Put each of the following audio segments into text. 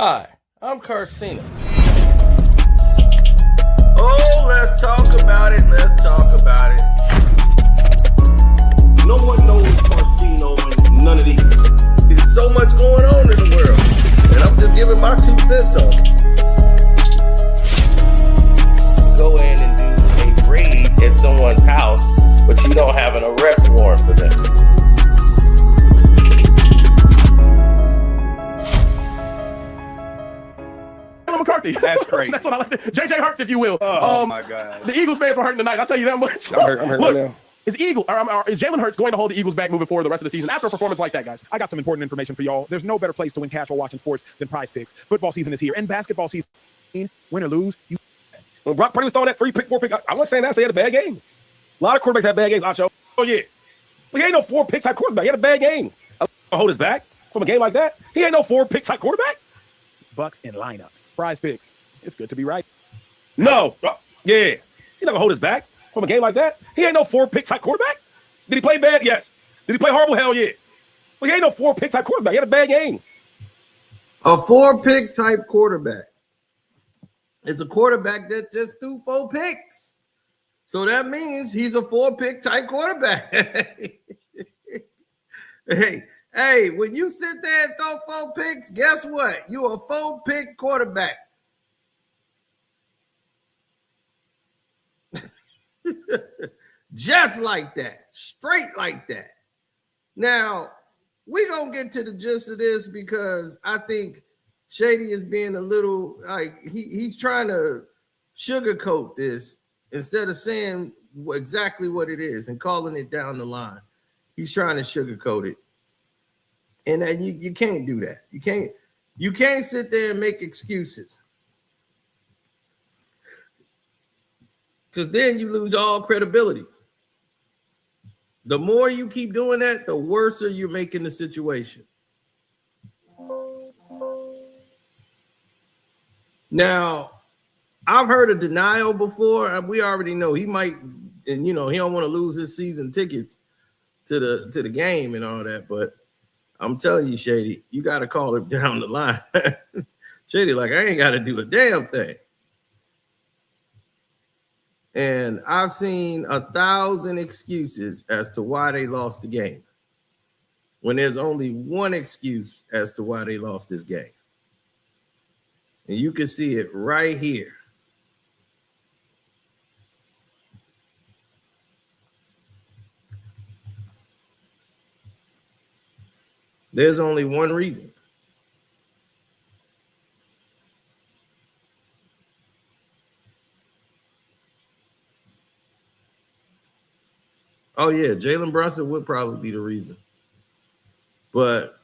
Hi, I'm Carcino. Oh, let's talk about it. Let's talk about it. No one knows Carcino and none of these. There's so much going on in the world, and I'm just giving my 2 cents on it. Go in and do a raid at someone's house, but you don't have an arrest warrant for them. McCarthy. That's crazy. That's what I like. JJ Hurts, if you will. Oh my God. The Eagles fans were hurting tonight. I'll tell you that much. I'm hurt Look, right now. Is Jalen Hurts going to hold the Eagles back moving forward the rest of the season after a performance like that, guys? I got some important information for y'all. There's no better place to win casual watching sports than Prize Picks. Football season is here, and basketball season, win or lose, you. When Brock Purdy was throwing that 4 pick, I wasn't saying that. So he had a bad game. A lot of quarterbacks have bad games, Acho. Oh, yeah. But he ain't no 4-pick type quarterback. He had a bad game. I hold his back from a game like that. He ain't no 4-pick type quarterback. Bucks and lineups. Prize Picks. It's good to be right. No. Yeah. He's not going to hold his back from a game like that. He ain't no 4-pick type quarterback. Did he play bad? Yes. Did he play horrible? Hell yeah. But he ain't no 4-pick type quarterback. He had a bad game. A 4-pick type quarterback is a quarterback that just threw 4 picks. So that means he's a 4-pick type quarterback. Hey, when you sit there and throw 4 picks, guess what? You're a 4-pick quarterback. Just like that. Straight like that. Now, we're going to get to the gist of this because I think Shady is being a little, like, he's trying to sugarcoat this instead of saying exactly what it is and calling it down the line. He's trying to sugarcoat it. And then you can't do that. You can't sit there and make excuses. Because then you lose all credibility. The more you keep doing that, the worse you're making the situation. Now, I've heard of denial before. We already know he might, and he don't want to lose his season tickets to the game and all that. But I'm telling you, Shady, you got to call it down the line. Shady, like, I ain't got to do a damn thing. And I've seen 1,000 excuses as to why they lost the game, when there's only one excuse as to why they lost this game. And you can see it right here. There's only one reason. Oh, yeah, Jalen Brunson would probably be the reason. But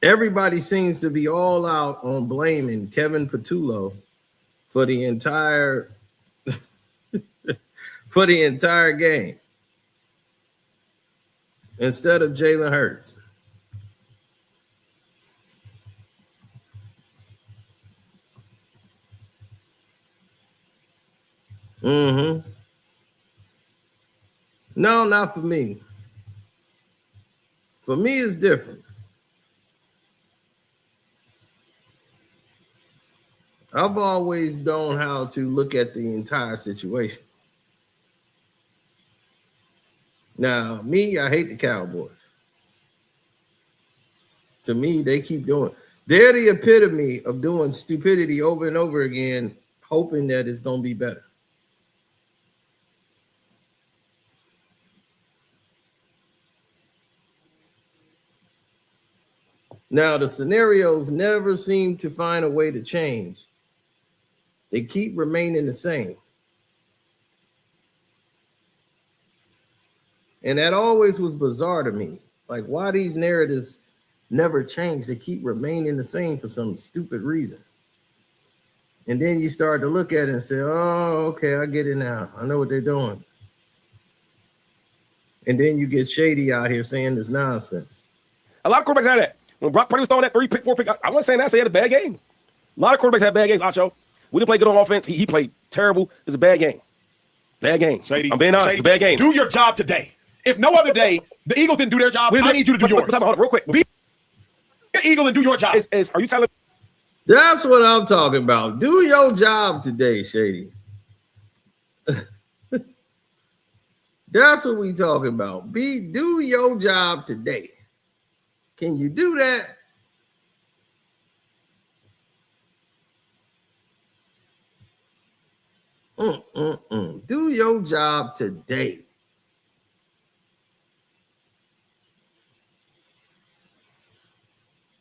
everybody seems to be all out on blaming Kevin Patullo for the entire game instead of Jalen Hurts. Mm-hmm. No, not for me. For me, it's different. I've always known how to look at the entire situation. Now, me, I hate the Cowboys. To me, they keep doing. They're the epitome of doing stupidity over and over again, hoping that it's going to be better. Now, the scenarios never seem to find a way to change. They keep remaining the same. And that always was bizarre to me. Like, why these narratives never change? They keep remaining the same for some stupid reason. And then you start to look at it and say, oh, okay, I get it now. I know what they're doing. And then you get Shady out here saying this nonsense. A lot of quarterbacks have that. When Brock Purdy was throwing that 4-pick, I wasn't saying that. So he had a bad game. A lot of quarterbacks have bad games, Acho. We didn't play good on offense. He played terrible. It's a bad game. Bad game. Shady, I'm being honest. It's a bad game. Do your job today. If no other day, the Eagles didn't do their job, I need you to do yours. Hold on, real quick. Eagle and do your job. Are you telling? That's what I'm talking about. Do your job today, Shady. That's what we talking about. Do your job today. Can you do that? Do your job today.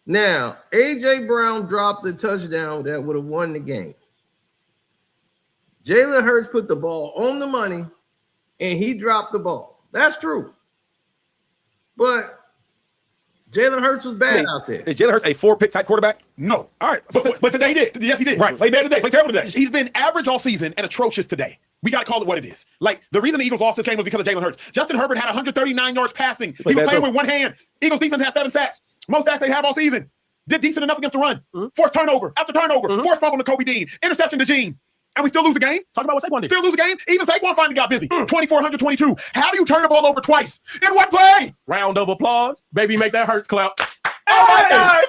Now, A.J. Brown dropped the touchdown that would have won the game. Jalen Hurts put the ball on the money, and he dropped the ball. That's true. But Jalen Hurts was bad out there. Is Jalen Hurts a 4-pick type quarterback? No. All right. But today he did. Yes, he did. Right. Play bad today. Play terrible today. He's been average all season and atrocious today. We got to call it what it is. Like, the reason the Eagles lost this game was because of Jalen Hurts. Justin Herbert had 139 yards passing. He was playing with one hand. Eagles defense had 7 sacks. Most sacks they have all season. Did decent enough against the run. Forced turnover after turnover. Forced fumble to Kobe Dean. Interception to Gene. And we still lose a game? Talk about what Saquon did. Still lose a game? Even Saquon finally got busy. 24-122. How do you turn the ball over twice in one play? Round of applause. Baby, make that Hurts clap. Oh my gosh.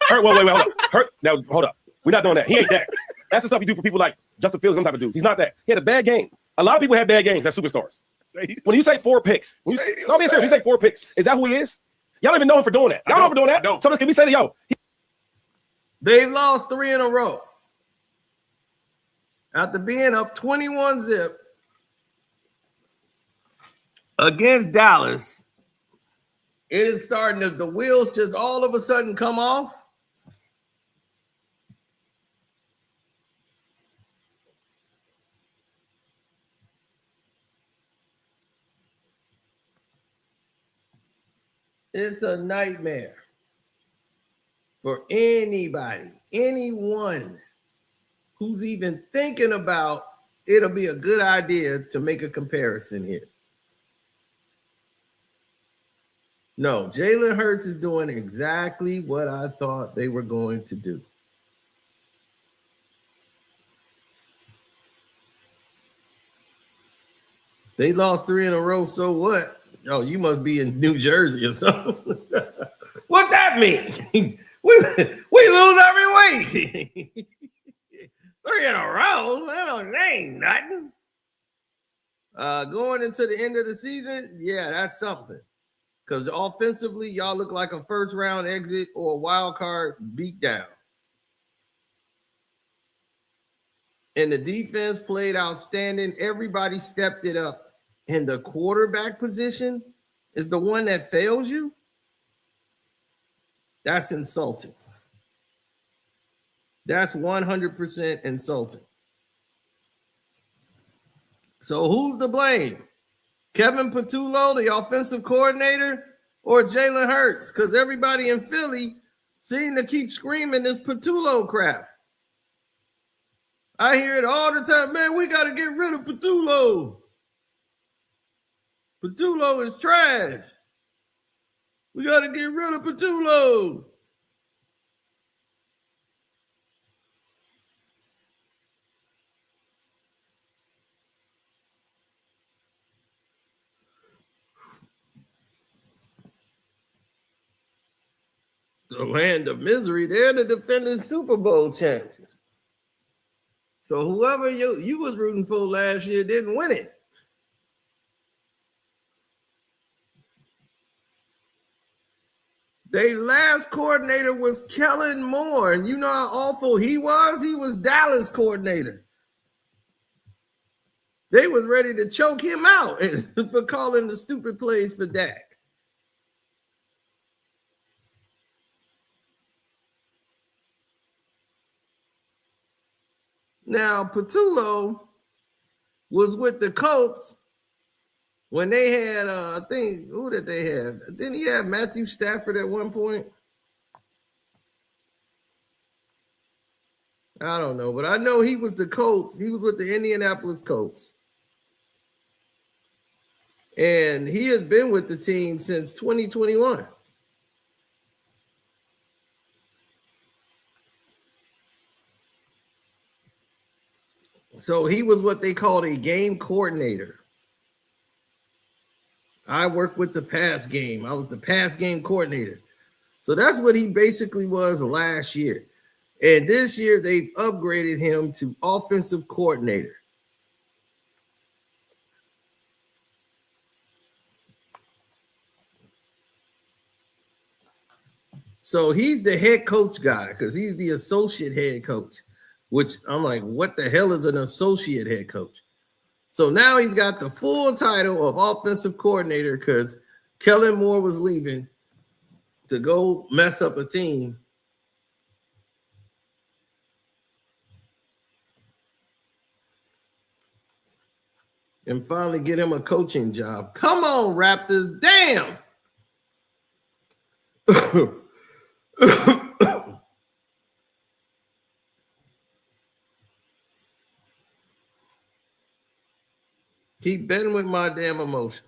Hurt, wait, hold up. Hurt. Now, hold up. We're not doing that. He ain't that. That's the stuff you do for people like Justin Fields, them type of dudes. He's not that. He had a bad game. A lot of people have bad games. That's superstars. When you say 4 picks, no, be serious. When you say 4 picks, is that who he is? Y'all don't even know him for doing that. Y'all don't know him for doing that. Don't. So can we say to yo? They've lost 3 in a row. After being up 21-0 against Dallas, it is starting to, the wheels just all of a sudden come off. It's a nightmare for anybody, anyone who's even thinking about it'll be a good idea to make a comparison here. No, Jalen Hurts is doing exactly what I thought they were going to do. They lost 3 in a row, so what? Oh, you must be in New Jersey or something. What that mean? we lose every week. 3 in a row? That ain't nothing. Going into the end of the season, yeah, that's something. Because offensively, y'all look like a first-round exit or a wild card beatdown. And the defense played outstanding. Everybody stepped it up. And the quarterback position is the one that fails you? That's insulting. That's 100% insulting. So who's to blame? Kevin Patullo, the offensive coordinator, or Jalen Hurts? Because everybody in Philly seem to keep screaming this Patullo crap. I hear it all the time. Man, we got to get rid of Patullo. Patullo is trash. We got to get rid of Patullo. The land of misery, they're the defending Super Bowl champions. So whoever you was rooting for last year didn't win it. Their last coordinator was Kellen Moore, and you know how awful he was? He was Dallas coordinator. They was ready to choke him out for calling the stupid plays for Dak. Now, Patullo was with the Colts when they had, I think, who did they have? Didn't he have Matthew Stafford at one point? I don't know, but I know he was the Colts. He was with the Indianapolis Colts. And he has been with the team since 2021. So he was what they called a game coordinator. I worked with the pass game. I was the pass game coordinator. So that's what he basically was last year. And this year they've upgraded him to offensive coordinator. So he's the head coach guy because he's the associate head coach, which I'm like, what the hell is an associate head coach? So now he's got the full title of offensive coordinator because Kellen Moore was leaving to go mess up a team. And finally get him a coaching job. Come on, Raptors. Damn. Keep betting with my damn emotions.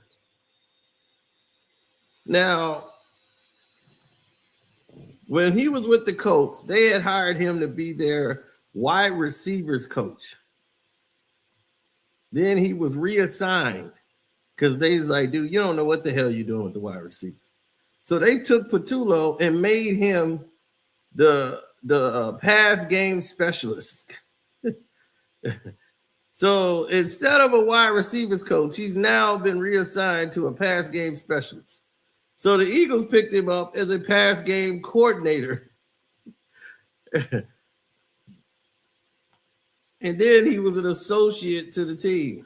Now, when he was with the Colts, they had hired him to be their wide receivers coach. Then he was reassigned because they was like, dude, you don't know what the hell you're doing with the wide receivers. So they took Patullo and made him the pass game specialist. So instead of a wide receivers coach, he's now been reassigned to a pass game specialist. So the Eagles picked him up as a pass game coordinator. And then he was an associate to the team.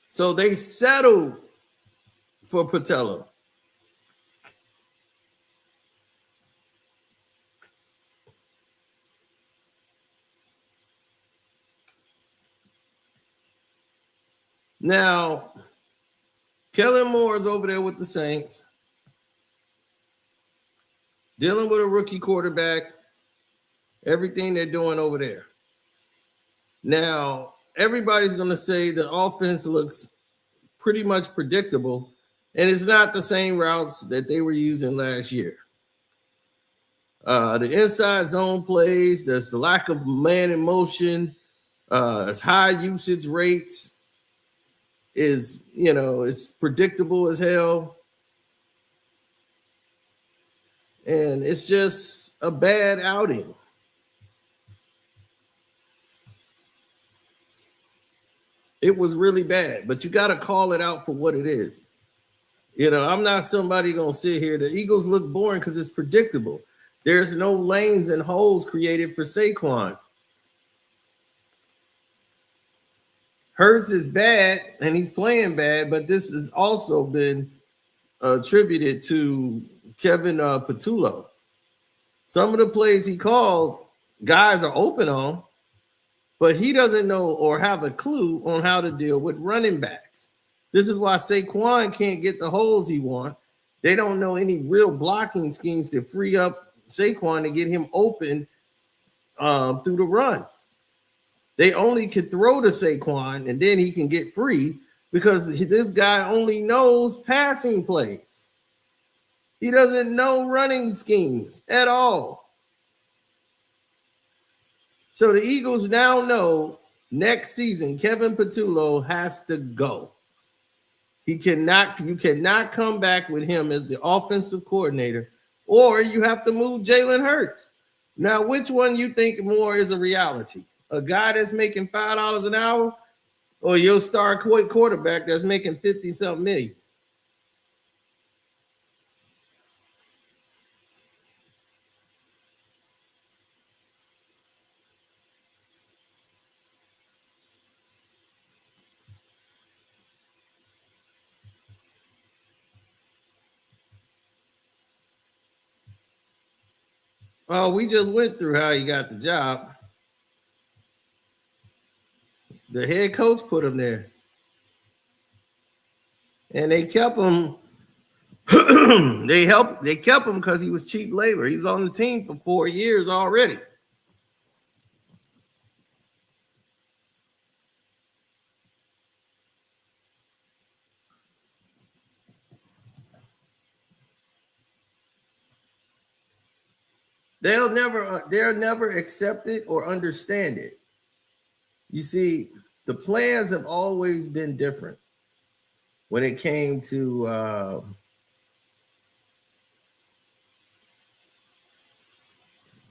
So they settled for Patullo. Now, Kellen Moore is over there with the Saints, dealing with a rookie quarterback, everything they're doing over there. Now, everybody's going to say the offense looks pretty much predictable, and it's not the same routes that they were using last year. The inside zone plays, there's a lack of man in motion, there's high usage rates, it's predictable as hell. And it's just a bad outing. It was really bad, but you got to call it out for what it is. I'm not somebody going to sit here. The Eagles look boring because it's predictable. There's no lanes and holes created for Saquon. Hurts is bad, and he's playing bad, but this has also been attributed to Kevin Patullo. Some of the plays he called, guys are open on, but he doesn't know or have a clue on how to deal with running backs. This is why Saquon can't get the holes he wants. They don't know any real blocking schemes to free up Saquon to get him open through the run. They only could throw to Saquon, and then he can get free because this guy only knows passing plays. He doesn't know running schemes at all. So the Eagles now know next season Kevin Patullo has to go. You cannot come back with him as the offensive coordinator, or you have to move Jalen Hurts. Now, which one you think more is a reality? A guy that's making $5 an hour, or your star quarterback that's making 50-something million? Oh, we just went through how he got the job. The head coach put him there. And they kept him. They kept him because he was cheap labor. He was on the team for 4 years already. They'll never accept it or understand it. You see, the plans have always been different when it came to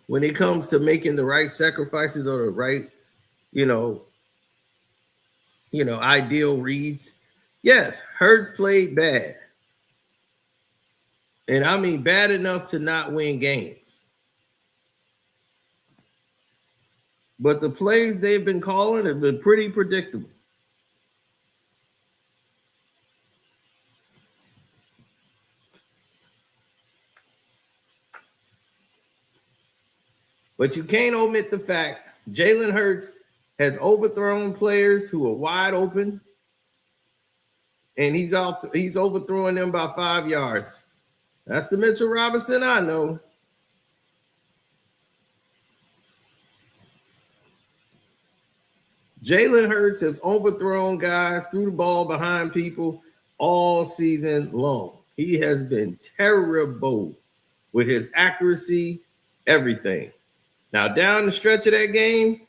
when it comes to making the right sacrifices or the right, ideal reads. Yes, Hurts played bad. And I mean bad enough to not win games. But the plays they've been calling have been pretty predictable. But you can't omit the fact Jalen Hurts has overthrown players who are wide open, and he's overthrowing them by 5 yards. That's the Mitchell Robinson I know. Jalen Hurts has overthrown guys, threw the ball behind people all season long. He has been terrible with his accuracy, everything. Now, down the stretch of that game,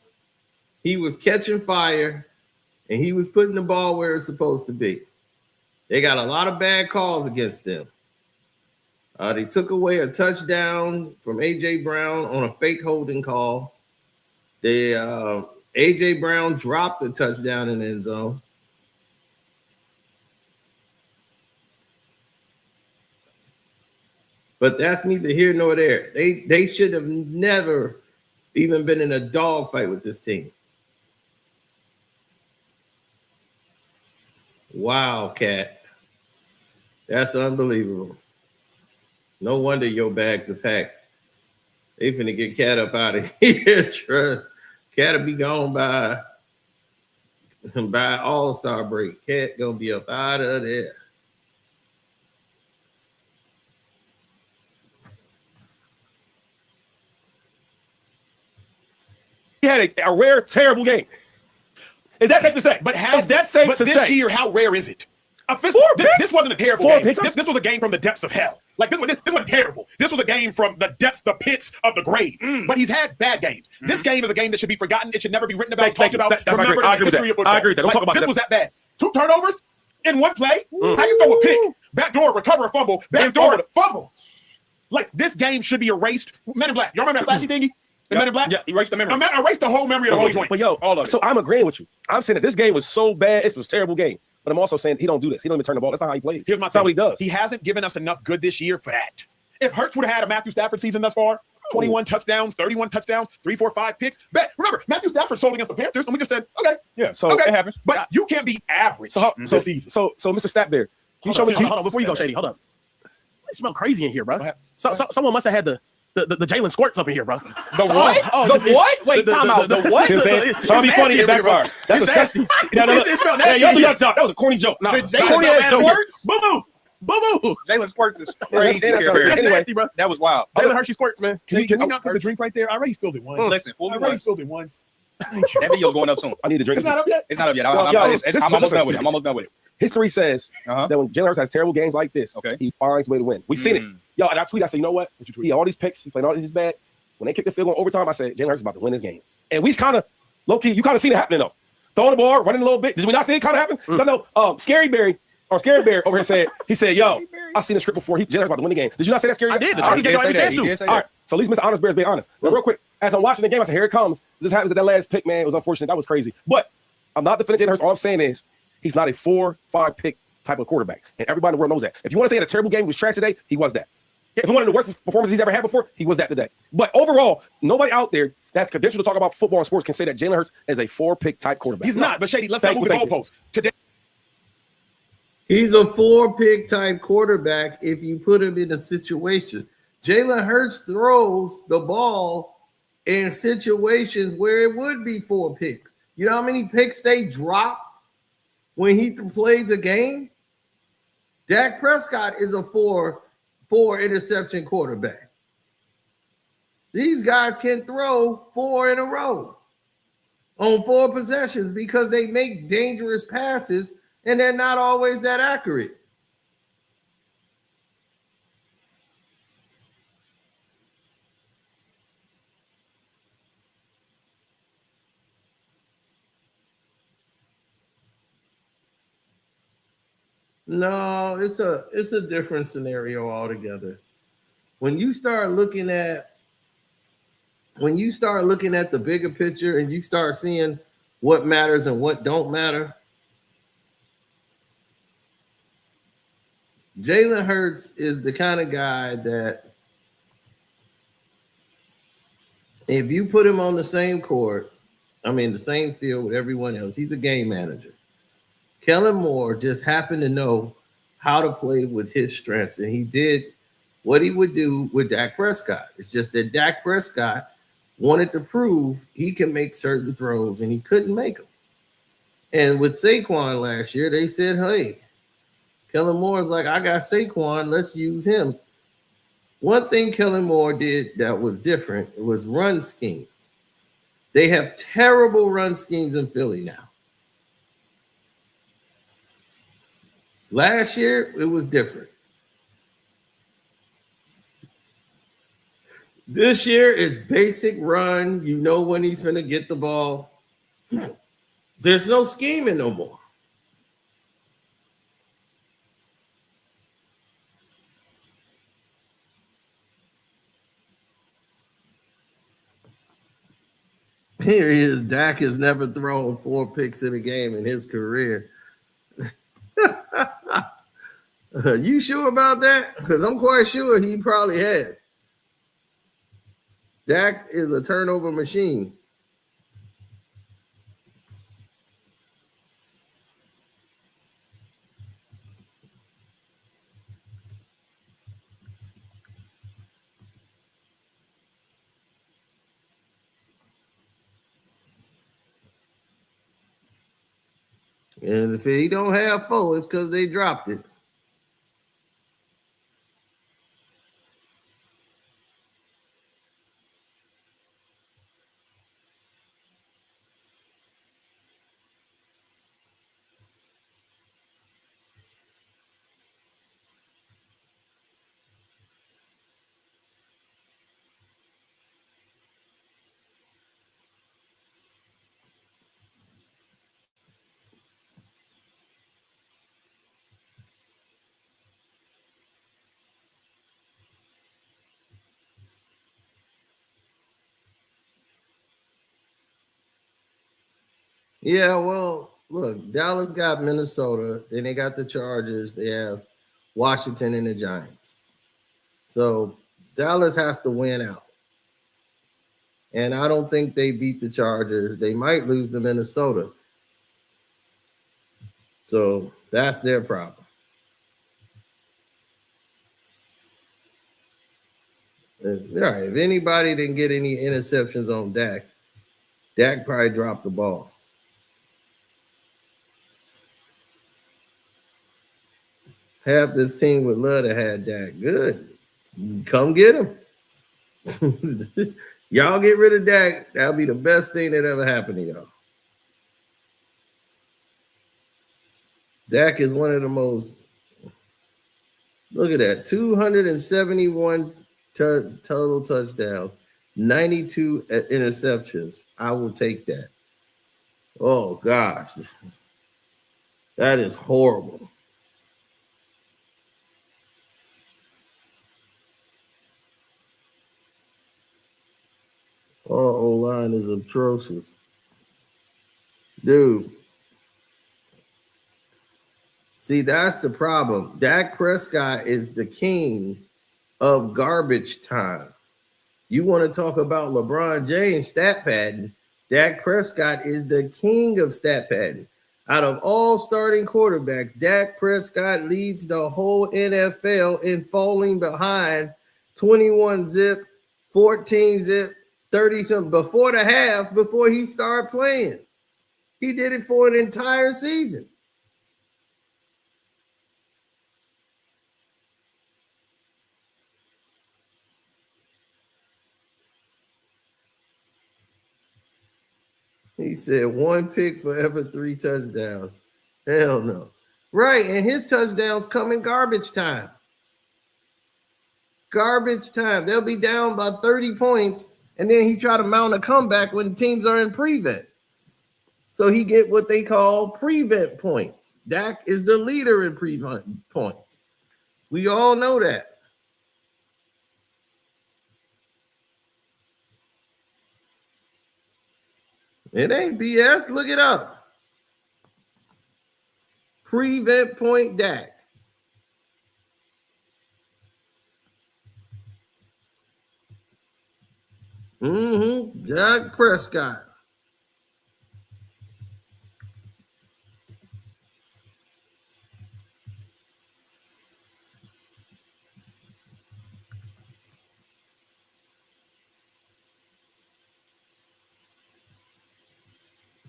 he was catching fire, and he was putting the ball where it's supposed to be. They got a lot of bad calls against them. They took away a touchdown from A.J. Brown on a fake holding call. A.J. Brown dropped the touchdown in the end zone. But that's neither here nor there. They should have never even been in a dogfight with this team. Wow, Cat. That's unbelievable. No wonder your bags are packed. They finna get Cat up out of here. Cat'll be gone by All-Star break. Cat gonna be up out of there. He had a rare, terrible game. Is that safe to say? But how? Is that safe but to this say? year, how rare is it? This wasn't a terrible game. This was a game from the depths of hell. Like this wasn't terrible. This was a game from the depths, the pits of the grave. But he's had bad games. This game is a game that should be forgotten. It should never be written about, talked about. Remembered in the history of football. I agree with that. Don't talk about this that. was that bad. 2 turnovers in one play. How you throw a pick, backdoor, recover a fumble, backdoor, fumble? Like this game should be erased. Men in Black. Y'all remember that flashy thingy? Men in Black? Yeah, erase the memory. Erase the whole memory of the whole joint. But yo, all of it. So I'm agreeing with you. I'm saying that this game was so bad. It was a terrible game. But I'm also saying he don't do this. He don't even turn the ball. That's not how he plays. Here's my That's not what he does. He hasn't given us enough good this year for that. If Hurts would have had a Matthew Stafford season thus far, 21 touchdowns, 31 touchdowns, 3, 4, 5 picks. Remember, Matthew Stafford sold against the Panthers, and we just said, okay. Yeah, so okay. it happens. But you can't be average. So Mr. Statbear, can you show me? Hold on, before you go, Shady, hold up. It smells crazy in here, bro. Someone must have had the Jalen squirts up in here, bro. The what? The what? Wait, time out. The what? Trying to be funny and backfire. That's disgusting. It smelled nasty. Y'all do your job. That was a corny joke. No, The Jalen squirts? Boo-boo. Jalen Squirts is That's crazy. Nasty, bro. That was wild. Jalen Hershey squirts, man. Can you not put the drink right there? I already spilled it once. Listen, fool me I already once. spilled it once. That video's going up soon. I need to drink. It's not up yet? It's not up yet. Well, I'm almost done with it. I'm almost done with it. History says that when Jalen Hurts has terrible games like this, Okay. he finds a way to win. We've seen it. Yo, and I tweet, I said, you know what? He had all these picks. He's playing all this is bad. When they kick the field goal overtime, I said, Jalen Hurts is about to win this game. And we kind of, low-key, you kind of seen it happening, though. Throwing the ball, running a little bit. Did we not see it kind of happen? Because I know Scary Bear over here said, he said, yo, I've seen the script before. Jalen Hurts about to win the game. Did you not say that, Scary? I did. The Chargers Chargers gave gave him a chance to. All right. So at least Mr. Honest Bear is being honest. Now, real quick, as I'm watching the game, I said, here it comes. This happens at that last pick, man. It was unfortunate. That was crazy. But I'm not defending Jalen Hurts. All I'm saying is he's not a 4-5 pick type of quarterback. And everybody in the world knows that. If you want to say he had a terrible game, he was trash today, he was that. If one of the worst performances he's ever had before, he was that today. But overall, nobody out there that's credentialed to talk about football and sports can say that Jalen Hurts is a 4-pick type quarterback. He's not. But Shady, let's not move the goalposts. Today, He's a 4-pick type quarterback if you put him in a situation. Jalen Hurts throws the ball in situations where it would be 4 picks. You know how many picks they dropped when he plays a game? Dak Prescott is a 4 interception quarterback. These guys can throw 4 in a row on 4 possessions because they make dangerous passes and they're not always that accurate. No, it's a different scenario altogether. When you start looking at when you start looking at the bigger picture and you start seeing what matters and what don't matter, Jalen Hurts is the kind of guy that if you put him on the same court, the same field with everyone else, he's a game manager. Kellen Moore just happened to know how to play with his strengths, and he did what he would do with Dak Prescott. It's just that Dak Prescott wanted to prove he can make certain throws, and he couldn't make them. And with Saquon last year, they said, hey, Kellen Moore's like, I got Saquon, let's use him. One thing Kellen Moore did that was different, it was run schemes. They have terrible run schemes in Philly now. Last year, it was different. This year is basic run. You know when he's going to get the ball. There's no scheming no more. Here he is. Dak has never thrown 4 picks in a game in his career. You sure about that? Because I'm quite sure he probably has. Dak is a turnover machine. And if he don't have 4, it's because they dropped it. Yeah, well, look, Dallas got Minnesota, then they got the Chargers, they have Washington and the Giants. So Dallas has to win out. And I don't think they beat the Chargers. They might lose to Minnesota. So that's their problem. All right, if anybody didn't get any interceptions on Dak, Dak probably dropped the ball. Half this team would love to have Dak. Good. Come get him. Y'all get rid of Dak. That'll be the best thing that ever happened to y'all. Dak is one of the most, look at that, 271 total touchdowns, 92 interceptions. I will take that. Oh, gosh. That is horrible. Our O-line is atrocious. Dude. See, that's the problem. Dak Prescott is the king of garbage time. You want to talk about LeBron James stat padding? Dak Prescott is the king of stat padding. Out of all starting quarterbacks, Dak Prescott leads the whole NFL in falling behind 21 zip, 14 zip, 30 something before the half, before he started playing. He did it for an entire season. He said 1 pick for every 3 touchdowns. Hell no. Right, and his touchdowns come in garbage time. Garbage time. They'll be down by 30 points, and then he try to mount a comeback when teams are in prevent. So he get what they call prevent points. Dak is the leader in prevent points. We all know that. It ain't BS. Look it up. Prevent point Dak. Dak Prescott.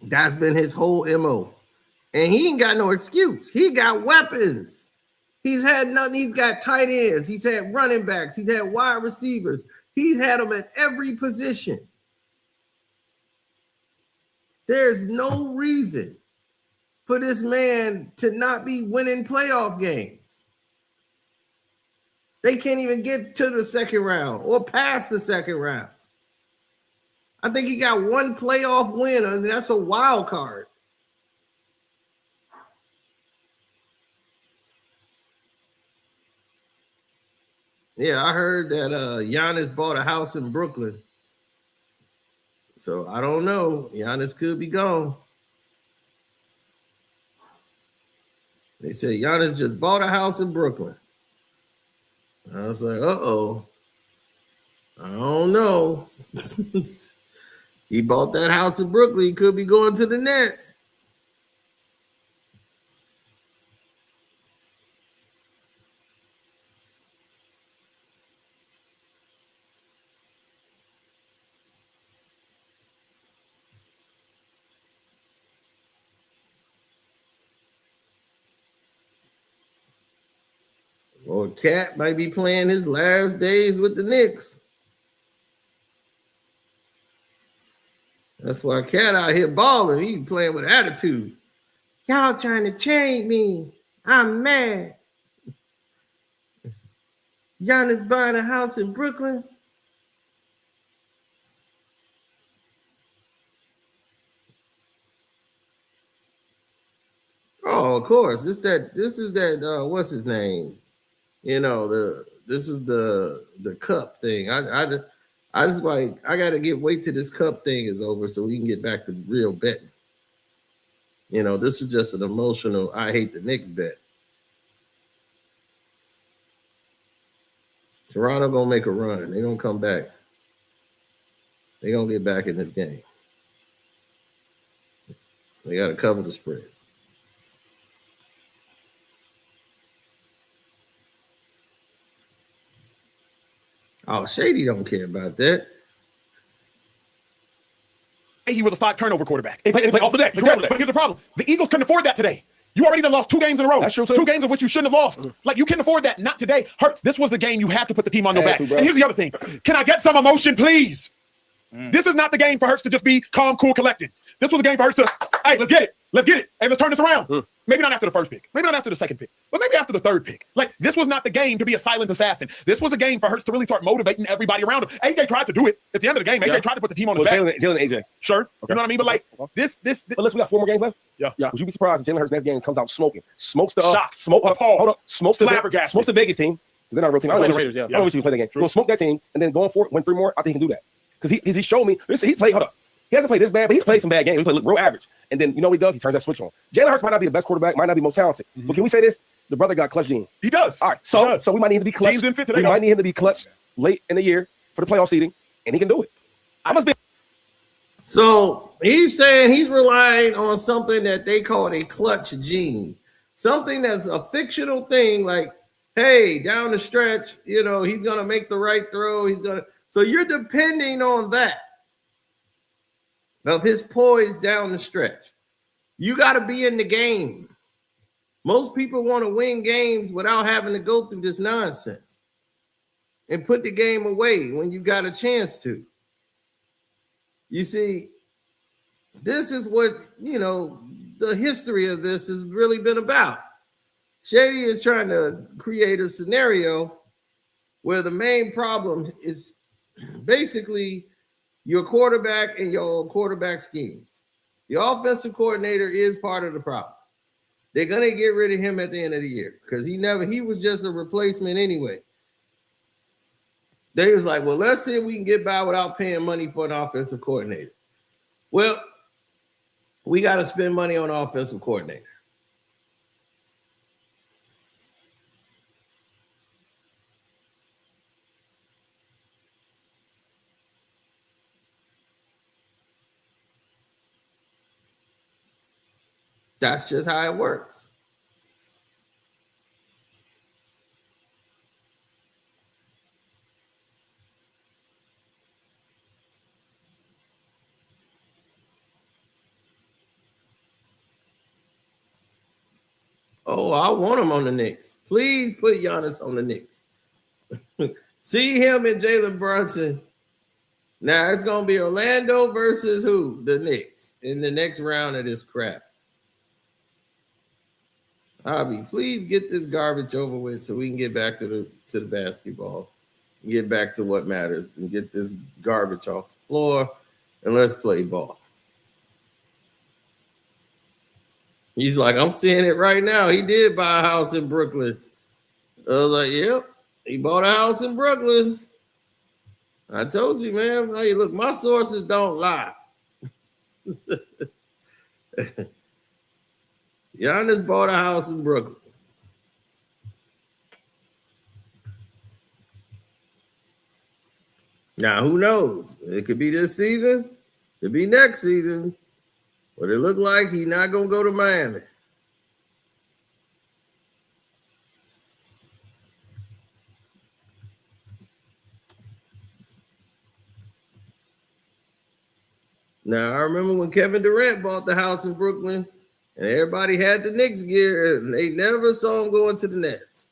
That's been his whole MO. And he ain't got no excuse. He got weapons. He's had nothing. He's got tight ends. He's had running backs. He's had wide receivers. He's had them at every position. There's no reason for this man to not be winning playoff games. They can't even get to the second round or past the second round. I think he got one playoff win, and that's a wild card. Yeah, I heard that Giannis bought a house in Brooklyn. So I don't know. Giannis could be gone. They said Giannis just bought a house in Brooklyn. I was like, uh-oh. I don't know. He bought that house in Brooklyn. He could be going to the Nets. Or Cat might be playing his last days with the Knicks. That's why Cat out here balling. He playing with attitude. Y'all trying to change me. I'm mad. Giannis buying a house in Brooklyn. Oh, of course. This is that what's his name? You know, this is the cup thing. I just like, I gotta wait till this cup thing is over so we can get back to real betting. You know, this is just an emotional I hate the Knicks bet. Toronto gonna make a run. They gonna come back. They gonna get back in this game. They gotta cover the spread. Oh, Shady don't care about that. He was a 5-turnover quarterback. He played off the deck. Exactly. But here's the problem. The Eagles couldn't afford that today. You already done lost 2 games in a row. That's true, too. 2 games of which you shouldn't have lost. Like, you can't afford that. Not today. Hurts. This was the game you had to put the team on your back. And here's the other thing. Can I get some emotion, please? This is not the game for Hurts to just be calm, cool, collected. This was a game for Hurts to, hey, let's get it. Let's get it. Hey, let's turn this around. Maybe not after the first pick. Maybe not after the second pick. But maybe after the third pick. Like, this was not the game to be a silent assassin. This was a game for Hurts to really start motivating everybody around him. AJ tried to do it. At the end of the game, AJ tried to put the team on his back. Jalen and AJ. Sure. Okay. You know what I mean? But like, this. But listen, we got 4 more games left. Yeah. Would you be surprised if Jalen Hurts next game comes out smoking? Smokes the Shocked. hold up. Smokes the Vegas team. They're not a real team. I don't know Raiders, yeah. I don't know if he play the game. We're gonna smoke that team and then going for it, win 3 more. I think he can do that. Because he showed me. Listen, he's played, hold up. He hasn't played this bad, but he's played some bad games. He played real average. And then you know what he does? He turns that switch on. Jalen Hurts might not be the best quarterback, might not be most talented. But can we say this? The brother got clutch gene. He does. All right. So we might need him to be clutch. Genes didn't fit today, we might need him to be clutch late in the year for the playoff seeding, and he can do it. So he's saying he's relying on something that they call a clutch gene, something that's a fictional thing. Like, hey, down the stretch, you know, he's gonna make the right throw. So you're depending on that of his poise down the stretch. You got to be in the game. Most people want to win games without having to go through this nonsense and put the game away when you got a chance to. You see, this is what, you know, the history of this has really been about. Shady is trying to create a scenario where the main problem is basically your quarterback and your quarterback schemes. The offensive coordinator is part of the problem. They're going to get rid of him at the end of the year because he was just a replacement anyway. They was like, well, let's see if we can get by without paying money for an offensive coordinator. Well, We got to spend money on offensive coordinator. That's just how it works. Oh, I want him on the Knicks. Please put Giannis on the Knicks. See him and Jalen Brunson. Now it's going to be Orlando versus who? The Knicks in the next round of this crap. Hobby, please get this garbage over with so we can get back to the basketball, and get back to what matters, and get this garbage off the floor, and let's play ball. He's like, I'm seeing it right now. He did buy a house in Brooklyn. I was like, yep, he bought a house in Brooklyn. I told you, man. Hey, look, my sources don't lie. Giannis bought a house in Brooklyn. Now, who knows? It could be this season. It could be next season. But it looked like he's not going to go to Miami. Now, I remember when Kevin Durant bought the house in Brooklyn and everybody had the Knicks gear and they never saw him going to the Nets.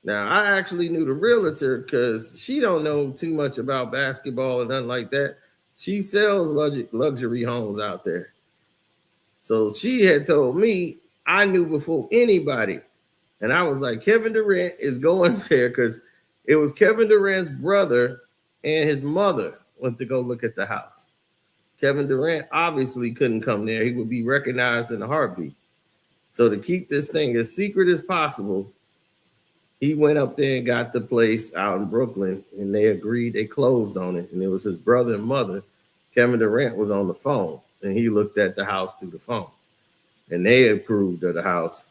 Now, I actually knew the realtor because she don't know too much about basketball and nothing like that. She sells luxury homes out there. So she had told me, I knew before anybody. And I was like, Kevin Durant is going there because it was Kevin Durant's brother and his mother went to go look at the house. Kevin Durant obviously couldn't come there. He would be recognized in a heartbeat. So to keep this thing as secret as possible, he went up there and got the place out in Brooklyn, and they agreed. They closed on it, and it was his brother and mother. Kevin Durant was on the phone, and he looked at the house through the phone, and they approved of the house,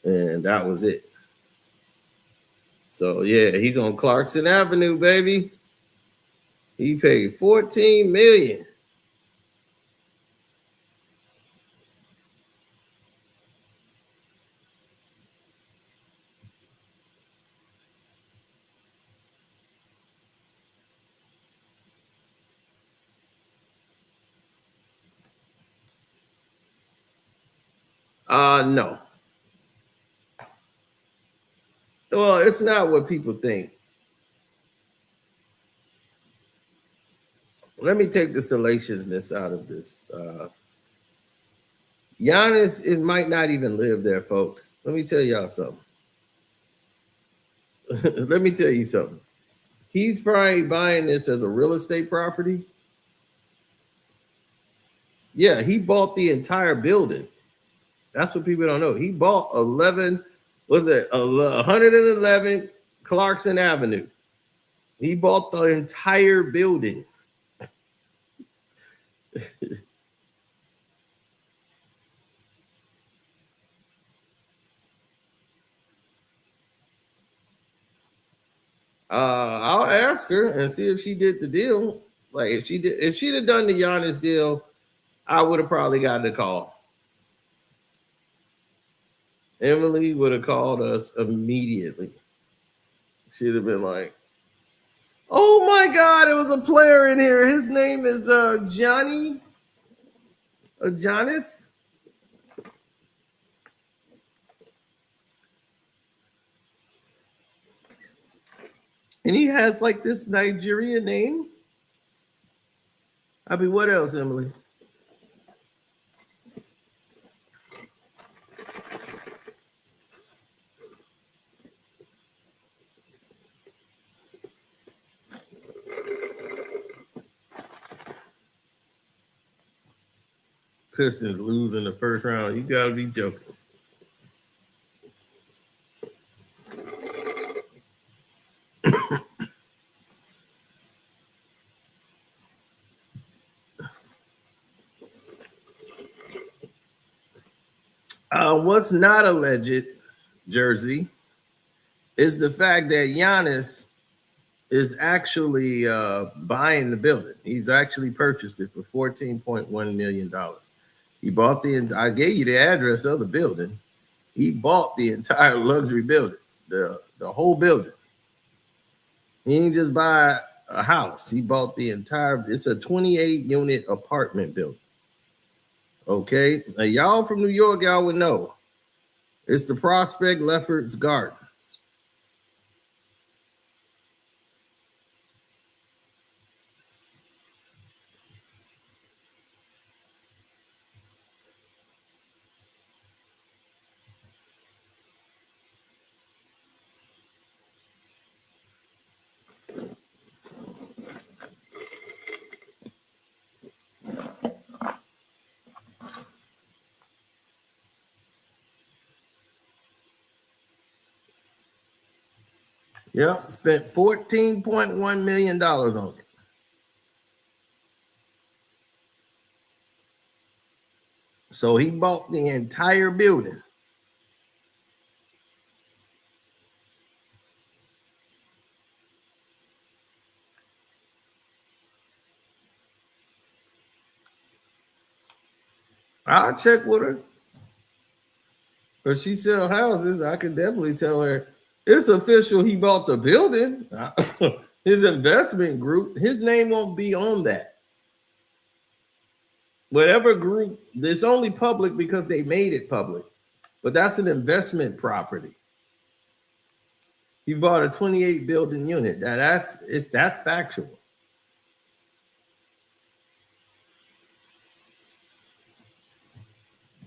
and that was it. So, yeah, he's on Clarkson Avenue, baby. He paid $14 million. No. Well, it's not what people think. Let me take the salaciousness out of this. Giannis might not even live there, folks. Let me tell y'all something. Let me tell you something. He's probably buying this as a real estate property. Yeah, he bought the entire building. That's what people don't know. He bought 111 Clarkson Avenue. He bought the entire building. I'll ask her and see if she did the deal. Like if she'd have done the Giannis deal, I would have probably gotten a call. Emily would have called us immediately. She'd have been like, oh my God, it was a player in here. His name is Giannis. And he has like this Nigerian name. I mean, what else, Emily? Pistons lose in the first round. You gotta be joking. What's not alleged, Jersey, is the fact that Giannis is actually buying the building. He's actually purchased it for $14.1 million. He bought I gave you the address of the building. He bought the entire luxury building, the whole building. He didn't just buy a house. He bought the entire, it's a 28-unit apartment building. Okay? Now, y'all from New York, y'all would know. It's the Prospect Lefferts Garden. Yep, spent $14.1 million on it. So he bought the entire building. I'll check with her. If she sell houses, I can definitely tell her it's official he bought the building. His investment group, his name won't be on that. Whatever group, it's only public because they made it public. But that's an investment property. He bought a 28 building unit. That's factual.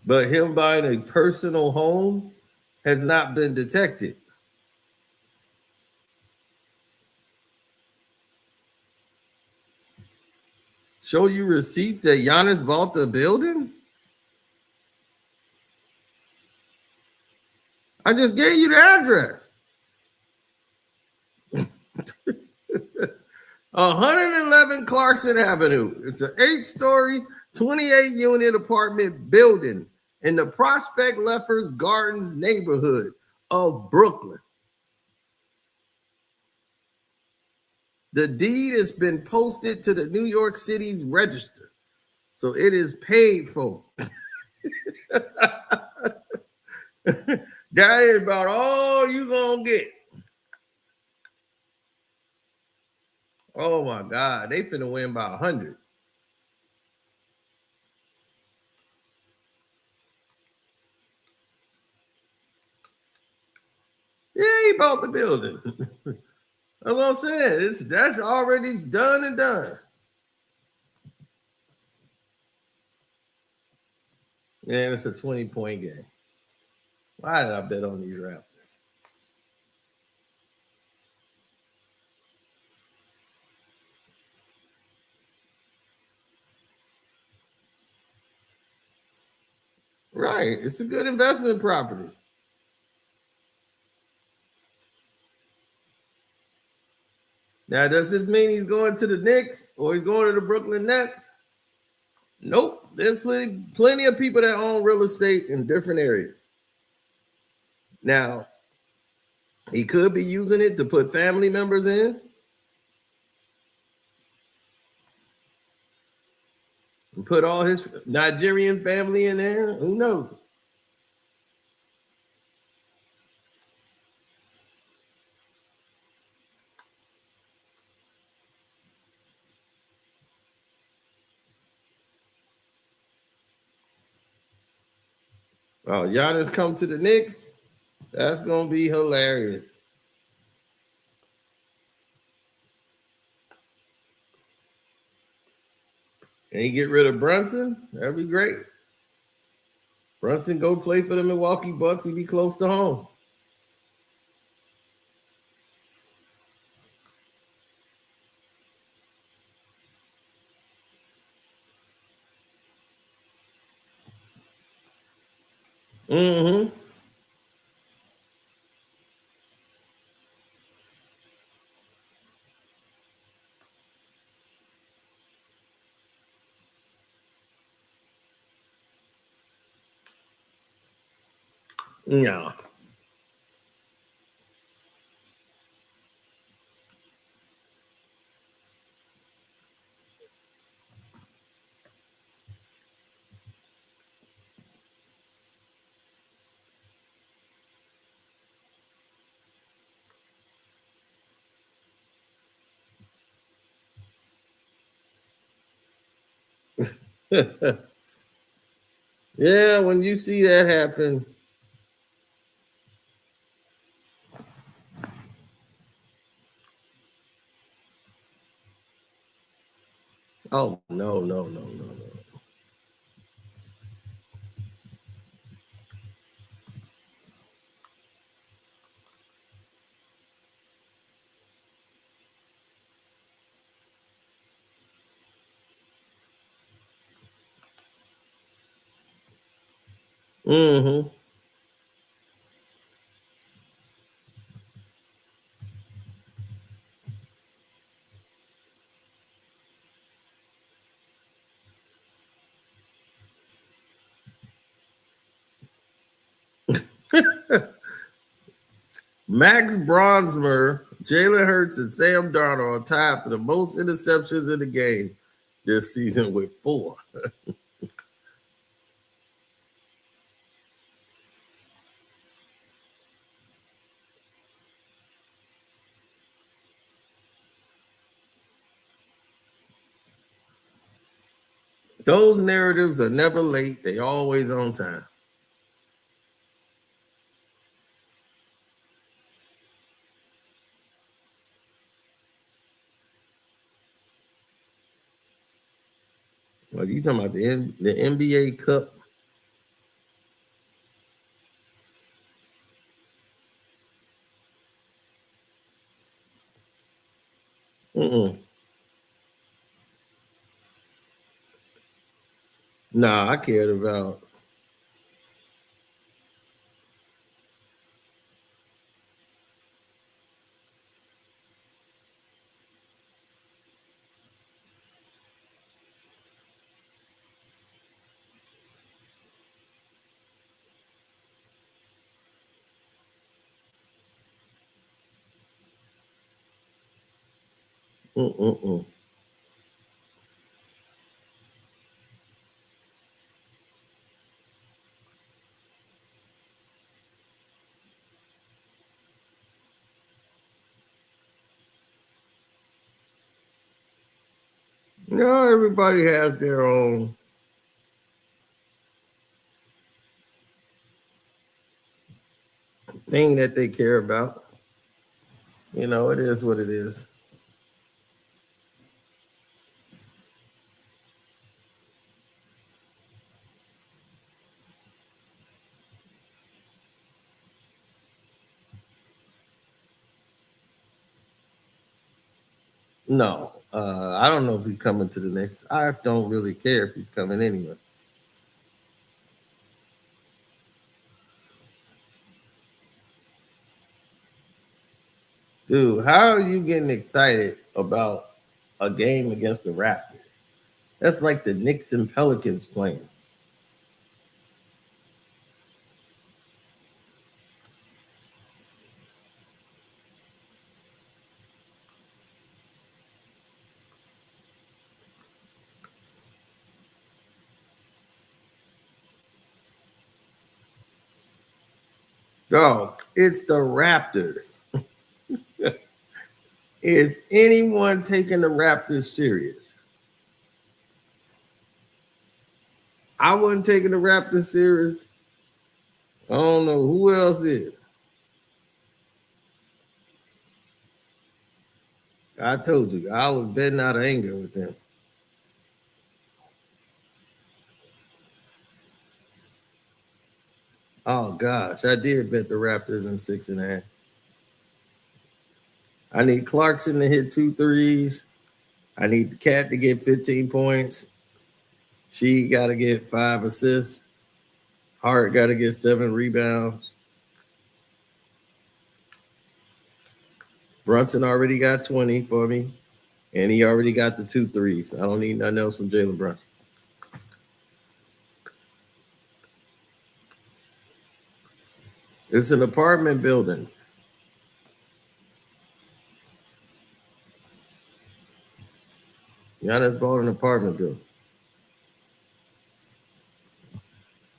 But him buying a personal home has not been detected. Show you receipts that Giannis bought the building? I just gave you the address. 111 Clarkson Avenue. It's an 8-story, 28-unit apartment building in the Prospect Lefferts Gardens neighborhood of Brooklyn. The deed has been posted to the New York City's register, so it is paid for. That is about all you gonna get. Oh my God, they finna win by 100. Yeah, he bought the building. That's what I'm saying. That's already done and done. Yeah, it's a 20-point game. Why did I bet on these Raptors? Right. It's a good investment property. Now, does this mean he's going to the Knicks or he's going to the Brooklyn Nets? Nope. There's plenty of people that own real estate in different areas. Now, he could be using it to put family members in. And put all his Nigerian family in there. Who knows? Oh, Giannis come to the Knicks. That's going to be hilarious. And he get rid of Brunson? That'd be great. Brunson go play for the Milwaukee Bucks. He'd be close to home. Mm-hmm. No. Yeah, when you see that happen. Oh, no. Mm-hmm. Max Bronzmer, Jalen Hurts, and Sam Darnold are tied for the most interceptions in the game this season with 4. Those narratives are never late. They always on time. Well, you talking about the NBA Cup? Nah, I cared about. No, everybody has their own thing that they care about. You know, it is what it is. No, I don't know if he's coming to the Knicks. I don't really care if he's coming anyway. Dude, how are you getting excited about a game against the Raptors? That's like the Knicks and Pelicans playing. Dog, it's the Raptors. Is anyone taking the Raptors serious? I wasn't taking the Raptors serious. I don't know who else is. I told you, I was betting out of anger with them. Oh gosh, I did bet the Raptors in 6.5. I need Clarkson to hit 2 threes. I need the cat to get 15 points. She got to get 5 assists. Hart got to get 7 rebounds. Brunson already got 20 for me, and he already got the 2 threes. I don't need nothing else from Jalen Brunson. It's an apartment building. Giannis bought an apartment building.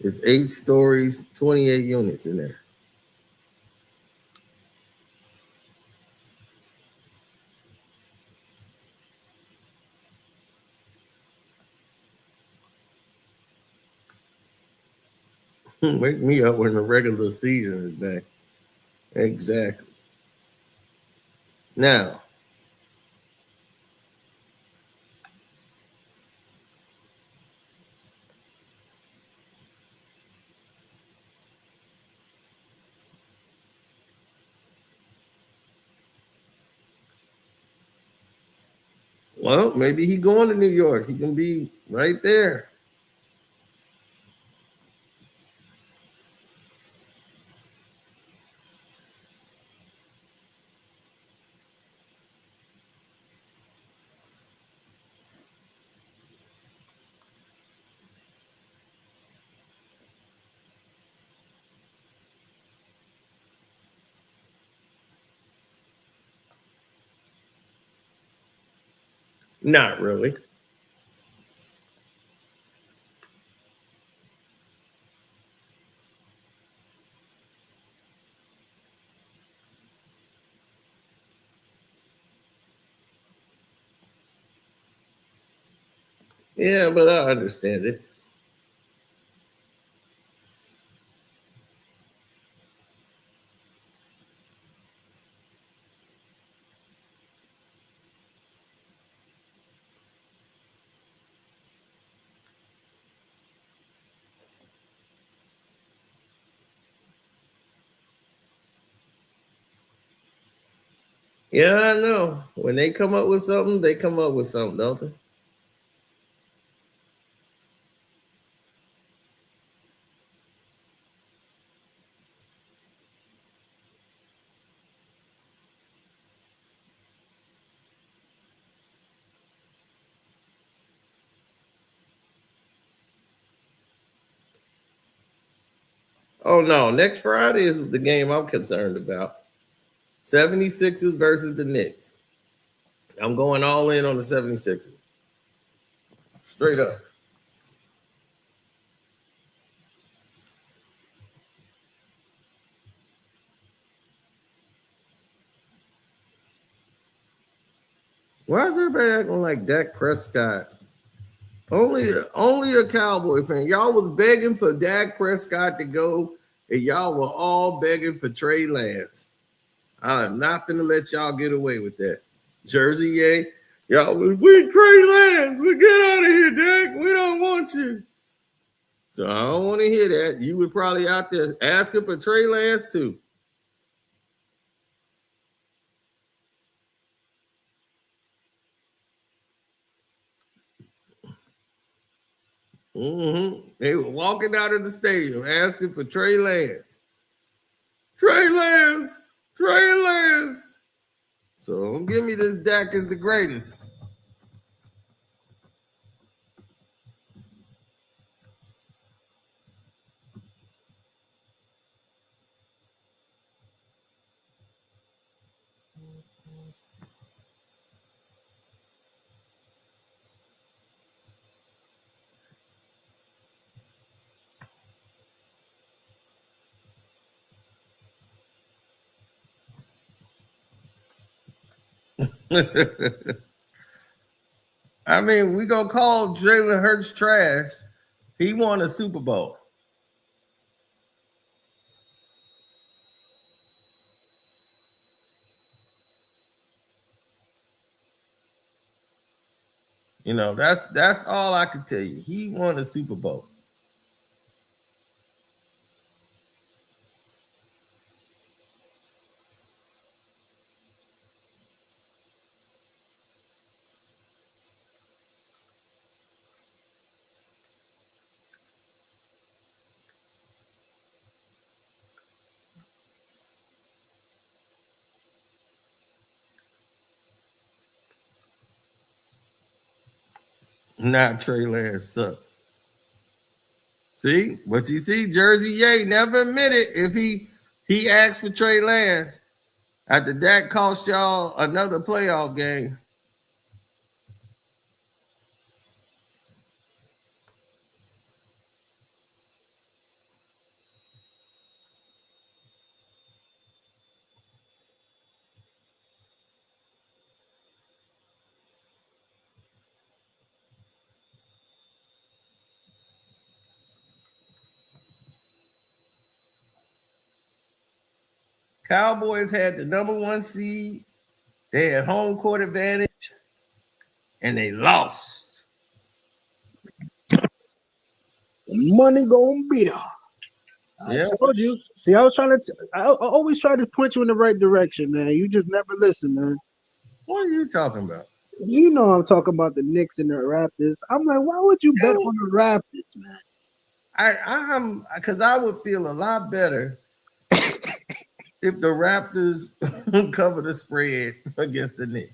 It's 8 stories, 28 units in there. Wake me up when the regular season is back. Exactly. Now, well, maybe he going to New York. He can be right there. Not really. Yeah, but I understand it. Yeah, I know. When they come up with something, they come up with something, don't they? Oh, no. Next Friday is the game I'm concerned about. 76ers versus the Knicks. I'm going all in on the 76ers. Straight up. Why is everybody acting like Dak Prescott? Only a Cowboy fan. Y'all was begging for Dak Prescott to go, and y'all were all begging for Trey Lance. I'm not finna let y'all get away with that. Jersey, yay. Y'all, we Trey Lance. We get out of here, Dak. We don't want you. So I don't want to hear that. You were probably out there asking for Trey Lance too. They were walking out of the stadium asking for Trey Lance. Trey Lance. Trey Lance. So don't give me this Dak is the greatest. I mean, we gonna call Jalen Hurts trash. He won a Super Bowl. You know, that's all I can tell you. He won a Super Bowl. Not Trey Lance suck. See, but you see, Jersey Yay never admitted if he He asked for Trey Lance after that cost y'all another playoff game. Cowboys had the number 1 seed. They had home court advantage, and they lost. Money gonna be there. I Yeah. told you. See, I was trying to. I always try to point you in the right direction, man. You just never listen, man. What are you talking about? You know I'm talking about the Knicks and the Raptors. I'm like, why would you bet on the Raptors, man? I'm because I would feel a lot better if the Raptors cover the spread against the Knicks.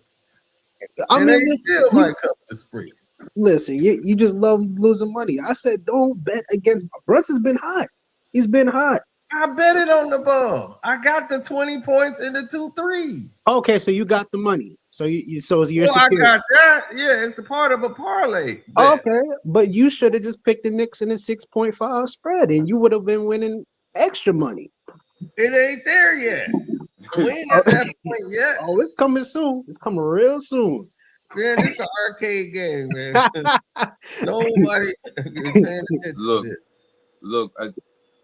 I And mean, they still might cover the spread. listen, you just love losing money. I said, don't bet against Brunson's been hot. He's been hot. I bet it on the bum. I got the 20 points and the 2 threes. Okay, so you got the money. So you're Well, I secure. got that. Yeah, it's a part of a parlay. bet. Okay, but you should have just picked the Knicks in the 6.5 spread, and you would have been winning extra money. It ain't there yet. We ain't at that point yet. Oh, it's coming soon. It's coming real soon. Man, this is an arcade game, man. Nobody is paying attention Look. to this. Look,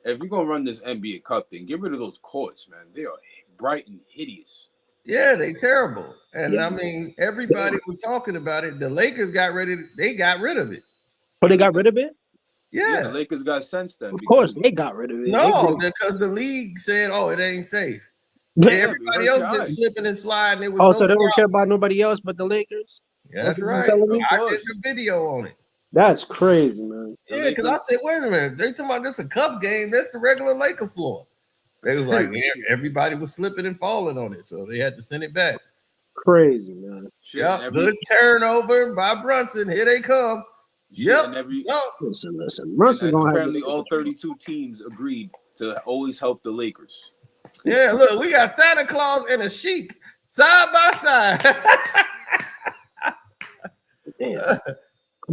if you're gonna run this NBA Cup thing, get rid of those courts, man. They are bright and hideous. Yeah, they terrible. And Yeah. I mean, everybody was talking about it. The Lakers got rid of it. Oh, they got rid of it? Yeah, the Yeah. Lakers got sense then. Of course, they got rid of it. No, because the league said, oh, it ain't safe. They- Everybody else been slipping and sliding. It was Oh, no so they don't problem. care about nobody else but the Lakers? Yeah, that's That's what you're right. telling me? I Of did course. the video on it. That's crazy, man. Yeah, because I said, wait a minute. They talking about this a cup game. That's the regular Laker floor. They was like, yeah, everybody was slipping and falling on it. So they had to send it back. Crazy, man. Shit, Yep, and good turnover by Brunson. Here they come. Yep. and Listen. Brunson's gonna have apparently all 32 teams agreed to always help the Lakers. Yeah, look, we got Santa Claus and a Sheik side by side. Damn.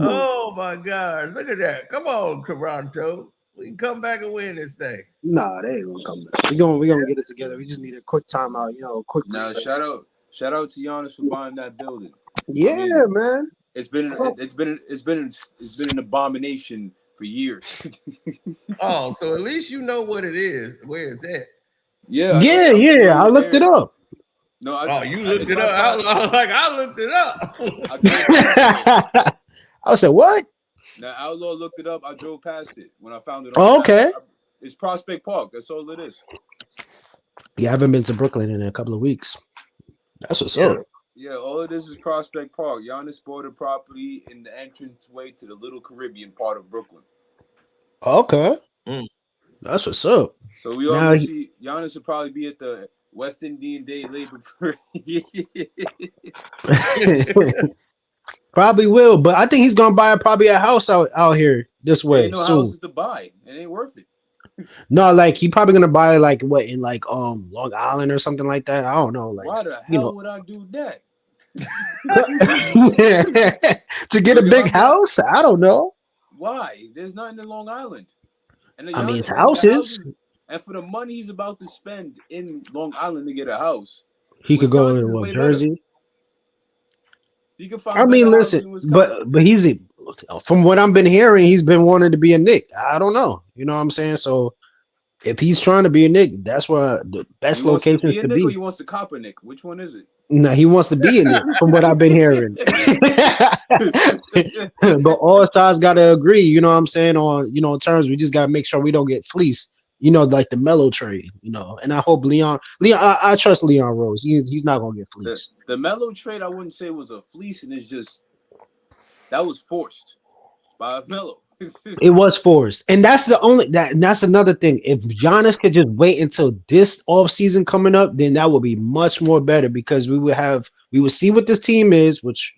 Oh my God. Look at that. Come on, Toronto. We can come back and win this thing. Nah, they ain't gonna come back. We're gonna get it together. We just need a quick timeout, quick. Now, shout out to Giannis for buying that building. Yeah, man. It's been an abomination for years. Oh, so at least you know what it is, where it's at. Yeah. Yeah. I looked it up. No, You looked it up. I looked it up. I said, what? Now, Outlaw looked it up. I drove past it when I found it. Oh, okay. It's Prospect Park. That's all it is. Yeah, I haven't been to Brooklyn in a couple of weeks. That's what's up. Yeah, all it is Prospect Park. Giannis bought a property in the entranceway to the Little Caribbean part of Brooklyn. Okay. That's what's up. So we all see Giannis will probably be at the West Indian Day Labor Parade. Probably will, but I think he's gonna buy probably a house out here this way Ain't no soon. houses to buy. It ain't worth it. No, like he probably gonna buy like what in like Long Island or something like that. I don't know. Like Why the hell would I do that? to get a big house? I don't know. Why? There's nothing in Long Island. And I mean, it's the houses. And for the money he's about to spend in Long Island to get a house, He could go Wisconsin in is what, way Jersey? better. He can find I mean, better houses in listen, Wisconsin. but he's from what I've been hearing, he's been wanting to be a Knick. I don't know. You know what I'm saying? So if he's trying to be a Knick, that's where the best He wants to locations be a to Knick be. or he wants to cop a Knick? Which one is it? No, he wants to be in it, from what I've been hearing. But all sides got to agree, you know what I'm saying, on terms. We just got to make sure we don't get fleeced, like the Melo trade, and I hope Leon, I trust Leon Rose. He's not going to get fleeced. The Melo trade, I wouldn't say was a fleece, and it's just that was forced by Melo. It was forced. And that's that's another thing. If Giannis could just wait until this offseason coming up, then that would be much more better because we would see what this team is, which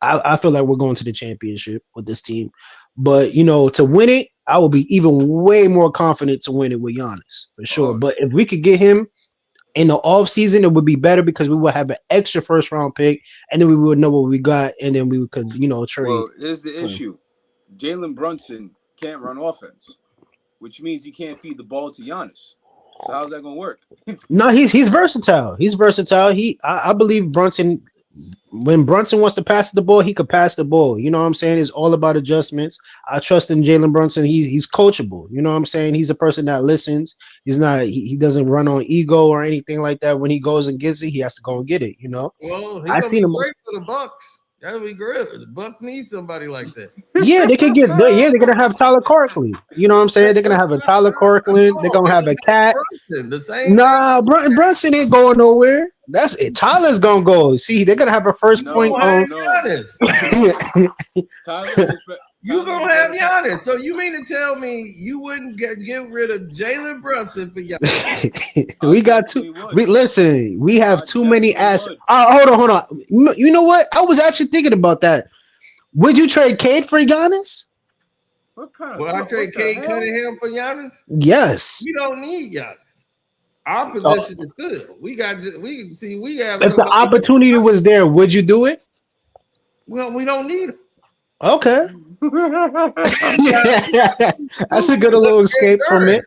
I feel like we're going to the championship with this team. But to win it, I will be even way more confident to win it with Giannis for sure. But if we could get him in the offseason, it would be better because we would have an extra first round pick, and then we would know what we got, and then we could trade. Well, here's the issue: Jalen Brunson can't run offense, which means he can't feed the ball to Giannis. So how's that gonna work? No, he's versatile. He's versatile. I believe Brunson. When Brunson wants to pass the ball, he could pass the ball. You know what I'm saying? It's all about adjustments. I trust in Jalen Brunson. He's coachable. You know what I'm saying? He's a person that listens. He's not. He doesn't run on ego or anything like that. When he goes and gets it, he has to go and get it. Well, I seen him great for the Bucks. That'd be great. The Bucks need somebody like that. Yeah, they could get. Yeah, they're gonna have Tyler Corkland. You know what I'm saying? They're gonna have a Tyler Corkland. They're gonna have a cat. Brunson, the same. Nah, Brunson ain't going nowhere. That's it. Tyler's gonna go. See, they're gonna have a first point on. Giannis. You gonna have Giannis. So you mean to tell me you wouldn't get rid of Jalen Brunson for Giannis? We got two. We have too many assets. Hold on. You know what? I was actually thinking about that. Would you trade Cade for Giannis? Would I trade Cade Cunningham for Giannis? Yes. We don't need Giannis. Our position is good. We have. If the opportunity was there, would you do it? Well, we don't need him. Okay. That's a good little escape from it.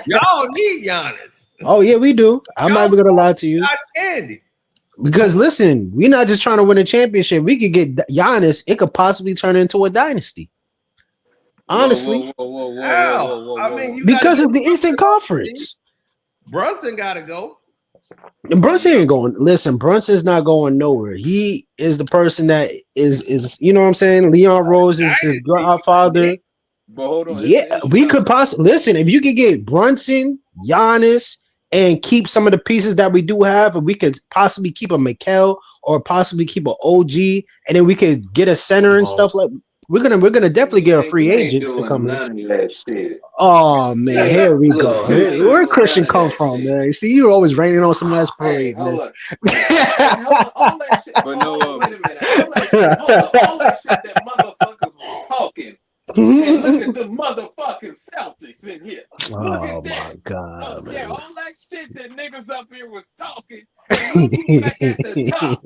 Y'all need Giannis. Oh yeah, we do. I'm not even gonna lie to you. Candy. Because listen, we're not just trying to win a championship. We could get Giannis. It could possibly turn into a dynasty. Honestly, because it's the Eastern Conference. Brunson got to go. Brunson ain't going. Listen, Brunson's not going nowhere. He is the person that is. You know what I'm saying? Leon Rose is his godfather. But hold on. Yeah, we could possibly listen. If you could get Brunson, Giannis, and keep some of the pieces that we do have, and we could possibly keep a Mikal or possibly keep an OG, and then we could get a center and stuff like. We're gonna definitely get a free agent to come in. Oh man, here we go. Where Christian come from, man? You see, you're always raining on some ass parade, man. But no, wait a minute. All that shit that motherfuckers was talking. And look at the motherfucking Celtics in here. Look at that. My God, man. Yeah, all that shit that niggas up here was talking. And back at the top.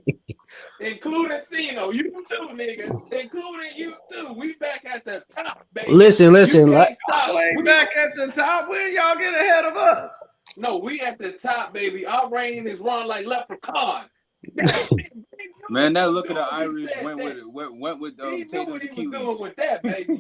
Including Cino, you too, nigga. Including you too. We back at the top, baby. Listen. We back at the top. When y'all get ahead of us? No, we at the top, baby. Our reign is run like leprechaun. Man, that look at the Irish went with Tatum's Achilles. With that, baby.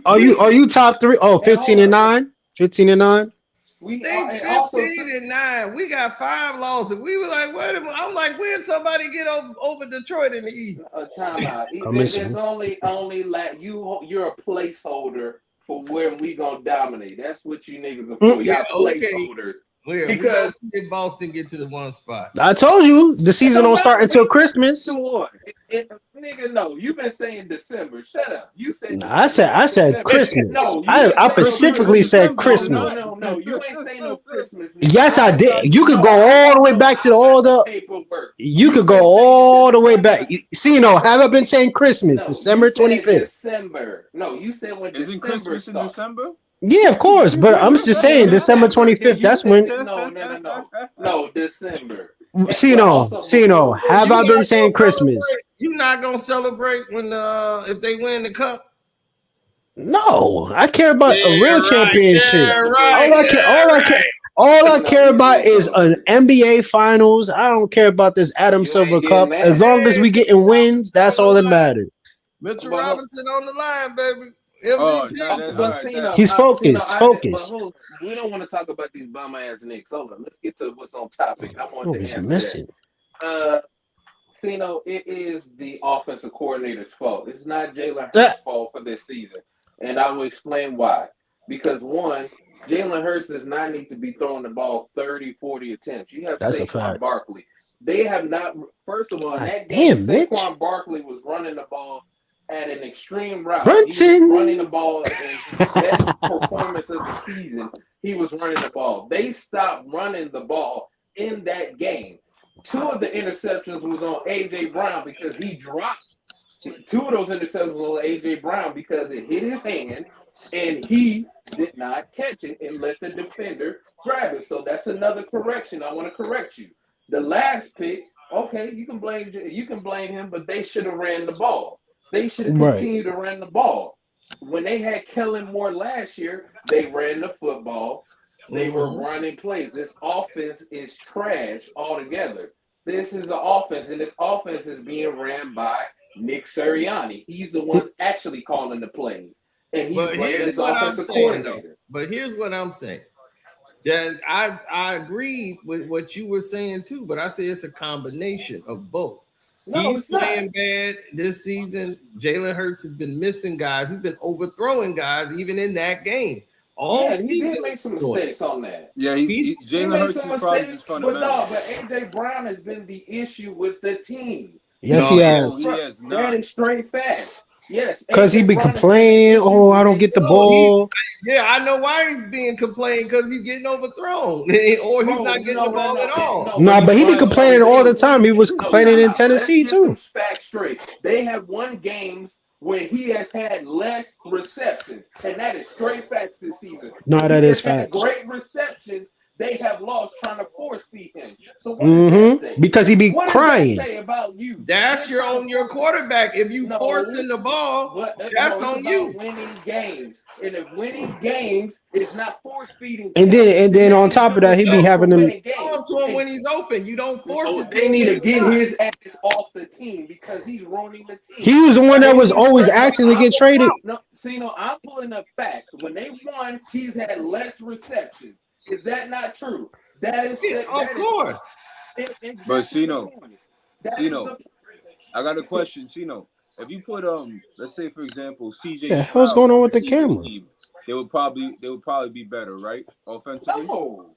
Are you top 3? Oh, 15-9? 15-9? We 15-9. We got 5 losses. We were like, wait a minute. I'm like, where'd somebody get over Detroit in the East? Time out. It's only like you're a placeholder for where we gonna dominate. That's what you niggas are for. Y'all placeholders. Because did Boston get to the one spot? I told you the season don't start until Christmas. Nigga, no, you've been saying December. Shut up. You said I said Christmas. No, I specifically said Christmas. No, you ain't saying no Christmas. Yes, I did. You could go all the way back to all the paperwork. You could go all the way back. See, have I been saying Christmas? December 25th. December. No, you said when Isn't December Christmas in December? Yeah, of course, but I'm just saying December 25th. That's when. No, December. Cino, have I been saying Christmas? You not gonna celebrate when if they win the cup? No, I care about a real championship. All I care about is an NBA Finals. I don't care about this Adam Silver Cup. As long as we getting wins, that's all that matters. Mitchell Robinson on the line, baby. He's focused. But we don't want to talk about these bum ass Knicks. Hold on, let's get to what's on topic. I want to answer missing. Cino, it is the offensive coordinator's fault. It's not Jalen Hurts' fault for this season, and I will explain why. Because one, Jalen Hurts does not need to be throwing the ball 30, 40 attempts. You have Saquon Barkley. They have not. First of all, in that game, Saquon Barkley was running the ball at an extreme route. He was running the ball in his best performance of the season. He was running the ball. They stopped running the ball in that game. 2 of the interceptions was on A.J. Brown because he dropped. 2 of those interceptions was on A.J. Brown because it hit his hand and he did not catch it and let the defender grab it. So that's another correction. I want to correct you. The last pick, okay, you can blame him, but they should have ran the ball. They should have continued to run the ball. When they had Kellen Moore last year, they ran the football. They were running plays. This offense is trash altogether. This is the offense, and this offense is being ran by Nick Sirianni. He's the one actually calling the plays, and he's blaming his offensive coordinator. But here's what I'm saying. That I agree with what you were saying too, but I say it's a combination of both. No, He's playing bad this season. Jalen Hurts has been missing guys. He's been overthrowing guys even in that game. He did make some mistakes on that. Yeah, Jalen Hurts is probably just fundamental. But A.J. Brown has been the issue with the team. Yes, he has. That is straight facts. Yes, because he be complaining. Oh, I don't get the ball. I know why he's being complaining because he's getting overthrown, or he's not getting the ball at all. No, but he be complaining all the time. He was complaining in Tennessee too. Facts straight. They have won games when he has had less receptions, and that is straight facts this season. No, that is facts. Great receptions. They have lost trying to force feed him. So what does that say? Because he be crying. What does that say about you? That's on your quarterback. If you forcing the ball, that's on you. Winning games, and if winning games is not force feeding, and then on top of that, he be having them. Throw to him when he's open. You don't force it. They need to get his ass off the team because he's ruining the team. He was the one that was always asking to get traded. I'm pulling up facts. When they won, he's had less receptions. Is that not true? That is, of course. But Cino, I got a question, Cino. If you put let's say for example, CJ, the hell's going on with the camera? Team, they would probably be better, right? Offensively. No.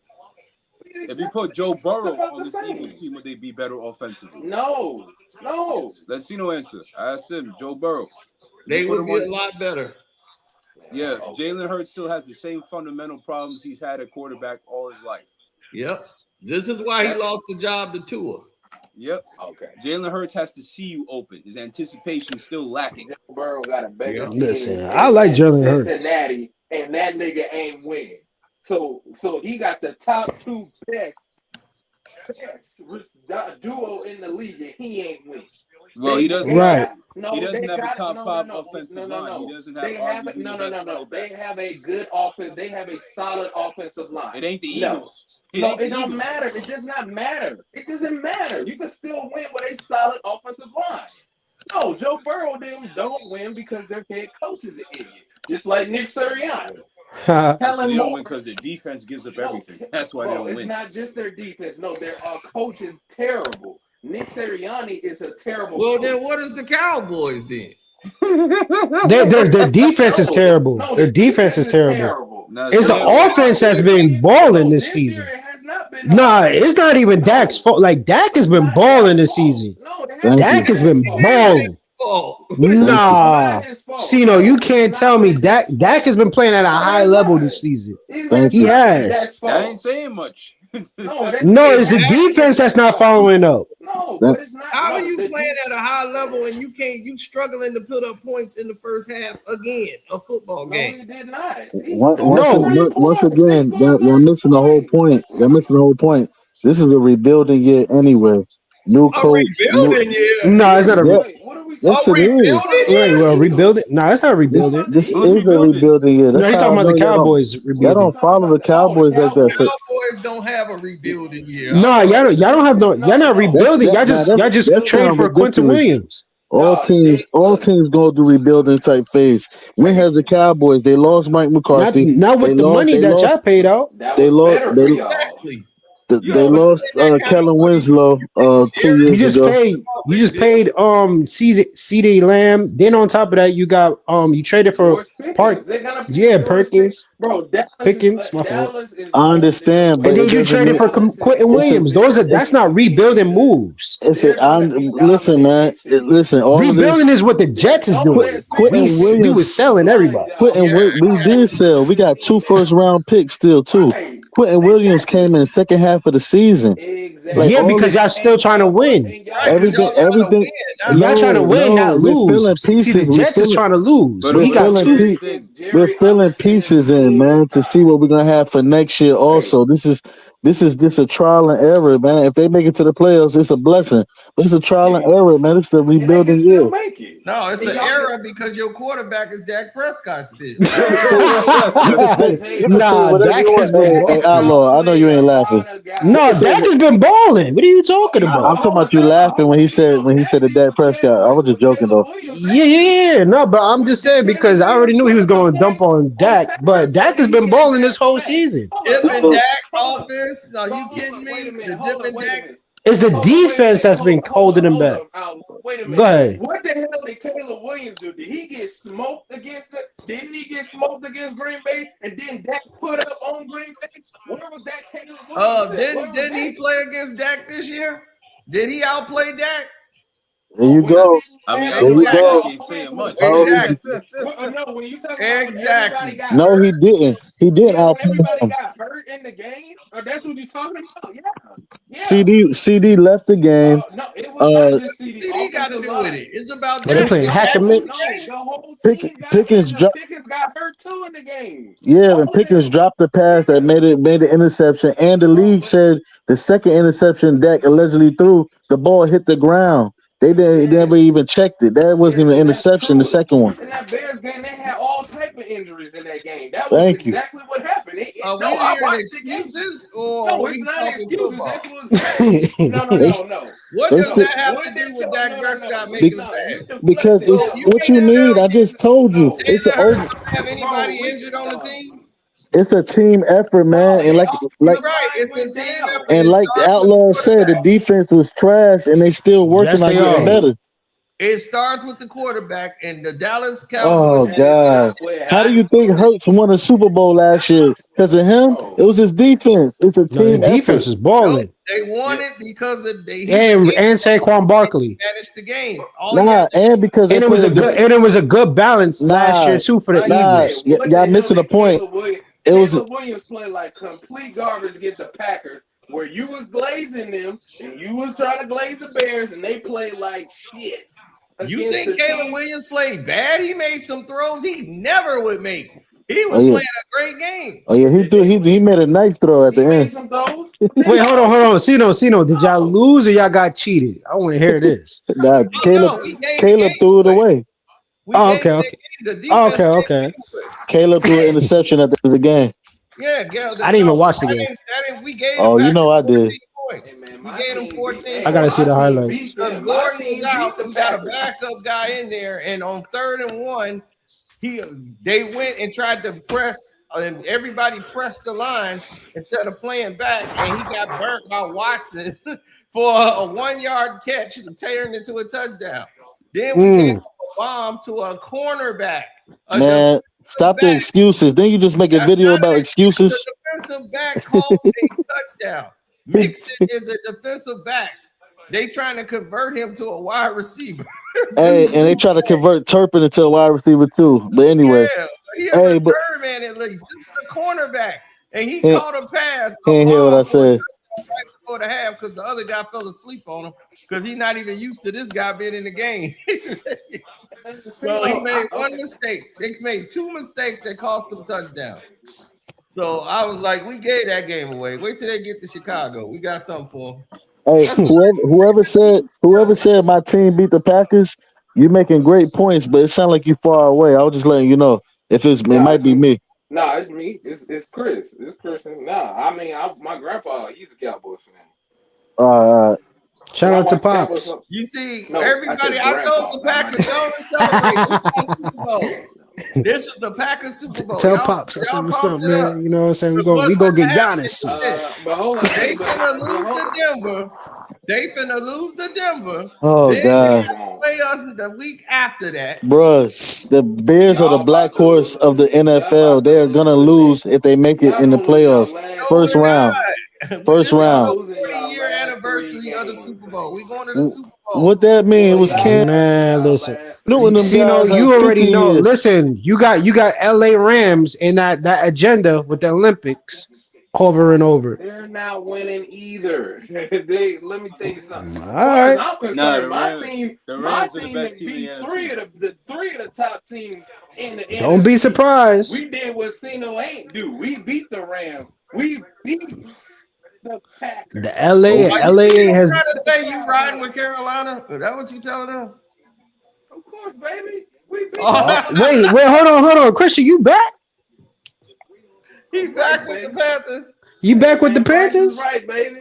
If you put Joe Burrow on this Eagles team, would they be better offensively? No. Let Cino answer. I asked him, Joe Burrow. They would be a lot better. Yeah, Jalen Hurts still has the same fundamental problems he's had at quarterback all his life. Yep. This is why he lost the job to Tua. Yep. Okay. Jalen Hurts has to see you open. His anticipation is still lacking. Burrow got a better team. Listen, I like Jalen Hurts. Cincinnati, and that nigga ain't winning. So he got the top 2 best duo in the league, and he ain't winning. Well, he doesn't. Right. He doesn't have a top 5 offensive line. He doesn't have. They have They have a good offense. They have a solid offensive line. It ain't the Eagles. It don't matter. It does not matter. It doesn't matter. You can still win with a solid offensive line. No, Joe Burrow them don't win because their head coach is an idiot, just like Nick Sirianni. They don't win because their defense gives up everything. That's why they don't win. It's not just their defense. No, their coach is terrible. Nick Sirianni is a terrible. Well, then what is the Cowboys then? Their defense is terrible. Their defense is terrible. It's the offense that's been balling this season. Nah, it's not even Dak's fault. Like Dak has been balling this season. Dak has been balling. Nah, Cino, you can't tell me Dak has been playing at a high level this season. He has. I ain't saying much. No, it's the defense that's not following up. No, but it's not. How are you playing at a high level and you struggling to put up points in the first half again? A football game. No, he did not. Once again, you're missing the whole point. You're missing the whole point. This is a rebuilding year anyway. New coach. Rebuilding year. No, it's not a. Yes, it is. Wait, well, rebuilding? No, it's not rebuilding. This is a rebuilding year. No, he's talking about the Cowboys rebuilding. Y'all don't follow the Cowboys like that. So Cowboys don't have a rebuilding year. No, y'all don't have no. Y'all not rebuilding. Y'all just trade for Quentin Williams. All teams go through rebuilding type phase. When has the Cowboys? They lost Mike McCarthy. Not with the money that y'all paid out. They lost. They lost Kellen Winslow 2 years ago. You just paid CeeDee Lamb. Then on top of that, you got you traded for Perkins. Bro, Pickens. My fault. I understand, but and then you traded for Quentin Williams. That's not rebuilding moves. Listen, man. Listen, all rebuilding is what the Jets is doing. We was selling everybody. We did sell. We got 2 first-round picks still too. Quentin Williams came in second half half of the season. Exactly. Like Yeah, all because this, y'all still trying to win. everything, everything. Y'all trying to win, not We're lose. filling See, the pieces. We're Jets is filling. trying to lose. But We We're but got filling. here's two. the thing. We're Jerry filling understands pieces the in, team man, this to see time. what we're gonna have for next year. Right. Also, this is just a trial and error, man. If they make it to the playoffs, it's a blessing. But it's a trial and Yeah. error, man. It's the And they can rebuilding still year. make it. No, it's And an y'all error because your quarterback is Dak Prescott still. You can say Nah, whatever Dak you has want. been Hey, balling. Outlaw, I know you ain't laughing. No, You can say Dak what. has been balling. What are you talking No, I'm about? talking hold on about you time. laughing when he said the Dak did Dak what Prescott. I was just joking though. Yeah. No, but I'm just saying Did Caleb because I already Williams knew he put was up the going to dump points on on the Dak, but Packers, or Dak has did he been get balling this that whole smacked? season. Dipping Dak Hold up. offense? No, But you hold kidding up, wait a me? The minute. Hold up, dipping wait a Dak. minute. It's the Hold up, wait a defense minute. that's been holding him back. Wait a Go minute. ahead. What the hell did Caleb Williams do? Did he get smoked against it? Didn't he get smoked against Green Bay? And then Dak put up on Green Bay? Where was that Caleb Williams at? Where was Didn't he that? play against Dak this year? Did he outplay Dak? There you When the go. season I mean, had There you outplay Dak go. ain't saying much. No, Exactly. no, when you talking about when everybody Exactly. got no, he hurt, didn't. He didn't yeah, when outplay everybody him. got hurt in the game, or that's what you're talking about? Yeah. CD left the game. No, it was not Uh, just CD. CD got to Offensive do with line. it. It's about And they Dak. Pick, playing If hack Dak a don't No, Mitch. the whole Pick, team got Pickens injured. dropped. Pickens got hurt too in the game. Yeah, All and of Pickens them. dropped the pass that Yeah. made the interception. And the Oh, league said the second interception Dak allegedly threw, the ball hit the ground. They never yes. even checked it. That wasn't Yes, even an and that's interception. The true. second one. In that Bears game, they had all type of injuries in that game. That was Thank you. exactly what happened. are we No, I hearing watched the game. excuses or are No, it's we not talking excuses. football? That's what's happening. No, no, They no, no. What they does still that have to What do did with y'all? Dak No, no, Prescott no. making the No, you pass? because deflecting it's So off you of what it. can't you have need. I everything. just told you No, it's a Jalen Hurts over. don't have bro. anybody injured on the No, team. It's a team effort, man, no. and They You're like offensive right. line It's a went team down. effort. It like the starts with the Outlaw said, the quarterback. defense was trash, and they still working Yes, on they getting are. better. It starts with the quarterback, and the Dallas Cowboys Oh That is did God, not what how do not you happened, think bro. Hurts won a Super Bowl last year? Because of him? Bro, It was his defense. It's a No, the team effort. defense is nope. balling. They won yeah. it because of he's a And game Saquon Barkley. managed the game. All he Nah, had to and because they And it was played a a good balance last year nah, too for the Like you nah, said, Eagles. y- what y'all the hell missing the did point. Caleb Williams? It was Caleb Williams played like complete garbage against the Packers, where you was glazing them and you was trying to glaze the Bears, and they played like shit You against think the Caleb team. Williams played bad? He made some throws he never would make. He oh was yeah, playing a great game. oh yeah. He made a nice throw at He the made end. some throws. Wait, hold on, No, hold on. Sino, did y'all no. lose or y'all got cheated? I want to hear this. Nah, Oh no, we gave the Caleb game threw it away. away. We Oh, gave okay, the okay. game. The Oh, defense okay, gave the okay. game away. Caleb threw an interception at the end of the game. Yeah, Gail. I didn't even watch the game. We gave the Oh, you Packers know I 14 did. Hey points. man, We my gave them team beat. 14 I Hey, gotta points. see my the team highlights. beat Because them. My Gordon was team out, beat the we got a Packers. backup guy in there, and on 3rd and 1, they went and tried to press, and everybody pressed the line instead of playing back, and he got burnt by Watson for a 1-yard catch and turned into a touchdown. Then we gave up a bomb to a cornerback, a Man, stop the back. excuses. Then you just make a That's video not about an excuse. excuses. The defensive back called a touchdown. Mixon is a defensive back. They trying to convert him to a wide receiver. Hey, and they try to convert Turpin into a wide receiver too. But anyway, Yeah, he a hey, but return man at least. This is a cornerback, and he he, caught a pass, he a ain't hear what bomb I for a said. touchdown right before the half because the other guy fell asleep on him because he's not even used to this guy being in the game. So he made one mistake. They made 2 mistakes that cost them touchdown. So I was like, we gave that game away. Wait till they get to Chicago. We got something for them. Hey, whoever said my team beat the Packers, you're making great points, but it sounds like you far away. I was just letting you know if it might be me. Nah, it's me. It's Chris. It's Chris. Nah, I mean, my grandpa, he's a Cowboys fan. Shout out to Pops. You see, No, everybody, I told the Packers, don't celebrate. This is Super Bowl. This is the Packers Super Bowl. Tell Y'all, Pops, I said, y'all what's pumps up, it up. man? You know what I'm saying? We What's go get gonna happen Giannis. is this. But hold on. They But finna lose hold to on. Denver. They finna lose to Denver. Oh Then God, they play us the week after that. bruh, the Bears are the Y'all black about to horse of the lose. Y'all NFL. about to They're lose gonna the lose Knicks. if they make it Y'all in the gonna lose y'all playoffs. last No, First we're 3 round. not. First This is Y'all round. the losing y'all 20-year last 3 anniversary of the games. Super Bowl. We going to the Super Bowl. What that mean? Yeah, It was y'all Cam losing Man, y'all listen. last Newton. 3 Them games. Sino, guys like you already 50 know. years. Listen, you got LA Rams in that agenda with the Olympics. over and over. They're not winning either. Let me tell you something. As All far as right. I'm concerned, Nah, the my Rams, team, the my Rams are the team best that team in beat the three of the top teams in the Don't be NFC. surprised. We did what Cino ain't do. We beat the Rams. We beat the Packers. The LA Are LA you has. trying to say you riding with Carolina? Is that what you telling them? Of course, baby. We beat Wait, hold on, Christian, you back? He back with the Panthers. You back with the Panthers? Right, baby.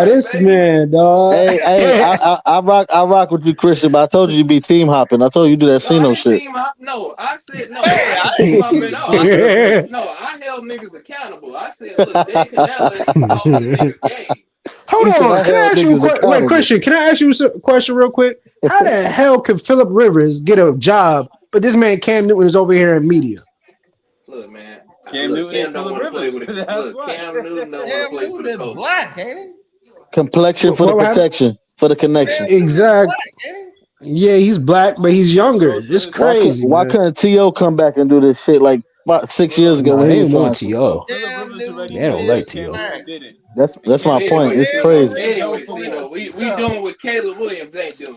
This man, dog. Hey, I rock with you, Christian. But I told you be team hopping. I told you do that Cino shit. No, I said no. I team hopping. I held niggas accountable. I said, look, they can now let you talk the niggas game. Hold on, can I ask you a question? Wait, Christian, can I ask you a question real quick? How the hell can Phillip Rivers get a job, but this man Cam Newton is over here in media? Look, man. Cam Newton ain't Phillip Rivers. That's right. Cam Newton don't want to play for the coach. Black, ain't he? Complexion for the protection, for the connection. Exactly. Yeah, he's black, but he's younger. It's crazy. Why couldn't T.O. come back and do this shit like 6 years ago? Nah, when they he ain't was want trying? T.O. They don't like T.O. That's my point. It's crazy. Anyway, we doing what Caleb Williams ain't doing.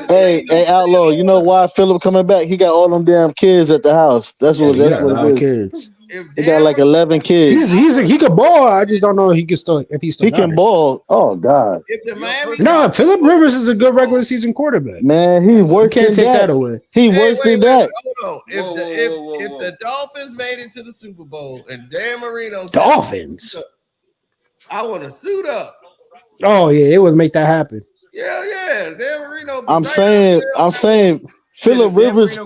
Hey, Outlaw, you know why Phillip coming back? He got all them damn kids at the house. That's what it is. Kids. He got like 11 kids. He can ball. I just don't know if he can still He can ball. Oh God. No, Phillip Rivers is a good regular season quarterback. Man, he worse can't than take that. that away. He worse than that. Hold on. If the Dolphins made it to the Super Bowl and Dan Marino said, Dolphins. I want to suit up. Oh yeah, it would make that happen. Yeah. Dan Marino. I'm saying Phillip Rivers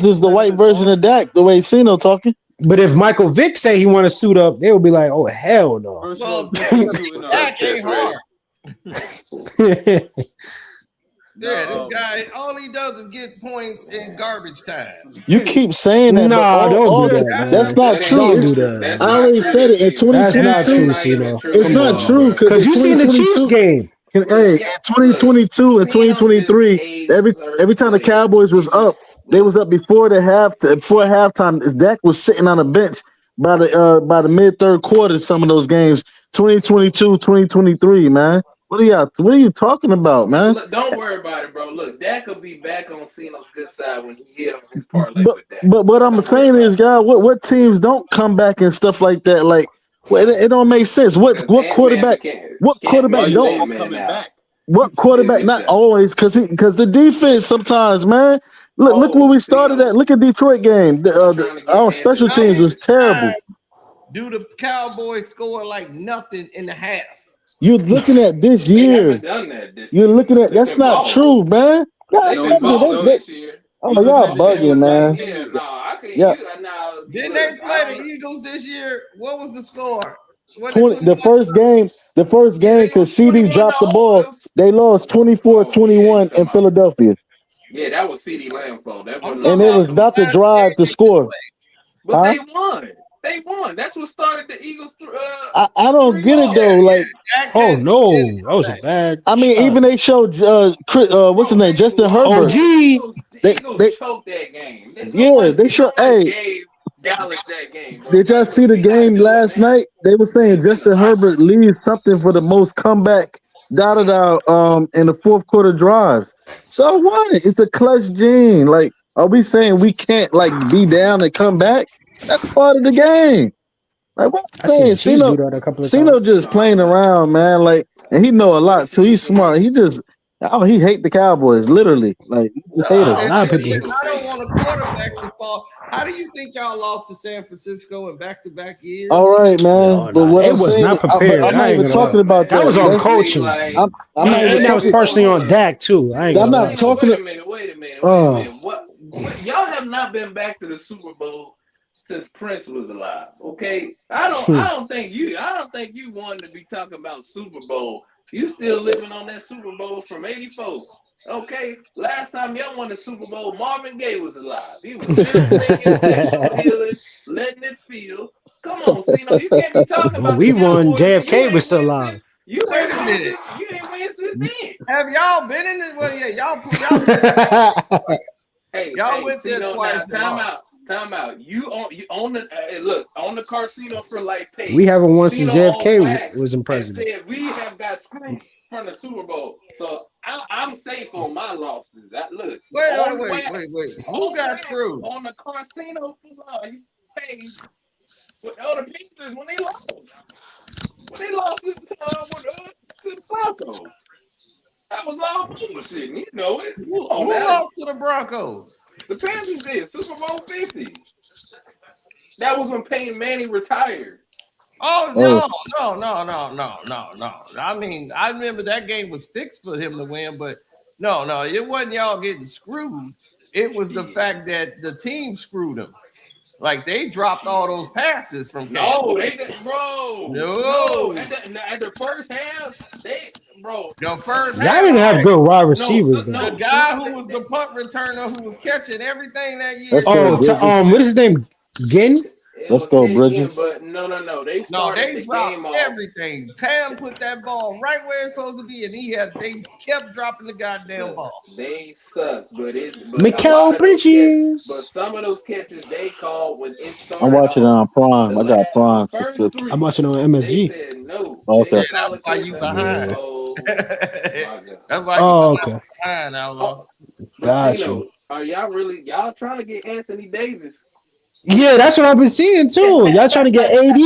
is the white version of Dak, the way Cino talking. But if Michael Vick say he want to suit up, they would be like, "Oh hell no!" Well, Dak ain't hard. Yeah, this guy, all he does is get points in garbage time. You keep saying that. Nah, don't do that. Man. That's not true. Don't do that. I already said it in 2022. That's not true, Cino. It's not true because you seen the Chiefs game. Hey, in 2022 and 2023, every time the Cowboys was up, they was up before halftime. Dak was sitting on a bench by the mid third quarter. Some of those games, 2022, 2023, man. What are you talking about, man? Look, don't worry about it, bro. Look, Dak will be back on Cino's good side when he hit on his parlay with Dak. But what I'm saying is, God, what teams don't come back and stuff like that? Like, well, it don't make sense. What quarterback? What quarterback don't? What quarterback? Not always, because the defense sometimes, man. Look where we started at. Look at Detroit game. Our special teams was terrible. Do the Cowboys score like nothing in the half? You're looking at this year. You're looking at that's not true, man. Oh, y'all bugging, man. Yeah. Didn't they play the Eagles this year? What was the score? The first game, because CD dropped the ball, they lost 24-21 in Philadelphia. Yeah, that was CD Lamb's fault. And it was about to drive to score. But they won. They won. That's what started the Eagles. I don't get it though. Like, oh no, that was a bad. I mean, even they showed what's his name, Justin Herbert. They choked that game. They showed. Hey, Dallas that game. Did y'all see the game last night? They were saying Justin Herbert leaves something for the most comeback in the fourth quarter drives. So what? It's a clutch gene. Like, are we saying we can't like be down and come back? That's part of the game. Like what I'm saying, Cino just playing around, man. Like, and he know a lot too. He's smart. He hate the Cowboys, literally. Like, he just hate them. A lot of people. I don't want a quarterback to fall. How do you think y'all lost to San Francisco in back-to-back years? All right, man. But what it was not prepared. I'm not even talking about that. That was on coaching. I'm not even that was partially on Dak too. I'm not talking. Wait a minute. What? Y'all have not been back to the Super Bowl since Prince was alive. Okay, I don't think you wanted to be talking about Super Bowl. You still living on that Super Bowl from '84. Okay, last time y'all won the Super Bowl, Marvin Gaye was alive. He was just singing sexual healing, letting it feel. Come on, Cino, you can't be talking about. We won. JFK was still alive. You wait a minute. You ain't win since then. Have y'all been in this? Well, yeah, y'all. Hey, y'all went there Cino, twice. Time out. Time out. You on the look on the Casino for Life page. We haven't won since Casino on JFK wax was in and president. said we have got screwed from the Super Bowl. So I'm safe on my losses. Look. Wait. Who got screwed? On the Casino for Life page with other Pistons when they lost. When they lost this time to the Broncos. That was all bullshit. You know it. Who lost to the Broncos? The Panthers did. Super Bowl 50. That was when Peyton Manning retired. Oh, no. I mean, I remember that game was fixed for him to win, but no, it wasn't y'all getting screwed. It was the fact that the team screwed them. Like, they dropped all those passes from Cam. No, they didn't, bro. No. At the first half, The first Y'all didn't have good wide receivers. The guy who was the punt returner who was catching everything that year. Let's go, Bridges. What is his name? Ginn? Let's go, Bridges. But no. They started the dropped game off. everything. Cam put that ball right where it's supposed to be, and they kept dropping the goddamn ball. They suck, but Mikal Bridges. But some of those catches they called when it started. I'm watching it on Prime. I got Prime. I'm watching on MSG. They said no. Okay. That's why you behind. That's why you behind, Outlaw. Gotcha. Are y'all trying to get Anthony Davis? Yeah, that's what I've been seeing too. Y'all trying to get AD?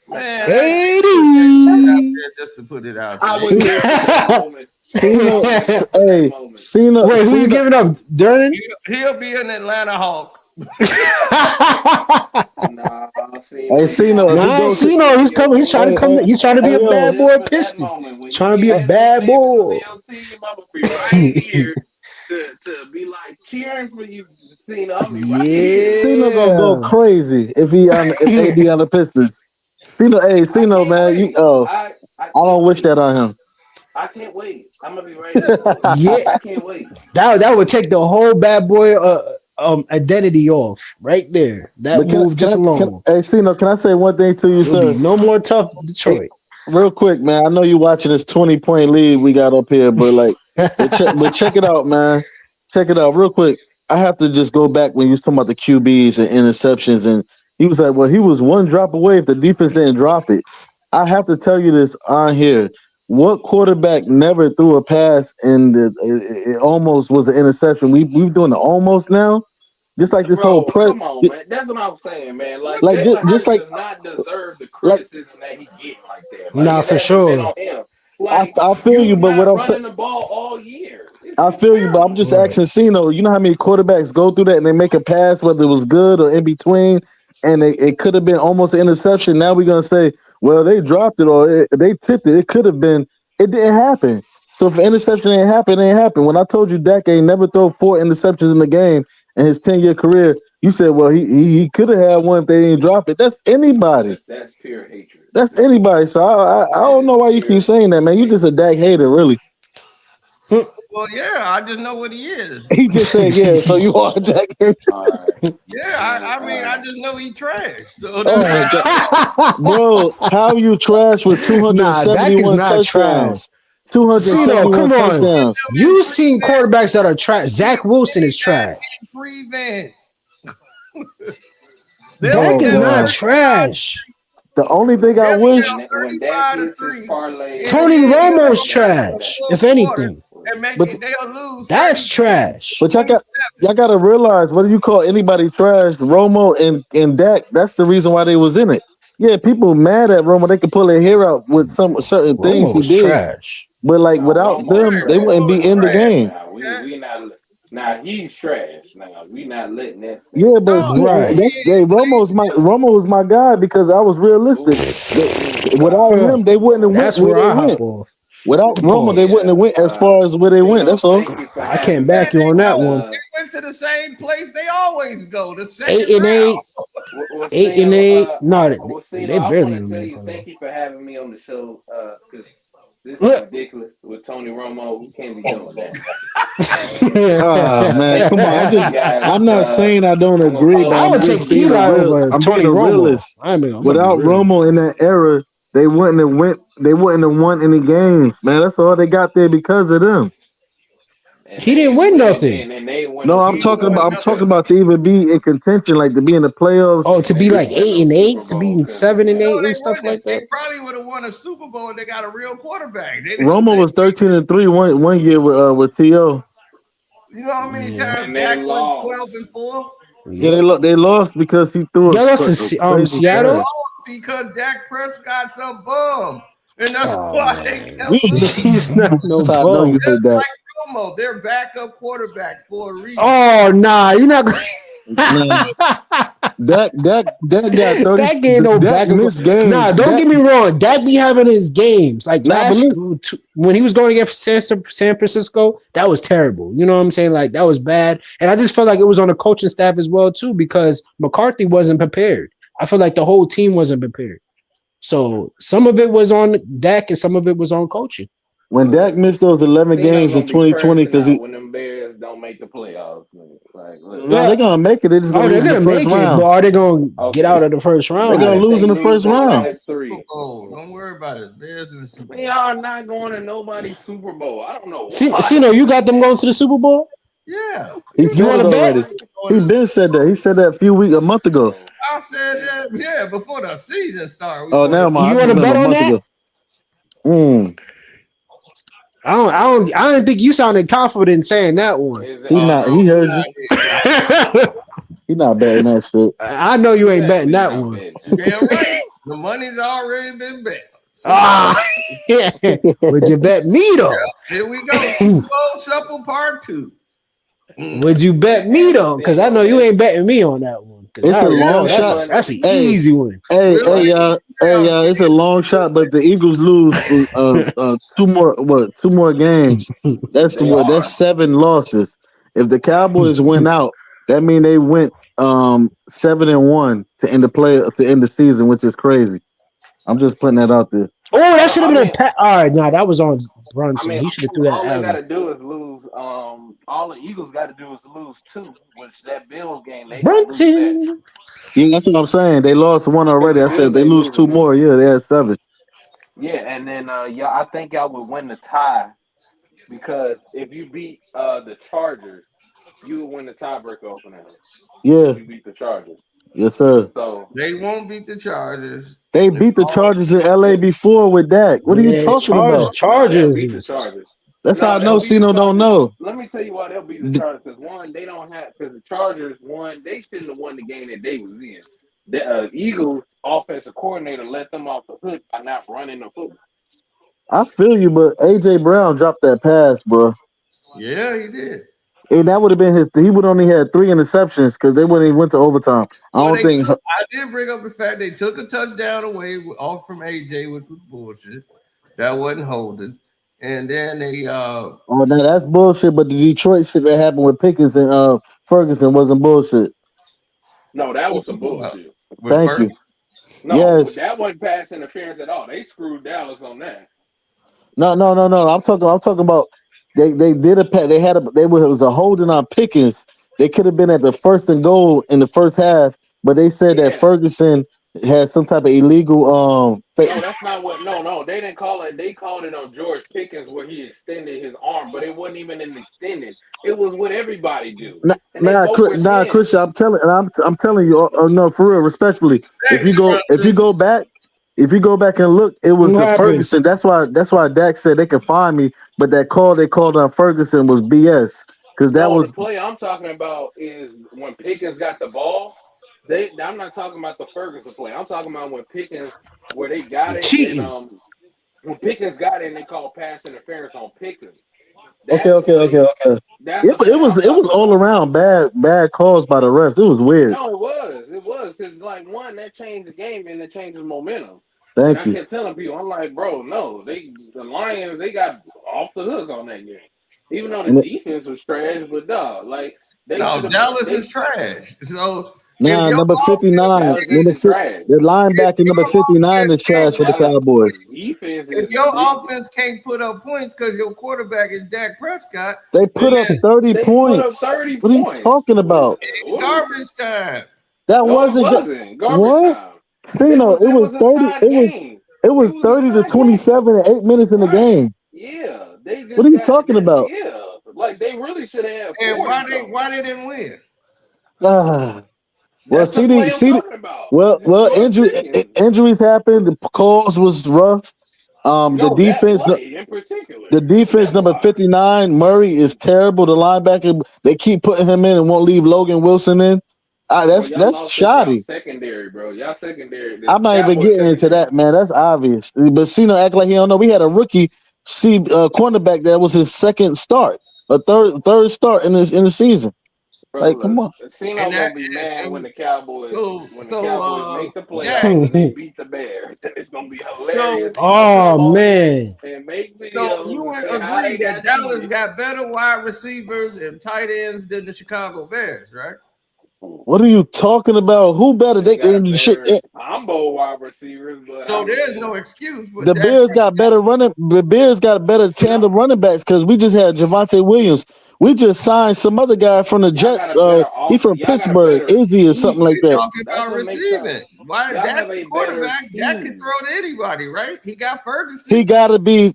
Man, 80. just to put it out. Cena. Wait, who you giving up? Durden? He'll be an Atlanta Hawk. Hey, Cena. He's coming. He's trying to come. He's trying to be a bad boy Piston. Trying to be a bad boy. To be like cheering for you, Cena. Cena gonna go crazy if AD on the Pistons. Cena, man. I don't wish that on him. I can't wait. I'm gonna be right there. I can't wait. That would take the whole bad boy identity off right there. That move just alone. Hey, Cena, can I say one thing to you, sir? No more tough Detroit. Hey, real quick, man. I know you watching this 20-point lead we got up here, but like, but check it out, man. Check it out real quick. I have to just go back when you was talking about the QBs and interceptions, and he was like, well, he was one drop away if the defense didn't drop it. I have to tell you this on here. What quarterback never threw a pass and it almost was an interception? We're doing the almost now? Just like this whole press. Come on, man. That's what I'm saying, man. Like just like does not deserve the criticism that he get like that. Nah, for sure. Like, I feel you, but what I'm saying, the ball all year. I feel you, but I'm just asking Cino. You know how many quarterbacks go through that and they make a pass, whether it was good or in between, and it could have been almost an interception. Now we're gonna say, well, they dropped it or they tipped it. It could have been. It didn't happen. So if an interception ain't happen, it ain't happen. When I told you Dak ain't never throw 4 interceptions in the game in his 10-year career, you said, well, he could have had one if they didn't drop it. That's anybody. That's pure hatred. That's anybody. So I don't know why you keep saying that, man. You just a Dak hater, really. Well, yeah, I just know what he is. He just said, yeah, so you are a Dak hater. Right. Yeah, I mean, I just know he trash. So bro, how you trash with 271 touchdowns? 271 touchdowns. You've seen quarterbacks that are trash. Zach Wilson is trash. Prevent. Dak is not trash. The only thing I wish Tony Romo's trash, if anything. But they'll lose. That's trash. But y'all got to realize, whether you call anybody trash, Romo and Dak, that's the reason why they was in it. Yeah, people mad at Romo. They could pull their hair out with some certain things he did. Trash. But like without them, they wouldn't be in the game. We not. Now he's trash. Now we not letting that. Yeah, but Romo was my guy because I was realistic. Without him, they wouldn't have went. That's where I hop off. Without Romo, they wouldn't have went as far as where they went. That's all. I can't back you on that one. They went to the same place they always go. The 8-8. 8-8. No, they barely. Thank you for having me on the show. Because this is ridiculous with Tony Romo. We can't be doing that. Oh man, come on! I'm not saying I don't agree, but I'm just being a realist. Without Romo in that era, they wouldn't have won any games, man. That's all they got there because of them. And He they didn't win and, nothing. and they win No, no I'm Super talking Bowl. about to even be in contention, like to be in the playoffs. Oh, to They be didn't like win no 8-8, Super to be Bowl in because 7-8 No, and they stuff wouldn't. like They that. probably would have won a Super Bowl. They got a real quarterback. Romo was 13-3 one year with To. You know how many Yeah. times and they Dak went lost. 12-4? Yeah, they lost because he threw Y'all a lost to crazy Seattle. pass. Because Dak Prescott's a bum. And that's Oh why they man, kept losing. he's not no That's how I know you bum. hate that. Like Romo, their backup quarterback for a reason. Oh nah, you're not. Nah. Dak got 30. Dak ain't no Dak backup. missed games. Nah, don't get me wrong. Dak be having his games. Like Nah, when he was going against San Francisco, that was terrible. You know what I'm saying? Like that was bad. And I just felt like it was on the coaching staff as well too, because McCarthy wasn't prepared. I feel like the whole team wasn't prepared. So some of it was on Dak and some of it was on coaching. When Dak missed those 11 games in 2020 because when them Bears don't make the playoffs, like they're gonna make it. They're just gonna lose in the first round. But are they gonna get out of the first round? They're gonna lose in the first round. Don't worry about it. Bears in the Super Bowl. Y'all not going to nobody's Super Bowl. I don't know. Cino, you got them going to the Super Bowl? Yeah. He said it already. He been said that. He said that a month ago. I said that, before the season started. Oh, never mind. You want to bet on that? I don't think you sounded confident saying that one. He heard you. He not betting that shit. I know you ain't betting that one. Damn right. The money's already been bet. Would you bet me though? Here we go. Super Bowl Shuffle Part 2. Would you bet me though? Because I know you ain't betting me on that one. It's a long shot. That's an easy one. Hey, y'all. It's a long shot, but the Eagles lose two more games. That's 7 losses. If the Cowboys win out, that means they went 7-1 to end the season, which is crazy. I'm just putting that out there. Oh, that should have been a all right. Nah, that was on Brunson. He should have threw that all they out. got to do is lose. All the Eagles got to do is lose 2, which that Bills game they Brunson. Yeah, that's what I'm saying. They lost 1 already. I said if they lose 2 more. Yeah, they had 7. Yeah, and then I think y'all would win the tie because if you beat the Chargers, you would win the tiebreaker opener. Yeah, you beat the Chargers. Yes, sir. So they won't beat the Chargers. They beat the Chargers in LA before with Dak. What are you talking about? Chargers. Beat the Chargers. That's how I know Cino don't know. Let me tell you why they'll beat the Chargers. Because one, they don't have because the Chargers they shouldn't have won the game that they was in. The Eagles offensive coordinator let them off the hook by not running the football. I feel you, but AJ Brown dropped that pass, bro. Yeah, he did. And that would have been he would only had 3 interceptions because they wouldn't even went to overtime. I did bring up the fact they took a touchdown away off from AJ, which was bullshit. That wasn't holding. And then they now that's bullshit, but the Detroit shit that happened with Pickens and Ferguson wasn't bullshit. No, that was some bullshit. Thank you. No, yes. That wasn't pass interference at all. They screwed Dallas on that. No. I'm talking about they did it was a holding on Pickens. They could have been at the 1st and goal in the first half, but they said that Ferguson had some type of illegal No, that's not what no, they didn't call it. They called it on George Pickens where he extended his arm, but it wasn't even an extended. It was what everybody do. Christian, I'm telling you, no, for real, respectfully. If you go back and look, it was the Ferguson. That's why Dak said they can find me, but that call they called on Ferguson was BS. Because that was the play I'm talking about is when Pickens got the ball. I'm not talking about the Ferguson play. I'm talking about when Pickens, where they got it. And, when Pickens got it, and they called pass interference on Pickens. Okay. It was all around bad calls by the refs. It was weird. No, it was because one that changed the game and it changed the momentum. Thank you. I kept telling people, I'm like, bro, no, the Lions they got off the hook on that game. Even though the defense was trash, but Dallas is trash. So number 59. The linebacker number 59 is trash for the Cowboys. If your offense can't put up points because your quarterback is Dak Prescott, they put up 30 points. What are you talking about? Garbage time. That wasn't garbage time. Cino, it was 30. It was 30 to 27 and 8 minutes in the game. Yeah. What are you talking about? Yeah. Like they really should have. And why they didn't win? Well, That's the play I'm talking about. Well, injuries happened. The calls was rough. The defense, in particular, the defense number 59, Murray is terrible. The linebacker, they keep putting him in and won't leave Logan Wilson in. That's shoddy. Y'all secondary, bro. Y'all secondary. I'm not even getting into that, man. That's obvious. But Cena act like he don't know. We had a rookie cornerback that was his second start, a third start in the season. Bro, like, come on. Cena gonna be mad when the Cowboys make the playoffs and they beat the Bears. It's gonna be hilarious. Man. And make videos. So you would agree that Dallas got better wide receivers and tight ends than the Chicago Bears, right? What are you talking about? Who better? I'm both wide receivers, but so there's no excuse for the Bears got better running. The Bears got better tandem running backs because we just had Javonte Williams. We just signed some other guy from the Jets. He from Pittsburgh, Izzy or something like that. Talking about receiving. Why that quarterback? That can throw to anybody, right? He got Ferguson. He gotta be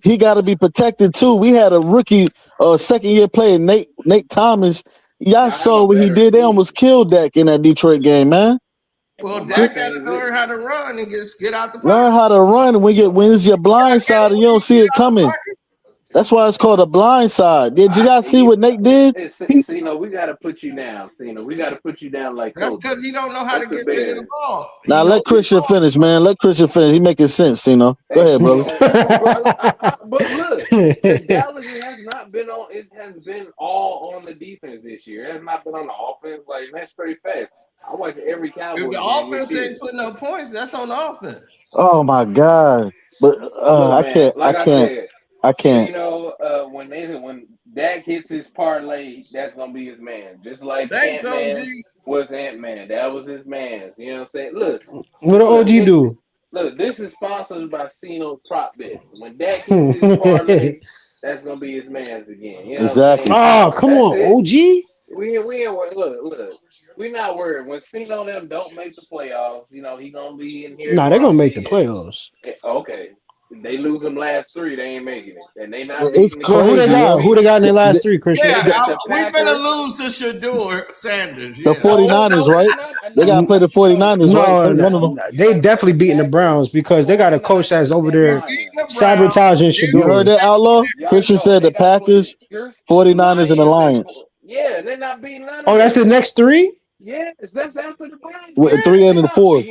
protected too. We had a rookie, second year player, Nate Thomas. Y'all saw what he did. They almost killed Dak in that Detroit game, man. Well, Dak got to learn how to run and get out the pocket. Learn how to run when it's your blind side and you don't see it coming. That's why it's called a blind side. Did y'all see what Nate did? Cena, we got to put you down. Cena, we got to put you down like that's because he don't know how to get rid of the ball. Now let Christian finish, man. Let Christian finish. He making sense, Cena. Go ahead, brother. But look, Dallas has not been on. It has been all on the defense this year. It has not been on the offense. Like that's straight fast. I watch every Cowboys. If the offense ain't putting up points, that's on the offense. Oh my God! But I can't. You know, when Dak hits his parlay, that's gonna be his man. Just like Ant-Man was Ant-Man. That was his man. You know what I'm saying? Look. What did OG do? Look, this is sponsored by Ceno's Prop Bets. When Dak hits his parlay, that's gonna be his man's again. You know exactly. Oh, come on, OG. We look. We're not worried. When Ceno them don't make the playoffs, you know, he gonna be in here. Nah, they're gonna make the playoffs. Okay. They lose them last three, they ain't making it. And they not it's crazy. Who they got in their last three, Christian? Yeah, we're gonna lose to Shador Sanders. The 49ers, right? They gotta play the 49ers, right? No. They definitely beating the Browns because they got a coach that's over there sabotaging Shador. You heard that, Outlaw? Christian said the Packers, 49ers, and the Lions. Yeah, they're not beating none of them. That's the next three? Yes, that's after the Browns. With 3 and the 4.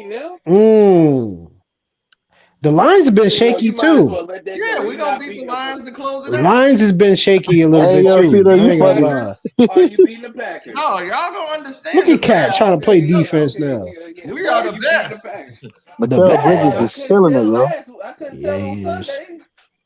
The Lions have been shaky too. Yeah, we're gonna beat the Lions to close it out. The Lions has been shaky a little bit too. Are you beating the Packers? No, y'all don't understand. Look at Cat trying to play defense now. We are the best. Mikal Bridges is selling it, yo. I couldn't tell on Sunday.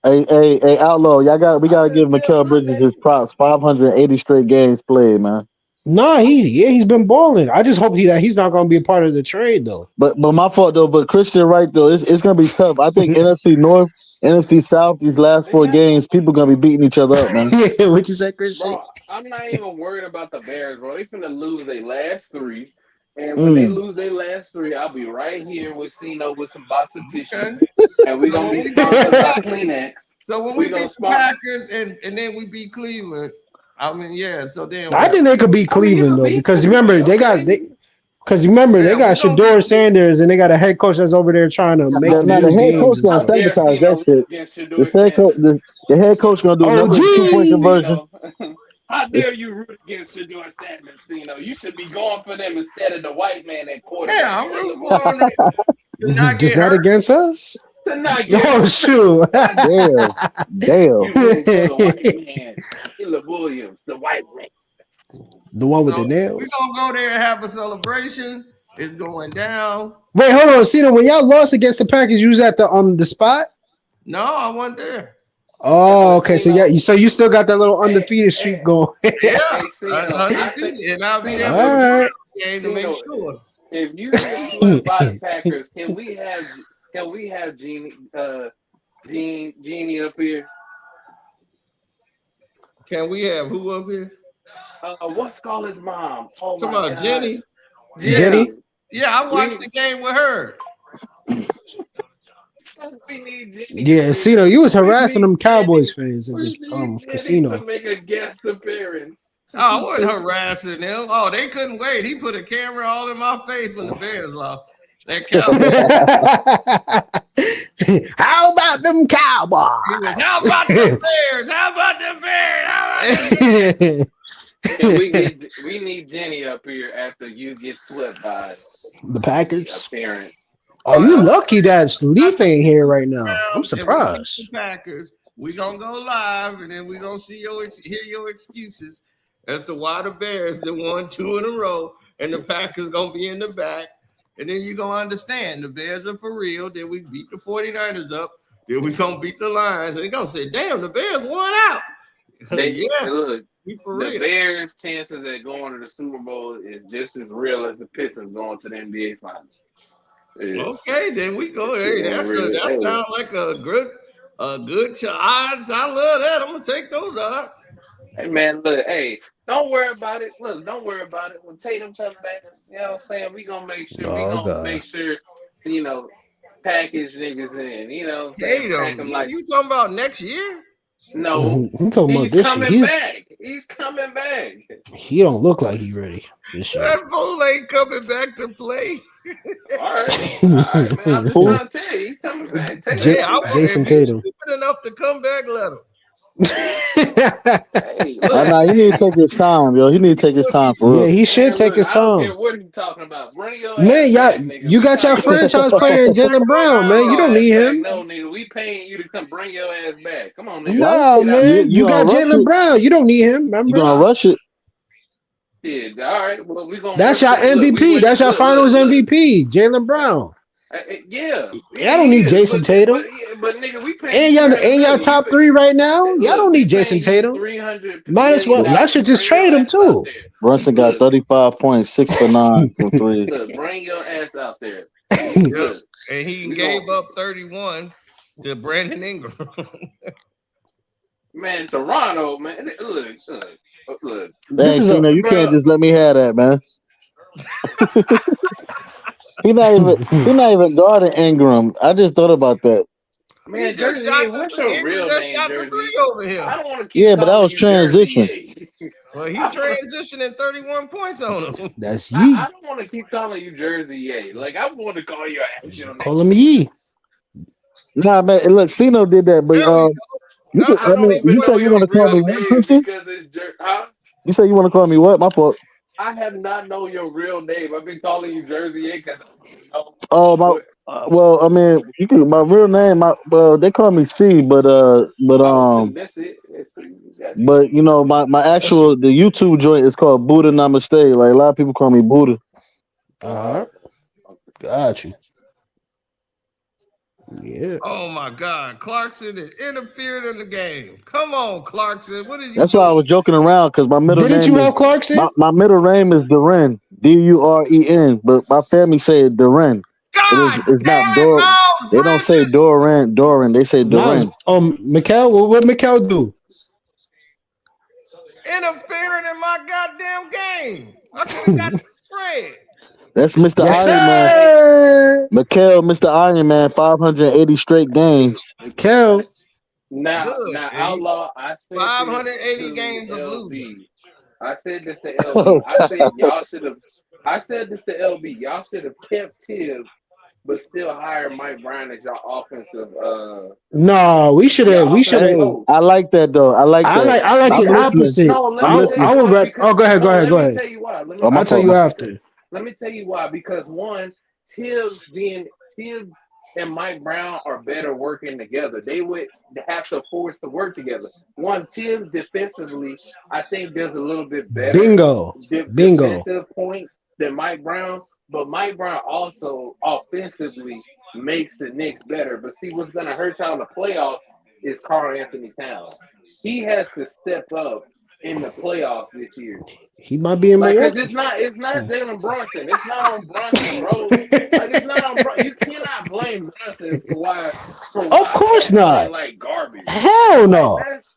Hey, Outlaw, we gotta give Mikal Bridges his props. 580 straight games played, man. Nah, he's been balling. I just hope he's not gonna be a part of the trade though. But my fault though. But Christian, right though, it's gonna be tough. I think NFC North, NFC South, these last 4 games, people gonna be beating each other up, man. Yeah, what you said, Christian? Bro, I'm not even worried about the Bears, bro. They finna lose their last 3. And when they lose their last 3, I'll be right here with Ceno with some box of tissue. And we're gonna be sponsored by Kleenex. So when we beat the Packers and then we beat Cleveland. I mean, yeah. So then I think they could beat Cleveland though, because remember they got Shador Sanders and they got a head coach that's over there trying to make the head coach gonna sabotage that shit. The head coach gonna do another 2-point conversion. How dare you root against Shador Sanders? You should be going for them instead of the white man at quarterback. Yeah, I'm rooting for them. Just not against us. Oh shoot! Damn. Caleb Williams, the white man, the one with the nails. We're gonna go there and have a celebration. It's going down. Wait, hold on, Cena. When y'all lost against the Packers, you was at the spot? No, I wasn't there. Oh, okay. So you still got that little undefeated streak going. Yeah, and I'll be there right. To make sure. If you get swept by the Packers, can we have Jeannie up here? Can we have who up here? What's called his mom? Oh my God. Jenny. Jenny? Yeah, I watched the game with her. We need Jenny. Yeah, Cino, you was harassing them Cowboys fans in We the need Jenny casino. to make a guest appearance. Oh, I wasn't harassing them. Oh, they couldn't wait. He put a camera all in my face when the Bears lost. That Cowboys. How about them Cowboys? How about the Bears? How about the Bears? How about the Bears? And we need Jenny up here after you get swept by the Packers. Appearance. Oh, you lucky that Leaf ain't here right now. I'm surprised. The Packers. We gonna go live, and then we gonna hear your excuses as to why the Bears they won 2 in a row, and the Packers gonna be in the back. And then you gonna understand the Bears are for real. Then we beat the 49ers up. Then we gonna beat the Lions. And they gonna say, damn, the Bears won out. Look, for the real. Bears' chances at going to the Super Bowl is just as real as the Pistons going to the NBA Finals. Okay, then we go. Hey, that sounds like a good odds. I love that. I'm gonna take those odds. Hey man, look, hey, don't worry about it. Look, don't worry about it. When Tatum comes back, you know what I'm saying? We gonna make sure, package niggas in. You know, Tatum, you talking about next year? No, I'm talking about this coming year. back. He's coming back. He don't look like he ready this year. That fool ain't coming back to play. All right, man. I'm just trying to tell you, he's coming back. Jason Tatum. Stupid enough to come back, let him. Nah, he need to take his time, yo. He need to take his time for real. Yeah, he should take his I don't time. care what are you talking about? Bring your Man, you got your franchise player in Jalen Brown, man. You don't need him. No, nigga, we paying you to come bring your ass back. Come on, nigga. No, man. You got Jalen Brown. You don't need him. Remember? You gonna rush it? Yeah, all right. Well, we gonna. That's your MVP. That's your finals MVP, Jalen Brown. Yeah, I don't need Jason Tatum. But nigga, we paying. And y'all top 3 right now. Y'all don't need Jason Tatum. Might as well. Y'all should just trade him too. Brunson got 35 points, 6 for 9 from 3. Look, bring your ass out there. And he gave up 31 to Brandon Ingram. Man, Toronto, man. Look. You can't just let me have that, man. He not even guarding Ingram. I just thought about that. Man, Jersey, what's your real name, Jersey? Over here. I don't want to keep Yeah, but that was transition. Well, he transitioning 31 points on him. That's Yee. I don't want to keep calling you Jersey Ye. Like, I want to call you actual name. Call him Yee. Nah, man. Look, Cino did that, but you said you want to call me what, Christian? You said you want to call me what? My fault. I have not known your real name. I've been calling you Jersey Ye because. Well, I mean, my real name. They call me C, but that's it. But you know, my actual the YouTube joint is called Buddha Namaste. Like a lot of people call me Buddha. All right, got you. Yeah. Oh my God, Clarkson is interfered in the game. Come on, Clarkson. What are you? That's why I was joking around because my middle name. Didn't you have Clarkson? My middle name is Duren, Duren, but my family say Duren. It's not Dor. They don't say Doran. They say Duren. Mikal, what Mikal do? Interfering in my goddamn game. I could have got the spread. That's Mr. Yes, Iron sir. Man. Mikal, Mr. Iron Man, 580 straight games. Mikal. Now, Outlaw, I said 580 games of losing. I said this to LB. I said y'all should have. I said this to LB. Y'all should have kept Tibbs, but still hire Mike Brown as your offensive. No, we should have. I like that though. I like the opposite. No, I would. Go ahead. Let me tell you why. I'll tell you after. Let me tell you why. Because one, Tibbs and Mike Brown are better working together. They would have to force to work together. One, Tibbs defensively, I think there's a little bit better. Bingo. Defensive point than Mike Brown. But Mike Brown also offensively makes the Knicks better. But see, what's going to hurt y'all in the playoffs is Karl Anthony Towns. He has to step up in the playoffs this year. He might be in Milwaukee. It's not Jalen Brunson. It's not on Brunson, bro. It's not on Brunson. You cannot blame Brunson for why. Of course not. Like garbage. Hell no. That's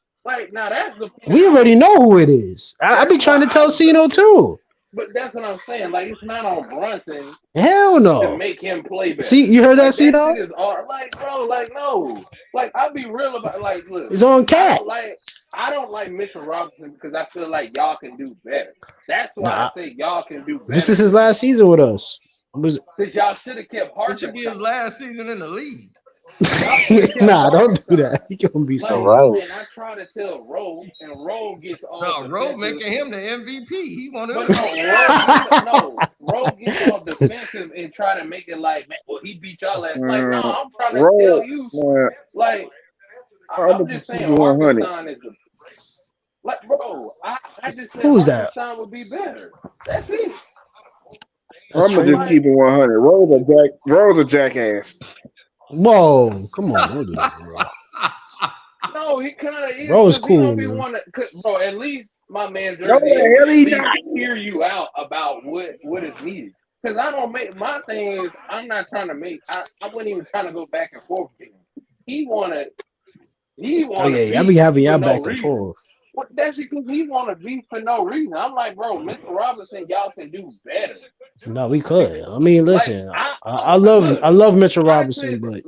the. We already know who it is. I be trying to tell Cino too. But that's what I'm saying. Like, it's not on Brunson Hell to no. make him play better. See, you heard that, Like, see, that though? shit is all like, bro. Like, no. Like, I'll be real about. Like, look, It's on Cat. I don't like Mitchell Robinson because I feel like y'all can do better. That's why I say y'all can do better. This is his last season with us. Since y'all should have kept Harden. It should be his last season in the league. Nah, don't do that. He gonna be so right. And I try to tell Rowe, and Rowe gets all. No, Rowe making him the MVP. He wanted. Rowe gets all defensive and try to make it like, man, well, he beat y'all last night. No, I'm trying to tell you, like, I'm just saying, Hartenstein is the. Like, bro, I just said Hartenstein would be better. That's it. I'm gonna just keep it 100. Rowe's a jackass. Whoa, come on, don't do that, bro. No, he kind of is. Rowe's cool, man. Bro, at least my man hear you out about what is needed. Because I don't make my thing is I'm not trying to make. I wasn't even trying to go back and forth with him. He wanted. Oh yeah, I be having y'all back and forth. Well, that's because he want to beat for no reason. I'm like, bro, Mr. Robinson, y'all can do better. No, we could. I mean, listen, I love Mitchell Robinson, but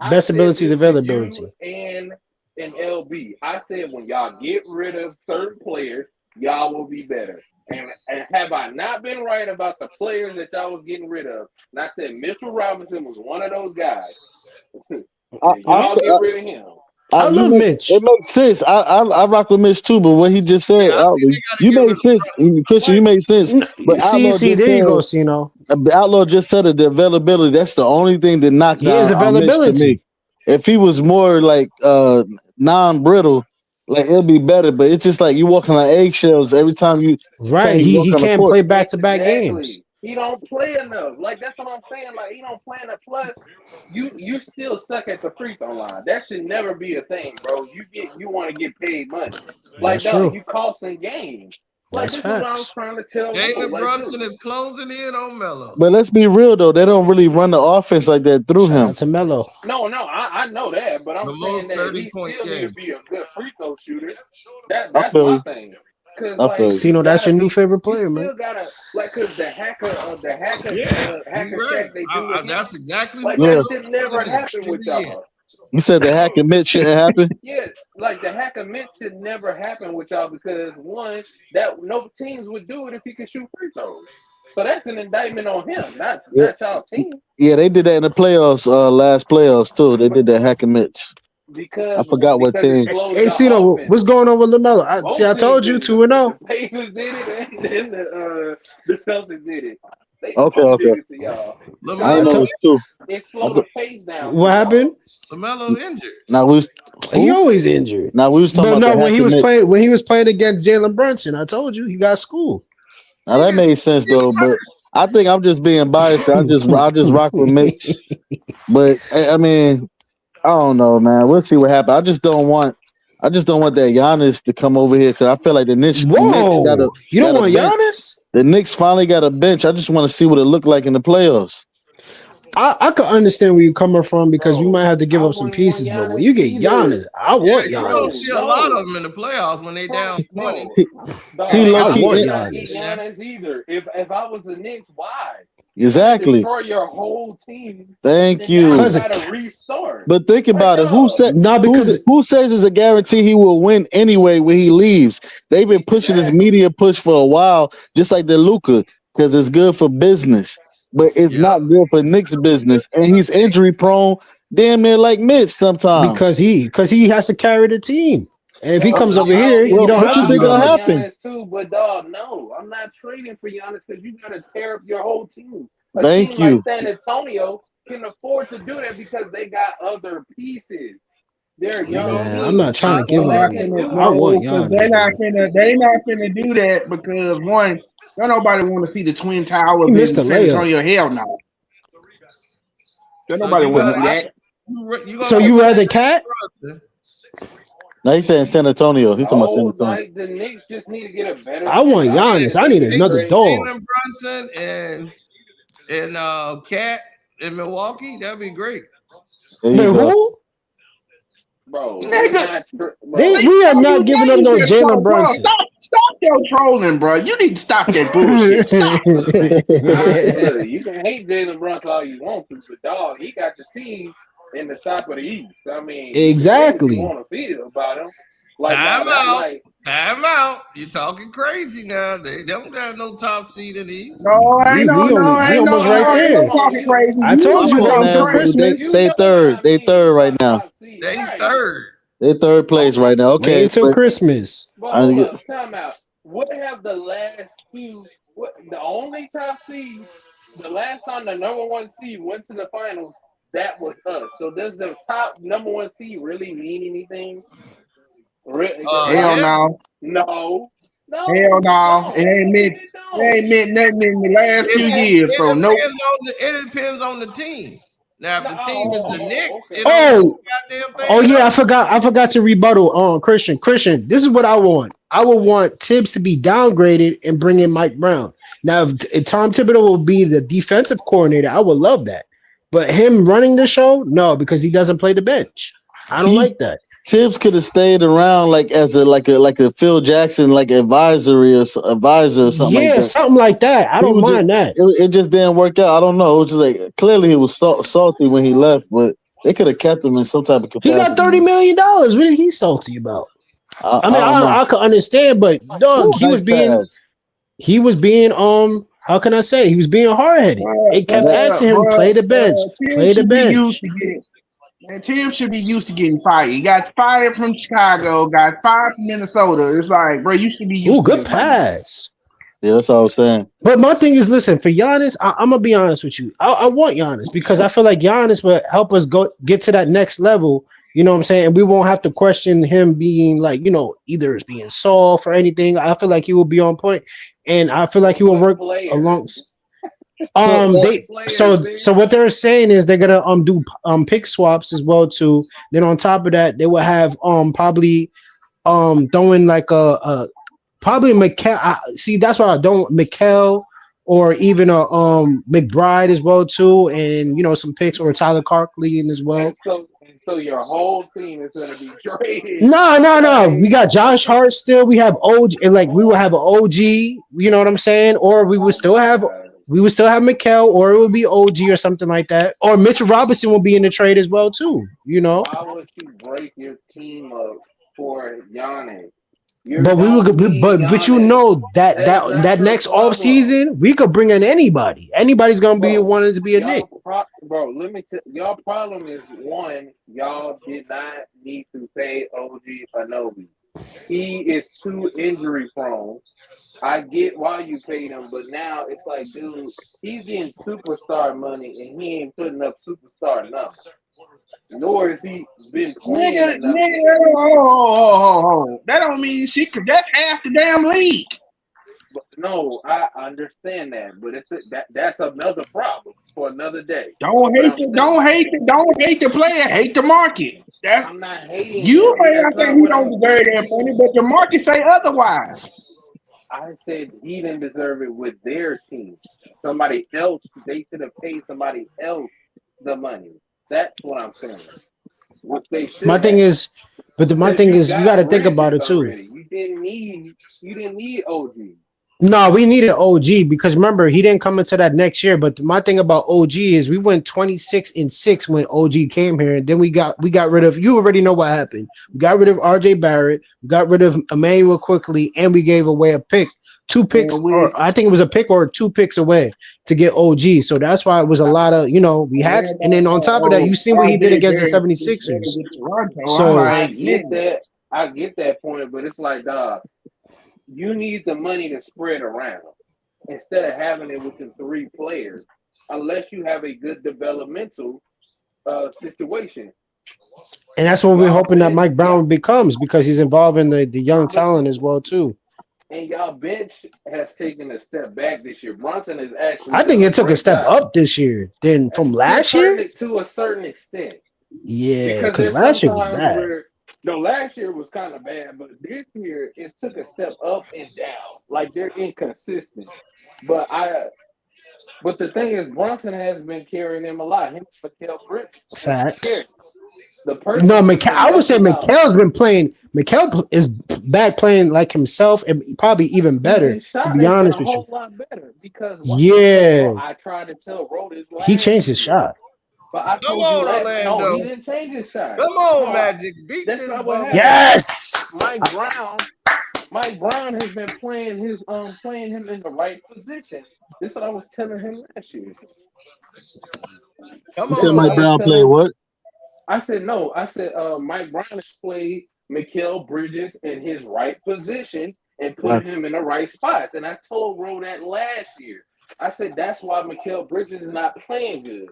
best ability is availability. And LB, I said when y'all get rid of certain players, y'all will be better. And have I not been right about the players that y'all was getting rid of? And I said Mitchell Robinson was one of those guys. Y'all get rid of him. I love Mitch. It makes sense. I rock with Mitch too, but what he just said, you made sense. Christian, you made sense. But see, there you go, Cino. Outlaw just said it, the availability. That's the only thing that knocked out his availability. Mitch to me. If he was more like non-brittle, like it'll be better. But it's just like you walking on eggshells every time you. Right, he can't play back-to-back games. He don't play enough. Like, that's what I'm saying. Like, he don't play enough. Plus, you still suck at the free throw line. That should never be a thing, bro. You want to get paid money. Like, no, you costing games. Like, this is what I was trying to tell you. Jalen Brunson is closing in on Melo. But let's be real though, they don't really run the offense like that through him. To Melo. No, I know that, but I'm saying that he still needs to be a good free throw shooter. That's my thing. Cino, that's your new favorite player, man. Still gotta because the hacker check they do. That's exactly like that should never happen with y'all. You said the hack and Mitch shouldn't happen? Yeah, like the hack and Mitch should never happen with y'all because one, that no teams would do it if he could shoot free throws. So that's an indictment on him, not y'all team. Yeah, they did that in the playoffs, last playoffs too. They did that hack and Mitch. Because I forgot what team. Hey, Cino, what's going on with LaMelo? I told you 2-0. The Pacers did it, and then the Celtics did it. Okay. I know it's two. It slowed the pace down. What happened? LaMelo injured. Now he always injured. Now we was talking about when he was playing against Jalen Brunson. I told you he got schooled. Now that made sense though, but I think I'm just being biased. I just rock with Mitch. But I mean, I don't know, man. We'll see what happens. I just don't want that Giannis to come over here because I feel like the Knicks. You don't want Giannis? The Knicks finally got a bench. I just want to see what it looked like in the playoffs. I could understand where you're coming from because we might have to give up some pieces, but when you get Giannis, I want Giannis. You don't see a lot of them in the playoffs when they down 20. I want Giannis either. If I was the Knicks, why? Exactly. Destroy your whole team. Thank you. Gotta restart. But think about it. Who says it's a guarantee he will win anyway when he leaves? They've been pushing this media push for a while, just like the Luka, because it's good for business, but it's not good for Knicks business. And he's injury prone, damn near like Mitch sometimes. Because he has to carry the team. And if he comes over here, you don't have to think it'll happen. Too, but dog, no, I'm not trading for Giannis because you gotta tear up your whole team. Thank you. Like San Antonio can afford to do that because they got other pieces. They're young. I'm not trying to give them. I want Giannis. They're not gonna do that because one, don't nobody want to see the Twin Towers in San Antonio. Hell no. Don't nobody want to see that. So you rather Cat? No, he's saying San Antonio. He's talking about San Antonio. Like the Knicks just need to get a better. I want Giannis. I need another dog. Jalen Brunson and Cat in Milwaukee. That'd be great. Man, who? Bro, we are not giving up no Jalen Brunson. Stop your trolling, bro. You need to stop that bullshit. Stop. Look, you can hate Jalen Brunson all you want to, but dog, he got the team in the top of the East. I mean, exactly. You want to feel about him? Like Time out. You're talking crazy now. They don't got no top seed in the East. No, ain't almost right there. Talking crazy. I told you that until Christmas. They third. They third right now. They third. They third place right now. Okay, wait until Christmas. But time out. What have the last two? The only top seed? The last time the number one seed went to the finals, that was us. So does the top number one seed really mean anything? Hell no. No. Hell no. It ain't meant nothing in the last few years. So no. It depends on the team. Now, if the team is the Knicks, yeah, I forgot to rebuttal Christian. Christian, this is what I want. I would want Tibbs to be downgraded and bring in Mike Brown. Now, if Tom Thibodeau will be the defensive coordinator, I would love that. But him running the show, no, because he doesn't play the bench. I don't like that. Tibbs could have stayed around like as a Phil Jackson advisor or something. Yeah, like something like that. I don't mind that. It just didn't work out. I don't know. It was just like clearly he was salty when he left, but they could have kept him in some type of capacity. He got $30 million. What is he salty about? I could understand, but dog, he was being how can I say? He was being hard-headed. They kept asking him, play the bench. And Tim should be used to getting fired. He got fired from Chicago, got fired from Minnesota. It's like, bro, you should be used to good pass. Yeah, that's all I was saying. But my thing is, listen, for Giannis, I'm going to be honest with you. I want Giannis because I feel like Giannis will help us get to that next level. You know what I'm saying? And we won't have to question him being either as being soft or anything. I feel like he will be on point. And I feel like he will work alongside. So what they're saying is they're gonna do pick swaps as well too. Then on top of that, they will have probably throwing like a probably Mikal. See, that's why I don't Mikal or even a McBride as well too, and some picks or Tyler Clarkley as well. So your whole team is gonna be traded. No. We got Josh Hart still. We have OG, and we will have an OG. You know what I'm saying? Or we would still have Mikal, or it will be OG or something like that. Or Mitchell Robinson will be in the trade as well too. Why would you break your team up for Giannis? But we would, but that next offseason, we could bring in anybody. Anybody's gonna be wanting to be a Knick. Bro, let me tell y'all. Problem is one, y'all did not need to pay OG Anunoby. He is too injury prone. I get why you paid him, but now it's like, dude, he's getting superstar money and he ain't putting up superstar numbers. Nor has he been playing enough. That don't mean that's half the damn league. But no, I understand that, but that's another problem for another day. Don't hate the player, hate the market. I'm not hating. You may not say he don't deserve that money, but the market say otherwise. I said he didn't deserve it with their team. Somebody else, they should have paid somebody else the money. That's what I'm saying. My thing is, you got to think about it too. You didn't need OG. No, we needed OG because remember he didn't come into that next year. But my thing about OG is we went 26-6 when OG came here, and then we got rid of. You already know what happened. We got rid of RJ Barrett, we got rid of Emmanuel quickly, and we gave away a pick. 2 picks, or I think it was a pick or 2 picks away to get OG. So that's why it was a lot of, we had, and then on top of that, you seen what he did against the 76ers. So I get that point, but it's like, dog, you need the money to spread around instead of having it with the 3 players, unless you have a good developmental situation. And that's what we're hoping that Mike Brown becomes, because he's involving the young talent as well too. And y'all bench has taken a step back this year. Brunson is actually. I think it took a step up this year than from last year. To a certain extent. Yeah, because last year was bad. Last year was kind of bad, but this year it took a step up and down. Like they're inconsistent. But the thing is, Brunson has been carrying them a lot. Him, Mikal Bridges. Facts. I would say Mikal's been playing. Mikal is back playing like himself and probably even better. His To shot be has been honest a with you, whole lot better because yeah, I tried to tell Ro this he changed last his year, shot. but I Come told you on, last. No, he Orlando. didn't change his shot. Come on, No, Magic. Beat that's this not what bum. happened. Yes. Mike Brown has been playing him in the right position. This is what I was telling him last year. Come You said on. Mike Brown played what? I said no. I said Mike Brown has played Mikal Bridges in his right position and put him in the right spots. And I told Ro that last year. I said that's why Mikal Bridges is not playing good.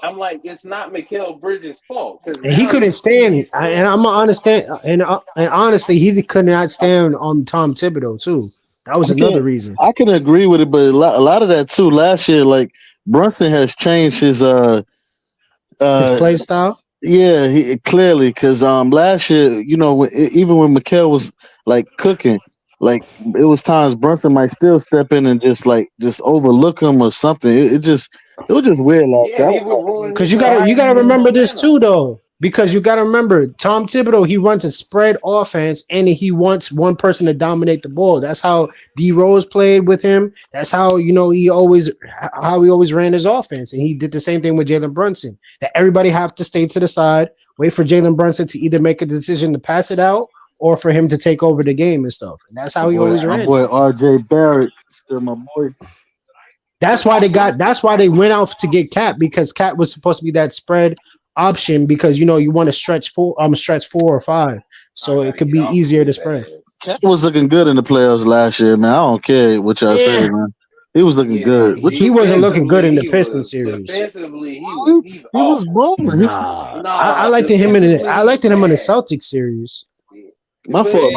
I'm like, it's not Mikal Bridges' fault because And he couldn't stand, and I'm gonna understand. And honestly, he could not stand on Tom Thibodeau too. That was another reason. I can agree with it, but a lot of that too. Last year, like Brunson has changed his play style. Yeah, he clearly because last year, you know, even when Mikal was like cooking, like it was times Brunson might still step in and just overlook him or something. It was just weird last year. Because you gotta remember this too though. Because you gotta remember Tom Thibodeau, he runs a spread offense and he wants one person to dominate the ball. That's how D Rose played with him. That's how he always ran his offense. And he did the same thing with Jalen Brunson. That everybody have to stay to the side, wait for Jalen Brunson to either make a decision to pass it out or for him to take over the game and stuff. And that's how he always ran. My boy RJ Barrett, still my boy. That's why they went out to get Cat, because Cat was supposed to be that spread option, because you want to stretch 4 or 5, so it could be easier to spread. Cat was looking good in the playoffs last year, man. I don't care what y'all say, man. He was looking good. He wasn't looking good in the Pistons series. Defensively, he was balling. I liked him in the Celtics series. My fault.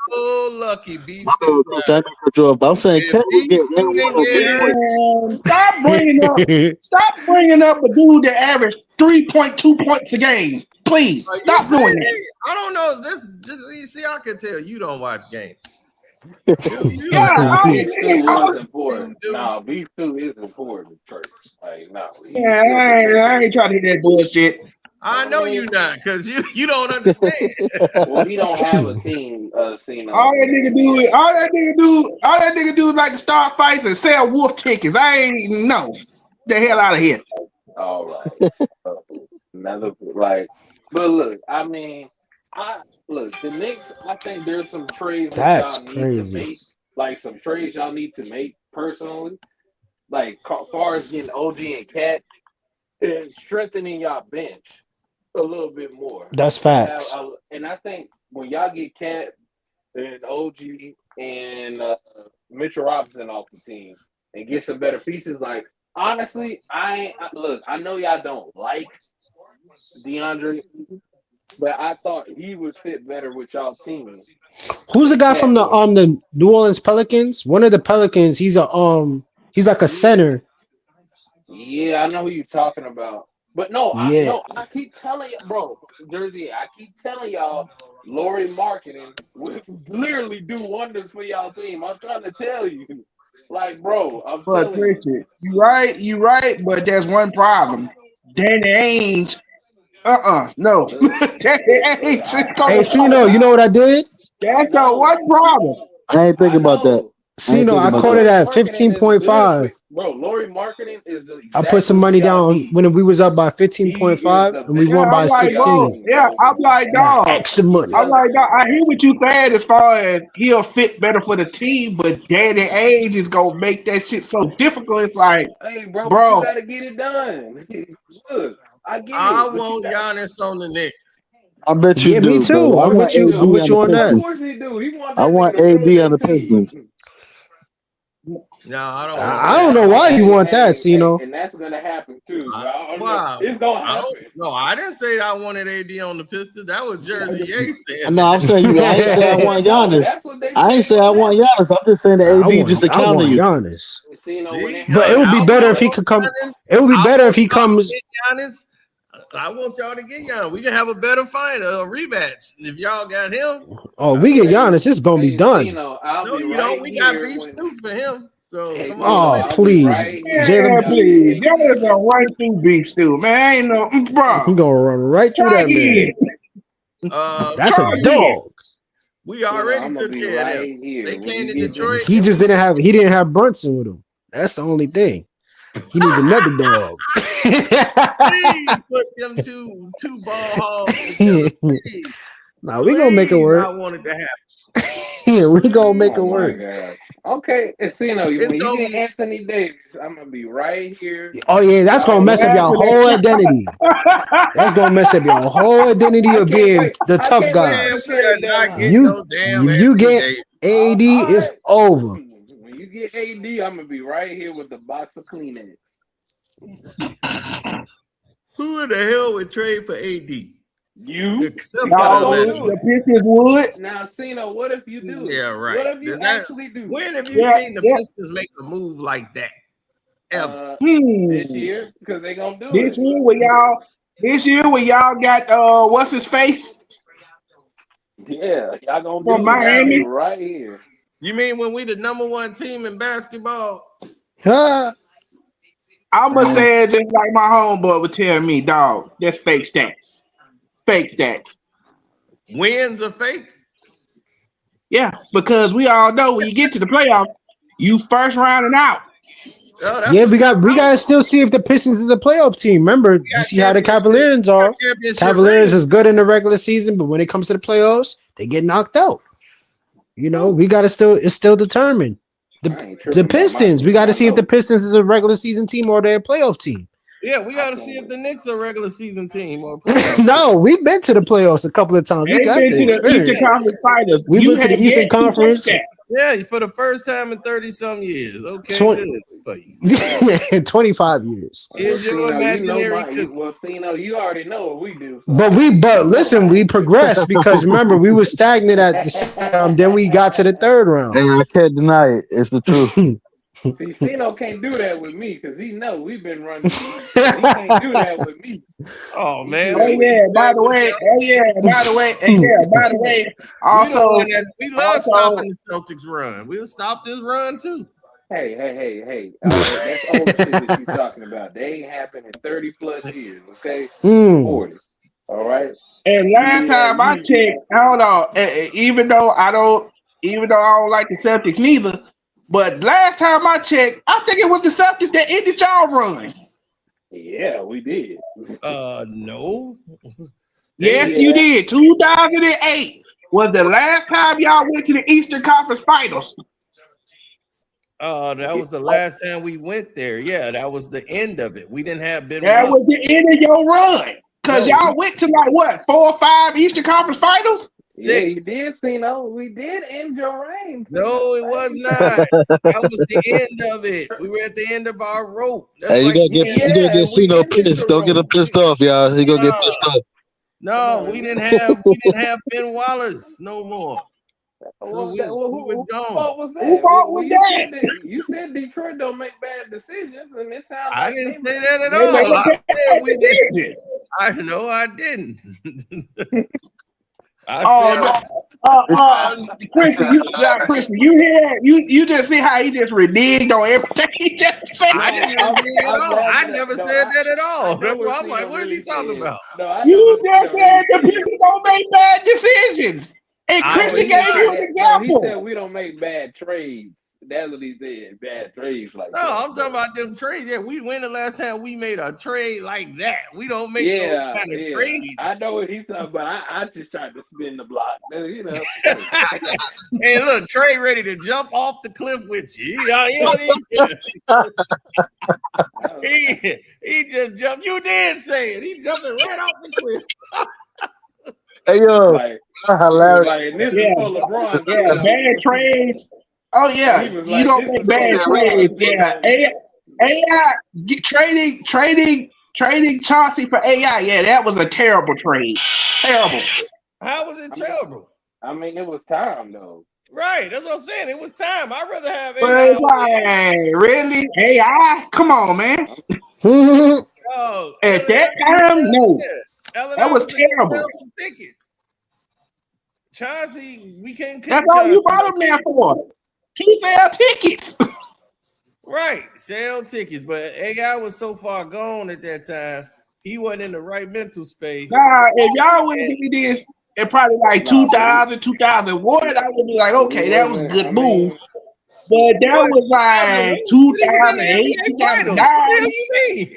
So lucky, B. I'm saying Cat was getting Stop bringing up a dude that averaged 3.2 points a game. Please stop doing that. I don't know. You see, I can tell you don't watch games. Beef stew is important. No, beef stew is important, Trey. Like, no. I ain't trying to hear that bullshit. I know you not, because you don't understand. Well, we don't have a team scene. All that nigga do is like to start fights and sell wolf tickets. I ain't know. The hell out of here. All right. But look, I mean, the Knicks, I think there's some trades that y'all need to make. Like some trades y'all need to make personally. Like as far as getting OG and Cat and strengthening y'all bench a little bit more. That's facts. And I think when y'all get Cat and OG and Mitchell Robinson off the team and get some better pieces, like honestly, I know y'all don't like DeAndre, but I thought he would fit better with y'all team. Who's the guy from the New Orleans Pelicans? One of the Pelicans. He's like a center. Yeah, I know who you're talking about. But no, I keep telling you, bro, Jersey, I keep telling y'all, Laurie Marketing would literally do wonders for y'all team. I'm trying to tell you. Like, bro, I'm telling you. You right, but there's one problem. Danny Ainge, no. Danny Ainge. Hey, Cino, you know what I did? That's your one problem. I ain't thinking about that. Cino, I quoted it at 15.5. Bro, Laurie Marketing is the I put some money down when we was up by 15.5 and we won by 16. I'm like, dog. Extra money. I'm like, dog. I hear what you said as far as he'll fit better for the team, but Danny Ainge is gonna make that shit so difficult. It's like, hey, bro, but you gotta get it done. Look, I get it. I want Giannis on the Knicks. I bet you do. Me too. I want AD on the Of course he do. He wants I want AD on the Pistons. No, I don't. I don't know why you want that, Cino. And that's gonna happen too. Wow. It's gonna happen. No, I didn't say I wanted AD on the Pistons. That was Jersey Yates saying. No, I'm saying I ain't say I want Giannis. I ain't say I want Giannis. I'm just saying that AD just to counter you. Giannis. But it would be better if he could come. It would be better if he comes. Giannis. I want y'all to get Giannis. We can have a better fight, a rematch. If y'all got him. Oh, we get Giannis. It's gonna be done. No, you don't. We got beef stew for him. So come on. Please. Jalen, please. Giannis gonna run through beef stew, man. Ain't no, bro. He gonna run right through that man. That's a dog. We already I'm gonna took be care right of them. here. They When came you to get Detroit. He just didn't have Brunson with him. That's the only thing. He needs another dog. Please put them two ball hogs together. Please. Nah, we gonna make it Please, work. I wanted to happen. We gonna make it Oh my work. God. Okay, and see, when It's you gonna get be Anthony Davis, I'm gonna be right here. Oh yeah, that's gonna mess up your whole identity. That's gonna mess up your whole identity I of can't being wait. the I tough can't guy. wait man. for We are trade not deadline. getting no damn If you Anthony get Davis. AD, All it's right. over. When you get AD, I'm gonna be right here with the box of Kleenex. Who in the hell would trade for AD? You? Except Y'all for Y'all gonna would. do The it. Pistons would. Now, Cino, what if you do it? Yeah, right. What if you actually do it? When have you Yeah, seen the yeah. Pistons make a move like that? Ever? This year? Because they gonna do This it. year when y'all got what's his face Yeah, y'all gonna from do it. I'll be Miami? right here. You mean when we the number one team in basketball? I'ma say it just like my homeboy would tell me, dog. That's fake stats. Fake stats. Wins are fake. Yeah, because we all know when you get to the playoffs, you first round and out. Oh, that's Yeah, what we gotta still see if the Pistons is a playoff team. Remember, you see how the Cavaliers are. Cavaliers is good in the regular season, but when it comes to the playoffs, they get knocked out. You know, we gotta it's still determined. The Pistons, we gotta see if the Pistons is a regular season team or they're a playoff team. Yeah, we gotta see if the Knicks are a regular season team or No, we've been to the playoffs a couple of times. We They've got been the to the experience. Eastern Conference Finals. We've You been to the have Eastern yet to Conference. touch that. Yeah, for the first time in 30-some years. Okay, good for you. 25 years. Here's your imaginary Cino, you already know what we do. So But listen, we progressed because remember we were stagnant at the second round, then we got to the third round. Hey, I can't deny it. It's the truth. See, Cino can't do that with me because he know we've been running. He can't do that with me. Oh man! Oh yeah. By the way. Also, we love stopping the Celtics run. We'll stop this run too. Hey. That's old shit that you're talking about. They ain't happened in 30 plus years, okay? 40. All right. And last time I checked, I don't know. Even though I don't like the Celtics neither, but last time I checked, I think it was the Celtics that ended y'all run. Yeah, we did. No. Yes, you did. 2008 was the last time y'all went to the Eastern Conference Finals. That was the last time we went there. Yeah, that was the end of it. We didn't have Ben. That was the end of your run. Because y'all went to like what, 4 or 5 Eastern Conference Finals? 6. Yeah, you did, Cino. We did end your reign. No, it was not. That was the end of it. We were at the end of our rope. That's Hey, you gonna get Cino pissed. Don't get him pissed off, y'all. He gonna get pissed off. No, we didn't have Ben Wallace no more. So we were gone. What was that? Who fault was that? You said Detroit don't make bad decisions, and it sounds I like didn't say that at all. I said we did. I know I didn't. Christian, you just see how he just reneged on everything he just said. I didn't renege at all. I never said that at all. That's why I'm like, what is he talking about? You just said the people don't make bad decisions. And Christian gave you an example. He said we don't make bad trades. That's what he said. Bad trades like that. No, I'm talking about them trades. Yeah, when the last time we made a trade like that? We don't make those kind of trades. I know what he's talking about. I just tried to spin the block. You know. Hey, look, Trey ready to jump off the cliff with you. He just jumped. You did say it. He's jumping right off the cliff. Hey yo, hilarious. Like, this is for LeBron. Yeah, bad trades. Oh yeah, you don't make bad trades. Yeah, AI trading Chauncey for AI. Yeah, that was a terrible trade. Terrible. How was it terrible? I mean, it was time though. Right, that's what I'm saying. It was time. I'd rather have AI. Like, really? AI? Come on, man. Oh, at that time, no. That was terrible. Tickets. Chauncey, we can't. That's all you brought him there for. To sell tickets. Right, sell tickets. But AI was so far gone at that time, he wasn't in the right mental space. Nah, if y'all would have did this, in probably like 2000, 2001, I would be like, okay, that was a good move. But that was like 2008, 2009. What do you mean?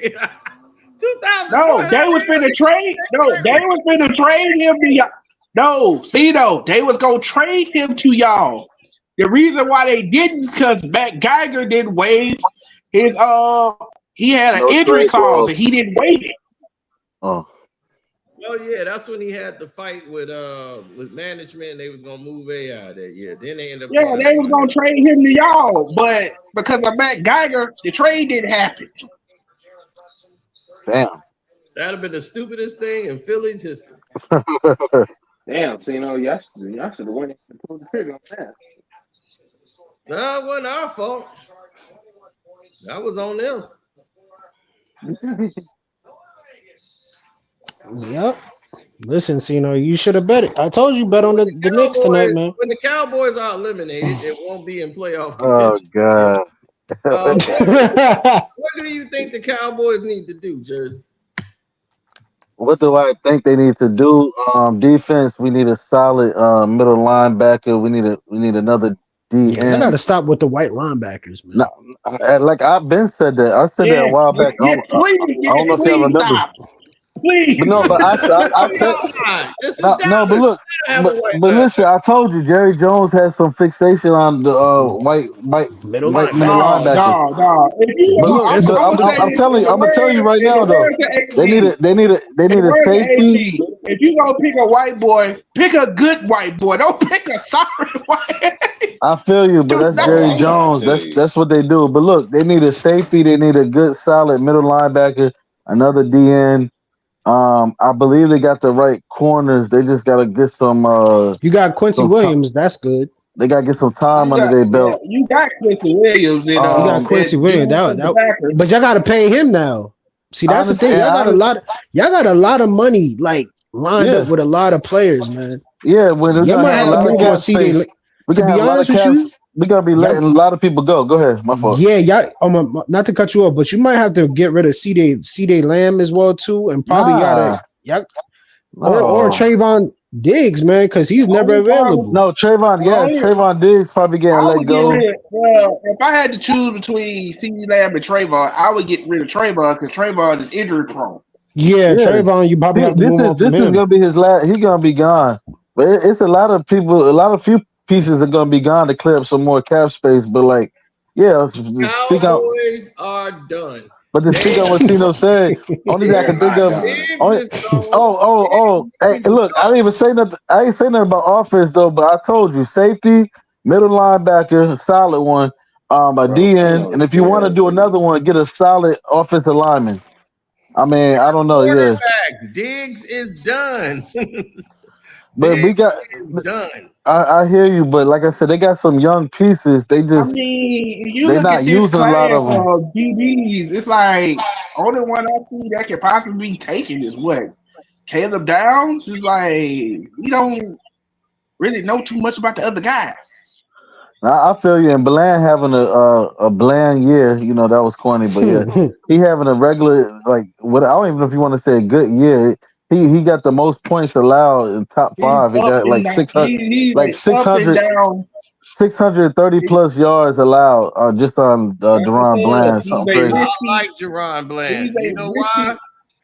2000. No, they was finna trade. No, they was finna trade him to y'all. No, see though, they was gonna trade him to y'all. The reason why they didn't, because Matt Geiger didn't waive his he had an injury clause and he didn't waive it. Oh yeah, that's when he had the fight with management. They was gonna move AI that year. Then they ended up. Yeah, they was gonna trade him to y'all, but because of Matt Geiger, the trade didn't happen. damn. That'd have been the stupidest thing in Philly's history. Damn, so y'all should have went and pulled the trigger on that. No, it wasn't our fault. That was on them. Yep. Listen, Cino, you should have bet it. I told you bet on the Knicks tonight, man. When the Cowboys are eliminated, it won't be in playoff Oh contention. God. What do you think the Cowboys need to do, Jersey? What do I think they need to do? Defense. We need a solid middle linebacker. We need another DN. I gotta stop with the white linebackers, man. No, like I've been said that. I said that a while back. I don't know if y'all remember. Please. But no, but I said no, but look, but listen, I told you Jerry Jones has some fixation on the white middle linebacker. No. But look, I'm gonna tell you right now though. They need a safety. If you gonna pick a white boy, pick a good white boy. Don't pick a sorry white. I feel you, but that's Jerry Jones. That's what they do. But look, they need a safety. They need a good, solid middle linebacker. Another DN. I believe they got the right corners. They just gotta get some. You got Quincy Williams. That's good. They gotta get some time under their belt. You got Quincy Williams. You got Quincy Williams. But y'all gotta pay him now. See, that's the thing. Y'all got a lot of money like lined up with a lot of players, man. Yeah, when you might have to move on CD. To be honest with you, we're gonna be letting a lot of people go. Go ahead, my fault. Yeah, y'all. Not to cut you off, but you might have to get rid of CD Lamb as well too, and probably or Trayvon Diggs, man, because he's never available. No, Trayvon Diggs probably getting let go. Well, if I had to choose between CD Lamb and Trayvon, I would get rid of Trayvon because Trayvon is injury prone. Yeah, Trayvon, you probably have to move on from him. This is gonna be his last. He's gonna be gone, but it's a lot of people. A lot of few pieces are gonna be gone to clear up some more cap space. But like, yeah, Cowboys are done. But to speak on what Tino said, only thing I can think of. Hey, look, I didn't even say nothing. I ain't say nothing about offense though. But I told you, safety, middle linebacker, solid one, a DN, and if you want to do another one, get a solid offensive lineman. I mean, I don't know. Yeah, Diggs is done. But we got done. I hear you, but like I said, they got some young pieces. They just they're not using a lot of them. DBs, it's like only one I see that could possibly be taken is what Caleb Downs. Is like we don't really know too much about the other guys. I feel you, and Bland having a bland year, you know, that was corny, but yeah, he having a regular I don't even know if you want to say a good year. He got the most points allowed in top 5. He got like 600, 630 plus yards allowed just on Deron Bland. Something crazy. I like Deron Bland. You know why?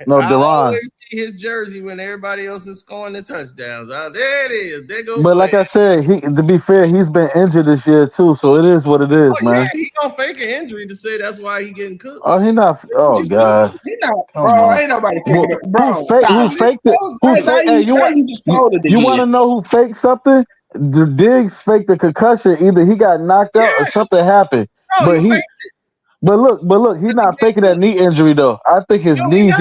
No, I Deron. always see his jersey when everybody else is scoring the touchdowns. There it is. There goes. But like I said, to be fair, he's been injured this year too, so it is what it is, man. Yeah, he gonna fake an injury to say that's why he getting cooked. Oh, he not. Oh God. He not, bro. Ain't nobody faking it, bro. Who faked it? Hey, you want to know who faked something? The Diggs faked the concussion. Either he got knocked out or something happened. No, but look, he's not faking that knee injury though. I think his knees.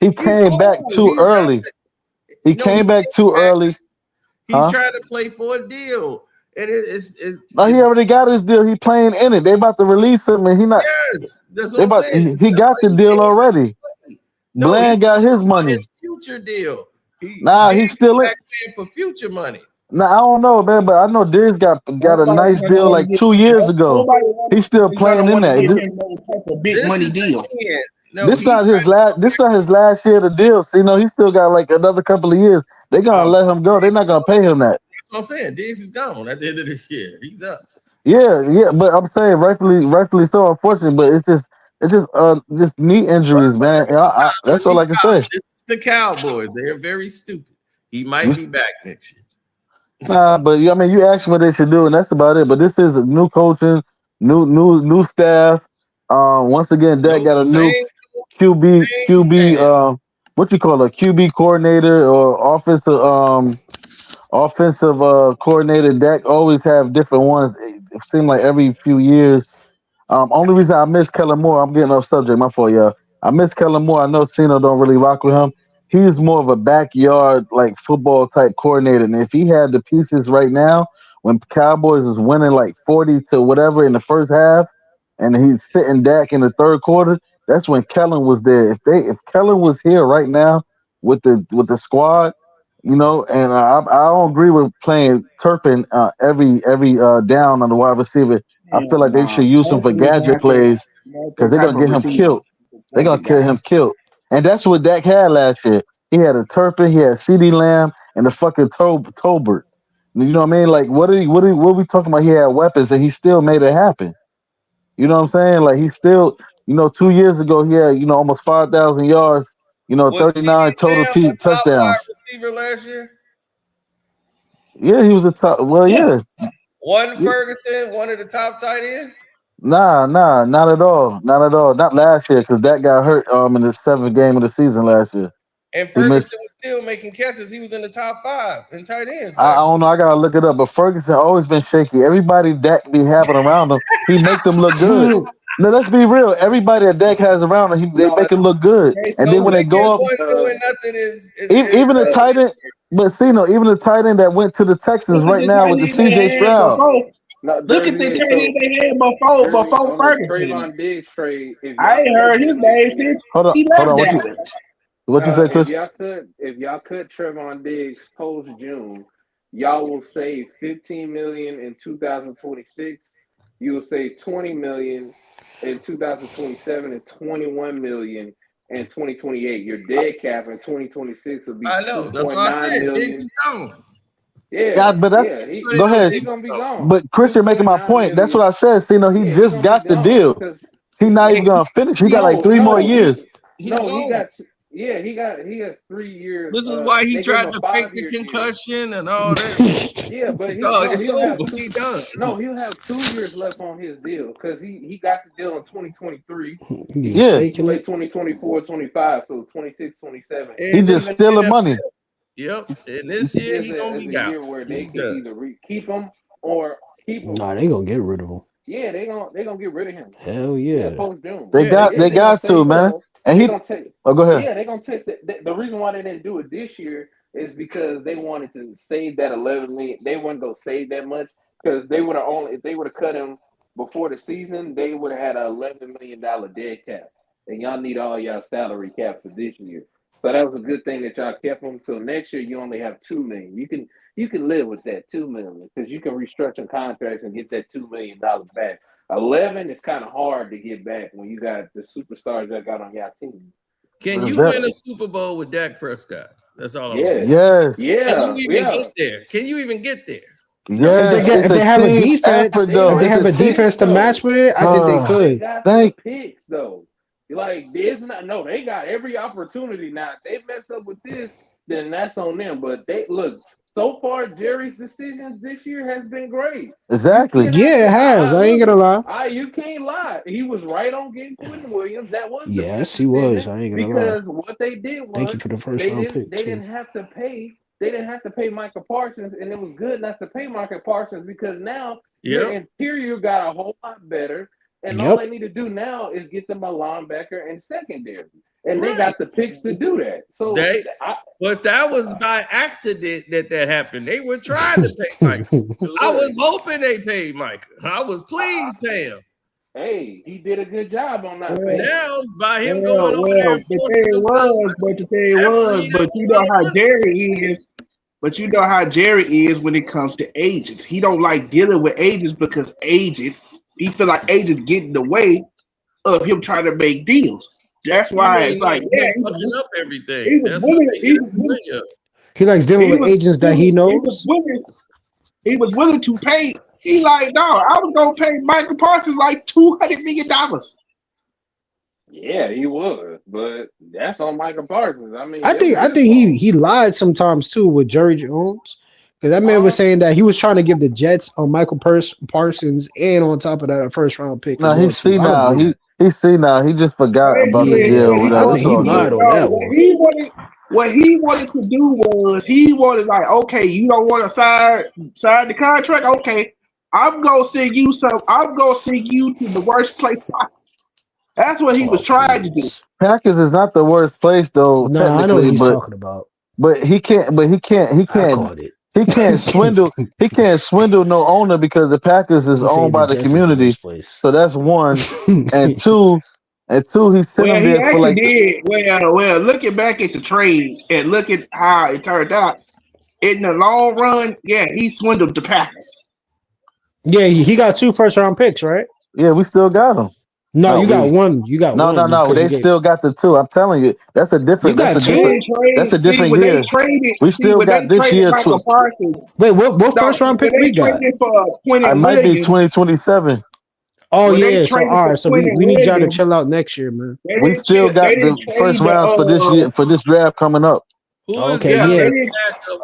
He came back too early. He came back too early. He's trying to play for a deal. And it's he already got his deal. He playing in it. They about to release him, and he not. Yes, that's what I'm saying. He got the deal already. Bland got his money. His future deal. He's still in for future money. Nah, I don't know, man, but I know Diggs got a nice deal like 2 years ago. He's still playing in that. Big money deal. This not his last year of the deal. So, you know, he still got like another couple of years. They're gonna let him go. They're not gonna pay him that. That's what I'm saying. Diggs is gone at the end of this year. He's up. Yeah, but I'm saying rightfully so. Unfortunately, but it's knee injuries, man. That's all I can say. This is the Cowboys. They're very stupid. He might be back next year. Nah, but I mean, you asked what they should do, and that's about it. But this is a new coaching, new staff. Once again, Dak got a new QB. What you call a QB coordinator or offensive coordinator. Dak always have different ones. It seems like every few years. Only reason I miss Kellen Moore, I'm getting off subject, my fault, y'all. I miss Kellen Moore. I know Cino don't really rock with him. He's more of a backyard like football type coordinator. And if he had the pieces right now, when Cowboys is winning like 40 to whatever in the first half, and he's sitting Dak in the third quarter, that's when Kellen was there. If Kellen was here right now with the squad, you know, and I don't agree with playing Turpin every down on the wide receiver. I feel like they should use him for gadget plays because they're gonna get him killed. They're gonna get him killed, and that's what Dak had last year. He had a Turpin, he had CeeDee Lamb, and the fucking Tolbert. You know what I mean? Like, what are we talking about? He had weapons, and he still made it happen. You know what I'm saying? Like, he still, 2 years ago, he had almost 5,000 yards. 39 total touchdowns. Wide receiver last year. Yeah, he was a top. Well, yeah. One Ferguson, one of the top tight ends. Nah, not at all. Not last year because that got hurt in the 7th game of the season last year. And Ferguson was still making catches. He was in the top 5 in tight ends. I don't know. I gotta look it up. But Ferguson always been shaky. Everybody Dak be having around him, he make them look good. No, let's be real. Everybody that Dak has around him, they make him look good. And then when they go up, even the tight end. But even the tight end that went to the Texans right now with the CJ Stroud. Look at the tight end they had before Ferguson. Diggs trade. I ain't heard his name since he left. What you say, Chris? If y'all cut Trevon Diggs post June, y'all will save $15 million in 2026. You will save $20 million in 2027 and $21 million in 2028. Your dead cap in 2026 will be $2.9 million. Yeah, but that's go ahead. He's gonna be gone. But Christian making my point. That's what I said. He just got the deal. He's not even gonna finish. He got like 3 more years. He has 3 years. This is why he tried to fake the concussion and all that. Yeah, but he'll have 2 years left on his deal because he got the deal in 2023. Yeah, he played 2024, 25, so 26, 27. He just stealing money. Yep, and this year he's gonna be out. Where they can either keep him or keep him. Nah, they gonna get rid of him. Yeah, they gonna get rid of him. Hell yeah. They got to, man. And he gonna take. Oh, go ahead. Yeah, they're gonna take the reason why they didn't do it this year is because they wanted to save that 11 million. They weren't gonna save that much because they would have if they would have cut him before the season, they would have had an $11 million dead cap, and y'all need all y'all salary cap for this year. So that was a good thing that y'all kept him. So next year you only have $2 million. You can live with that $2 million because you can restructure contracts and get that $2 million back. 11 is kind of hard to get back when you got the superstars that got on your team. Can you win a Super Bowl with Dak Prescott? That's all. Yeah. Can you even get there? Can you even get there? Yeah. If they have a defense, if they have a defense to match with it, I think they could. They got picks though. Like there's not they got every opportunity now. If they mess up with this, then that's on them. But they look. So far, Jerry's decisions this year has been great. Exactly. Yeah, it has. I ain't gonna lie. You can't lie. He was right on getting Quentin Williams. That was yes, he was. I ain't gonna lie. Because what they did was thank you for the first round pick. They didn't have to pay. They didn't have to pay Michael Parsons, and it was good not to pay Michael Parsons because now your interior got a whole lot better. And all they need to do now is get them a linebacker and secondary. And they got the picks to do that. So but that was by accident that happened. They were trying to pay Mike. I was hoping they paid Mike. I was pleased to pay him. Hey, he did a good job on that. Now by him going over there. But you know how Jerry is. But you know how Jerry is when it comes to agents. He don't like dealing with agents because he feel like agents get in the way of him trying to make deals. That's why it's like, fucking up everything. He likes dealing with agents that he knows. He was willing to pay. He like, no, I was gonna pay Michael Parsons like $200 million. Yeah, he was, but that's on Michael Parsons. I mean, I think he lied sometimes too with Jerry Jones, because that man was saying that he was trying to give the Jets on Michael Parsons and on top of that a first round pick. No, he's see now. He just forgot about the deal. I think he lied on that one. What he wanted to do was he wanted like, okay, you don't want to sign the contract. Okay, I'm gonna send you to the worst place possible. That's what he was trying to do. Packers is not the worst place though. No, I know what he's talking about. But he can't swindle. He can't swindle no owner because the Packers is owned by the community. So that's one. And two, he sent him there for like. Well, looking back at the trade and look at how it turned out, in the long run, yeah, he swindled the Packers. Yeah, he got 2 first round picks, right? Yeah, we still got them. No, you got one. You got one. No. They still got the 2. I'm telling you, that's a different. That's a different year. We still got this year too. Wait, what first round pick we got? It might be 2027. Oh yeah. So all right. So we need y'all to chill out next year, man. We still got the first rounds for this year for this draft coming up. Okay, yeah.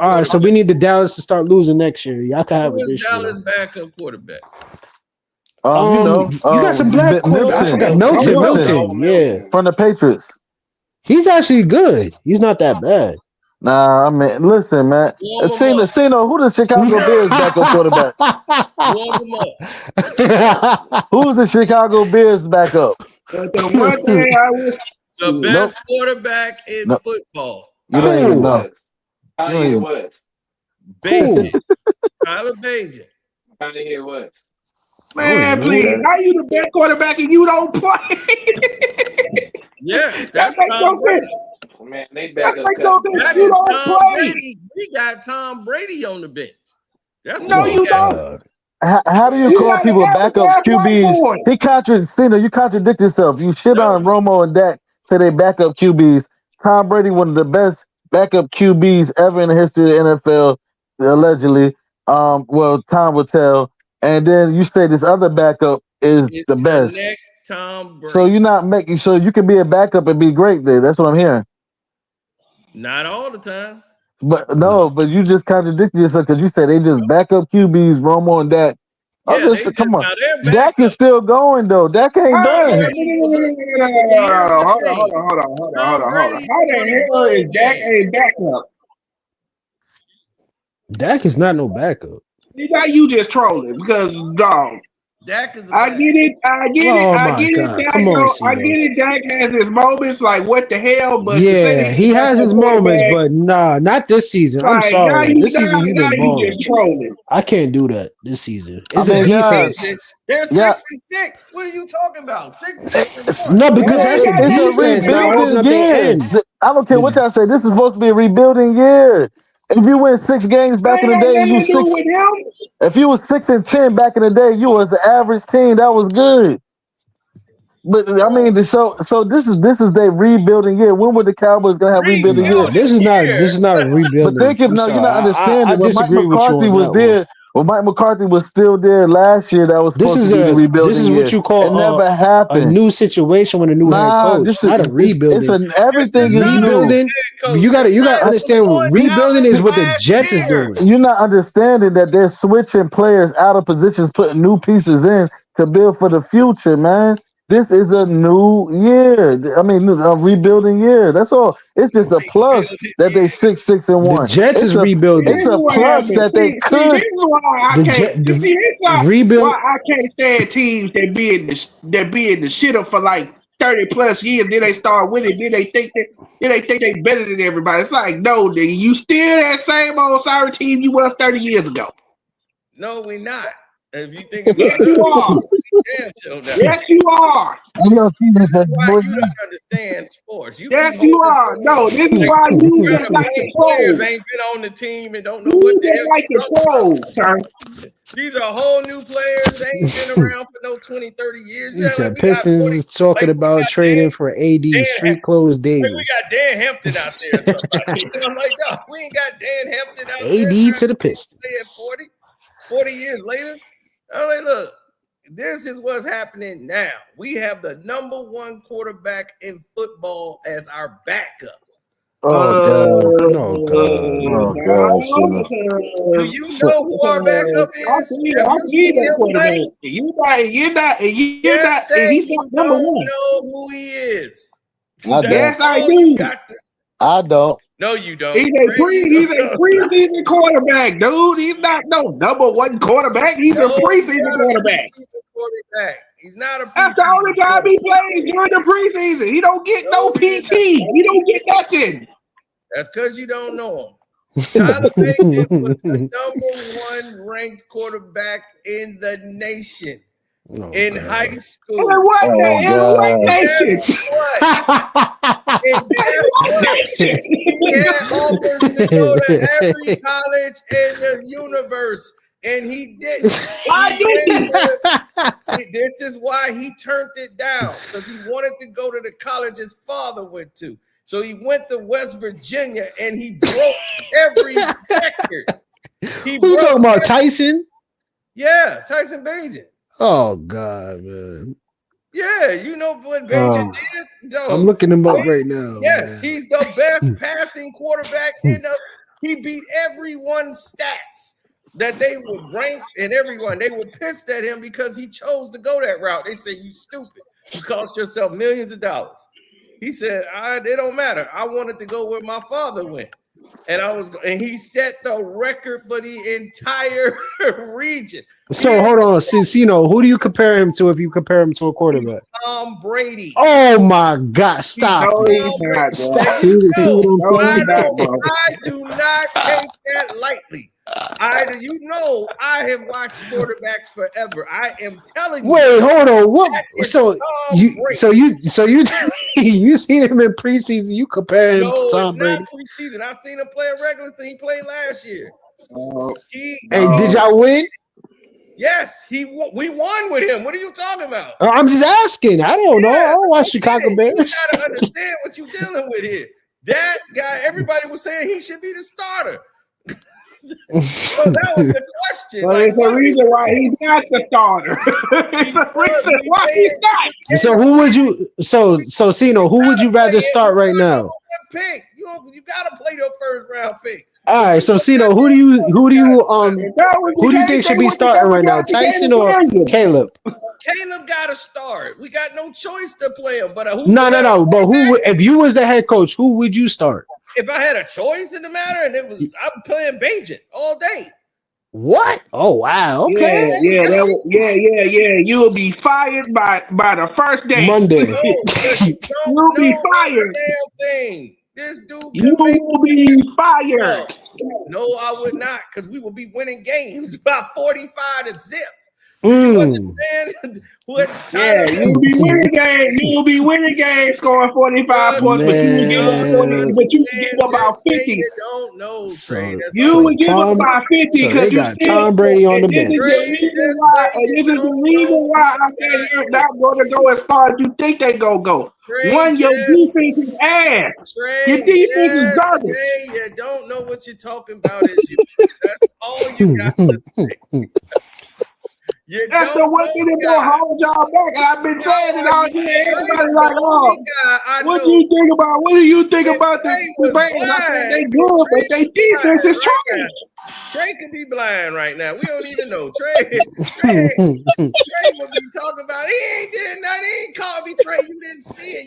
All right, so we need the Dallas to start losing next year. Y'all can have it this year. Dallas backup quarterback. You got some black quarterbacks. I forgot Milton. Yeah, from the Patriots. He's actually good. He's not that bad. Nah, I mean, listen, man. Cino, who the Chicago Bears backup quarterback? Who's the Chicago Bears backup? The best quarterback in football. You don't even know. Kanye West. Tyler Bagent. Kanye West. Man, please. How you the best quarterback and you don't play? Yes, that's Tom Brady. Man, they back up. You don't play. We got Tom Brady on the bench. You don't. How do you call people backup QBs? You contradict yourself. You shit on Romo and Dak, say they backup QBs. Tom Brady, one of the best backup QBs ever in the history of the NFL, allegedly. Well, time will tell. And then you say this other backup is the best. Next Tom Brady. So you're not making so you can be a backup and be great there. That's what I'm hearing. Not all the time. But you just contradicted yourself because you said they just backup QBs, Romo and Dak. Come on. Dak is still going though. Dak ain't done. Hold on. How the hell is Dak a backup? Dak is not no backup. Now you just trolling because dog. Dak is I get it. Come on, I get it. Dak has his moments, like what the hell? But yeah, he has his moments, but nah, not this season. I'm sorry. This season he been balling. I can't do that this season. It's the defense. They're 6-6. What are you talking about? 6-6. No, because that's the defense. I don't care what y'all say. This is supposed to be a rebuilding year. If you win 6 games back in the day, if you was 6-10 back in the day, you was an average team. That was good. But I mean, so this is their rebuilding year. When were the Cowboys gonna have rebuilding year? This is not a rebuilding. But you're not understanding. I disagree with you. Mike McCarthy was there. When Mike McCarthy was still there last year, that was supposed to be a rebuilding. This is what you call never happened. A new situation with a new head coach. Not a rebuilding. Everything is rebuilding. You gotta understand what rebuilding is what the Jets is doing. You're not understanding that they're switching players out of positions, putting new pieces in to build for the future, man. This is a new year. I mean, a rebuilding year. That's all. It's just a plus that they 6-1. The Jets is rebuilding. It's a plus that they could. Rebuild. I can't stand teams that be in the shitter for like 30 plus years. Then they start winning. Then they think they better than everybody. It's like, no, nigga, you still that same old sorry team you was 30 years ago. No, we're not. If you think about yes, you are. Yes, you are. You don't see this as why you don't understand sports. Yes, you are. No, this is why you just like the players ain't been on the team and don't know what the hell like the pros, sir. These are whole new players. They ain't been around for no 20, 30 years. He said Pistons is talking about trading for AD street clothes Davis. We got Dan Hampton out there or somebody. I'm like, no, we ain't got Dan Hampton out there. AD to the Pistons. 40 years later. I'm like, look, this is what's happening now. We have the number one quarterback in football as our backup. Oh God! Do you know who our backup is? You're not. He's not number one. Know who he is. Yes, I do. I don't. No, you don't. He's a preseason quarterback, dude. He's not no number one quarterback. He's a preseason quarterback. He's not a. That's the only time he plays during the preseason. He don't get no PT. He don't get nothing. That's because you don't know him. Tyler Bagent was the number one ranked quarterback in the nation in high school. And what nation? And guess what? He had offers to go to every college in the universe, and he didn't. This is why he turned it down, because he wanted to go to the college his father went to. So he went to West Virginia, and he broke every record. Who you talking about, Tyson? Yeah, Tyson Bagent. Oh God, man. Yeah, you know what Bagent did? No. I'm looking him up right now. Yes, man. he's the best passing quarterback in the. He beat everyone's stats that they were ranked, and everyone they were pissed at him because he chose to go that route. They say you stupid. You cost yourself millions of dollars. He said, "It don't matter. I wanted to go where my father went, and he set the record for the entire region." So hold on, Cincino, who do you compare him to if you compare him to a quarterback? Tom Brady. Oh my God! Stop! I do not take that lightly. I have watched quarterbacks forever. I am telling you. Wait, hold on. What? So you you seen him in preseason? You compare him to Tom Brady? Not preseason. I seen him play a regular season. He played last year. Did y'all win? Yes, we won with him. What are you talking about? I'm just asking. I don't know. I don't watch Chicago Bears. You gotta understand what you're dealing with here. That guy, everybody was saying he should be the starter. So that was the question. Well, it's the reason why he's not the starter. It's the reason why he's not. So who would you? So Cino, who would you rather start right now? Pick. You gotta play your first round pick. All right, so Cino, who do you think should be starting right now? Tyson or Caleb? Caleb got to start. We got no choice to play him. But No. But who? If you was the head coach, who would you start? If I had a choice in the matter, and I'm playing Bagent all day. What? Oh wow. Okay. Yeah. You will be fired by the first day. Monday. You'll be fired. Damn thing. This dude. You will be fired. No, I would not, because we will be winning games about 45 to zip. You understand? You'll be winning games. You'll be winning games, scoring 45 points, but you would give about 50. You don't know, Trey. You would give about 50 because you got Tom Brady on the bench. This is the reason why I say you're not going to go as far as you think they're going to go. One, your defense is ass. Your defense is garbage. You don't know what you're talking about. That's all you got to say. That's the one thing that will hold y'all back. I've been saying it all year. Everybody's like, "Oh, what do you think about? What do you think about the Bears?" I said they good, but they defense is trash. Trey could be blind right now. We don't even know. Trey will be talking about. He ain't did nothing. He ain't called me Trey. You didn't see it.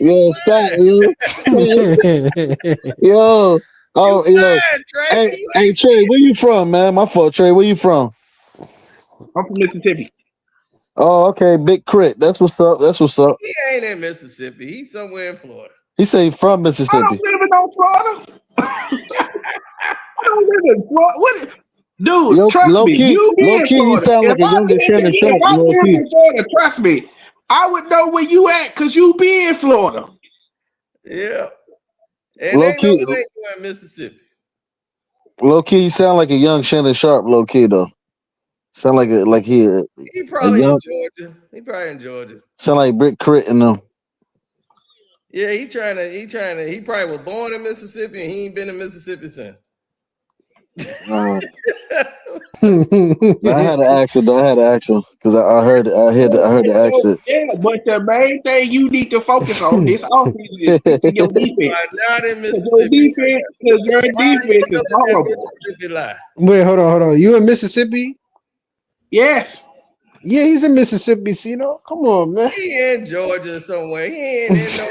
Yo. Hey, Trey, where you from, man? My fault, Trey. Where you from? I'm from Mississippi. Oh, okay. Big crit. That's what's up. He ain't in Mississippi. He's somewhere in Florida. He say he from Mississippi. I don't live in no Florida. I don't live in Florida. Dude, trust me. You low key, you sound like a younger Shannon Sharp. If I live in Florida, trust me, I would know where you at because you be in Florida. Yeah. And low key, you in Mississippi. Low key, you sound like a young Shannon Sharp. Low key though. Sound like he probably young, in Georgia. He probably in Georgia. sound like Brick Crit in them. Yeah, he probably was born in Mississippi and he ain't been in Mississippi since. I had to ask him because I heard the accent. Yeah, but the main thing you need to focus on this offseason is fixing your defense. Not in Mississippi. Because your defense is horrible. Wait, hold on. You in Mississippi? Yes. Yeah, he's in Mississippi, Cino. Come on, man. He in Georgia somewhere. He ain't in no.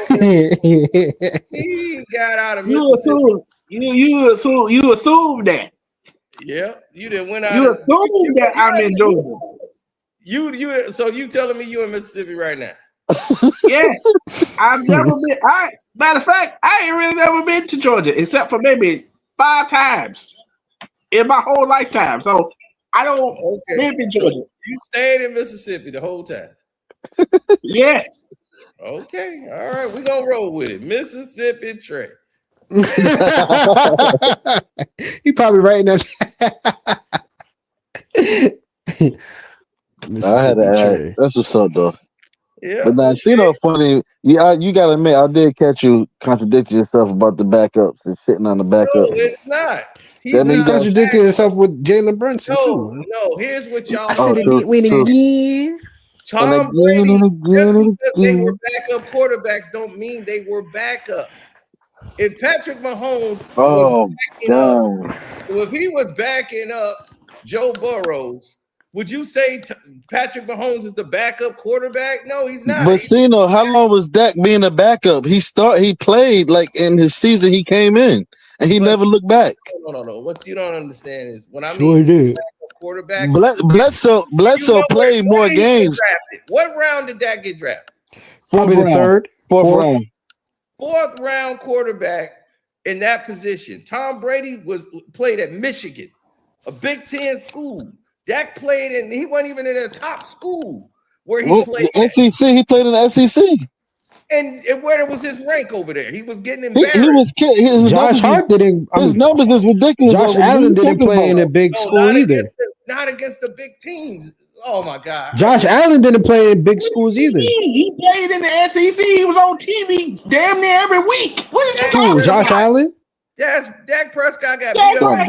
He got out of Mississippi. You assume that. Yep, you didn't went out. You assume that I'm in Georgia. So you telling me you in Mississippi right now? Yeah, I've never been. Matter of fact, I ain't really never been to Georgia except for maybe 5 times in my whole lifetime. So I don't live in Georgia. So you stayed in Mississippi the whole time. Yes. Okay. All right. We're gonna roll with it. Mississippi Trey. He probably writing that. I had to ask. That's what's up, though. Yeah. But now, funny. Yeah, you gotta admit, I did catch you contradicting yourself about the backups and shitting on the backups. No, it's not. He contradicted himself with Jalen Brunson too. No, here's what y'all said it beat winning again. Tom Brady, just because they were backup quarterbacks don't mean they were backups. If Patrick Mahomes was backing up, so if he was backing up Joe Burrows, would you say Patrick Mahomes is the backup quarterback? No, he's not. But how long was Dak being a backup? He played like in his season he came in, and he never looked back. No. What you don't understand is when I mean backup quarterback. Bledsoe played more games. What round did Dak get drafted? Probably the third, fourth round. 4th round quarterback in that position. Tom Brady played at Michigan, a Big Ten school. Dak played he wasn't even in a top school where he played. The SEC, he played in the SEC. And where was his rank over there? He was getting embarrassed. Josh Hart didn't. His numbers is ridiculous. Josh Allen didn't play in a big school either. Not against the big teams. Oh my God. Josh Allen didn't play in big schools either. He played in the SEC. He was on TV damn near every week. What are you talking about? Josh Allen? Dak Prescott got beat up.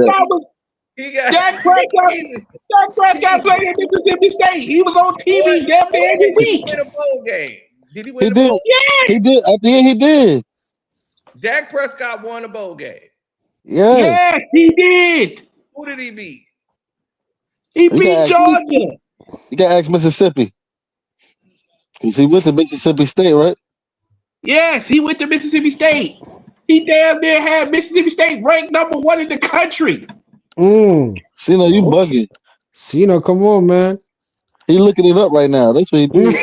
Dak Prescott played at Mississippi State. He was on TV damn near every week. He win a bowl game. Did he win a bowl game? Yes. He did. At the end, he did. Dak Prescott won a bowl game. Yes, he did. Who did he beat? He beat Georgia. You got to ask Mississippi. Because he went to Mississippi State, right? Yes, he went to Mississippi State. He damn near had Mississippi State ranked #1 in the country. Cino, you bugging. Cino, come on, man. He looking it up right now. That's what he doing.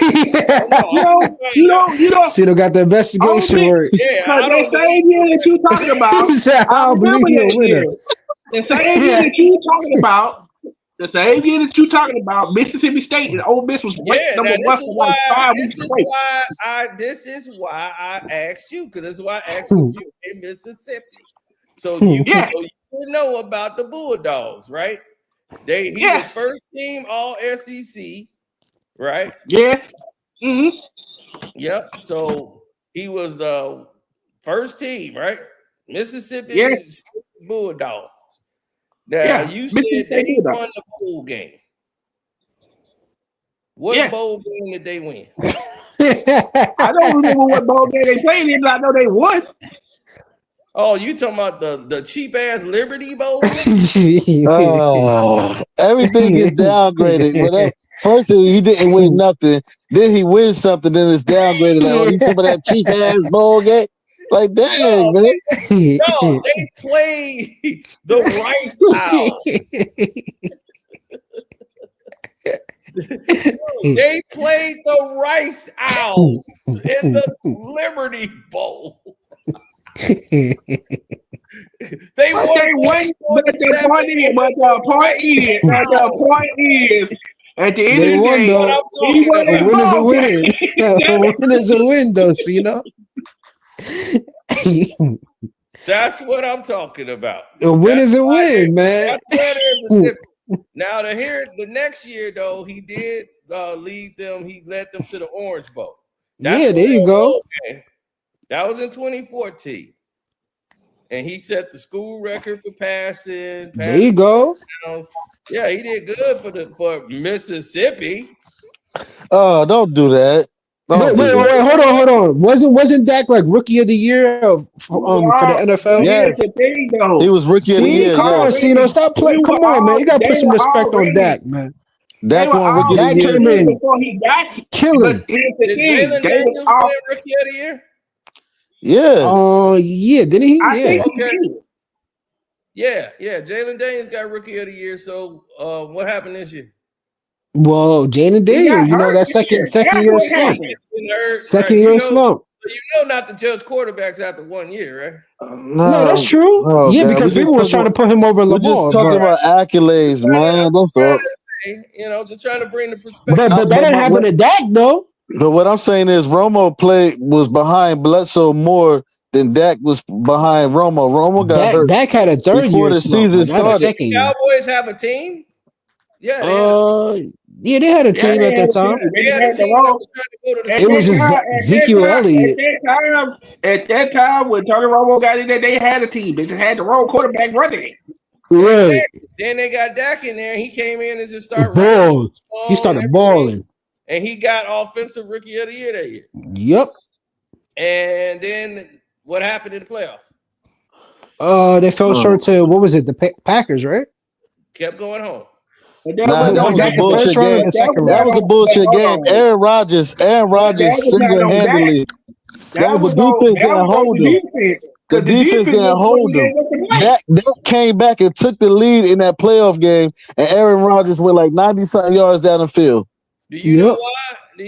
You know. Cino got the investigation work. Yeah, the same year that you talking about. I believe you're a winner. The same year that you talking about. The same year that you talking about, Mississippi State and Ole Miss was ranked #1 for like 5 weeks straight. This is why I asked you, because this is why I asked you in Mississippi. So you know about the Bulldogs, right? He was first team All SEC, right? Yes. Mm-hmm. Yep. So he was the first team, right? Mississippi State Bulldogs. Now you said they won the bowl game. What bowl game did they win? I don't remember what bowl game they played in, but I know they won. Oh, you talking about the cheap ass Liberty Bowl? Everything is downgraded. First he didn't win nothing, then he wins something, then it's downgraded. Like, you talking about that cheap ass bowl game? Like, dang, man. No, they played the Rice House. They played the Rice Owls in the Liberty Bowl. They won. But the point is, at the end of the game, a win is a win. A win is a win, though, Cino. That's what I'm talking about. A win is a win, man. That's where there's a difference. Now the next year though, he did lead them. He led them to the Orange Bowl. Yeah, there you go. Okay. That was in 2014, and he set the school record for passing. There you go. Downs. Yeah, he did good for Mississippi. Oh, don't do that. Wait, hold on. Wasn't Dak like rookie of the year for the NFL? Yes. He was rookie of the year. Come on, Cino, stop playing. Come on, man. You gotta put some respect on Dak, man. Dak won rookie of the year. Came in before he got killing. Did Jalen Daniels play rookie of the year? Yeah. Yeah, didn't he? Yeah. Yeah. Jalen Daniels got rookie of the year. So what happened this year? Well, Jalen Daniels, you know, that second year slump. Second year slump. So you know not to judge quarterbacks after 1 year, right? No, that's true. No, yeah, man, because people was trying to put him over Lamar. We're just talking about accolades, man. That's all. You know, just trying to bring the perspective. But that didn't happen to Dak, though. But what I'm saying is Romo was behind Bledsoe more than Dak was behind Romo. Romo got hurt. Dak had a third before year the season started. The Cowboys have a team? Yeah, they had a team at that time. It was Ezekiel Elliott. At that time, when Tony Romo got in there, they had a team. They just had the wrong quarterback running it. Right. Then they got Dak in there, and he came in and just started balling. He started balling. And he got offensive rookie of the year that year. Yep. And then what happened in the playoffs? They fell short to, what was it, the Packers, right? Kept going home. That was a bullshit game. That was a bullshit game. Aaron Rodgers single-handedly. The defense didn't hold him. The defense didn't hold him. That came back and took the lead in that playoff game, and Aaron Rodgers went like 90-something yards down the field. Do you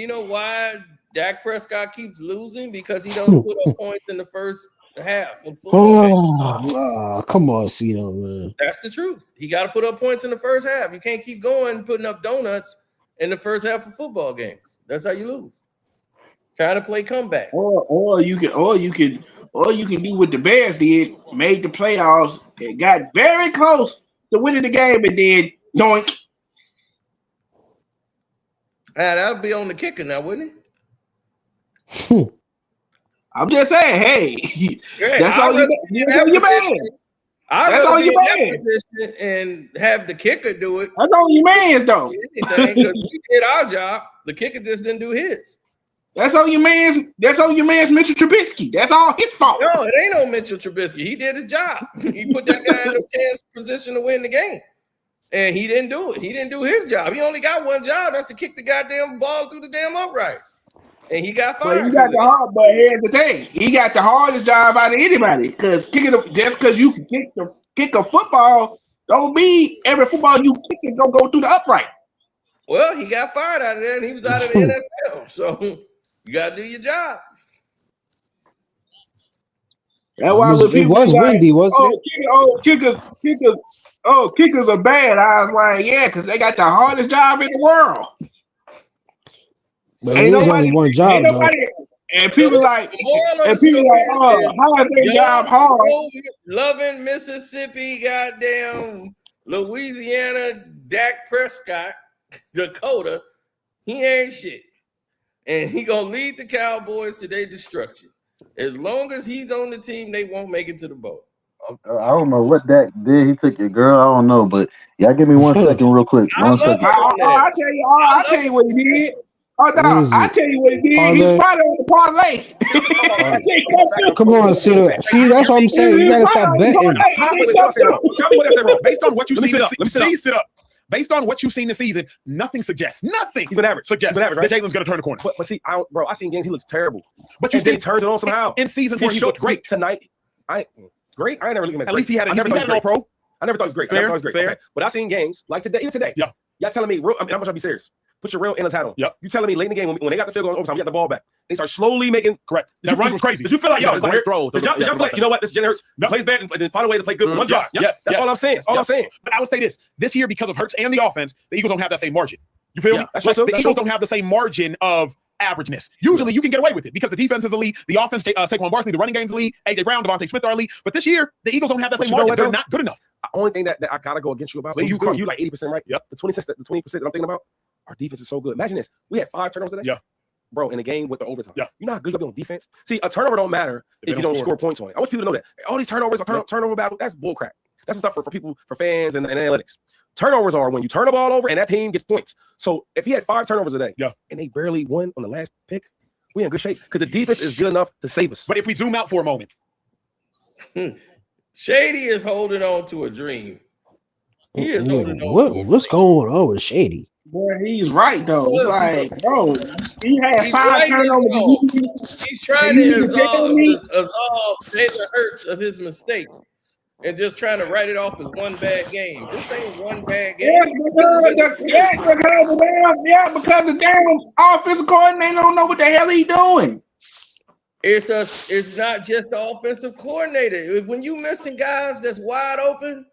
know why Dak Prescott keeps losing? Because he don't put up points in the first half of football. Come on, Cino, man. That's the truth. He got to put up points in the first half. You can't keep going putting up donuts in the first half of football games. That's how you lose. Try to play comeback. Or you can do what the Bears did, made the playoffs, and got very close to winning the game, and then doink. That would be on the kicker now, wouldn't it? I'm just saying, hey, that's all you man. That's all you man. And have the kicker do it. That's all you man's though. Because we did our job. The kicker just didn't do his. That's all your man's Mitchell Trubisky. That's all his fault. No, it ain't no Mitchell Trubisky. He did his job. He put that guy in a chance position to win the game. And he didn't do it. He didn't do his job. He only got one job. That's to kick the goddamn ball through the damn upright. And he got fired. But here's the thing: he got the hardest job out of anybody. Because just because you can kick a football, don't mean every football you kick is gonna go through the upright. Well, he got fired out of there, and he was out of the NFL. So you gotta do your job. That's why it was windy, wasn't it? Kickers are bad. I was like, yeah, because they got the hardest job in the world. But it was only one job, though. And people like, how is their job hard? Loving Mississippi, goddamn Louisiana, Dak Prescott, Dakota, he ain't shit. And he gonna lead the Cowboys to their destruction. As long as he's on the team, they won't make it to the bowl. I don't know what Dak did. He took your girl. I don't know, but y'all give me 1 second, real quick. 1 second. I'll tell you what he did. Oh no! I tell you what he did. He's probably on the parlay. Come on, see, that's what I'm saying. You gotta stop betting. Tell me what I said wrong. Based on what you've seen, please sit up. Based on what you've seen this season, nothing suggests. Nothing. He's been average. Suggests right? that Jalen's going to turn the corner. But see, I seen games he looks terrible. But you he turned it on somehow. In seasons where he looked great. Tonight, great. I never looked at him as at least he had an all-pro. I never thought it was great. Fair. Okay. But I seen games like today, even today. Yeah. Y'all telling me, I'm going to be serious. Put your real endless hat on. Yep. You telling me late in the game when they got the field goal in overtime, we got the ball back. They start slowly making correct. That run was crazy. Did you feel like great throw? Did y'all feel like, you know what, this Jalen Hurts plays bad and then find a way to play good for one drive? Yes. That's all I'm saying. I'm saying. But I would say this year, because of Hurts and the offense, the Eagles don't have that same margin. You feel me? The Eagles don't have the same margin of averageness. Usually you can get away with it because the defense is elite, the offense, Saquon Barkley, the running game's elite, AJ Brown, Devontae Smith are elite. But this year, the Eagles don't have that same margin. They're not good enough. The only thing that I gotta go against you about, you like 80% right. Yep. The 20% that I'm thinking about, our defense is so good. Imagine this: we had 5 turnovers today. Yeah. Bro, in the game with the overtime. Yeah. You know how good you'll be on defense? See, a turnover don't matter if you don't score points on it. I want people to know that. All these turnovers are turnover battle. That's bullcrap. That's stuff for people, for fans and analytics. Turnovers are when you turn the ball over and that team gets points. So if he had 5 turnovers today, and they barely won on the last pick, we in good shape because the defense is good enough to save us. But if we zoom out for a moment, Shady is holding on to a dream. He is holding on to a What's going on with Shady? Boy, he's right though. It's like, bro, he had He's 5 right, turnovers. He's trying to absolve Jalen Hurts of his mistakes and just trying to write it off as one bad game. This ain't one bad game. Because the damn offensive coordinator don't know what the hell he doing. It's not just the offensive coordinator. When you missing guys that's wide open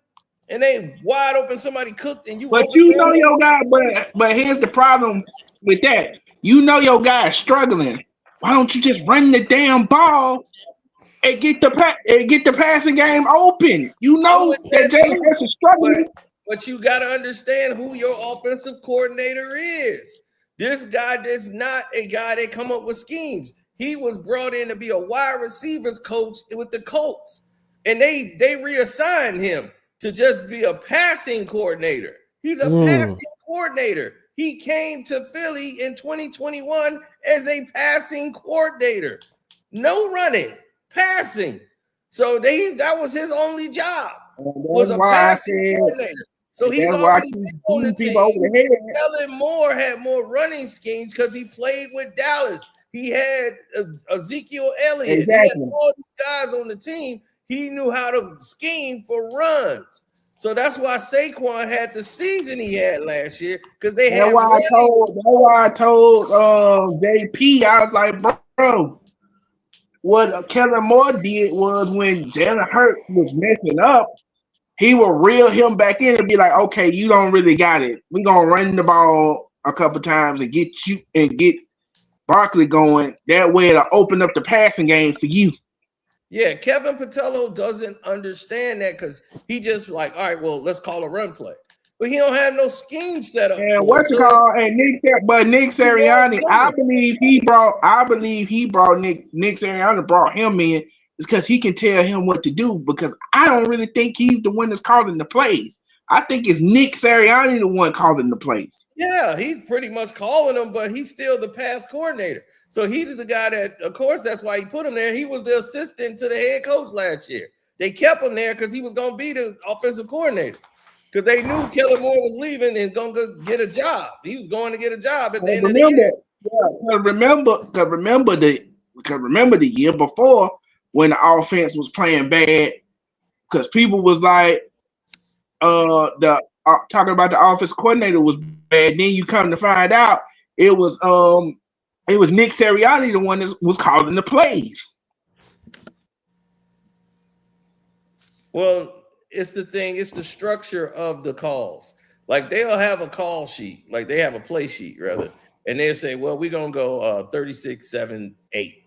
and they wide open, somebody cooked and you. But you know your guy. But here's the problem with that. You know your guy is struggling. Why don't you just run the damn ball and get the passing game open? You know that Jalen Hurts is struggling. But you got to understand who your offensive coordinator is. This guy is not a guy that come up with schemes. He was brought in to be a wide receivers coach with the Colts, and they reassigned him to just be a passing coordinator. He's a passing coordinator. He came to Philly in 2021 as a passing coordinator. No running, passing. So that was his only job. Was a passing coordinator. So he's already been on the team. Kellen Moore had more running schemes because he played with Dallas. He had Ezekiel Elliott. Exactly. He had all these guys on the team. He knew how to scheme for runs. So that's why Saquon had the season he had last year because they had. That's why I told JP, I was like, bro, what Kellen Moore did was when Jalen Hurts was messing up, he will reel him back in and be like, okay, you don't really got it. We're gonna run the ball a couple times and get Barkley going. That way it'll open up the passing game for you. Yeah, Kevin Patullo doesn't understand that because he just like, all right, well, let's call a run play. But he don't have no scheme set up. And what's it called? And Nick Sirianni, I believe he brought Nick Sirianni brought him in is because he can tell him what to do, because I don't really think he's the one that's calling the plays. I think it's Nick Sirianni the one calling the plays. Yeah, he's pretty much calling them, but he's still the pass coordinator. So he's the guy that, of course, that's why he put him there. He was the assistant to the head coach last year. They kept him there because he was going to be the offensive coordinator. Because they knew Kellen Moore was leaving and going to get a job. He was going to get a job at the end of the year. Yeah, remember the year before when the offense was playing bad, because people was like, talking about the offense coordinator was bad. Then you come to find out it was Nick Sirianni, the one that was calling the plays. Well, it's the structure of the calls. Like they'll have a call sheet, like they have a play sheet rather, and they'll say, well, we're gonna go 36, 7, 8.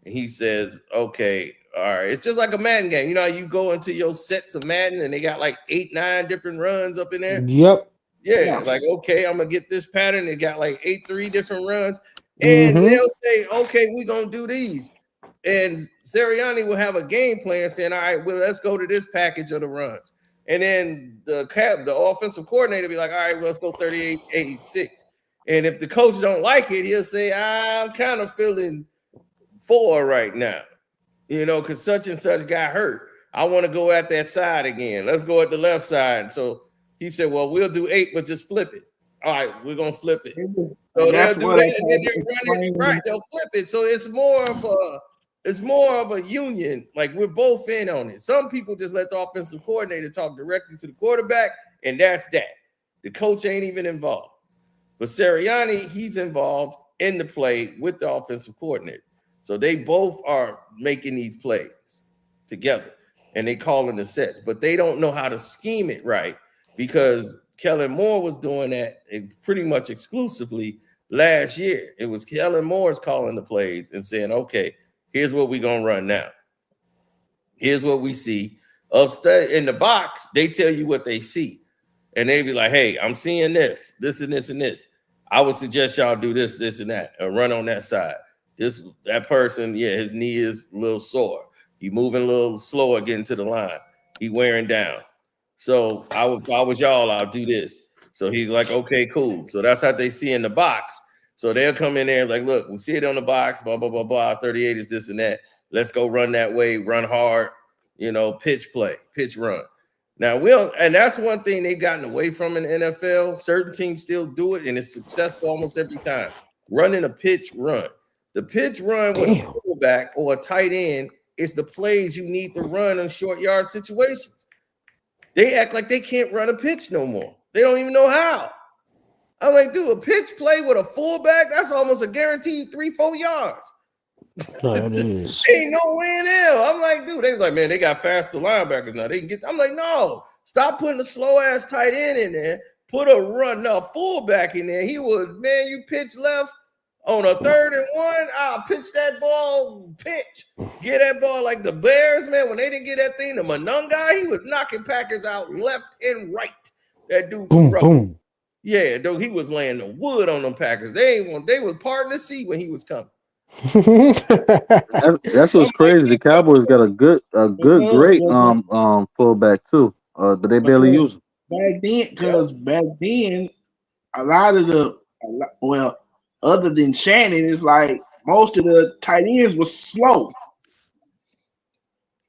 And he says, okay, all right. It's just like a Madden game. You know, you go into your sets of Madden and they got like 8, 9 different runs up in there. Yep. Yeah, like, okay, I'm gonna get this pattern. It got like 3 different runs. And they'll say, okay, we're gonna do these. And Sirianni will have a game plan saying, all right, well, let's go to this package of the runs. And then the offensive coordinator be like, all right, well, let's go 38, 86. And if the coach don't like it, he'll say, I'm kind of feeling 4 right now, you know, because such and such got hurt. I want to go at that side again. Let's go at the left side. So he said, well, we'll do 8, but just flip it. All right, we're going to flip it. So they'll do that, and then they'll run it right. They'll flip it. So it's more of a union. Like we're both in on it. Some people just let the offensive coordinator talk directly to the quarterback, and that's that. The coach ain't even involved. But Sirianni, he's involved in the play with the offensive coordinator. So they both are making these plays together, and they calling the sets. But they don't know how to scheme it right, because Kellen Moore was doing that pretty much exclusively last year. It was Kellen Moore's calling the plays and saying, okay, here's what we're going to run now. Here's what we see. Upstairs in the box, they tell you what they see. And they be like, hey, I'm seeing this, and this, and this. I would suggest y'all do this, this, and that, and run on that side. That person, his knee is a little sore. He moving a little slower getting to the line. He wearing down. So if I was y'all, I'll do this. So he's like, okay, cool. So that's how they see in the box. So they'll come in there like, look, we see it on the box, blah, blah, blah, blah. 38 is this and that. Let's go run that way, run hard, pitch play, pitch run. Now, and that's one thing they've gotten away from in the NFL. Certain teams still do it, and it's successful almost every time. Running a pitch run. The pitch run with a quarterback or a tight end is the plays you need to run in short yard situations. They act like they can't run a pitch no more. They don't even know how. I'm like, dude, a pitch play with a fullback, that's almost a guaranteed 3-4 yards. No, it is. Ain't no way in hell. I'm like, dude, they was like, man, they got faster linebackers now. They can get. I'm like, no, stop putting a slow ass tight end in there. Put a fullback in there. He would, man, you pitch left on a 3rd and 1. I'll pitch that ball, get that ball like the Bears, man. When they didn't get that thing, the Manung guy, he was knocking Packers out left and right. That dude, boom. Yeah, though he was laying the wood on them Packers. They was parting the sea when he was coming. That's what's crazy. The Cowboys got a great fullback too, but they barely use him. Back then, a lot of other than Shannon, it's like most of the tight ends were slow.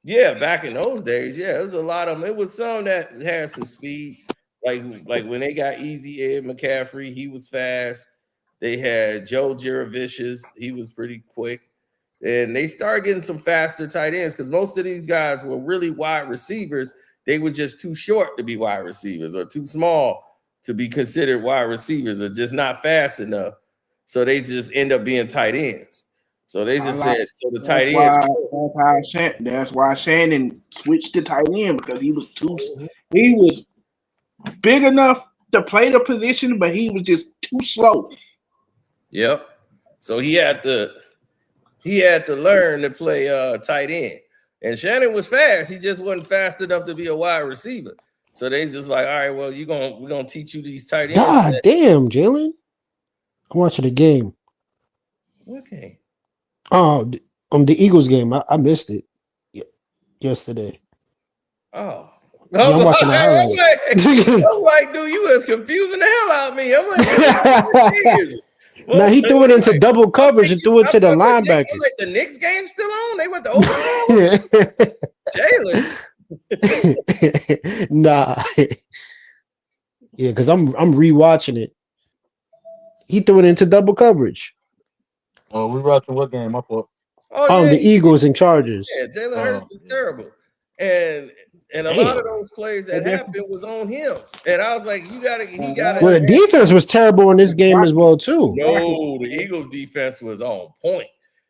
Yeah, back in those days, it was a lot of them. It was some that had some speed, like when they got Easy Ed McCaffrey, he was fast. They had Joe Jurevicius. He was pretty quick. And they started getting some faster tight ends because most of these guys were really wide receivers. They were just too short to be wide receivers or too small to be considered wide receivers or just not fast enough. So they just end up being tight ends. So they just said, so the tight ends. That's why Shannon switched to tight end because he was he was big enough to play the position, but he was just too slow. Yep. So he had to learn to play tight end. And Shannon was fast. He just wasn't fast enough to be a wide receiver. So they just like, all right, well, we're gonna teach you these tight ends. God damn, Jalen. I'm watching the game. What game? Oh, the Eagles game. I missed it yesterday. Oh. Yeah, I'm watching the highlights. I'm like, dude, you was confusing the hell out of me. I'm like, now he threw it into double coverage and threw it to the linebacker. Like the Knicks game still on? They went to overtime. Jalen. Nah. Yeah, because I'm rewatching it. He threw it into double coverage. Oh, we watching what game? My fault. The Eagles and Chargers. Yeah, Jalen Hurts was terrible. And a lot of those plays that happened was on him. And I was like, he got it. Well, the defense was terrible in this game as well, too. No, the Eagles defense was on point.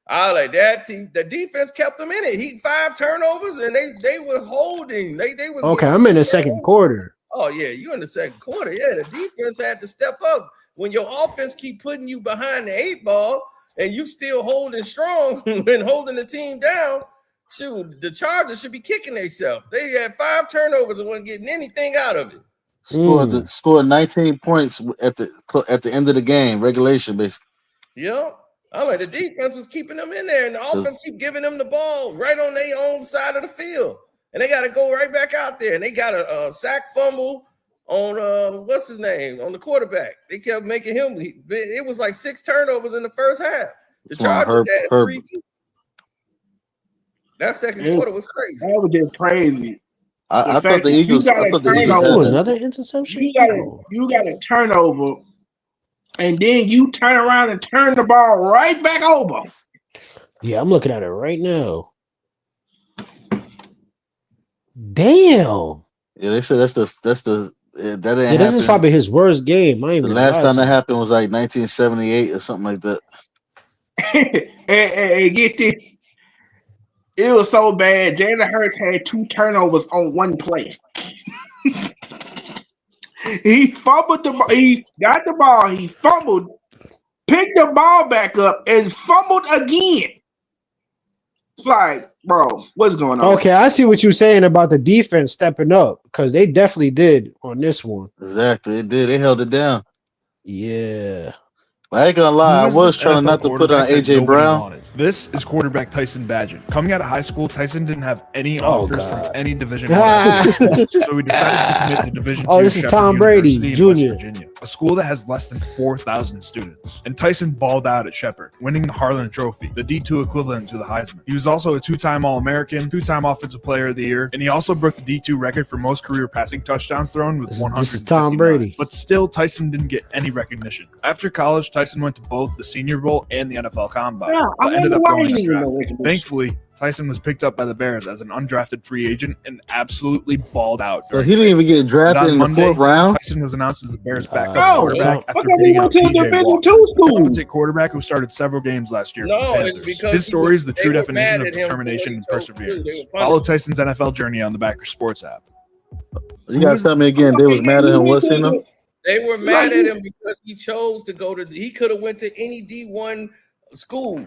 I was like, that team, the defense kept them in it. He 5 turnovers and they were holding. They was okay, I'm in the second quarter. Oh, yeah, you in the second quarter. Yeah, the defense had to step up. When your offense keep putting you behind the 8 ball and you still holding strong and holding the team down, shoot, the Chargers should be kicking themselves. They had 5 turnovers and wasn't getting anything out of it. Scored 19 points at the end of the game, regulation basically. Yeah. I'm like, the defense was keeping them in there, and the offense keep giving them the ball right on their own side of the field. And they got to go right back out there. And they got a sack fumble on, what's his name, on the quarterback. They kept making him. It was like 6 turnovers in the first half. The Chargers had 3-2. That second quarter was crazy. That was just crazy. I thought the Eagles. I thought the Eagles had another interception. You got a turnover, and then you turn around and turn the ball right back over. Yeah, I'm looking at it right now. Damn. Yeah, they said that didn't happen. This is probably his worst game. The last time that happened was like 1978 or something like that. and get this. It was so bad. Jalen Hurts had 2 turnovers on one play. He fumbled the ball. He got the ball. He fumbled, picked the ball back up, and fumbled again. It's like, bro, what's going on? Okay, I see what you're saying about the defense stepping up because they definitely did on this one. Exactly, it did. They held it down. Yeah. I ain't gonna lie, I was trying not to put on AJ Brown. This is quarterback Tyson Bagent. Coming out of high school, Tyson didn't have any offers from any Division I school, so we decided to commit to Division II. This is Tom Brady Jr. West Virginia, a school that has less than 4,000 students. And Tyson balled out at Shepherd, winning the Harlan Trophy, the D2 equivalent to the Heisman. He was also a two-time All-American, two-time Offensive Player of the Year, and he also broke the D2 record for most career passing touchdowns thrown with 100. This is Tom Brady. But still, Tyson didn't get any recognition. After college, Tyson went to both the Senior Bowl and the NFL Combine, but ended up going undrafted. Thankfully, Tyson was picked up by the Bears as an undrafted free agent and absolutely balled out. So he didn't even get drafted in the fourth round? Tyson was announced as the Bears' backup quarterback after beating out Division PJ Walker, II a competent quarterback who started several games last year for the Panthers. His story is the true definition of determination and perseverance. Follow Tyson's NFL journey on the Backer Sports app. You gotta tell me again, they was mad at him. What's in them? They were mad at him because he chose to go to. He could have went to any D1 school.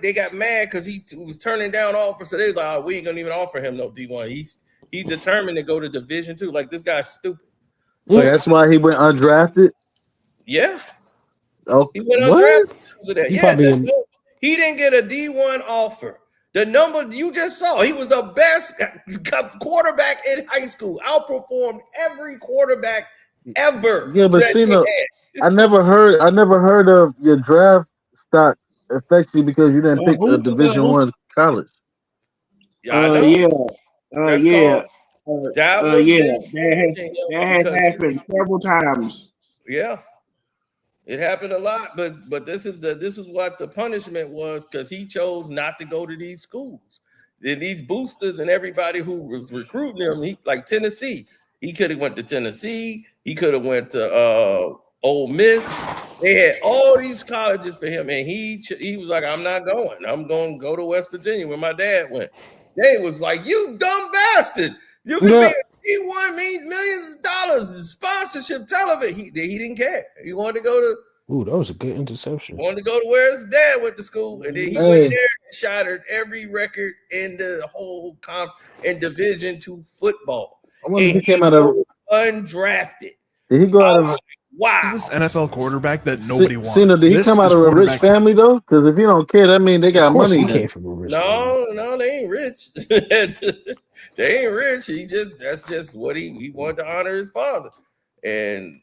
They got mad because he was turning down offers. So they was like, "Oh, we ain't gonna even offer him no D1." He's determined to go to Division II. Like, this guy's stupid. So that's why he went undrafted. Yeah. Oh, he went what? undrafted. He didn't get a D1 offer. The number you just saw, he was the best quarterback in high school. Outperformed every quarterback ever. Yeah, but I never heard of your draft stock affect you because you didn't pick a Division I college. That has happened several times. Yeah, it happened a lot, but this is what the punishment was, because he chose not to go to these schools. And these boosters and everybody who was recruiting him, like Tennessee, he could have went to Tennessee. He could have went to Ole Miss. They had all these colleges for him, and he was like, "I'm not going. I'm going to go to West Virginia where my dad went." They was like, "You dumb bastard! You can be a D1, means millions of dollars in sponsorship television." He didn't care. He wanted to go to. Ooh, that was a good interception. Wanted to go to where his dad went to school, and then he went there and shattered every record in the whole in Division II football. I wonder if he came out of undrafted. Did he go out of? Wow, this NFL quarterback that nobody wants. Did he come out of a rich family though? Because if you don't care, that means they got money. He came from a rich family. No, they ain't rich. They ain't rich. That's just what he wanted to honor his father. And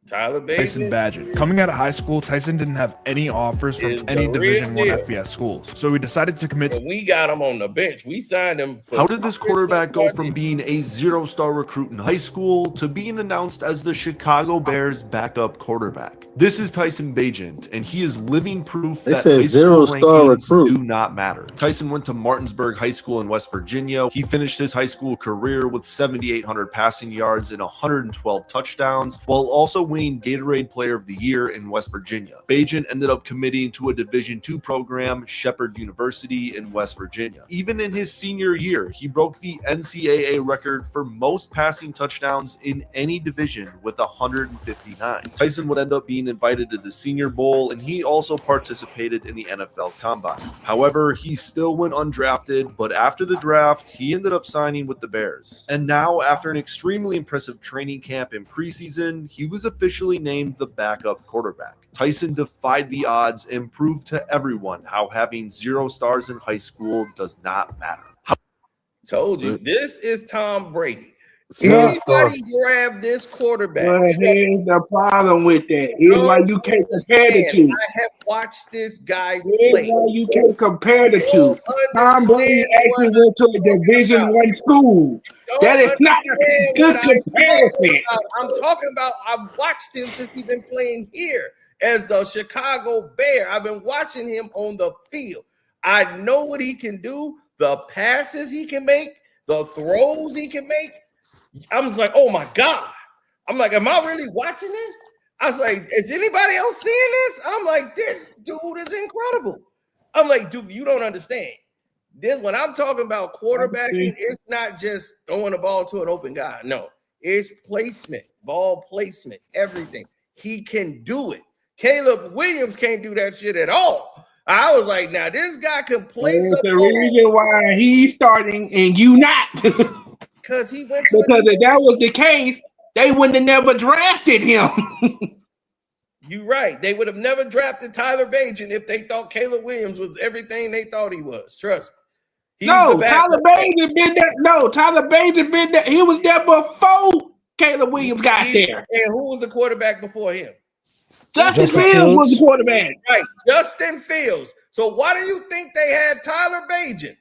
Tyson Bagent. Coming out of high school, Tyson didn't have any offers from any Division I FBS schools, so we decided to commit. We got him on the bench. We signed him. How did this quarterback go from being a zero-star recruit in high school to being announced as the Chicago Bears backup quarterback? This is Tyson Bagent, and he is living proof that high school rankings do not matter. Tyson went to Martinsburg High School in West Virginia. He finished his high school career with 7,800 passing yards and 112 touchdowns, while also winning Gatorade Player of the Year in West Virginia. Bagent ended up committing to a Division II program, Shepherd University in West Virginia. Even in his senior year, he broke the NCAA record for most passing touchdowns in any division with 159. Tyson would end up being invited to the Senior Bowl, and he also participated in the NFL Combine. However, he still went undrafted, but after the draft, he ended up signing with the Bears. And now, after an extremely impressive training camp and preseason, he was officially named the backup quarterback. Tyson defied the odds and proved to everyone how having 0 stars in high school does not matter. Told you, this is Tom Brady. Anybody grab this quarterback? Well, here's the problem with that. Here's why you can't compare the two. I have watched this guy play. Here's why you can't compare the two. Tom Brady actually went to a Division I school. That is not a good comparison. I'm talking about, I've watched him since he's been playing here as the Chicago Bear. I've been watching him on the field. I know what he can do, the passes he can make, the throws he can make. I was like, oh my God. I'm like, am I really watching this? I was like, is anybody else seeing this? I'm like, this dude is incredible. I'm like, dude, you don't understand. This, when I'm talking about quarterbacking, it's not just throwing the ball to an open guy. No, it's placement, ball placement, everything. He can do it. Caleb Williams can't do that shit at all. I was like, now this guy can play That's some the ball reason why he's starting and you not. because he went to Because if that was the case, they wouldn't have never drafted him. You're right. They would have never drafted Tyler Bagent if they thought Caleb Williams was everything they thought he was. Trust me. No, Tyler Bagent been there. No, Tyler Bagent been there. He was there before Caleb Williams got there. And who was the quarterback before him? Justin Fields was the quarterback. Right, Justin Fields. So why do you think they had Tyler Bagent?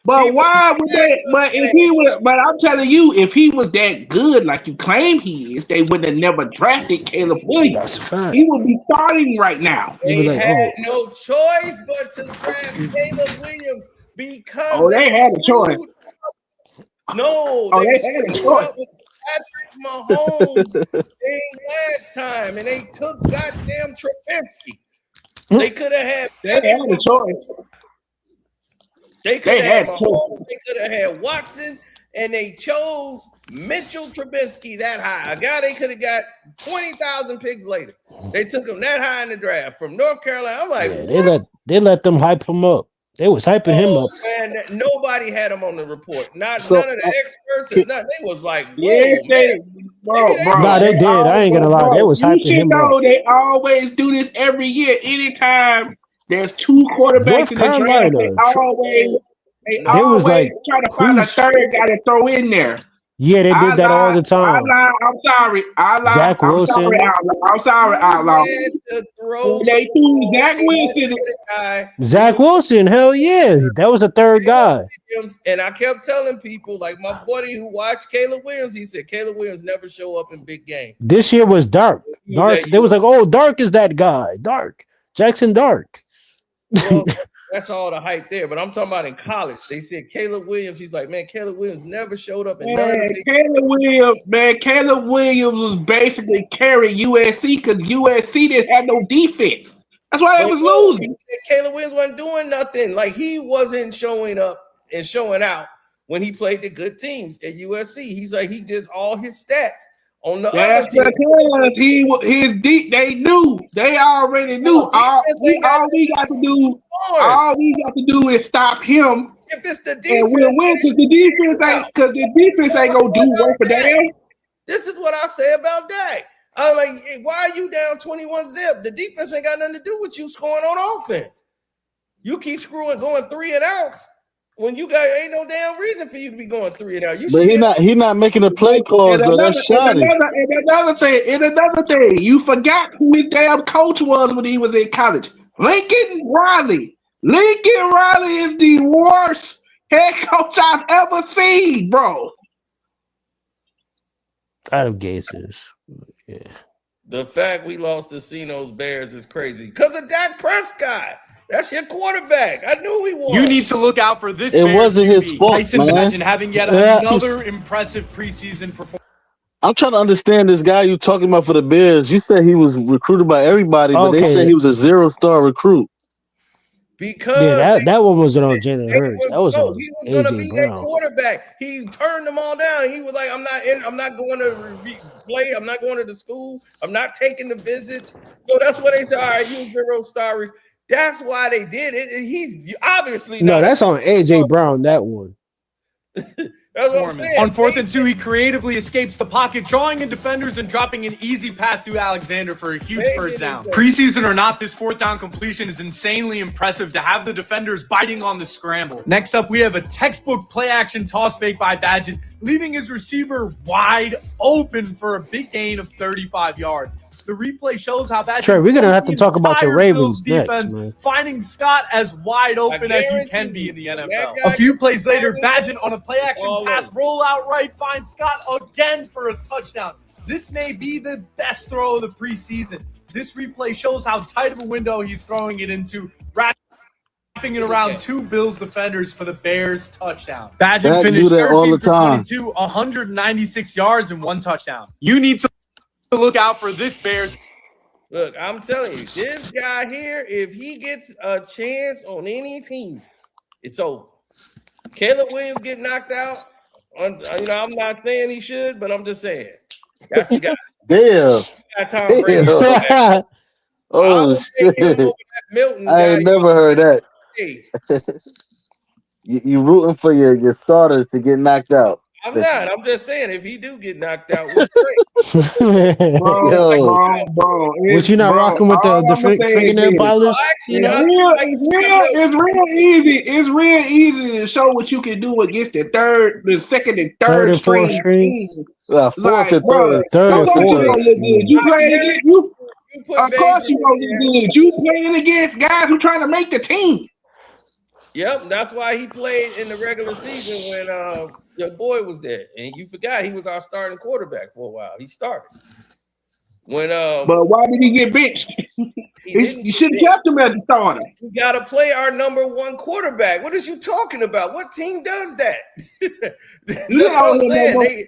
But why would they? But if he was, but I'm telling you, if he was that good, like you claim he is, they would have never drafted Caleb Williams. He would be starting right now. They had no choice but to draft Caleb Williams because they had a choice. No, they had a choice. Patrick Mahomes thing last time, and they took goddamn Trubisky. They could have had. They had a choice. They could have had Mahomes. They could have had Watson, and they chose Mitchell Trubisky that high. A guy they could have got 20,000 picks later. They took him that high in the draft from North Carolina. I'm like, they let them hype him up. They was hyping him up. Man, nobody had him on the report. None of the experts. They was like, yeah, they did. I ain't gonna lie. They was hyping him up. They always do this every year. Anytime there's two quarterbacks in the draft, they always try to find a third guy to throw in there. Yeah, they did that all the time. I'm sorry. Zach Wilson. I'm sorry, Outlaw. They threw Zach Wilson. Zach Wilson, hell yeah. That was a third guy. And I kept telling people, like my buddy who watched Caleb Williams, he said Caleb Williams never show up in big games. This year was Dark. They was like, oh, Dark is that guy. Dark. Jackson Dark. Well, that's all the hype there. But I'm talking about in college. They said Caleb Williams. He's like, man, Caleb Williams never showed up in none of the Caleb Williams was basically carrying USC because USC didn't have no defense. That's why they was losing. Caleb Williams wasn't doing nothing. Like he wasn't showing up and showing out when he played the good teams at USC. He's like, he just all his stats on the other team. They knew. They already knew. All we got to do is stop him. If it's the defense, and we'll win because the defense ain't gonna do work for them. This is what I say about Dak. I'm like, hey, why are you down 21-0? The defense ain't got nothing to do with you scoring on offense. You keep going 3 and outs when you got ain't no damn reason for you to be going 3 and out. But he not making the play calls though. That's shoddy. Another thing, you forgot who his damn coach was when he was in college. Lincoln Riley. Lincoln Riley is the worst head coach I've ever seen, bro. Adam Gase is. Yeah. The fact we lost to Cino's Bears is crazy because of Dak Prescott. That's your quarterback. I knew he was. You need to look out for this. It wasn't his fault, Tyson Bagent having yet another impressive preseason performance. I'm trying to understand this guy you talking about for the Bears. You said he was recruited by everybody, but they said he was a 0-star recruit. Because that one wasn't on Jalen Hurts. That was on he was going to be AJ Brown. that quarterback. He turned them all down. He was like, I'm not going to play. I'm not going to the school. I'm not taking the visit. So that's what they said. All right, you 0-star. That's why they did it. He's obviously no. That's on AJ Brown. That one. That's what I'm saying. On 4th and 2, he creatively escapes the pocket, drawing in defenders and dropping an easy pass to Alexander for a huge first down. Preseason or not, this 4th down completion is insanely impressive to have the defenders biting on the scramble. Next up, we have a textbook play-action toss fake by Bagent, leaving his receiver wide open for a big gain of 35 yards. The replay shows how Bagent Trey, we're going to have to talk about your Ravens next, man. Finding Scott as wide open as you can be in the NFL. A few plays later, Bagent on a play-action pass rollout right finds Scott again for a touchdown. This may be the best throw of the preseason. This replay shows how tight of a window he's throwing it into, wrapping it around 2 Bills defenders for the Bears touchdown. Bagent finished 13 for 22, 196 yards and 1 touchdown. You need to look out for this Bears. Look, I'm telling you, this guy here, if he gets a chance on any team, it's over. Caleb Williams get knocked out. I'm not saying he should, but I'm just saying that's the guy. Damn. Tom Brady. Oh shit! Milton I ain't never heard that. You rooting for your starters to get knocked out? I'm not. I'm just saying, if he do get knocked out, we're great. Bro. What you not rocking with All the I'm gonna say is fingernail this. polish? It's real easy to show what you can do against the second and third and fourth string string. team. Fourth and third. Third and Of course you fourth. gonna look good. You playing against you. Of course you gonna look good. You playing against guys who trying to make the team. Yep, that's why he played in the regular season when your boy was there, and you forgot he was our starting quarterback for a while. He started when. But why did he get benched? You should have kept him as a starter. You got to play our number one quarterback. What is you talking about? What team does that? That's what I'm saying.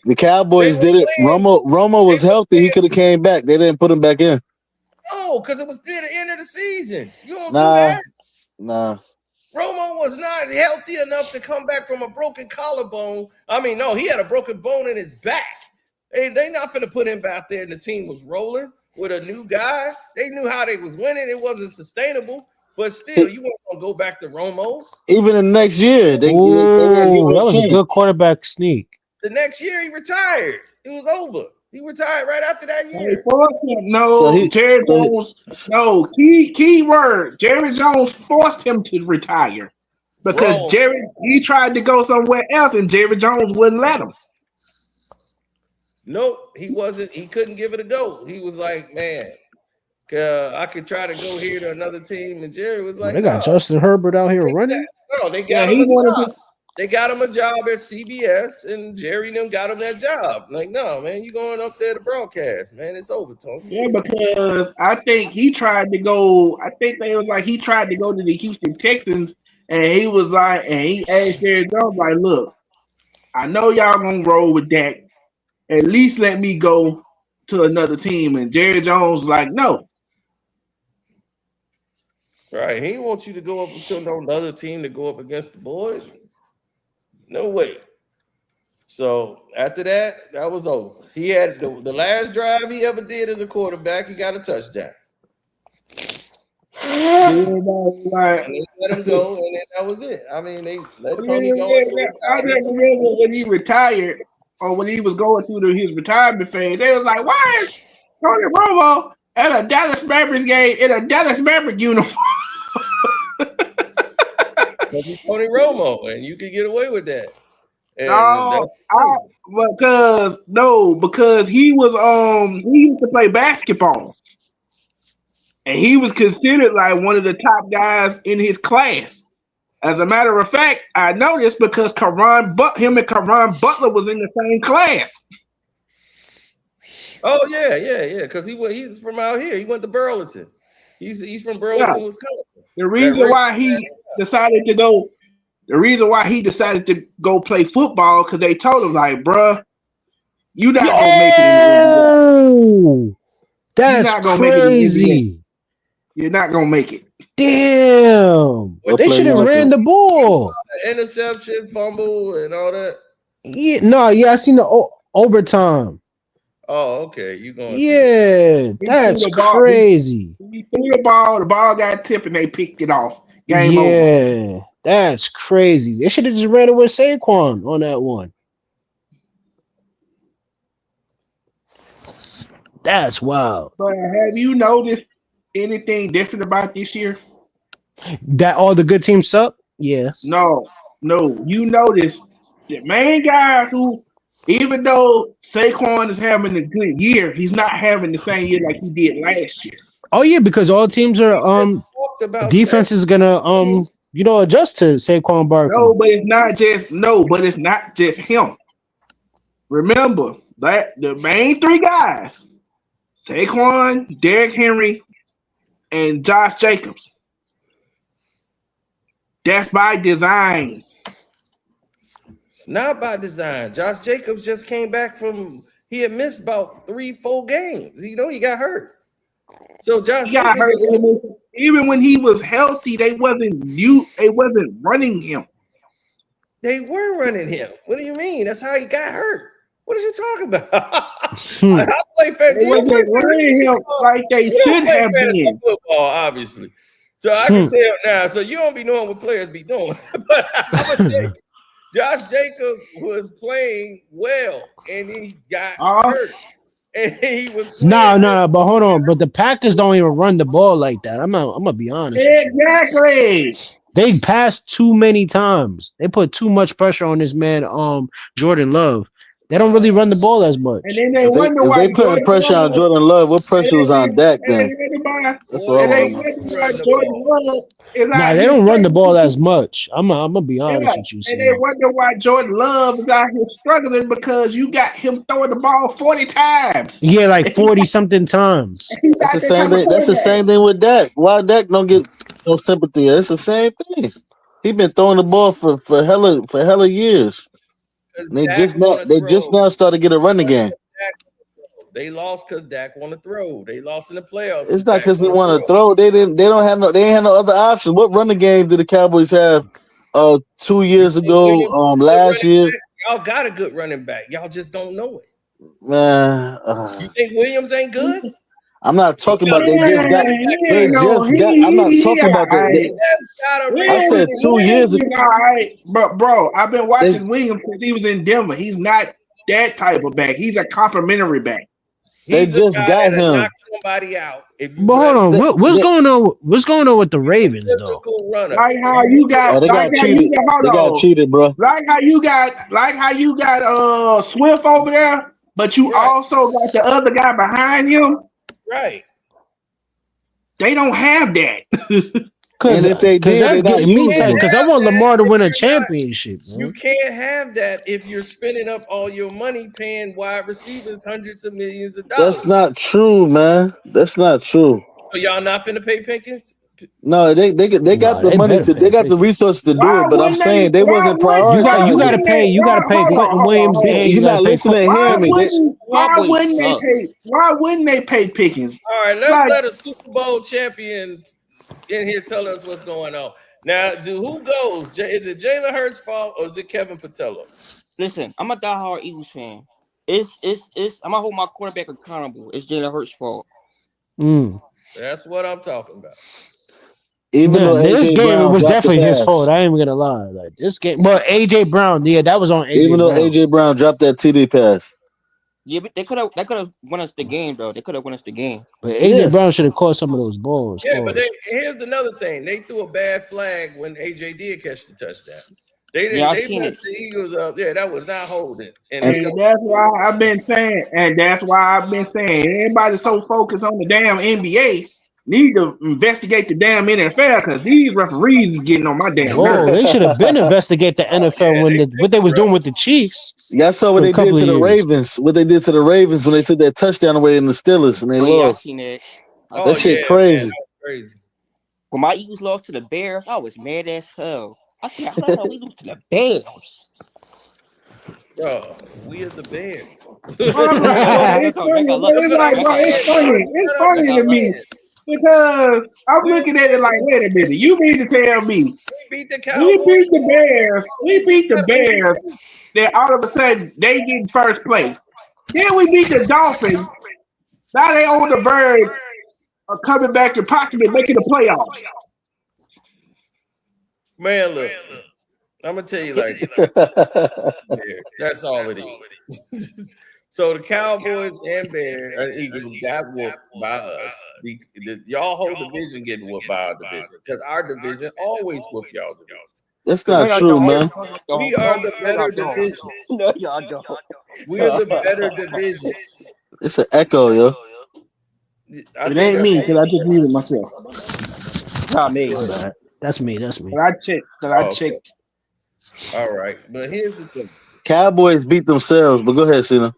The Cowboys did it. Romo was healthy. He could have came back. They didn't put him back in. No, because it was near the end of the season. You don't do that. Nah. Romo was not healthy enough to come back from a broken collarbone. I mean, no, he had a broken bone in his back. They not finna put him back there, and the team was rolling with a new guy. They knew how they was winning. It wasn't sustainable, but still, you weren't gonna go back to Romo. Even the next year, that was a good quarterback sneak. The next year, he retired. It was over. He retired right after that year. Jerry Jones. No, key word. Jerry Jones forced him to retire because he tried to go somewhere else, and Jerry Jones wouldn't let him. Nope, he wasn't. He couldn't give it a go. He was like, man, I could try to go here to another team, and Jerry was like, they got Justin Herbert out here running. No, they got him a job. They got him a job at CBS, and Jerry and them got him that job. Like, no, man, you going up there to broadcast, man. It's over, Tony. Yeah, because I think he tried to go. I think they was like he tried to go to the Houston Texans, and he was like, and he asked Jerry Jones, like, look, I know y'all gonna roll with Dak. At least let me go to another team. And Jerry Jones was like, no. Right. He wants you to go up to another team to go up against the boys. No way. So after that, that was over. He had the last drive he ever did as a quarterback. He got a touchdown. And they let him go, and then that was it. I mean, they let Tony go. I remember when he retired, or when he was going through his retirement phase, they was like, "Why is Tony Romo at a Dallas Mavericks game in a Dallas Maverick uniform?" Because he's Tony Romo, and you can get away with that. And because he was he used to play basketball, and he was considered like one of the top guys in his class. As a matter of fact, I know this because him and Karan Butler was in the same class. Oh yeah. Because he's from out here. He went to Burlington. He's from Burlington, Wisconsin. The reason why he decided to go play football because they told him like, bruh, you not gonna make it. That's crazy. You're not gonna make it. Damn. They should have ran the ball. Interception, fumble, and all that. I seen the overtime. Oh, okay. You going? Yeah, that's crazy. He threw the ball got tipped, and they picked it off. Game over. That's crazy. They should have just ran it with Saquon on that one. That's wild. But have you noticed anything different about this year? That all the good teams suck? Yes. No. You notice the main guy who, even though Saquon is having a good year, he's not having the same year like he did last year. Oh yeah, because all teams are defense is gonna adjust to Saquon Barkley. No, but it's not just him. Remember that the main three guys, Saquon, Derrick Henry, and Josh Jacobs. That's by design. It's not by design. Josh Jacobs just came back he had missed about 3-4 games. He got hurt. So Josh got hurt. Even when he was healthy, they wasn't running him. They were running him. What do you mean? That's how he got hurt. What are you talking about? I play fantasy. They wasn't running him like they should have been. Football, obviously. So I can tell now. So you don't be knowing what players be doing. But I'm gonna tell you, Josh Jacobs was playing well, and he got hurt. And he was No, but hold on. But the Packers don't even run the ball like that. I'm gonna be honest. Exactly. They passed too many times. They put too much pressure on this man, Jordan Love. They don't really run the ball as much. And then they wonder If why they putting pressure on Jordan Love, what pressure was on Dak then? That's what I want. Nah, they don't run the ball as much. I'm gonna be honest with you. And they wonder why Jordan Love is out here struggling because you got him throwing the ball 40 times. Yeah, like 40 something times. That's the same thing. That's the same thing with Dak. Why Dak don't get no sympathy? It's the same thing. He been throwing the ball for hella years. And they just now started to get a run again. They lost because Dak want to throw. They lost in the playoffs. It's not because he want to throw. They ain't have no other options. What running game did the Cowboys have 2 years ago? Last year. Y'all got a good running back. Y'all just don't know it. Man, you think Williams ain't good? I'm not talking about they just got. I'm not talking about that. I said 2 years ago. All right, but bro, I've been watching Williams since he was in Denver. He's not that type of back. He's a complimentary back. They just got him. Knock somebody out. But hold on, what's going on? What's going on with the Ravens though? Like how you got, they got cheated. They got cheated, bro. Like how you got Swift over there, but you also got the other guy behind him. Right. They don't have that. Because if they did, that's getting me tight. Because I want Lamar to win a championship. Man. You can't have that if you're spending up all your money paying wide receivers hundreds of millions of dollars. That's not true, man. That's not true. So y'all not finna pay Pickens? No, they got the money to. They got the resources to do it. But I'm saying they wasn't prioritizing. You got to pay. You got to pay Quentin Williams. You're not listening to hear me. Why wouldn't they pay Pickens? All right, let's let a Super Bowl champion in here tell us what's going on. Now, who goes? Is it Jalen Hurts' fault or is it Kevin Patullo? Listen, I'm a diehard Eagles fan. I'm gonna hold my quarterback accountable. It's Jalen Hurts' fault. That's what I'm talking about. Even though this game was definitely his fault. I ain't even gonna lie. Like this game, but AJ Brown, that was on AJ. Even though AJ Brown dropped that TD pass. Yeah, but they could have won us the game, though. They could have won us the game. But AJ Brown should have caught some of those balls. Yeah, but here's another thing. They threw a bad flag when AJ did catch the touchdown. They messed the Eagles up. Yeah, that was not holding. And that's why I've been saying. Everybody's so focused on the damn NBA. Need to investigate the damn NFL because these referees is getting on my damn nerves. They should have been investigate the NFL when what they was doing with the Chiefs. Y'all saw what they did to the Ravens. What they did to the Ravens when they took that touchdown away in the Steelers and they lost. That shit crazy. Man, crazy. When my Eagles lost to the Bears, I was mad as hell. I said, how the hell we lose to the Bears? Bro, we are the Bears. It's funny to me. Because I'm looking at it like, wait a minute, you mean to tell me we beat the Bears, then all of a sudden they get in first place. Then we beat the Dolphins. Now they on the verge of coming back and possibly making the playoffs. Man, look, I'm gonna tell you like this. That's all it is. So the Cowboys and Eagles got whooped by us. Y'all whole division getting whooped by our division because our division always whoop y'all division. That's not true, man. We are the better division. No, y'all don't. We're the better division. It's an echo, yo. It ain't me because I just muted myself. Not me. That's me. I checked. All right, but here's the thing. Cowboys beat themselves, but go ahead, Cena.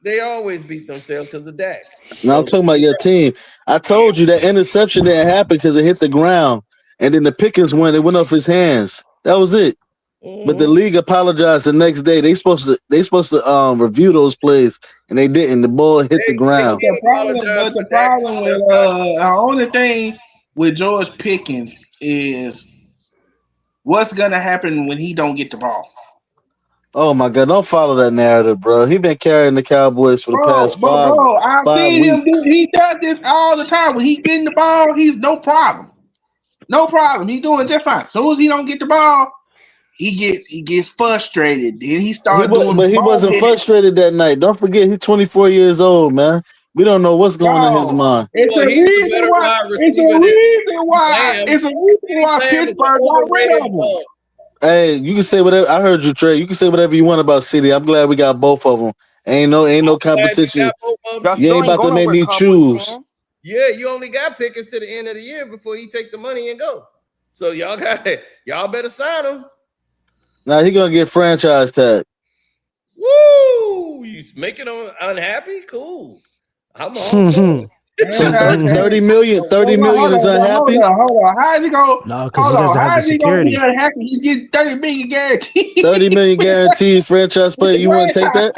They always beat themselves because of Dak. No, I'm talking about your team. I told you that interception didn't happen because it hit the ground, and then the Pickens went. It went off his hands. That was it. But the league apologized the next day. They supposed to review those plays, and they didn't. The ball hit the ground. The problem with the only thing with George Pickens is what's gonna happen when he don't get the ball. Oh my God! Don't follow that narrative, bro. He been carrying the Cowboys for the past Bro, I've 5 seen him do. weeks. He does this all the time. When he getting the ball, he's no problem. No problem. He's doing just fine. As soon as he don't get the ball, he gets frustrated. Then he starts doing. But he wasn't frustrated that night. Don't forget, he's 24 years old, man. We don't know what's going on in his mind. It's a reason why. It's a reason why Pittsburgh got rid of him. Hey, you can say whatever. I heard you, Trey. You can say whatever you want about City. I'm glad we got both of them. Ain't no competition. You ain't about to make me choose. Yeah, you only got Pickens to the end of the year before you take the money and go. So y'all better sign him. Now he gonna get franchise tag. Woo! You making him unhappy? Cool. I'm on. So 30 million is unhappy. Hold on. How is he going? No, because he doesn't have the security. He's getting 30 million guaranteed. 30 million guaranteed franchise player. You want to take that?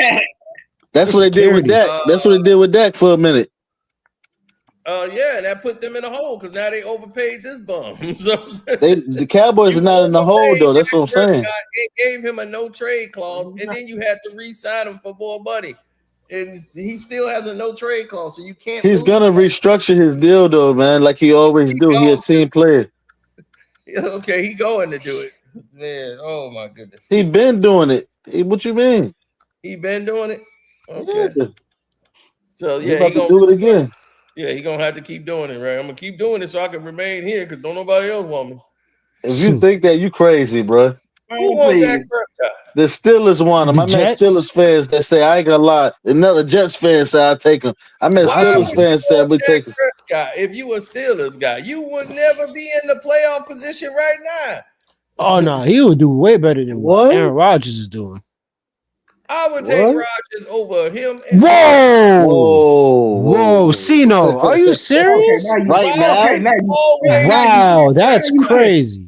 That's what they did with Dak. That's what they did with Dak for a minute. Yeah, and that put them in a hole because now they overpaid this bum. So The Cowboys are not in the hole though. That's what I'm saying. It gave him a no trade clause, and then you had to re-sign him for more money. And he still has a no trade clause, so you can't. He's gonna restructure his deal though, man, like he always do. He a team player. Okay, he going to do it, man. Oh my goodness, He been doing it. What you mean? He been doing it. Okay, Yeah. so He yeah, about to do it again. Yeah, he gonna have to keep doing it, right? I'm gonna keep doing it so I can remain here because don't nobody else want me. If you think that, you crazy, bro. Who wants Dak Prescott? The Steelers want him. I met Steelers fans that say I ain't gonna lie. Another Jets fan said I take him. I met Steelers fans said we take him. Prescott, if you a Steelers guy, you would never be in the playoff position right now. Oh no, he would do way better than what Aaron Rodgers is doing. I would take Rodgers over him. Whoa, Cino, are you serious? Right now? Wow, that's crazy.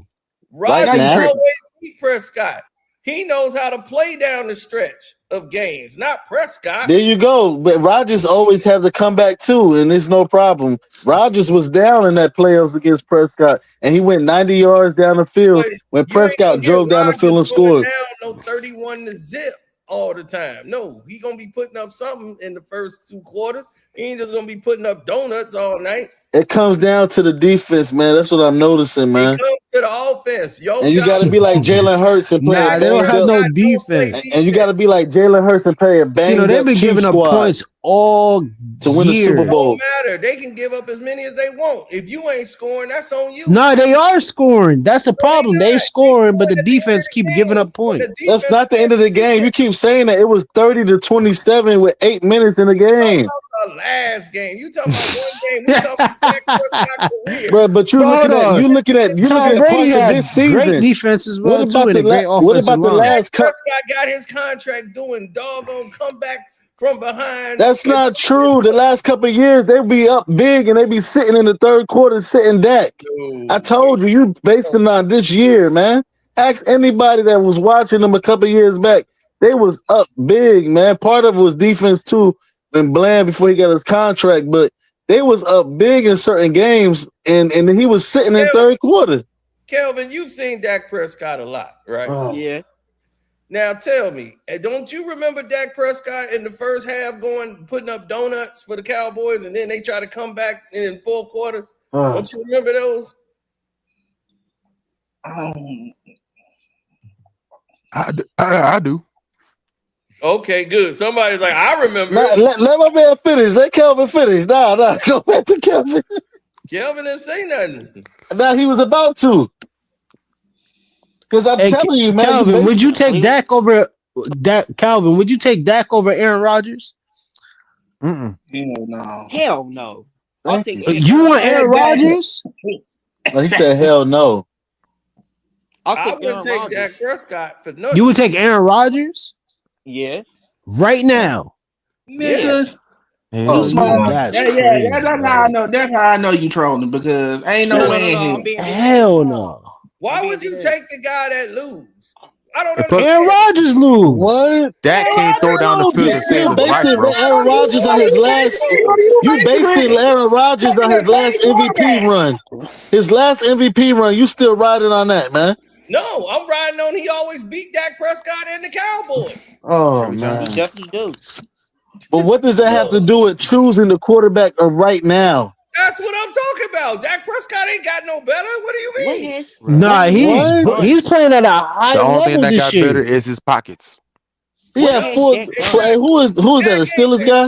Rodgers always beat Prescott. He knows how to play down the stretch of games, not Prescott. There you go. But Rodgers always had to come back too, and it's no problem. Rodgers was down in that playoffs against Prescott, and he went 90 yards down the field when Prescott drove down the field and scored. Down, no 31 to zip all the time. No, he gonna be putting up something in the first 2 quarters. He ain't just gonna be putting up donuts all night. It comes down to the defense, man. That's what I'm noticing, man. It comes to the offense. And you got to be like Jalen Hurts and play. Nah, they don't have no defense. And you got to be like Jalen Hurts and play a bang. They've been giving up points all to win the Super Bowl. It don't matter. They can give up as many as they want. If you ain't scoring, that's on you. No, they are scoring. That's the problem. They're scoring, but the defense keep giving up points. That's not the end of the game. You keep saying that it was 30-27 with 8 minutes in the game. The last game. You talking about one game? We talking about Dak Prescott's career. Bro, but you're looking at parts of this season. Great defense as well. What about the last? Prescott got his contract doing doggone comeback from behind. That's not true. The last couple of years, they be up big and they be sitting in the third quarter sitting Dak. I told you, you based it on this year, man. Ask anybody that was watching them a couple of years back. They was up big, man. Part of it was defense too. And Bland before he got his contract, but they was up big in certain games, and he was sitting in third quarter. Kelvin, you've seen Dak Prescott a lot, right? Yeah. Now tell me, don't you remember Dak Prescott in the first half putting up donuts for the Cowboys, and then they try to come back in 4 quarters? Don't you remember those? I do. Okay, good. Somebody's like, I remember. Let my man finish. Let Kelvin finish. Nah, go back to Kelvin. Kelvin didn't say nothing. Nah, he was about to. Because I'm telling you, man. Calvin, would you take Dak over Calvin? Would you take Dak over Aaron Rodgers? Hell no. Hell no. I'll take You want Aaron Rodgers? He said, hell no. I would take Dak Prescott for nothing. You would take Aaron Rodgers? Yeah. Right now. Nigga. That's crazy. That's how I know you trolling because ain't no way in here. Hell no. Why would you take the guy that lose? I don't understand. Aaron Rodgers lose. What? Dak can't throw down the field and stay on the right, bro. Aaron Rodgers on his last. You based Aaron Rodgers on his last MVP run. His last MVP run. You still riding on that, man? No, I'm riding on. He always beat Dak Prescott and the Cowboys. Oh man, He definitely do. But what does that have to do with choosing the quarterback of right now? That's what I'm talking about. Dak Prescott ain't got no better. What do you mean? Nah, he's playing at a high The only level thing that this got year. better is his pockets. He has four. Hey, who is that? A Steelers guy?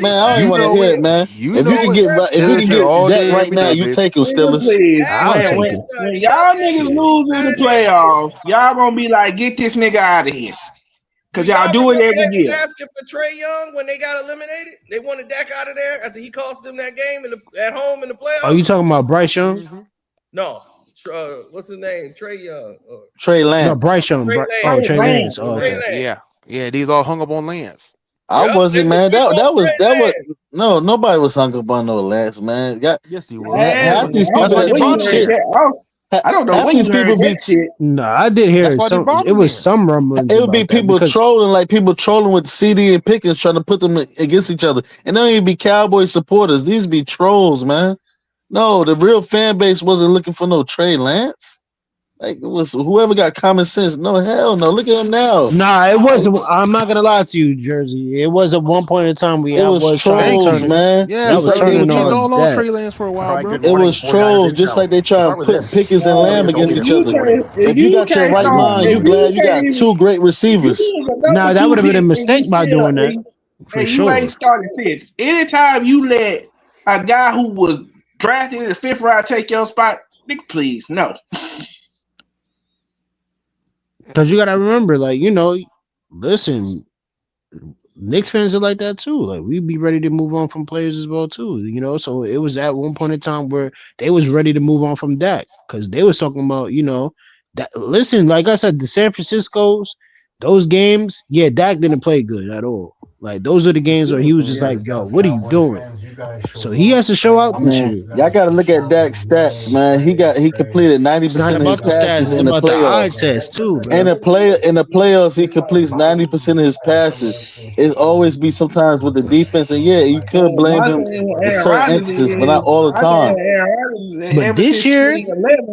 Man, I don't want to hear it, man. If you can get that right now, you take him, Steelers. Please, I'll take when, it. when y'all niggas lose in the playoffs, y'all gonna be like, get this nigga out of here. Because y'all do it every They was year. asking for Trae Young when they got eliminated. They wanted Dak out of there after he cost them that game at home in the playoffs. Oh, you talking about Bryce Young? No. What's his name? Trae Young. Trey Lance. No, Bryce Young. Trey Lance. Oh, okay. Yeah, these all hung up on Lance. I wasn't, man. That was no, nobody was hung up on no Lance, man. Yes, he was. Half these people I don't know half what these you people heard be that shit. No, I did hear some. It was some rumblings. it would be about that people because- trolling, like people trolling with CD and Pickens, trying to put them against each other. And they don't even be Cowboy supporters. These be trolls, man. No, the real fan base wasn't looking for no Trey Lance. Like, it was whoever got common sense. No, hell no. Look at him now. Nah, it wasn't. I'm not gonna lie to you, Jersey. It was at one point in time It was trolls, man. Yeah, that was they turning was all on on that. Trey Lance for a while, bro. It was trolls, just like they try to put Pickens and Lamb against each other. If you got your right mind, you glad you got two great receivers. Nah, that would have been a mistake by doing that. For Hey, sure. you ain't started this. Anytime you let a guy who was drafted in the 5th round take your spot, nigga, please, no. Because you gotta remember, like, listen, Knicks fans are like that too. Like, we'd be ready to move on from players as well too. So it was at one point in time where they was ready to move on from Dak because they was talking about, that. Listen, like I said, the San Francisco's, those games, yeah, Dak didn't play good at all. Like, those are the games where he was just like, yo, what are you doing? So he has to show out this year. Y'all got to look at Dak's stats, man. He completed 90% of his passes in the playoffs. Test too, bro. In the playoffs, he completes 90% of his passes. It always be sometimes with the defense, and yeah, you could blame him in certain instances, but not all the time. But this year,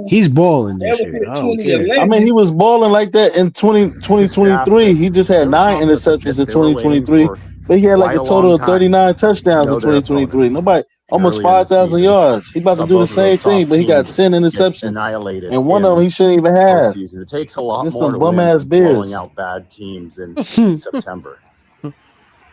he's balling this year. I don't care. I mean, he was balling like that in 2023. He just had 9 interceptions in 2023, but he had like a total of 39 touchdowns in 2023. Nobody, almost 5,000 yards. He about to do the same thing, but he got 10 interceptions, and one of them he shouldn't even have. It takes a lot Against more them to bum win ass than Bears. blowing out bad teams in September.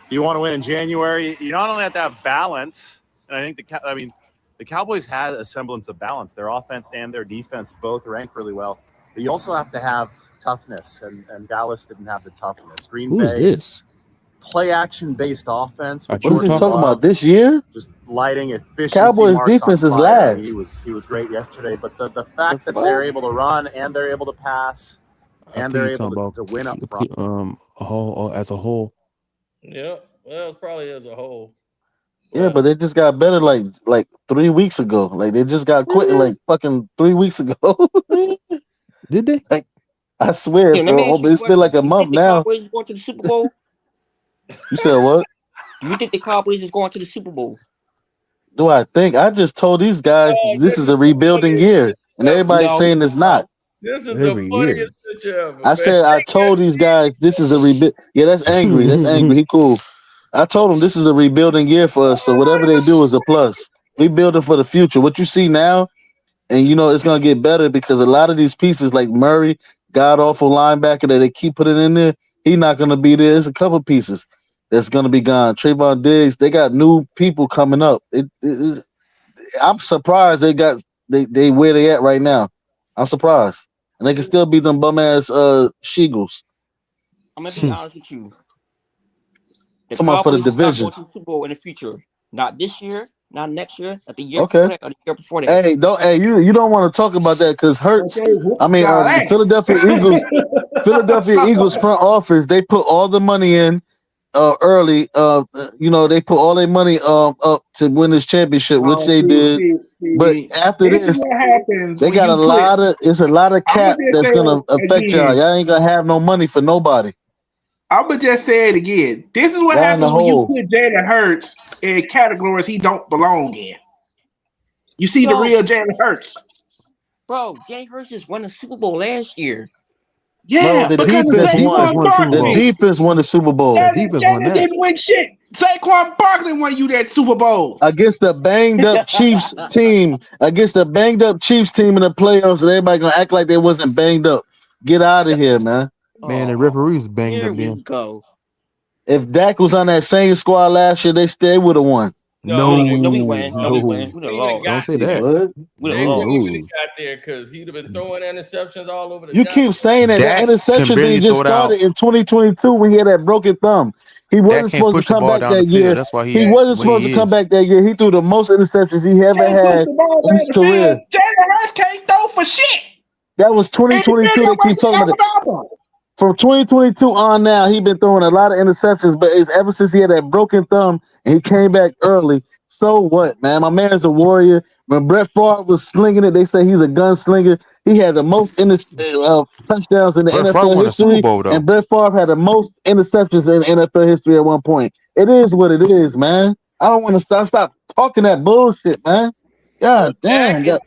You want to win in January, you not only have to have balance, and I think the Cowboys had a semblance of balance. Their offense and their defense both ranked really well. But you also have to have toughness, and Dallas didn't have the toughness. Green Who's Bay, this? play action based offense. What is he talking about this year? Just lighting efficiency. Cowboys marks defense on is fire. last. He was great yesterday, but the fact that they're able to run and they're able to pass and they're able to win up front. As a whole. Yeah, well, it's probably as a whole. Yeah, but they just got better like 3 weeks ago. Like they just got quit like fucking 3 weeks ago. Did they? Like, I swear, Yeah, let me bro. ask you a It's been like a question. month You think the now. Cowboys is going to the Super Bowl? You said what? Do you think the Cowboys is going to the Super Bowl? Do I think? I just told these guys this is a rebuilding year, and everybody's saying it's not. This is the funniest picture ever. I said I told these guys this is a rebuild. Yeah, that's angry. That's angry. He cool. I told them this is a rebuilding year for us. So whatever they do is a plus. We building for the future. What you see now, and it's gonna get better because a lot of these pieces, like Murray, god awful linebacker that they keep putting in there, he's not gonna be there. There's a couple pieces that's gonna be gone. Trayvon Diggs, they got new people coming up. I'm surprised they where they at right now. I'm surprised. And they can still beat them bum ass Sheagles. I'm gonna be honest with you. The Talking about for the Cowboys is not division. going to the Super Bowl in the future. Not this year, not next year, not the year Okay. before that, or the year before that. Hey, you don't want to talk about that because Hurts. I mean, the Philadelphia Eagles front office, they put all the money in early. They put all their money up to win this championship, which they did. But after this, they got it's a lot of cap that's gonna affect y'all. Y'all ain't gonna have no money for nobody. I'm gonna just say it again. This is what Y'all in the happens when you hole. put Jalen Hurts in categories he don't belong in. You see the real Jalen Hurts. Bro, Jalen Hurts just won the Super Bowl last year. Yeah, the because defense won. Saquon The defense won the Super Bowl. Jalen didn't win shit. Saquon Barkley won you that Super Bowl Against the banged up Chiefs team. Against the banged up Chiefs team in the playoffs, and everybody gonna act like they wasn't banged up. Get out of here, man. Man, the referees banged Here up we then. go. If Dak was on that same squad last year, they still would have won. No, we win. No, we win. We done lost. Don't say that. We done They lost. really would have got there because he'd have been throwing interceptions all over the You keep saying that Dak the interception can barely thing just throw it out. started in 2022 when he had that broken thumb. He wasn't can't supposed push to the come ball back down that the field. year. That's why He wasn't supposed to come back that year. He threw the most interceptions he ever had in his career. Jalen Hurts can't throw for shit. That was 2022. They keep talking about it. From 2022 on now, he been throwing a lot of interceptions, but it's ever since he had that broken thumb and he came back early. So what, man? My man's a warrior. When Brett Favre was slinging it, they say he's a gunslinger. He had the most touchdowns in the Brett Favre NFL won a Super history, Bowl, though. and Brett Favre had the most interceptions in NFL history at one point. It is what it is, man. I don't want to stop talking that bullshit, man. God damn.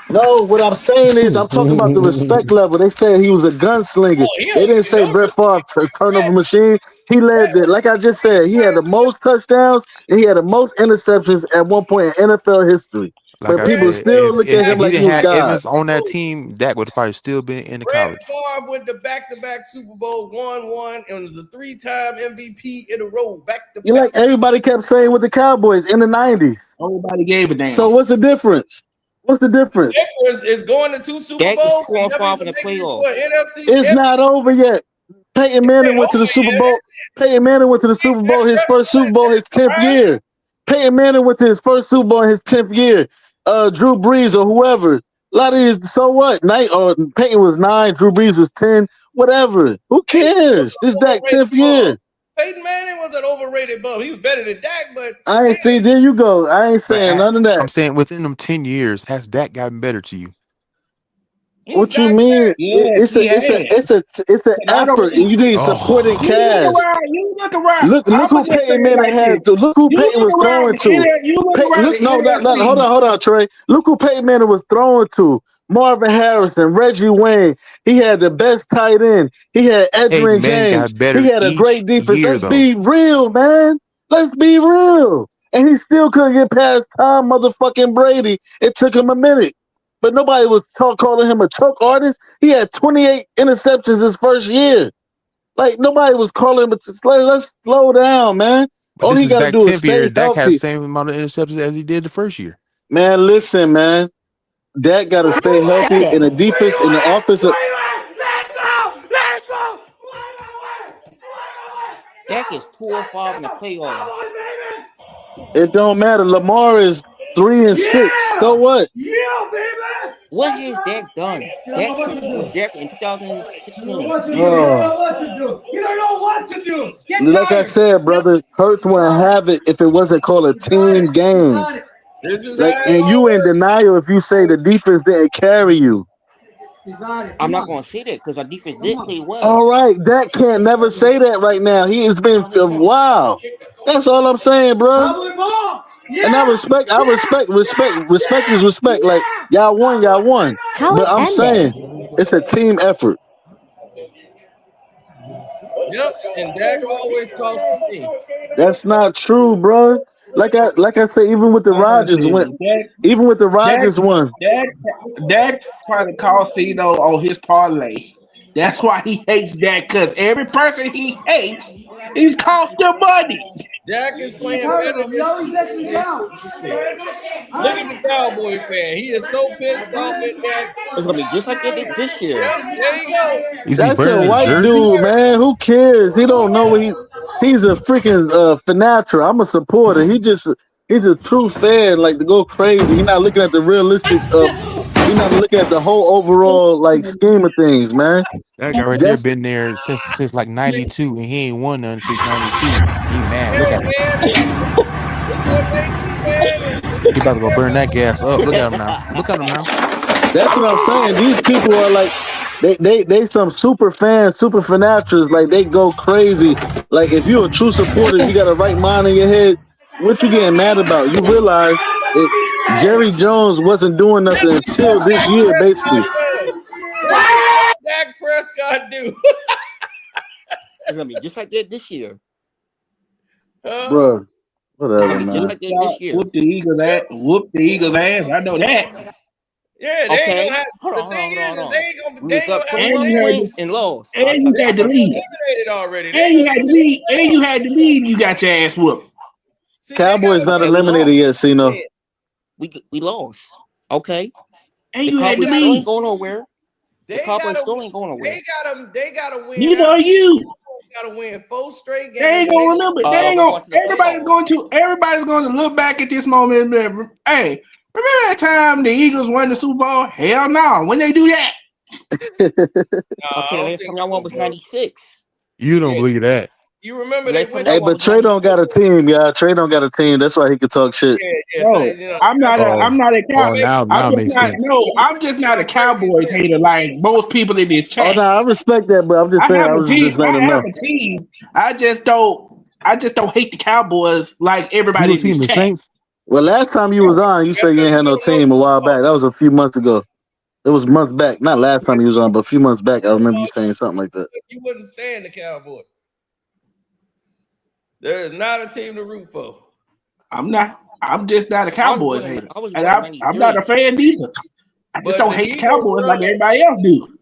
No, what I'm saying is I'm talking about the respect level. They said he was a gunslinger. They didn't say Brett Favre turnover machine. He led it. Like I just said, he had the most touchdowns and he had the most interceptions at one point in NFL history. Like but I people said, still look at him like he didn't was have God. Evans on that team, Dak would have probably still been in the college. Favre went to back-to-back Super Bowl, won, and was a 3-time MVP in a row, back-to-back. You like everybody kept saying with the Cowboys in the 90s. Nobody gave a damn. So what's the difference? What's the difference? The difference is going to 2 Super Dak is Bowls. 4-5 in the playoffs. It's not over yet. Peyton Manning went to the Super Bowl. Peyton Manning went to the Super Bowl, his first Super Bowl, his 10th year. Peyton Manning went to his first Super Bowl in his 10th year. Drew Brees or whoever. A lot of these, so what? Peyton was 9, Drew Brees was 10, whatever. Who cares? This Dak 10th year. Peyton Manning was an overrated bum. He was better than Dak, but I ain't see. There you go. I ain't saying none of that. I'm saying within them 10 years, has Dak gotten better to you? What you mean? It's an effort, and you need supporting cast. You look around. Look who Peyton Manning had. Look who Peyton was throwing to. Hold on, Trey. Look who Peyton Manning was throwing to. Marvin Harrison, Reggie Wayne. He had the best tight end. He had Edgerrin James. He had a great defense. Let's be real, man. Let's be real. And he still couldn't get past Tom motherfucking Brady. It took him a minute. But nobody was calling him a choke artist. He had 28 interceptions his first year. Like, nobody was calling him. Let's slow down, man. All he got to do is stay Dak healthy. has the same amount of interceptions as he did the first year. Man, listen, man. Dak got to stay healthy in the defense, in the offensive. Dak is 2-5 in the playoffs. It don't matter. Lamar is 3-6. So what? What has Dak done? Dak was Dak in 2016. You don't know what to do. Like I said, brother, Hurts wouldn't have it if it wasn't called a team game. And you in denial if you say the defense didn't carry you. I'm not going to say that because our defense did play well. All right, Dak can't never say that right now. He has been wow. That's all I'm saying, bro. And I respect is respect. Like y'all won. But I'm saying it's a team effort. Yep, and Dak always costs the team. That's not true, bro. Like I say, even with the Rodgers one. Dak probably called Cino on his parlay. That's why he hates Dak, because every person he hates, he's cost him money. Dak is playing better than this. Look at the Cowboy fan. He is so pissed off at Dak. It's going to be just like they did this year. Yep, there you go. That's a white dude, man. Who cares? He don't know what he's a freaking fanatra. I'm a supporter. He's a true fan, like to go crazy. He's not looking at the realistic he's not looking at the whole overall like scheme of things, man. That guy right there been there since like 92 and he ain't won none since 92. He mad. Look at him. He about to go burn that gas up. Look at him now. That's what I'm saying. These people are like they some super fans, super fanatras. Like they go crazy. Like if you're a true supporter, you got a right mind in your head. What you getting mad about? You realize Jerry Jones wasn't doing nothing until this year, basically. What did Dak Prescott do? It's gonna be just like that this year. Bro, whatever, man. Just like that this year. Whoop the Eagles' ass. Whoop the Eagles' ass. I know that. Yeah, they Okay. ain't gonna have. Hold The on, thing hold on. is, they ain't gonna. We They was ain't up gonna have 21 a wins and lost. And you had to lead. eliminated already. And you had to lead. And you had to lead. You got your ass whooped. Cowboys not eliminated yet, Cino. We lost. Okay. And The you had to Cowboys still ain't lead. going nowhere. The They Cowboys gotta. still ain't going nowhere. They gotta win. Neither are you. Gotta win 4 straight games. They ain't gonna remember. They ain't gonna. Everybody's Everybody's going to look back at this moment and remember, hey, remember that time the Eagles won the Super Bowl? Hell no. When they do that. Okay, the last time y'all won was 96. You don't believe that. You remember they went. Hey, but Trey don't got a team, y'all. Trey don't got a team. That's why he can talk shit. No, I'm not a Cowboys. now makes sense. I'm just not a Cowboys hater like most people in this chat. Oh no, I respect that, but I'm just saying I was just letting him know. A team. I just don't hate the Cowboys like everybody in this chat. Saints? Well, last time you was on, you said you ain't had no team a while back. That was a few months ago. It was months back. Not last time you was on, but a few months back. I remember you saying something like that. You wouldn't stand the Cowboys. There is not a team to root for. I'm not. I'm just not a Cowboys hater. And I'm not a fan either. I just don't hate the Cowboys like everybody else do.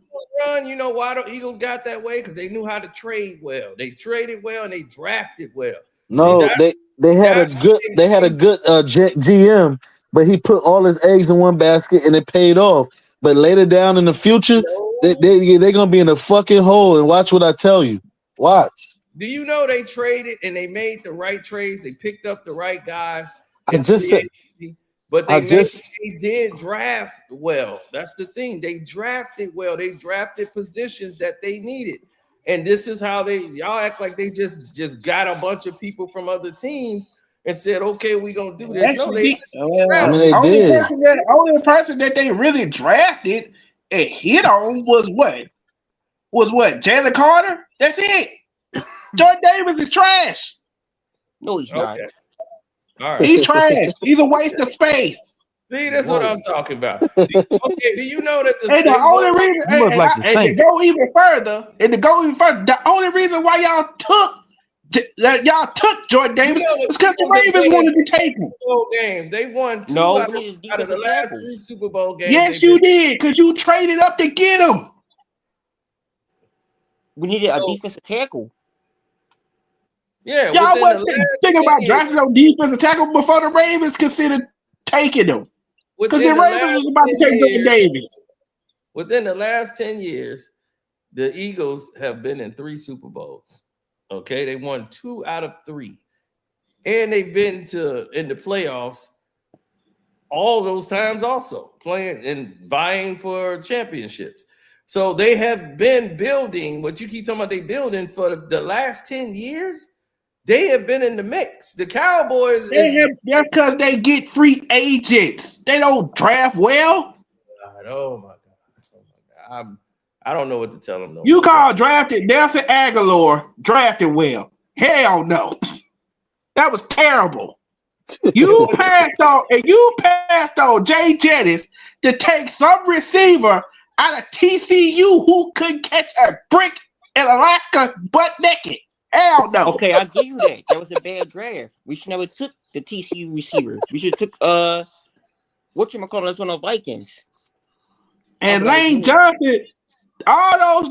Run, you know why the Eagles got that way? Because they knew how to trade well. They traded well and they drafted well. No, they had a good GM, but he put all his eggs in one basket and it paid off. But later down in the future, they're gonna be in a fucking hole. And watch what I tell you. Watch. Do you know they traded and they made the right trades? They picked up the right guys. I just said, but they did draft well. That's the thing. They drafted well. They drafted positions that they needed. And this is how y'all act like they just got a bunch of people from other teams and said, okay, we're gonna do this. No, they did. Only person that they really drafted and hit on was what? Jalen Carter? That's it. Jordan Davis is trash. No, he's not. All right. He's trash. He's a waste of space. See, that's what I'm talking about. Okay, do you know that the only reason and to go even further, the only reason why y'all took Jordan Davis is because the Ravens wanted to take him. Games. They won 2 out of the last 3 Super Bowl games. Yes, you did, because you traded up to get him. We needed a defensive tackle. Yeah, y'all wasn't thinking about drafting no defensive tackle before the Ravens considered taking them. Because the Ravens was about to take Jordan Davis. Within the last 10 years, the Eagles have been in 3 Super Bowls. Okay, they won 2 out of 3. And they've been in the playoffs all those times also, playing and vying for championships. So they have been building, what you keep talking about, they building for the last 10 years. They have been in the mix. The Cowboys. That's because they get free agents. They don't draft well. Oh my God. I don't know what to tell them. No. You call drafted Nelson Aguilar drafted well. Hell no. That was terrible. You passed on Jay Jettis to take some receiver out of TCU who couldn't catch a brick in Alaska butt naked. Hell no. Okay, I'll give you that. That was a bad draft. We should never took the TCU receiver. We should have took whatchamacallit on the Vikings. And Lane Johnson, all those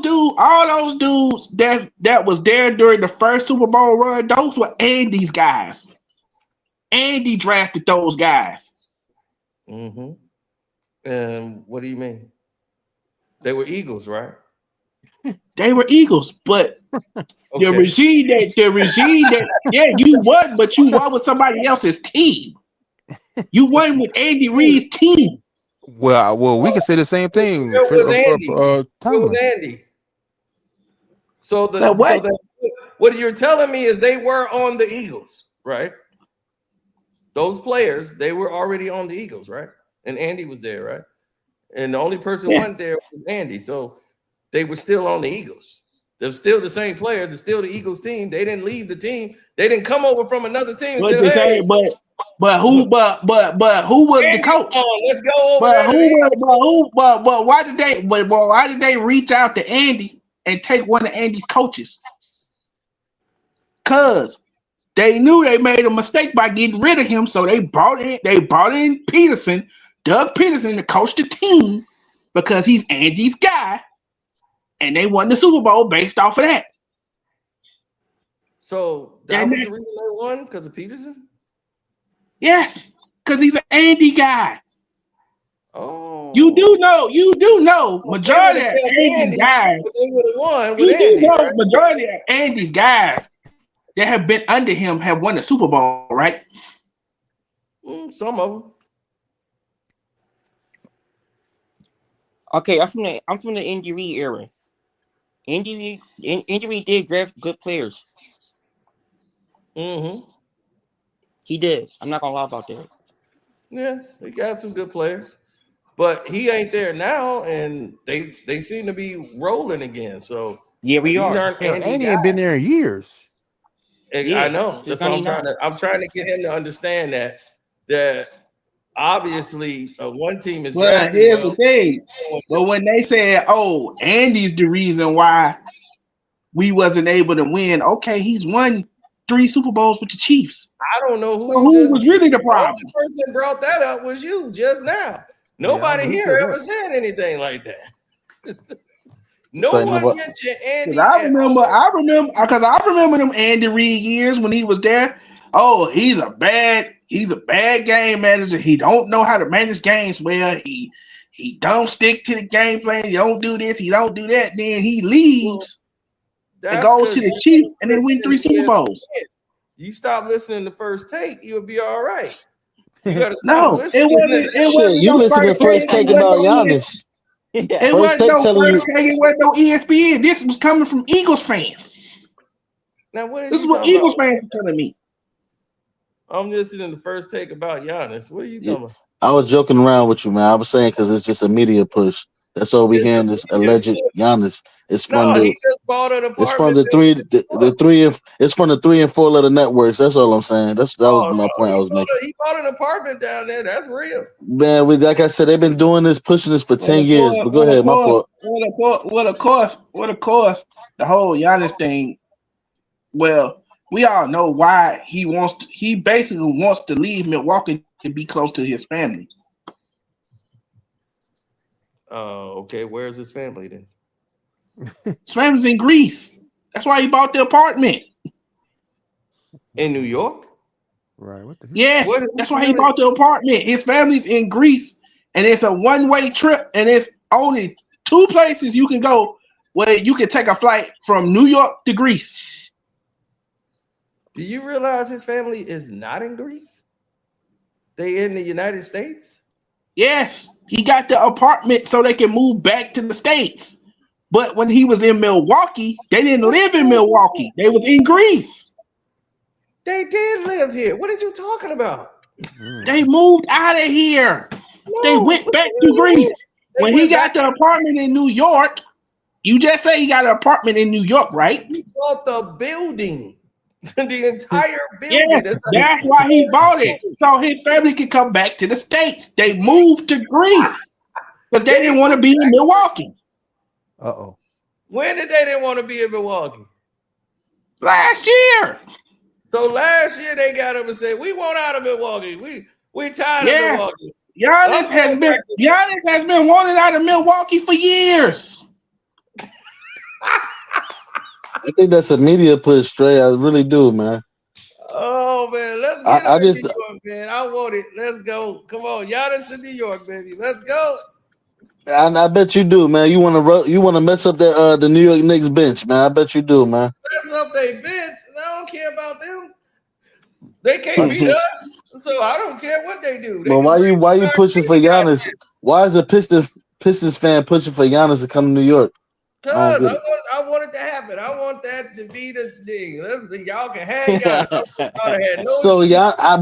dudes that was there during the first Super Bowl run, those were Andy's guys. Andy drafted those guys. Mm-hmm. And what do you mean? They were Eagles, right? They were Eagles, but the regime that you won, but you won with somebody else's team. You won with Andy Reid's team. Well, we can say the same thing. It was Andy. So what you're telling me is they were on the Eagles, right? Those players, they were already on the Eagles, right? And Andy was there, right? And the only person who wasn't there was Andy. So they were still on the Eagles. They're still the same players. It's still the Eagles team. They didn't leave the team. They didn't come over from another team. And say, hey, But who was the coach? Let's go over But there. but why did they reach out to Andy and take one of Andy's coaches? Cause they knew they made a mistake by getting rid of him, so they brought in Peterson, Doug Peterson, to coach the team because he's Andy's guy, and they won the Super Bowl based off of that. So that was the reason they won because of Peterson? Yes, because he's an Andy guy. Oh, you do know majority of Andy's guys. They would have won. You do know majority of Andy's guys that have been under him have won the Super Bowl, right? Some of them. Okay, I'm from the Andy Reid era. Andy Reid did draft good players. Mm-hmm. He did. I'm not gonna lie about that. Yeah, he got some good players, but he ain't there now, and they seem to be rolling again. So yeah, we are. Andy ain't been there in years. I know. That's what I'm trying to get him to understand that obviously one team is. Well, here's the thing. But when they said, "Oh, Andy's the reason why we wasn't able to win," okay, he's won 3 Super Bowls with the Chiefs. I don't know who was really the problem. The person brought that up was you just now. Nobody here ever said anything like that. No one mentioned Andy. I remember them Andy Reid years when he was there. Oh, he's a bad game manager. He don't know how to manage games well. He don't stick to the game plan. He don't do this. He don't do that. Then he leaves and goes to the Chiefs and then win 3 Super Bowls. You stop listening to First Take, you'll be all right. You gotta stop listening. It wasn't you listen to First Take about Giannis. It wasn't no First Take. It wasn't no ESPN. This was coming from Eagles fans. Now, this is what Eagles fans are telling me. I'm listening to First Take about Giannis. What are you talking about? I was joking around with you, man. I was saying because it's just a media push. That's all we hearing. This alleged Giannis. It's from he just bought an apartment. It's from it's from the 3 and 4 letter networks. That's all I'm saying. That was my point I was making. He bought an apartment down there. That's real. Man, like I said, they've been doing this, pushing this for 10 years. But go ahead, my fault. Well, of course, the whole Giannis thing. Well, we all know why he basically wants to leave Milwaukee to be close to his family. Oh, okay. Where's his family then? His family's in Greece. That's why he bought the apartment. In New York? Right. What the yes, that's why he bought the apartment. His family's in Greece, and it's a one-way trip, and it's only 2 places you can go where you can take a flight from New York to Greece. Do you realize his family is not in Greece? They in the United States? Yes, he got the apartment so they can move back to the States. But when he was in Milwaukee, they didn't live in Milwaukee. They was in Greece. They did live here. What are you talking about? They moved out of here. No, they went back to Greece. When he got the apartment in New York, you just say he got an apartment in New York, right? He bought the building. The entire building. Yes, that's why he bought it. So his family could come back to the States. They moved to Greece because they didn't want to be in Milwaukee. Uh-oh. When did they didn't want to be in Milwaukee? Last year. So last year they got him and said, "We want out of Milwaukee. We tired of Milwaukee." Giannis has been wanted out of Milwaukee for years. I think that's a media push, Trey. I really do, man. Oh man, let's get to New York, man. I want it. Let's go. Come on, Giannis in New York, baby. Let's go. I bet you do, man. You want to mess up the New York Knicks bench, man. I bet you do, man. Mess up their bench. I don't care about them. They can't beat us, so I don't care what they do. But why you pushing for Giannis? Why is a Pistons fan pushing for Giannis to come to New York? Because I want it to happen. I want that to be the thing. Y'all can have Giannis.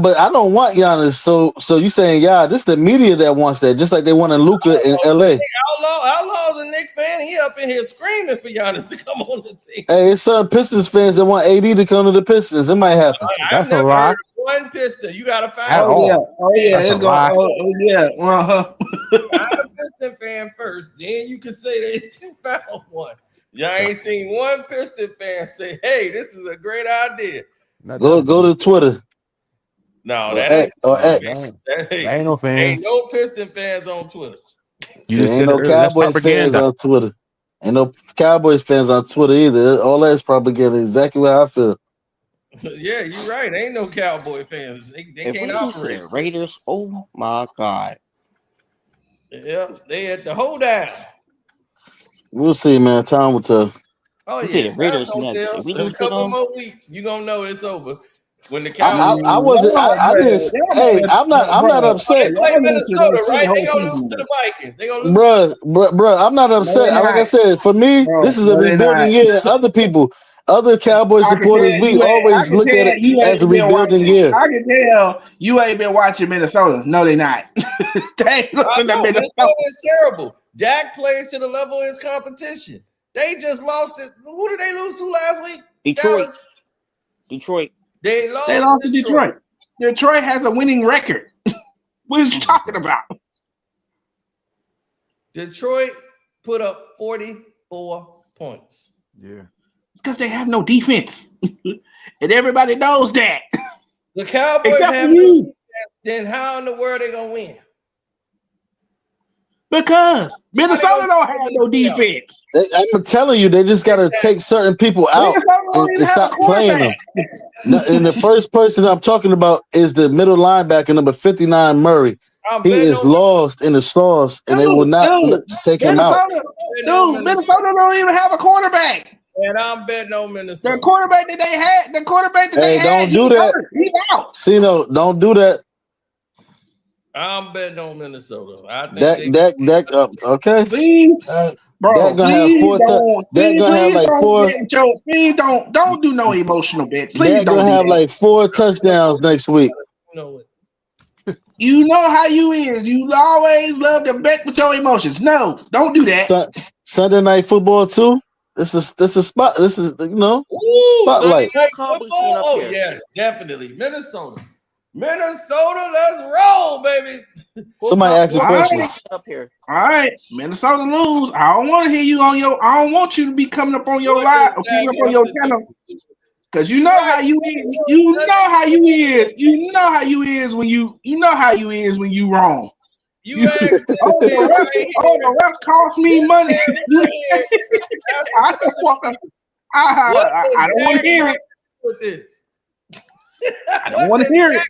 But I don't want Giannis. So you saying, this is the media that wants that, just like they wanted Luka in LA. Outlaw's a Knicks fan. He up in here screaming for Giannis to come on the team. Hey, it's some Pistons fans that want AD to come to the Pistons. It might happen. That's a lot. one Piston. You gotta find At Oh yeah, all. That's it's a going. lie. Oh yeah, Find a Piston fan first, then you can say that you found one. Y'all ain't seen one Piston fan say, "Hey, this is a great idea." Go to Twitter. No, Or that X. ain't. That ain't no fans. Ain't no Piston fans on Twitter. See, ain't no Cowboys fans on Twitter. Ain't no Cowboys fans on Twitter either. All that's propaganda. Exactly how I feel. Yeah, you're right. Ain't no Cowboy fans. They If can't we lose to operate. the Raiders, oh my God. Yep, they at the hold down. We'll see, man. Time will tell. Oh We play yeah, the Raiders time next. tell. If we A lose to couple them, more weeks, you gonna know it's over. When the Cowboys, I wasn't. I didn't. Hey, I'm not upset. They play Minnesota, right? They gonna lose to the Vikings. They gonna lose. Bruh, I'm not upset. No, Like I said, for me, this is a no, they're rebuilding not. year. Other people, other Cowboy I can supporters, tell we you ain't. I always can look tell at it you as a ain't been rebuilding watching. year. I can tell you ain't been watching Minnesota. No, they not. They ain't I listen to know, Minnesota. Minnesota is terrible. Dak plays to the level of his competition. They just lost it. Who did they lose to last week? Detroit. Dallas? Detroit. They lost to Detroit. Detroit has a winning record. What are you talking about? Detroit put up 44 points. Yeah. It's because they have no defense. And everybody knows that. The Cowboys Except have for you. no defense. Then how in the world they gonna win? Because Minnesota don't have no defense. I'm telling you, they just got to take certain people out Minnesota don't even and have stop a playing them. quarterback. And the first person I'm talking about is the middle linebacker, number 59, Murray. He is lost in the sauce, and they will not take him out. Minnesota don't even have a quarterback. And I'm betting on Minnesota. The quarterback that they had, Don't do he's that. hurt. He's out. Cino, don't do that. I'm betting on Minnesota. I think Dak, okay. Please, bro, Dak gonna have four. Dak gonna have like four. Please don't do no emotional bet. Please Dak don't gonna do have that. like 4 touchdowns next week. You know how you is. You always love to bet with your emotions. No, don't do that. Sunday night football too. This is spot. This is spotlight. Sunday night football? Oh yes, definitely Minnesota. Minnesota, let's roll, baby. Somebody asked a question. Up here. All right, Minnesota lose. I don't want to hear you on your. I don't want you to be coming up on your live or coming up on your channel. Because you know how you is. You know how you is. You know how you is when you. You know how you is when you wrong. You asked the refs cost me money. I don't want to. I don't want to hear it. With this. I don't want to hear it.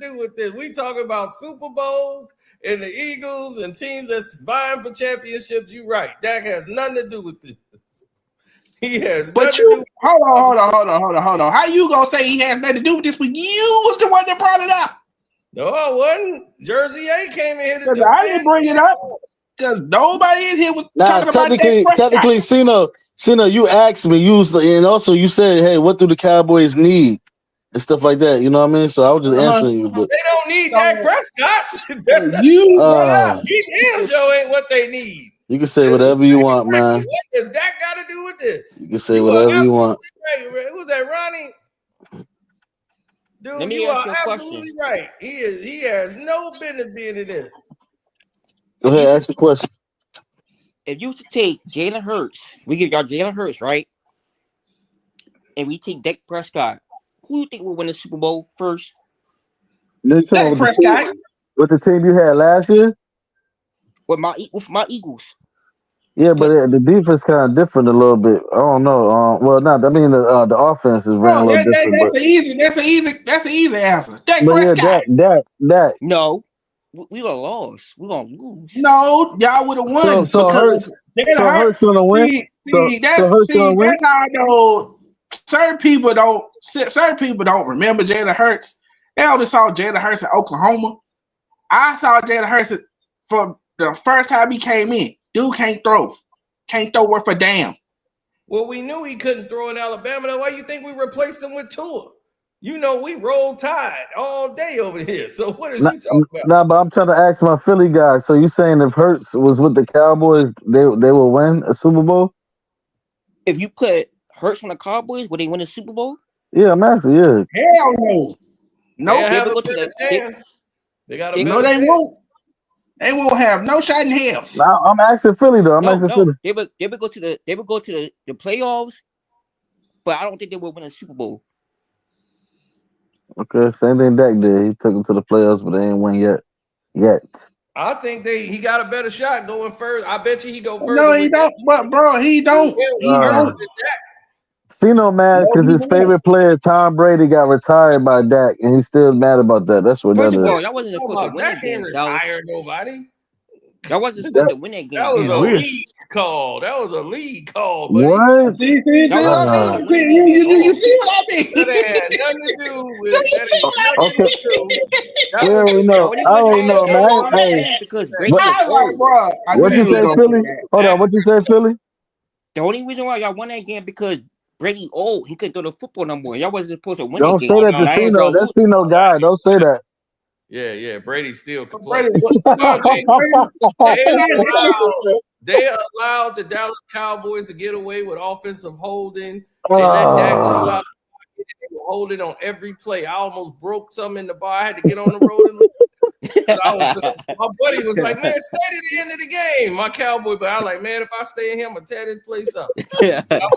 Do with this? We talking about Super Bowls and the Eagles and teams that's vying for championships. You right. Dak has nothing to do with this. He has. But you hold on. How you gonna say he has nothing to do with this when you was the one that brought it up? No, I wasn't. Jersey A came in here to I didn't bring it up because nobody in here was talking about technically, Cino, you asked me, and also you said, hey, what do the Cowboys need? And stuff like that, you know what I mean? So I was just answering you. But they don't need Dak Prescott. He damn sure ain't what they need. you can say whatever you want, man. What does Dak got to do with this? You can say whatever you want. Who's that, Ronnie? Dude, Let me you ask are you a absolutely right. He has no business being in this. Go ahead, ask the question. If you should take Jalen Hurts, we give y'all Jalen Hurts, right? And we take Dak Prescott. Who do you think will win the Super Bowl first? Dak Prescott. With the team you had last year? With my Eagles. Yeah, but the defense kind of different a little bit. I don't know. The offense is ran a little different. That's an easy answer. Dak But Prescott. yeah, Dak. No, we would have lost. We're gonna lose. No, y'all would have won. So Hurts gonna win. That's how I know. Certain people don't remember Jalen Hurts. They only saw Jalen Hurts in Oklahoma. I saw Jalen Hurts for the first time he came in. Dude can't throw worth a damn. Well, we knew he couldn't throw in Alabama. That's why you think we replaced him with Tua? You know, we roll tide all day over here. So what are you talking about? Nah, but I'm trying to ask my Philly guys. So you saying if Hurts was with the Cowboys, they will win a Super Bowl? If you put Hurts on the Cowboys, would they win the Super Bowl? Yeah, I'm asking. Yeah. Hell no. Nope. Have a better chance. They got a No, better they chance. won't. They won't have no shot in hell. Now, I'm asking Philly though. I'm asking Philly. They would go to the playoffs, but I don't think they will win a Super Bowl. Okay, same thing Dak did. He took them to the playoffs, but they ain't win yet. I think he got a better shot going further. I bet you he go further. No, he don't. But bro, he don't. He don't. Cino mad because his favorite player, Tom Brady, got retired by Dak, and he's still mad about that. That's what First that of all, is. y'all wasn't supposed to win that game. Retire nobody. Y'all wasn't supposed to win that game. That was a league call. That was a league call. Buddy. What? See what I mean? You see what I mean? That had nothing to do with that. Okay. We already know. I already know, man. Hey, because what you say, Philly? Hold on. What you say, Philly? The only reason why y'all won that game because Brady old. He couldn't throw the football no more. Y'all wasn't supposed to win Don't that say game. that to Cino. That's Cino guy. Don't say that. Yeah. Brady still can play. They allowed the Dallas Cowboys to get away with offensive holding. They let Dak roll out. They were holding on every play. I almost broke something in the bar. I had to get on the road and look. My buddy was like, man, stay to the end of the game. My Cowboy, but I was like, man, if I stay in here, I'm going to tear this place up. I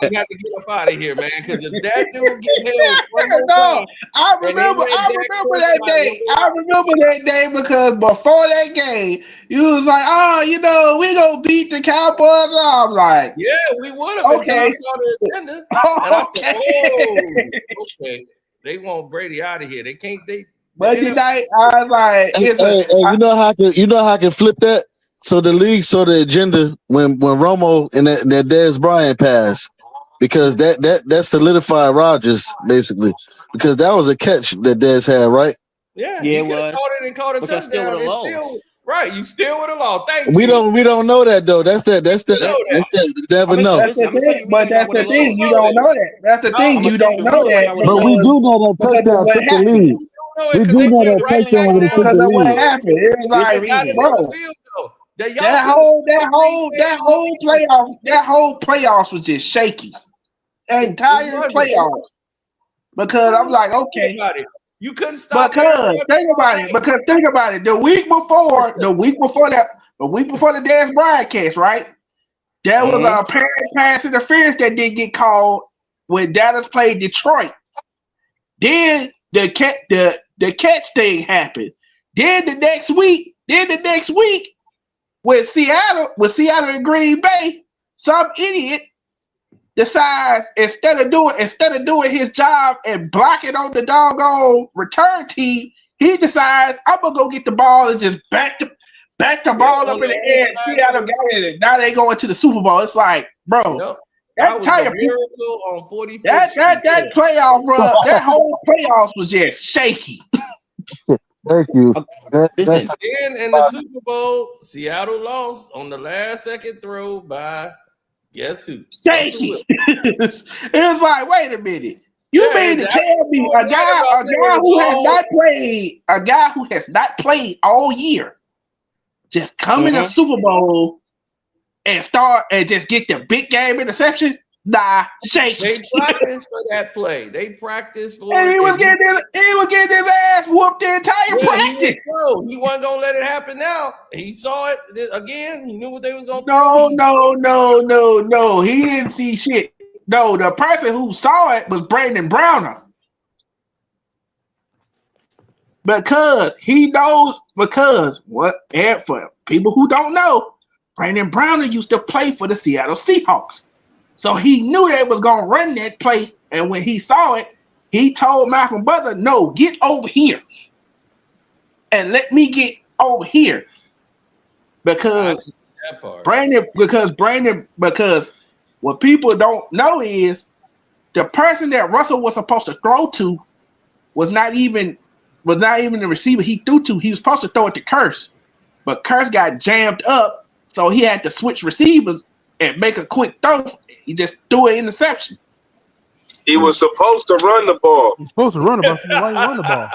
would have to get up out of here, man, because if that dude get held, I remember that day. I remember that day because before that game, you was like, oh, we going to beat the Cowboys. I'm like, yeah, we would have until I saw the agenda. And I said, oh, okay. They want Brady out of here. They can't, But tonight, I was like, Hey, you know how I can flip that? So the league saw the agenda when Romo and that Dez Bryant passed, because that solidified Rodgers basically, because that was a catch that Dez had, right? Yeah, he could have caught it and caught a touchdown. And still, right? You still would have lost. Thank you. We don't know that though. That's that. You never know. But that's the thing. You don't know that. That's the thing. You don't know that. But we do know that touchdown took the lead. We do know that touchdown would have took the What lead. happened? It was like, bro, that whole playoffs was just shaky. Entire playoffs. Because I'm like, okay. You couldn't stop. Because think about it. The week before the Dez Bryant case, right? There was a apparent pass interference that didn't get called when Dallas played Detroit. Then the catch thing happened. Then the next week, with Seattle and Green Bay, some idiot decides instead of doing his job and blocking on the doggone return team, he decides I'm gonna go get the ball and just back the ball up in the air. Seattle got it. Now they going to the Super Bowl. It's like, bro, that playoff run, that whole playoffs was just shaky. Thank you. Then in the Super Bowl, Seattle lost on the last second throw by guess who? Shaky. It was like, wait a minute. You mean to tell me a guy who has not played all year just come in a Super Bowl and start and just get the big game interception? Nah, shaky. They practiced for that play. They practiced for and he was getting his ass whooped the entire practice. He wasn't gonna let it happen now. He saw it again. He knew what they was gonna do. No. He didn't see shit. No, the person who saw it was Brandon Browner. Because for people who don't know, Brandon Browner used to play for the Seattle Seahawks. So he knew they was gonna run that play, and when he saw it, he told Malcolm Butler, "No, get over here, and let me get over here." Because what people don't know is the person that Russell was supposed to throw to was not even the receiver he threw to. He was supposed to throw it to Curse, but Curse got jammed up, so he had to switch receivers and make a quick throw. He just threw an interception. He was supposed to run the ball. He's supposed to run the ball. Why you run the ball?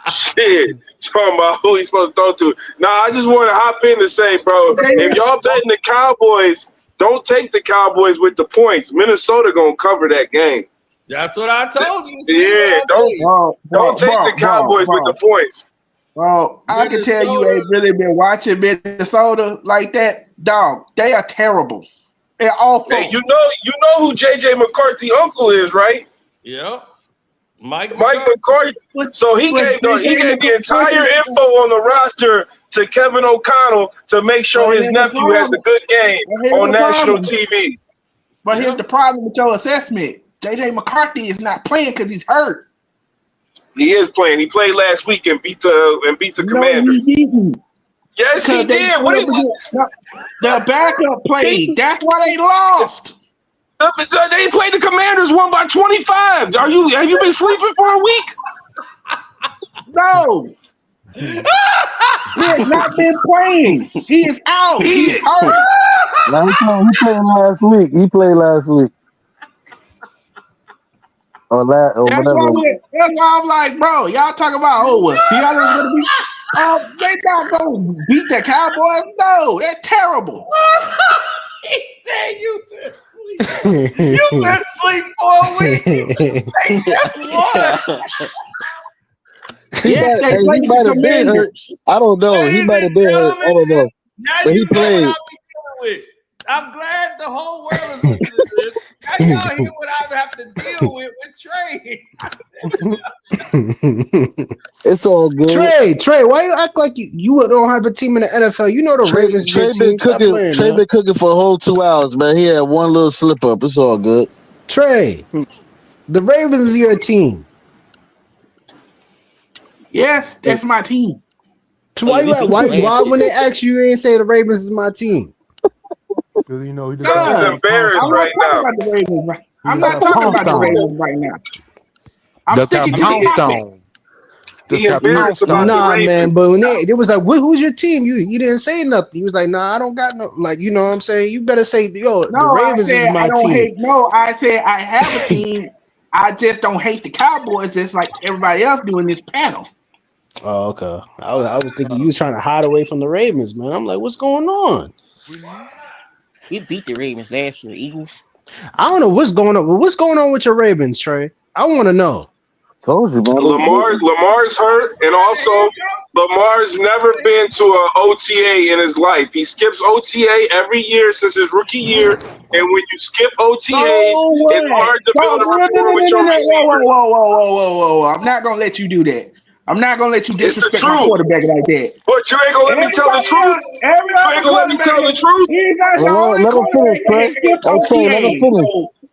Shit. Talking about who he's supposed to throw to. Nah, I just want to hop in to say, bro, if y'all betting the Cowboys, don't take the Cowboys with the points. Minnesota going to cover that game. That's what I told you. Yeah, don't take the Cowboys with the points. Bro, I can tell you ain't really been watching Minnesota like that. Dog, they are terrible. They're awful. Hey, you know who JJ McCarthy uncle is, right? Yep. Mike McCarthy. So he gave the entire info on the roster to Kevin O'Connell to make sure his nephew has a good game on national TV. But here's the problem with your assessment. JJ McCarthy is not playing because he's hurt. He is playing. He played last week and beat the Commanders. He didn't. Yes, he did. What the backup played. That's why they lost. They played the Commanders, won by 25. Have you been sleeping for a week? No. He has not been playing. He is out. He's hurt. No, he played last week. Or whatever. That's why I'm like, bro, y'all talk about what Seattle's gonna be. They not gonna beat the Cowboys. No, they're terrible. He said you been sleeping. You been sleeping for a week. They just won. He might have been hurt. I don't know. He might have been hurt. I don't know. But he played. I'm glad the whole world is listening to this. Now y'all hear what I have to deal with Trey. It's all good. Trey, why you act like you don't have a team in the NFL? You know the Ravens. Trey been cooking for a whole 2 hours, man. He had one little slip up. It's all good. Trey, the Ravens are your team. Yes, that's my team. So why when they ask you ain't say the Ravens is my team? Because you know he he's embarrassed right now. I'm not talking about the Ravens right now. I'm sticking to the topic. Nah, man, but when they was like, who's your team? You didn't say nothing. He was like, nah, I don't got no, like, you know what I'm saying? You better say, the Ravens is my team. I said I have a team. I just don't hate the Cowboys just like everybody else do in this panel. Oh, okay. I was thinking you was trying to hide away from the Ravens, man. I'm like, what's going on? We beat the Ravens last year, Eagles. I don't know what's going on. What's going on with your Ravens, Trey? I want to know. Told you, bro. Lamar's hurt, and also Lamar's never been to an OTA in his life. He skips OTA every year since his rookie year, and when you skip OTAs, it's hard to build a rapport with your receivers. Whoa. I'm not going to let you do that. I'm not going to let you disrespect my quarterback like that. But you ain't going to let me tell the truth? You ain't going to let me tell the truth? Let him finish.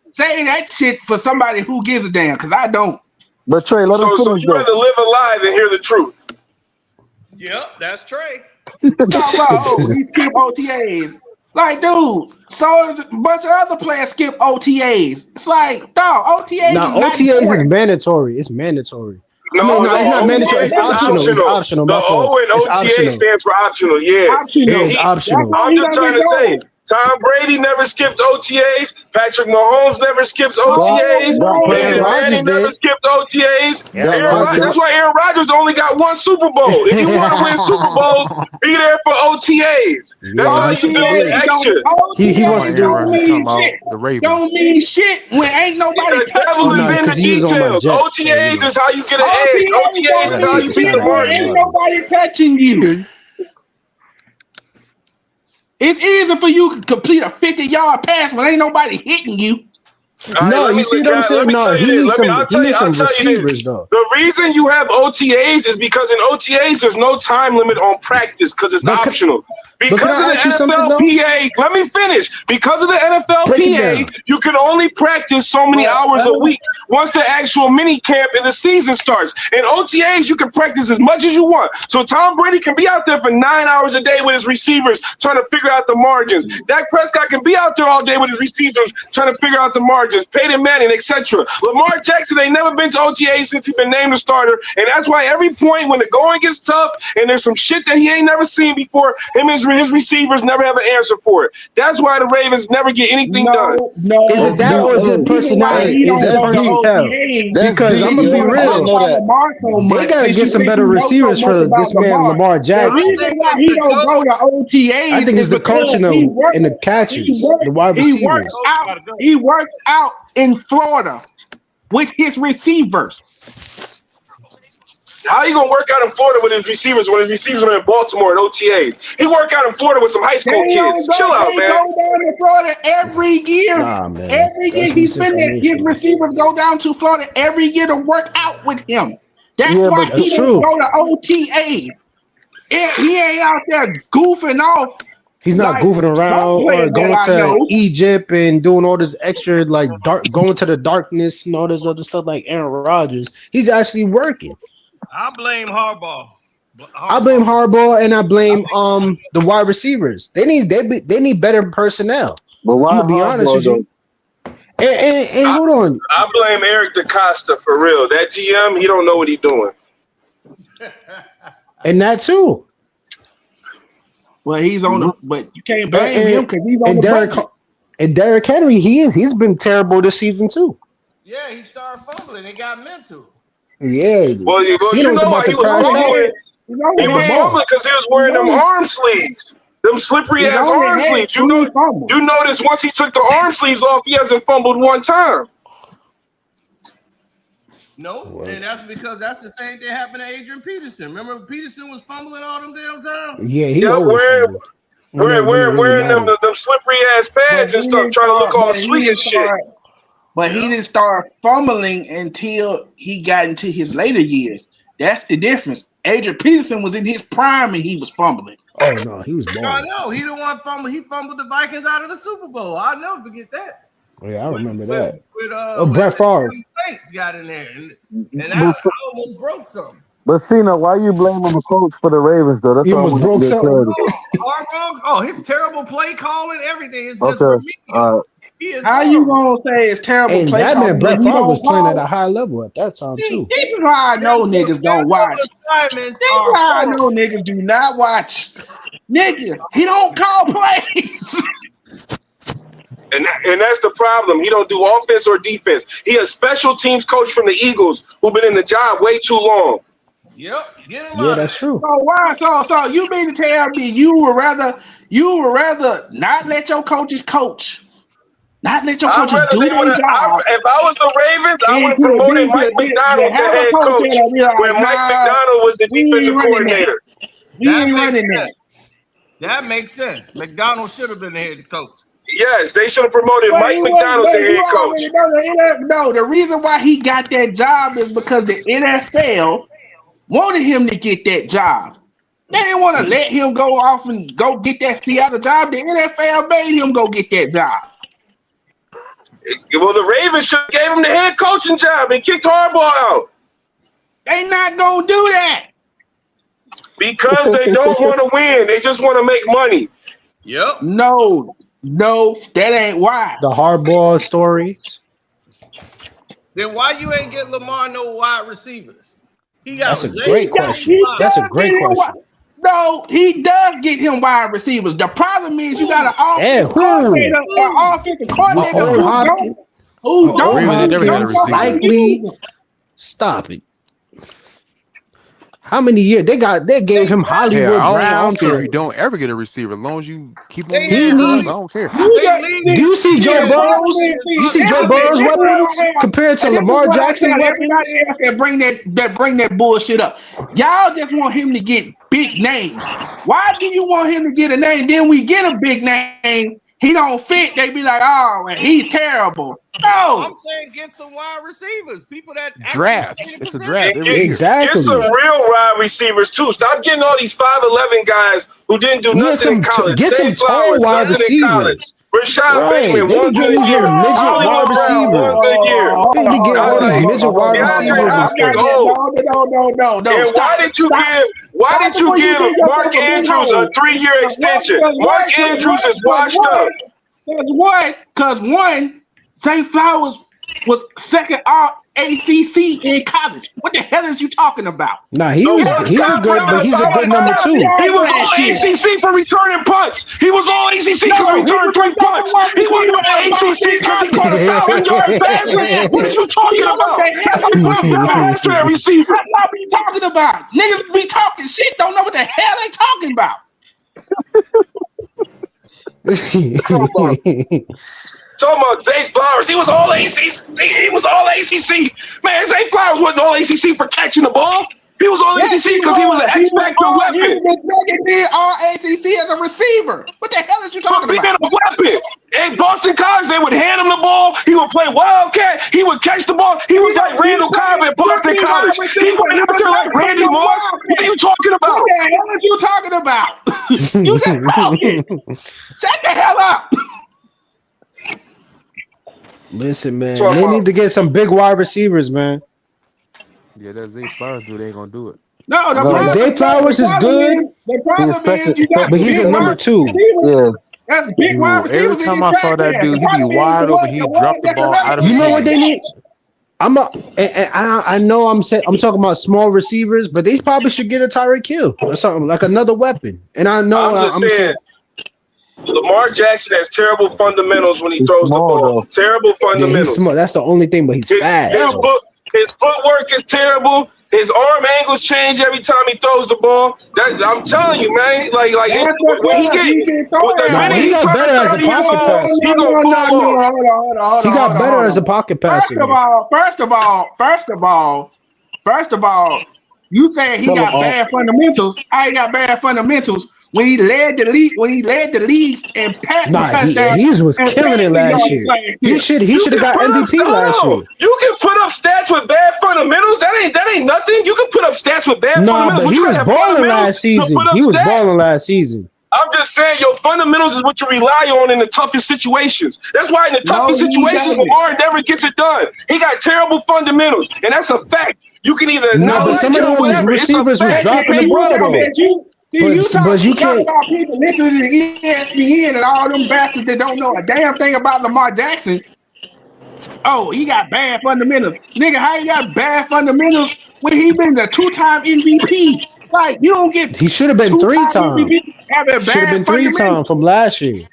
Say that shit for somebody who gives a damn, because I don't. But Trey, let him finish. So you rather live a lie than hear the truth. Yep, that's Trey. He skip OTAs. Like, dude, so a bunch of other players skip OTAs. It's like, dog, OTAs. No, OTAs is mandatory. It's mandatory. No, it's not mandatory. It's optional. It's optional. The O in OTA stands for optional. Yeah, it's optional. I'm just trying to say, Tom Brady never skipped OTAs. Patrick Mahomes never skips OTAs. Peyton Manning never skipped OTAs. That's why Aaron Rodgers only got one Super Bowl. If you want to win Super Bowls, be there for OTAs. That's how you build action. He wants to do the Ravens. Don't mean shit when ain't nobody touching you. The devil is in the details. OTAs is how you get an edge. OTAs is how you beat the market. Ain't nobody touching you. It's easy for you to complete a 50-yard pass when ain't nobody hitting you. No, you see what I'm saying? No, he needs some receivers, though. The reason you have OTAs is because in OTAs, there's no time limit on practice because it's optional. Because of the NFLPA, let me finish. Because of the NFLPA, you can only practice so many hours a week once the actual mini camp in the season starts. In OTAs, you can practice as much as you want. So Tom Brady can be out there for 9 hours a day with his receivers trying to figure out the margins. Dak Prescott can be out there all day with his receivers trying to figure out the margins. Peyton Manning, etc. Lamar Jackson ain't never been to OTA since he's been named a starter, and that's why every point when the going gets tough and there's some shit that he ain't never seen before, him and his receivers never have an answer for it. That's why the Ravens never get anything done. No, is it that or is it personality? Is it personality? Because I'm gonna be real. They gotta get some better receivers for this man, Lamar Jackson. The reason why he don't go to OTAs, I think it's the coaching and the catches, the wide receivers. He works out in Florida. with his receivers. How you gonna work out in Florida with his receivers when his receivers are in Baltimore and OTAs? He work out in Florida with some high school kids. Chill out, man. They go down to Florida every year. Nah, man. Every year he spend that. His receivers go down to Florida every year to work out with him. That's why he don't go to OTAs. He ain't out there goofing off. He's not like goofing around or going to know. Egypt and doing all this extra like going to the darkness and all this other stuff like Aaron Rodgers. He's actually working. I blame Harbaugh. I blame Harbaugh and I blame the wide receivers. They need better personnel. But why I'm gonna be honest with you. And hold on. I blame Eric DaCosta for real. That GM, he don't know what he's doing. And that too. Well, he's on the, but you can't blame him because he's on the budget. And Derrick Henry, he's been terrible this season too. Yeah, he started fumbling. It got mental. Yeah. Well, you know why he was fumbling? He was fumbling because he was wearing them arm sleeves. Them slippery ass arm sleeves. You notice once he took the arm sleeves off, he hasn't fumbled one time. No, and that's because that's the same thing happened to Adrian Peterson. Remember, Peterson was fumbling all them damn time. Yeah, he wearing them slippery ass pads and stuff, trying to look all sweet and shit. But he didn't start fumbling until he got into his later years. That's the difference. Adrian Peterson was in his prime and he was fumbling. Oh no, he was I know he didn't want to fumble. He fumbled the Vikings out of the Super Bowl. I'll never forget that. Yeah, I remember that. With Brett Favre. Saints got in there, and I almost broke something. But Cena, why you blaming the coach for the Ravens though? That's he almost broke something. Oh, his terrible play calling, everything is just okay. How you gonna say it's terrible and play that calling? man Brett Favre was playing at a high level at that time too. This is why I know niggas don't watch. This is why I know niggas do not watch. Nigga, he don't call plays. And that's the problem. He don't do offense or defense. He a special teams coach from the Eagles who've been in the job way too long. Yep. Yeah, that's true. So why? So you mean to tell me you would rather not let your coaches coach? Not let your coaches do their job. If I was the Ravens, I would have promoted Mike McDonald to head coach when Mike McDonald was the defensive coordinator. We ain't running that. That makes sense. McDonald should have been the head coach. Yes, they should have promoted Mike McDonald to head coach. No, the reason why he got that job is because the NFL wanted him to get that job. They didn't want to let him go off and go get that Seattle job. The NFL made him go get that job. Well, the Ravens should have gave him the head coaching job and kicked Harbaugh out. They not gonna do that because they don't want to win. They just want to make money. Yep. No, that ain't why. The Harbaugh stories. Then why you ain't get Lamar no wide receivers? That's a great question. That's a great question. No, he does get him wide receivers. The problem is you got an offensive coordinator who don't likely. Stop it. How many years they gave him Hollywood Brown? I don't care if you don't ever get a receiver, as long as you keep on. I don't care. Do you see Joe Burrow's? You see Joe Burrow's weapons compared to Lamar Jackson's weapons? That bring that bullshit up. Y'all just want him to get big names. Why do you want him to get a name? Then we get a big name. He don't fit. They be like, oh, he's terrible. No, I'm saying get some wide receivers. People that draft. It's a draft. Exactly. Get some real wide receivers too. Stop getting all these 5'11" guys who didn't do nothing in college. Get some tall wide receivers. Rashad Bateman, one good year. Midget wide receivers. They need to get all these midget wide receivers instead. No. And why did you give Mark Andrews a 3-year extension? Mark Andrews is washed up. Because one, St. Flowers was second all ACC in college. What the hell is you talking about? Nah, he's a good number 2. He was all ACC for returning punts. He was all ACC because he returned 3 punts. He wasn't all ACC because he caught a 1,000-yard pass. What are you talking about? That's a receiver. That's not what you talking about. Niggas be talking shit, don't know what the hell they talking about. Talking about Zay Flowers. He was all ACC. He was all ACC. Man, Zay Flowers wasn't all ACC for catching the ball. He was all ACC because he was an X-Factor weapon. He was second team all ACC as a receiver. What the hell is you talking about? Being a weapon. In Boston College, they would hand him the ball. He would play Wildcat. He would catch the ball. He was like Randall Cobb at Boston College. He went out there like Randy Moss. What are you talking about? What the hell are you talking about? You just talking. Shut the hell up. Listen, man, they need to get some big wide receivers, man. Yeah, that Zay Flowers dude ain't gonna do it. No, Zay Flowers is good. The problem is you got but he's a number 2. Yeah. That's big wide receivers. Every time I saw that dude, he'd be wide open. He'd drop the ball out of You know what they need? I know I'm talking about small receivers, but they probably should get a Tyreek Hill or something like another weapon. And I know I'm saying Lamar Jackson has terrible fundamentals when he throws the ball. Terrible fundamentals. Yeah, that's the only thing, but he's fast. His footwork is terrible. His arm angles change every time he throws the ball. I'm telling you, man. Like when he got better as a pocket passer. He got better as a pocket passer. First of all, you saying he got bad fundamentals. I got bad fundamentals. When he led the league in passing touchdowns. He was killing it last year. He should have got MVP last year. You can put up stats with bad fundamentals. That ain't nothing. You can put up stats with bad fundamentals. But he was balling last season. I'm just saying your fundamentals is what you rely on in the toughest situations. That's why in the toughest situations, Lamar never gets it done. He got terrible fundamentals, and that's a fact. You can either but some of those receivers was dropping the ball though. You talk about people listening to ESPN and all them bastards that don't know a damn thing about Lamar Jackson. Oh, he got bad fundamentals. Nigga, how he got bad fundamentals when he been the 2-time MVP? Like, you don't get. He should have been 3-time. Should have been 3-time from last year.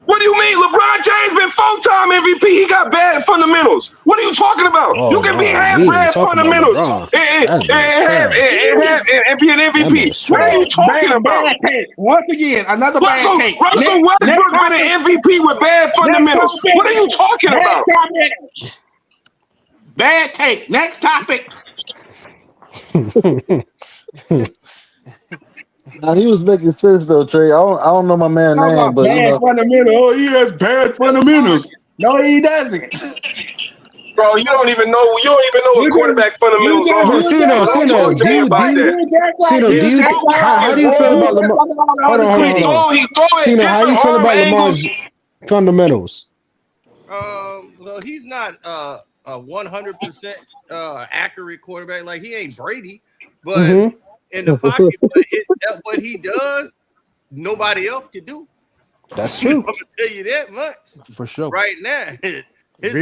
What do you mean? LeBron James been 4-time MVP. He got bad fundamentals. What are you talking about? You can have bad fundamentals and be an MVP. What are you talking about? Once again, another bad take. Russell Westbrook been an MVP with bad fundamentals. What are you talking about? Bad take. Next topic. Now he was making sense though, Trey. I don't know my man's name, but fundamentals. Oh, he has bad fundamentals. No, he doesn't. Bro, you don't even know what quarterback fundamentals are. How do you feel about Lamar? Hold on. Cena, how do you feel about Lamar's fundamentals? Well, he's not a 100% accurate quarterback. Like he ain't Brady, but. In the pocket, what he does, nobody else can do. That's true. I'm gonna tell you that much for sure. Right now, his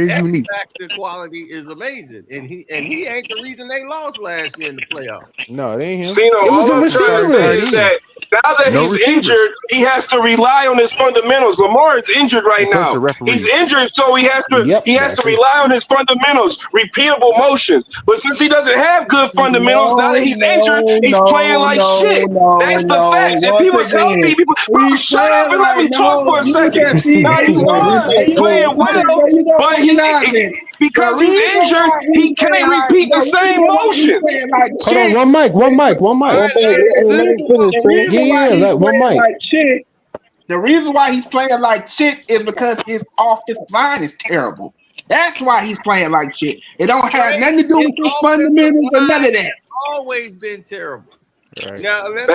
X-factor quality is amazing, and he ain't the reason they lost last year in the playoffs. No, it ain't him. It was the receivers. Now that he's injured, he has to rely on his fundamentals. Lamar is injured right now. He's injured, so he has to rely on his fundamentals, repeatable motions. But since he doesn't have good fundamentals, now that he's injured, he's playing like shit. That's the fact. If he was healthy, people shut up and let me talk for a second. Now he's playing well, but because he's injured, he can't repeat the same motions. Hold on, one mic. The reason why he's playing like shit is because his offensive line is terrible. That's why he's playing like shit. It don't have nothing to do with his fundamentals or none of that. It's always been terrible. Right. Now let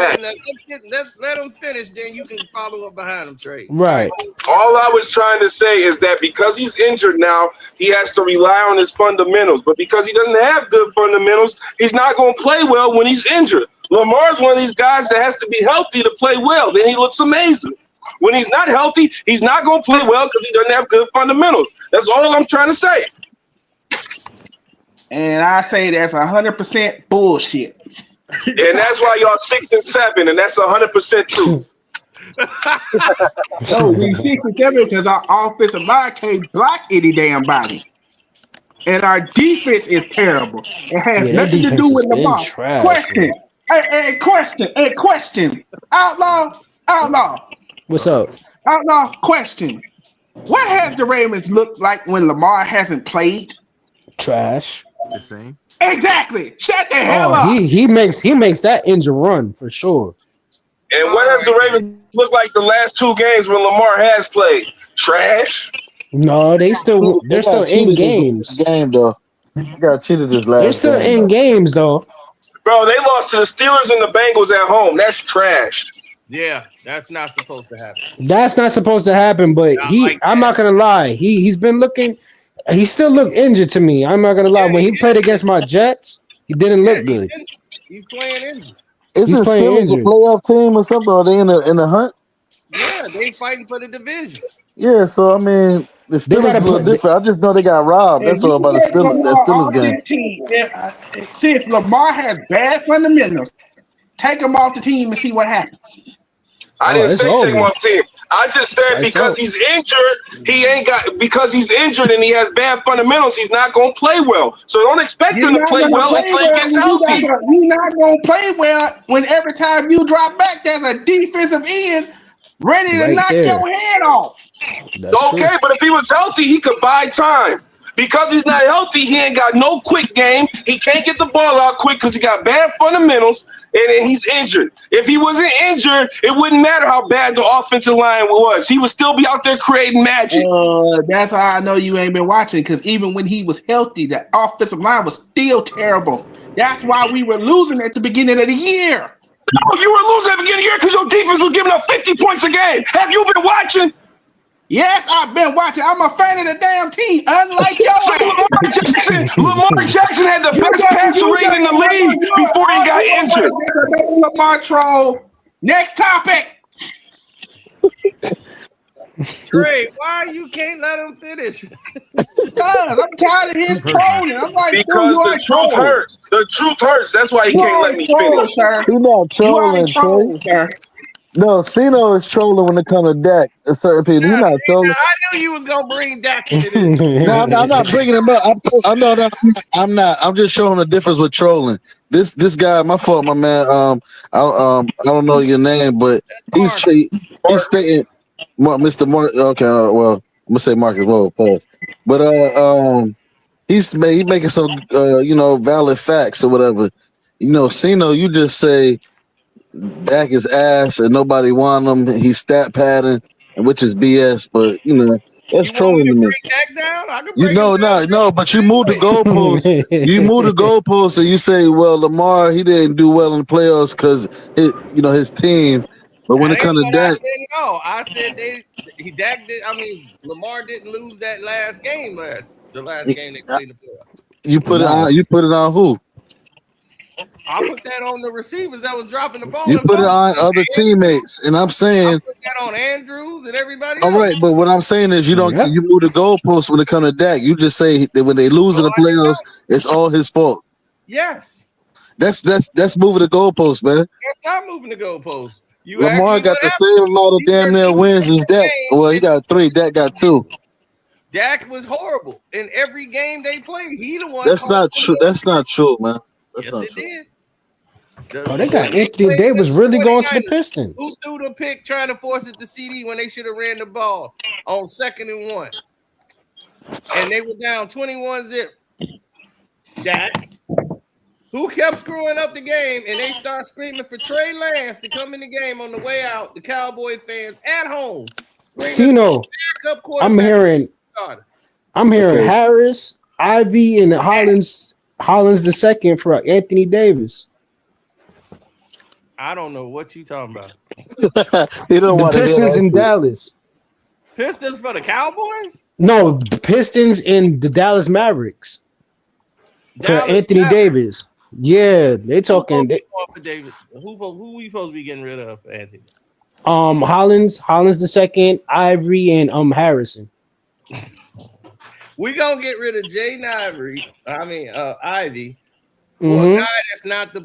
him finish, then you can follow up behind him, Trey. Right. All I was trying to say is that because he's injured now, he has to rely on his fundamentals. But because he doesn't have good fundamentals, he's not going to play well when he's injured. Lamar's one of these guys that has to be healthy to play well. Then he looks amazing. When he's not healthy, he's not going to play well because he doesn't have good fundamentals. That's all I'm trying to say. And I say that's 100% bullshit. And that's why y'all 6 and 7, and that's 100% true. No, we 6 and 7 because our offensive line can't block any damn body, and our defense is terrible. It has nothing to do with Lamar. Question. Hey, question. Outlaw. What's up? Outlaw. Question. What has the Ravens looked like when Lamar hasn't played? Trash. The same. Exactly. Shut the hell up. He makes that engine run for sure. And what has the Ravens looked like the last 2 games when Lamar has played? Trash. No, they're still in games. Game though. You got cheated this last. They're still game, in games though. Bro, they lost to the Steelers and the Bengals at home. That's trash. Yeah, that's not supposed to happen. That's not supposed to happen, but I'm not gonna lie. He's been looking. He still looked injured to me. I'm not gonna lie. When he played against my Jets, he didn't look good. He's playing injured. Isn't Steelers a playoff team or something? Are they in the hunt? Yeah, they fighting for the division. Yeah, so I mean, the Steelers a little different. I just know they got robbed. That's all about the Steelers game. See, if Lamar has bad fundamentals, take him off the team and see what happens. I didn't say take him off the team. I just said because he's injured, because he's injured and he has bad fundamentals, he's not going to play well. So don't expect him to play well until he gets healthy. You're not going to play well when every time you drop back, there's a defensive end ready to knock your head off. Okay, but if he was healthy, he could buy time. Because he's not healthy, he ain't got no quick game. He can't get the ball out quick because he got bad fundamentals, and he's injured. If he wasn't injured, it wouldn't matter how bad the offensive line was. He would still be out there creating magic. That's how I know you ain't been watching, because even when he was healthy, the offensive line was still terrible. That's why we were losing at the beginning of the year. No, you were losing at the beginning of the year because your defense was giving up 50 points a game. Have you been watching? Yes, I've been watching. I'm a fan of the damn team, unlike y'all. Lamar Jackson had the best passer rate in the league before he got injured. Lamar troll. Next topic. Trey, why you can't let him finish? I'm tired of his trolling. I'm like, because the truth hurts. The truth hurts. That's why he can't let me finish. He's not trolling, Trey. No, Cino is trolling when it comes to Dak. A certain people, he's not trolling. I knew you was gonna bring Dak into this. No, I'm not bringing him up. I'm not. I'm just showing the difference with trolling. This guy, my fault, my man. I don't know your name, but he's stating Mr. Mark. Okay, well, I'm gonna say Marcus. Whoa, pause. But he's making some valid facts or whatever. Cino, you just say Dak is ass and nobody want him. He's stat padding, which is BS. But that's trolling to me. No. But you move the goalposts. You move the goalposts, and you say, "Well, Lamar, he didn't do well in the playoffs because his team." But when it comes to Dak, I said Dak did. I mean, Lamar didn't lose that last game. The last game they played the playoffs. You put it on who? I put that on the receivers that was dropping the ball. You put it on other teammates, and I'm saying I put that on Andrews and everybody else. All right, but what I'm saying is you don't you move the goalposts when it comes to Dak. You just say that when they lose in the playoffs, it's all his fault. Yes. That's moving the goalposts, man. That's not moving the goalposts. Lamar got the same amount of damn near wins as Dak. Well, he got 3. Dak got 2. Dak was horrible in every game they played. He the one. That's not true. That's not true, man. That's yes, not it true. did. They got Anthony Davis really going to the Pistons. Who threw the pick trying to force it to CD when they should have ran the ball on 2nd and 1? And they were down 21-0. Dak. Who kept screwing up the game, and they start screaming for Trey Lance to come in the game on the way out, the Cowboy fans at home. Cino, I'm hearing Harris, Ivy, and Hollins the second for Anthony Davis. I don't know what you talking about. The Pistons in Dallas. Pistons for the Cowboys? No, the Pistons in the Dallas Mavericks for Anthony Davis. Yeah, they talking. Who we supposed to be getting rid of, Anthony? Hollins the second, Ivory, and Harrison. We gonna get rid of Ivy. Well, a guy that's not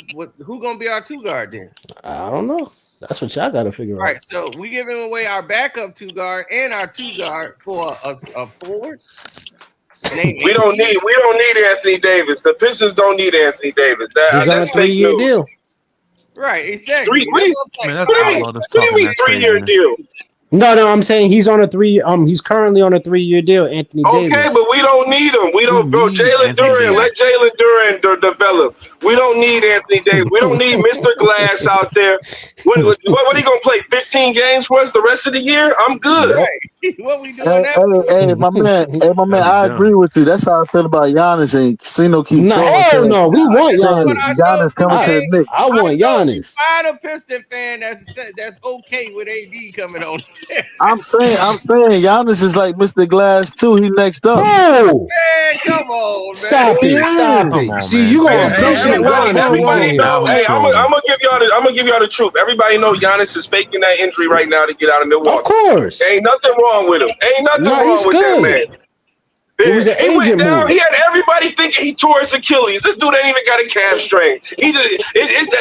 who gonna be our 2 guard then? I don't know. That's what y'all gotta figure out. All right, so we giving away our backup 2 guard and our 2 guard for a forward. We don't need Anthony Davis. The Pistons don't need Anthony Davis. He's on a 3-year deal. Right, exactly. What do you mean 3-year deal? No, I'm saying he's on a 3. He's currently on a 3-year deal. Anthony Davis. Okay, but we don't need him. We don't, bro. Jalen Duran, let Jalen Duran develop. We don't need Anthony Davis. We don't need Mr. Glass out there. What are he gonna play? 15 games for us the rest of the year? I'm good. What we doing now? Hey, my man, I agree with you. That's how I feel about Giannis, and Casino keep trolling. No, we want Giannis. Giannis coming to the Knicks. I want Giannis. Find a Piston fan that's okay with AD coming on. I'm saying, Giannis is like Mr. Glass too. He next up. No, man, come on, man. Stop it. See, you gonna everybody know. Hey, I'm gonna give y'all the truth. Everybody know Giannis is faking that injury right now to get out of Milwaukee. Of course, ain't nothing wrong with him. Ain't nothing wrong with that man. It was an he went agent down. move. He had everybody thinking he tore his Achilles. This dude ain't even got a calf strain. He just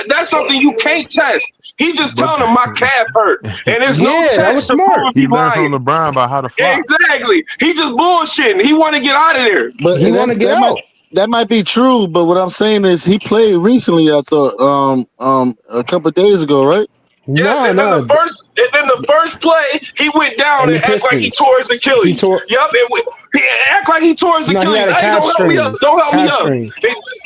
that's something you can't test. He just telling him my calf hurt, and there's no test to prove He he learned lying. from LeBron about how to fly. Exactly. He just bullshitting. He want to get out of there. But He want to get out. That might be true, but what I'm saying is he played recently. I thought a couple of days ago, right? Yes, and then the first play, he went down and act like he tore his Achilles. He act like he tore his Achilles. Hey, don't help me up.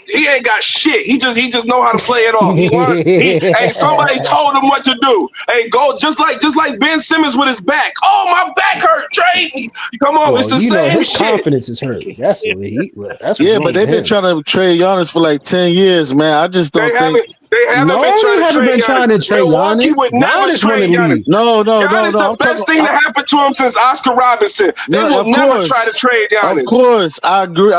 He ain't got shit. He just know how to play it off. Hey, somebody told him what to do. Hey, go just like Ben Simmons with his back. Oh, my back hurt. Trade me. Come on, it's the same his shit. confidence is hurt. That's but they've been trying to trade Giannis for like 10 years, man. I just don't think. They haven't been trying to trade Giannis. He would never trade Giannis. No. Giannis the best thing that happened to him since Oscar Robinson. They will never try to trade Giannis. Of course, I agree.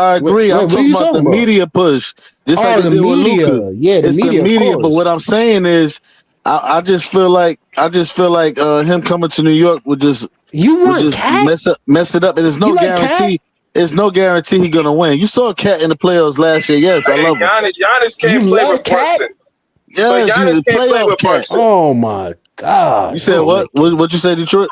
I'm talking about the media push. Just like the they did with media. Luka. Yeah, the media. But what I'm saying is, I just feel like him coming to New York would just mess it up, and there's no guarantee. There's no guarantee he's gonna win. You saw Cat in the playoffs last year. Yes, I love him. Giannis can't play with Brunson. Yes, he's a playoff Cat. Oh my God! You said what? What you say, Detroit?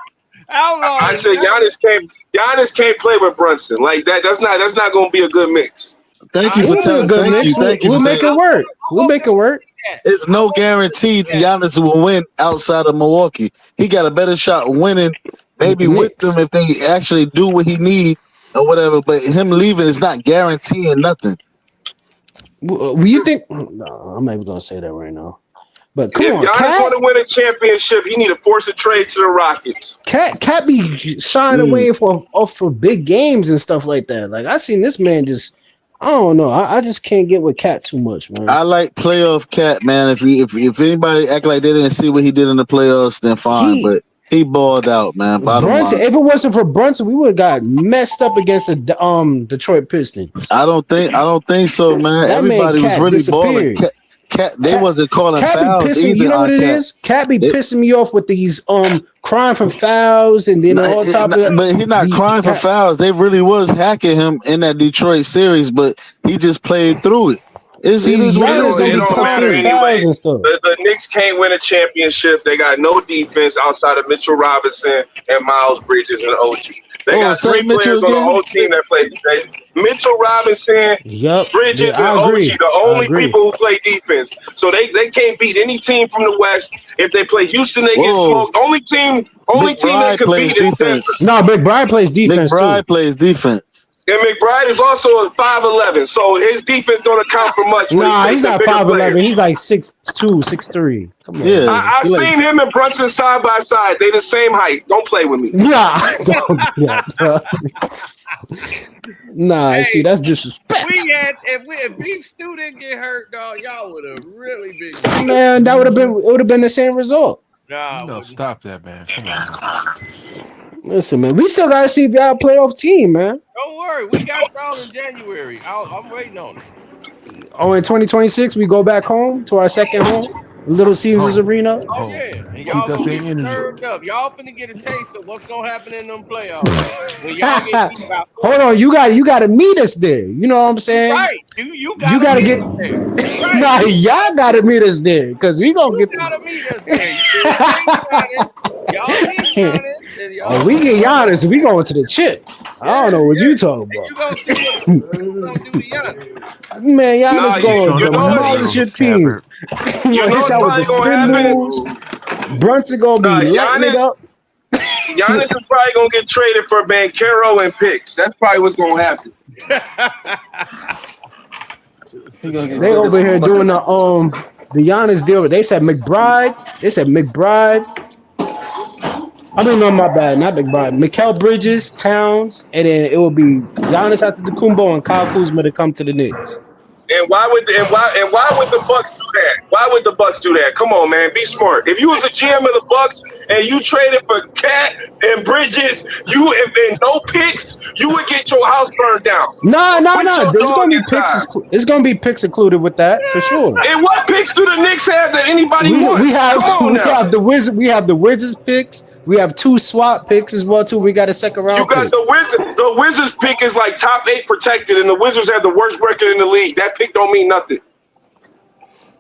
I said Giannis can't play with Brunson like that. That's not gonna be a good mix. Thank you for telling. Thank you. We'll make it work. We'll make it work. It's no guarantee Giannis will win outside of Milwaukee. He got a better shot winning, maybe with them if they actually do what he need or whatever. But him leaving is not guaranteeing nothing. You think? No, I'm not even gonna say that right now. But come on, Giannis want to win a championship. He need to force a trade to the Rockets. Cat be shying away for big games and stuff like that. Like I seen this man just. I don't know. I just can't get with Cat too much, man. I like playoff Cat, man. If anybody act like they didn't see what he did in the playoffs, then fine. But he balled out, man. Brunson, if it wasn't for Brunson, we would have got messed up against the Detroit Pistons. I don't think so, man. Everybody was really balling. Cat, they wasn't calling fouls either. You know what it is? Cat be pissing me off with these crying for fouls and then on top of that. But he's not crying for fouls. They really was hacking him in that Detroit series, but he just played through it. It don't matter anyway. The Knicks can't win a championship. They got no defense outside of Mitchell Robinson and Miles Bridges and OG. They got three players on the whole team that play. Mitchell Robinson, Bridges, and OG, the only people who play defense. So they can't beat any team from the West. If they play Houston, they get smoked. Only team that can beat is Denver. No, McBride plays defense McBride plays defense. And McBride is also a 5'11", so his defense don't account for much. Nah, he's not 5'11". He's like 6'2", 6'3". Come on. Yeah, I've seen him and Brunson side by side. They the same height. Don't play with me. Nah, don't do that, bro. Nah, hey, see, that's disrespect. If Beef Stew didn't get hurt, dog, y'all would have really been. Man, it would have been the same result. No, stop that, man. Come on. Listen, man, we still gotta see if y'all playoff team, man. Don't worry, we got y'all in January. I'm waiting on it. Oh, in 2026, we go back home to our second home, Little Caesars Arena. Oh yeah, and y'all gonna get served up. Y'all finna get a taste of what's gonna happen in them playoffs. When y'all get beat about Hold on, you got to meet us there. You know what I'm saying? Right, you gotta get us there. Right. Nah, y'all gotta meet us there because we gonna get gotta meet us there. Y'all meet Giannis. Oh, we get Giannis, we going to the chip. I don't know what you talking about. You gonna see what gonna do to Giannis. Man, Giannis going to demolish your team. You know hit y'all with the spin moves. Brunson gonna be lighting it up. Giannis is probably gonna get traded for Banchero and picks. That's probably what's gonna happen. They over here doing the Giannis deal. They said McBride. I mean, no, my bad, not McBride. Mikal Bridges, Towns, and then it will be Giannis Antetokounmpo and Kyle Kuzma to come to the Knicks. And why would the Bucks do that? Why would the Bucks do that? Come on, man, be smart. If you was the GM of the Bucks and you traded for Cat and Bridges, and no picks, you would get your house burned down. No. There's gonna be picks. It's gonna be picks included with that for sure. And what picks do the Knicks have that anybody wants? We have the Wizards. We have the Wizards picks. We have 2 swap picks as well too. We got a second round. You got pick. the Wizards. The Wizards pick is like top 8 protected, and the Wizards have the worst record in the league. That pick don't mean nothing.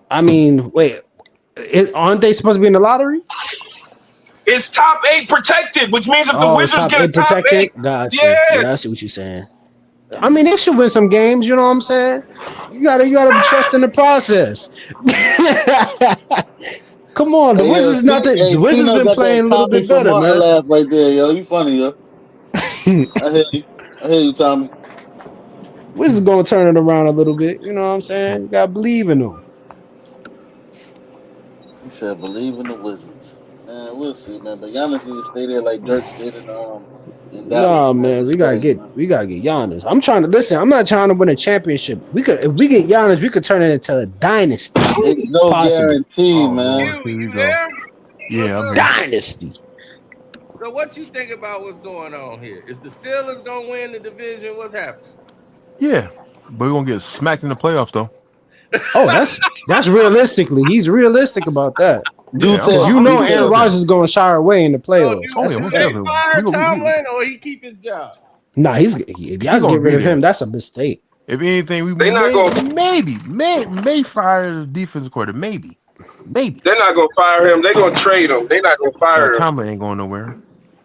I mean, wait, aren't they supposed to be in the lottery? It's top 8 protected, which means if the Wizards get a top 8, gotcha. yeah. I see what you're saying. I mean, they should win some games. You know what I'm saying? You gotta be trusting the process. Come on, the Wizards nothing. The Wizards been playing a little bit better, man. Laugh right there, yo. You funny, yo. I hear you, Tommy. Wizards gonna turn it around a little bit. You know what I'm saying? You gotta believe in them. He said, "Believe in the Wizards." Man, we'll see, man. But Giannis need to stay there like Dirk stayed in Nah, man, we gotta get Giannis. I'm not trying to win a championship. If we get Giannis, we could turn it into a dynasty. It's no guarantee, man. Here we go. Yeah, I'm dynasty. So what you think about what's going on here? Is the Steelers gonna win the division? What's happening? Yeah, but we're gonna get smacked in the playoffs though. Oh, that's realistically. He's realistic about that. You know Aaron Rodgers is going to shy away in the playoffs. They fire Tomlin or he keep his job? Nah, if y'all get rid of him, that's a mistake. If anything, they not going may fire the defensive coordinator. Maybe. They're not going to fire him. They're going to trade him. They're not going to fire him. Tomlin ain't going nowhere.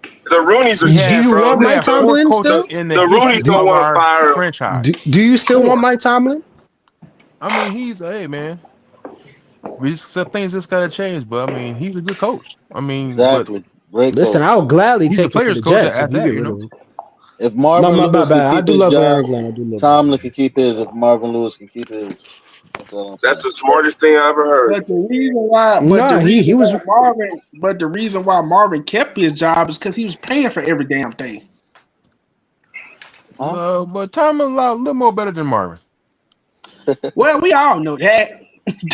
The Roonies are cheap, Do you want Mike Tomlin still? The Roonies don't want to fire him. Franchise. Do you still want Mike Tomlin? I mean, hey man. Things just gotta change, but I mean, he's a good coach. I mean, exactly. Listen, I'll gladly take it to the Jets. If Marvin Lewis can keep his job, Tomlin can keep his. If Marvin Lewis can keep his, that's the smartest thing I ever heard. But the reason why, the reason why Marvin kept his job is because he was paying for every damn thing. But Tomlin a little more better than Marvin. Well, we all know that.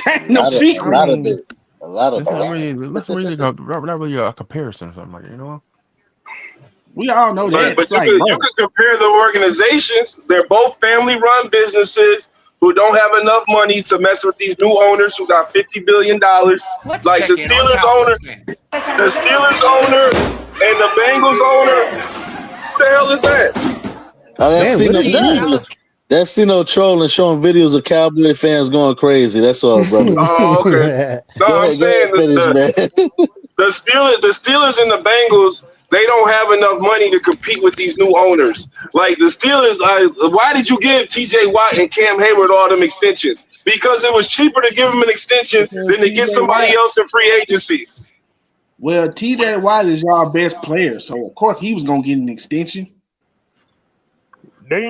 That's no secret. A lot of it. It's not really a comparison or something like that, you know? We all know that. But you could compare the organizations. They're both family-run businesses who don't have enough money to mess with these new owners who got $50 billion. Like the Steelers owner and the Bengals owner. Who the hell is that? That's trolling, showing videos of Cowboy fans going crazy. That's all, brother. Oh, okay. No, I'm saying the Steelers and the Bengals, they don't have enough money to compete with these new owners. Like the Steelers, why did you give T.J. Watt and Cam Hayward all them extensions? Because it was cheaper to give them an extension than to get somebody else in free agency. Well, T.J. Watt is y'all best player, so of course he was gonna get an extension. But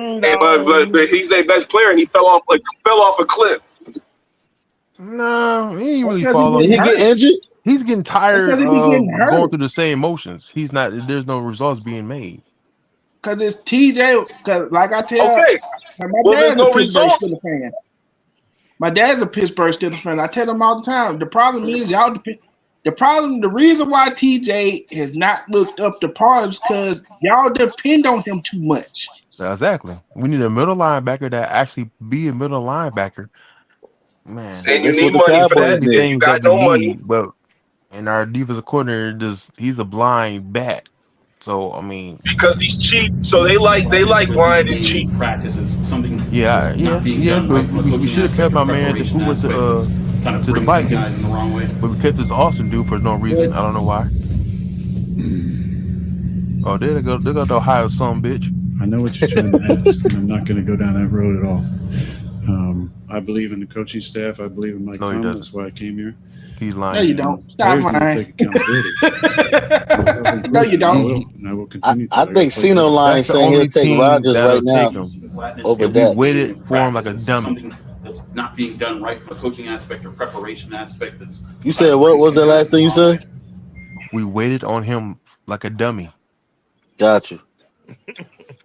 he's their best player, and he fell off a cliff. No, he ain't really fall off. Did he get injured? He's getting tired of going through the same motions. He's not. There's no results being made. Because it's TJ. Because like I tell, there's no results. My dad's a Pittsburgh Steelers fan. I tell him all the time. The problem is the reason why TJ has not looked up to par is because y'all depend on him too much. Exactly. We need a middle linebacker that actually be a middle linebacker. Man, and you need money for that. You got no money. But and our defensive coordinator he's a blind bat. So I mean, because he's cheap, so they like blind and cheap practices. Something. Yeah. We should have kept my man who was to the Vikings in the wrong way. But we kept this Austin dude for no reason. I don't know why. Oh, there they go. They got the Ohio son bitch. I know what you're trying to ask. I'm not going to go down that road at all. I believe in the coaching staff. I believe in Mike Tomlin. That's why I came here. He's lying. No, you don't. Stop Players need to lying. take accountability. No, you don't. And I will continue to. I think Cino lying saying he'll take Rodgers right now over We that. waited for him like a dummy. Something that's not being done right from a coaching aspect or preparation aspect. That's You said what was the last thing you said? We waited on him like a dummy. Got you.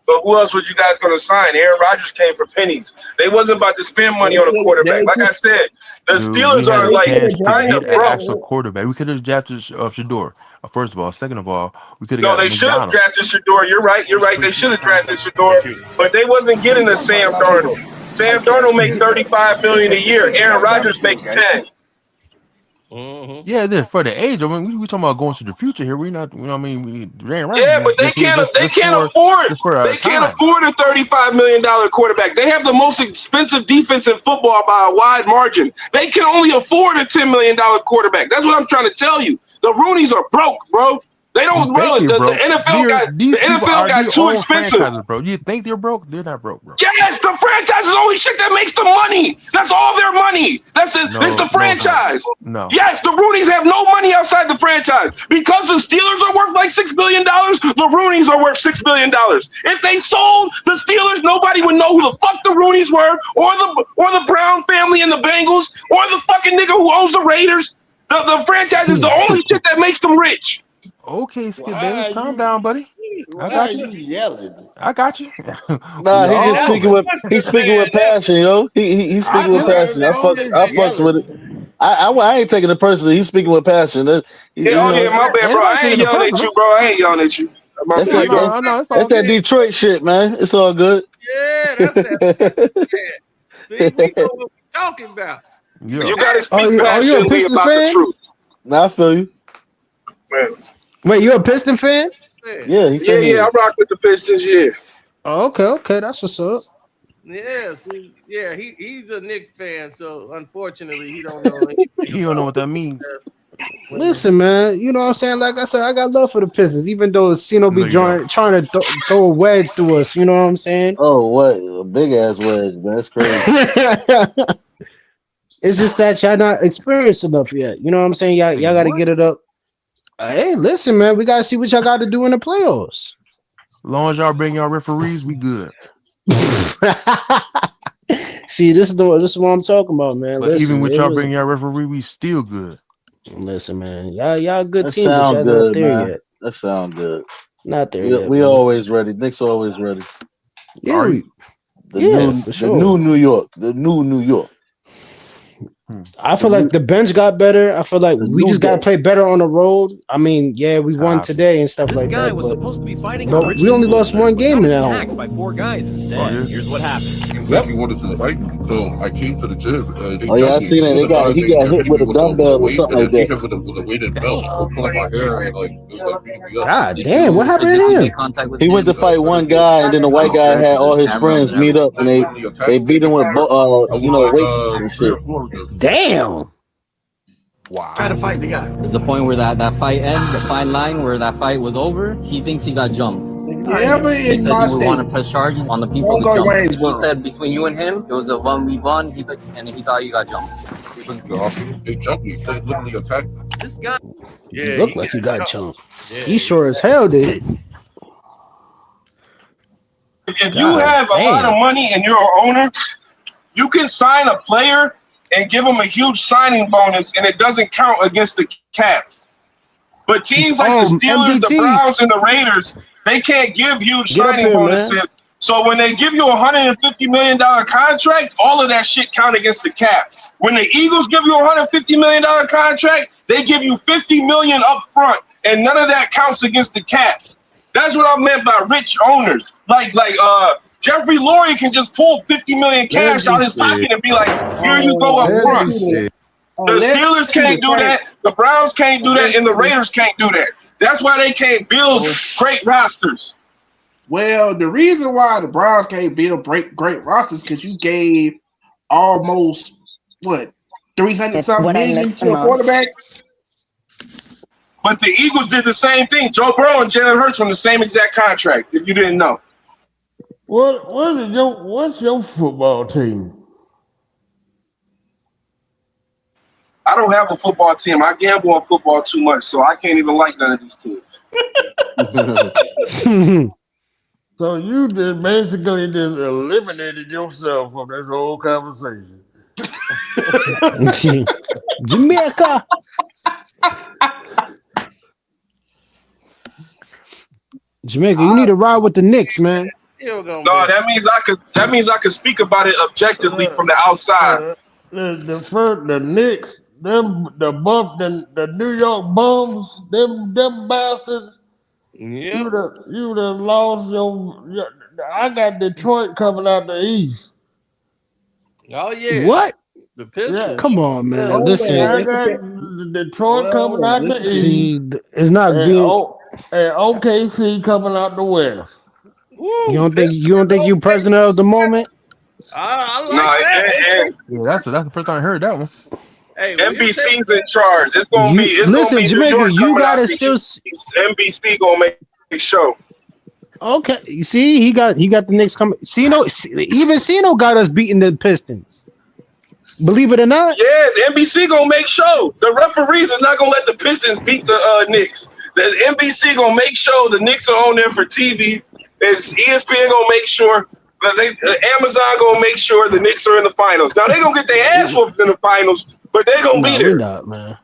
But who else would you guys going to sign? Aaron Rodgers came for pennies. They wasn't about to spend money on a quarterback. Like I said, the Steelers are like kind of an broke. actual quarterback. We could have drafted Shador. First of all, second of all, we could have. No, they should have drafted Shador. You're right. You're right. They should have drafted Shador, but they wasn't getting a Sam Darnold. Sam Darnold makes $35 million a year. Aaron Rodgers makes 10. Yeah, for the age. I mean, we talking about going to the future here. We're not. You know, what I mean, Yeah, but they can't afford a $35 million quarterback. They have the most expensive defense in football by a wide margin. They can only afford a $10 million quarterback. That's what I'm trying to tell you. The Roonies are broke, bro. They don't really. The NFL got too expensive. Bro, you think they're broke? They're not broke, bro. Yes, the franchise is the only shit that makes the money. That's all their money. That's the franchise. No. Yes, the Roonies have no money outside the franchise. Because the Steelers are worth like $6 billion, the Roonies are worth $6 billion. If they sold the Steelers, nobody would know who the fuck the Roonies were, or the Brown family and the Bengals, or the fucking nigga who owns the Raiders. The franchise is the only shit that makes them rich. Okay, Skip Bayless, calm down, buddy. I got you. Yelling. I got you. Nah, he's speaking with passion, yo. He's speaking with passion. I fucks with it. I ain't taking it personally. He's speaking with passion. My bad, bro. I ain't yelling at you, bro. I ain't yelling at you. That's that Detroit shit, man. It's all good. Yeah, that's that. See, we know what we're talking about. You gotta speak Are you a passionately Pistons about fan? the truth. Nah, I feel you. Man. Wait, you a Piston fan? Yeah, I rock with the Pistons. Yeah. Oh, okay, that's what's up. Yes, he's a Knicks fan, so unfortunately he don't know. He don't know what that means. Listen, man, you know what I'm saying? Like I said, I got love for the Pistons, even though Cino be trying to throw a wedge to us. You know what I'm saying? Oh, what a big ass wedge, man! That's crazy. It's just that y'all not experienced enough yet. You know what I'm saying? Y'all got to get it up. Hey, listen, man, we got to see what y'all got to do in the playoffs. As long as y'all bring y'all referees, we good. See, this is what I'm talking about, man. But even with y'all bring y'all referee, we still good. Listen, man, y'all good team. Sound But y'all good, not there man. yet. That sound good. Not there yet. We man. always ready. Knicks always ready. Yeah, The new New York. The new New York. I feel like the bench got better. I feel like we just gotta play better on the road. I mean, yeah, we won today and stuff like that. was supposed to be fighting. But we only lost one game in that attacked home. by 4 guys instead. Here's what happened. Exactly wanted to fight me, so I came to the gym. I seen that. He got hit with a dumbbell or something like that. With a weighted belt, pulling my hair and beating me up. God damn, what happened to him? He went to fight one guy, and then the white guy had all his friends meet up, and they beat him with weights and shit. Damn. Wow. Try to fight the guy. There's a point where that fight ends, the fine line where that fight was over. He thinks he got jumped. He said he would want to press charges on the people that jumped. He said between you and him, it was a 1v1, and he thought you got jumped. They jumped me. They literally attacked me. This guy. He looked like he got jumped. He sure as hell did. If you have a lot of money and you're an owner, you can sign a player and give them a huge signing bonus, and it doesn't count against the cap. But teams like the Steelers, the Browns, and the Raiders, they can't give huge signing bonuses. Man. So when they give you a $150 million contract, all of that shit count against the cap. When the Eagles give you a $150 million contract, they give you $50 million up front, and none of that counts against the cap. That's what I meant by rich owners. Like Jeffrey Lurie can just pull $50 million cash out his pocket and be like, here you go up front. The Steelers can't do that, the Browns can't do that, and the Raiders can't do that. That's why they can't build great rosters. Well, the reason why the Browns can't build great rosters because you gave almost, 300-something million to a quarterback? But the Eagles did the same thing. Joe Burrow and Jalen Hurts on the same exact contract, if you didn't know. What's your football team? don't have a football team. I gamble on football too much, so I can't even like none of these teams. So you just basically just eliminated yourself from this whole conversation. Jamaica. Jamaica, you need to ride with the Knicks, man. No, that means I could speak about it objectively from the outside. The Knicks, the New York Bums, them bastards. Yeah. You'd have lost your. I got Detroit coming out the East. Oh yeah. What? The Pistons. Yeah. Come on, man. I Listen. got Detroit coming out the East. See, it's not being. And OKC coming out the West. Woo, You don't think you president of the moment? I like that. Yeah, that's the first time I heard that one. Hey, NBC's in charge. It's gonna be. Listen, Jamaica, you gotta out still. NBC gonna make a show. Okay, you see, he got the Knicks coming. Even Cino got us beating the Pistons. Believe it or not. Yeah, the NBC gonna make show. The referees are not gonna let the Pistons beat the Knicks. The NBC gonna make sure the Knicks are on there for TV. Is ESPN gonna make sure that Amazon gonna make sure the Knicks are in the finals. Now they gonna get their ass whooped in the finals, but they gonna be there. We're not, man.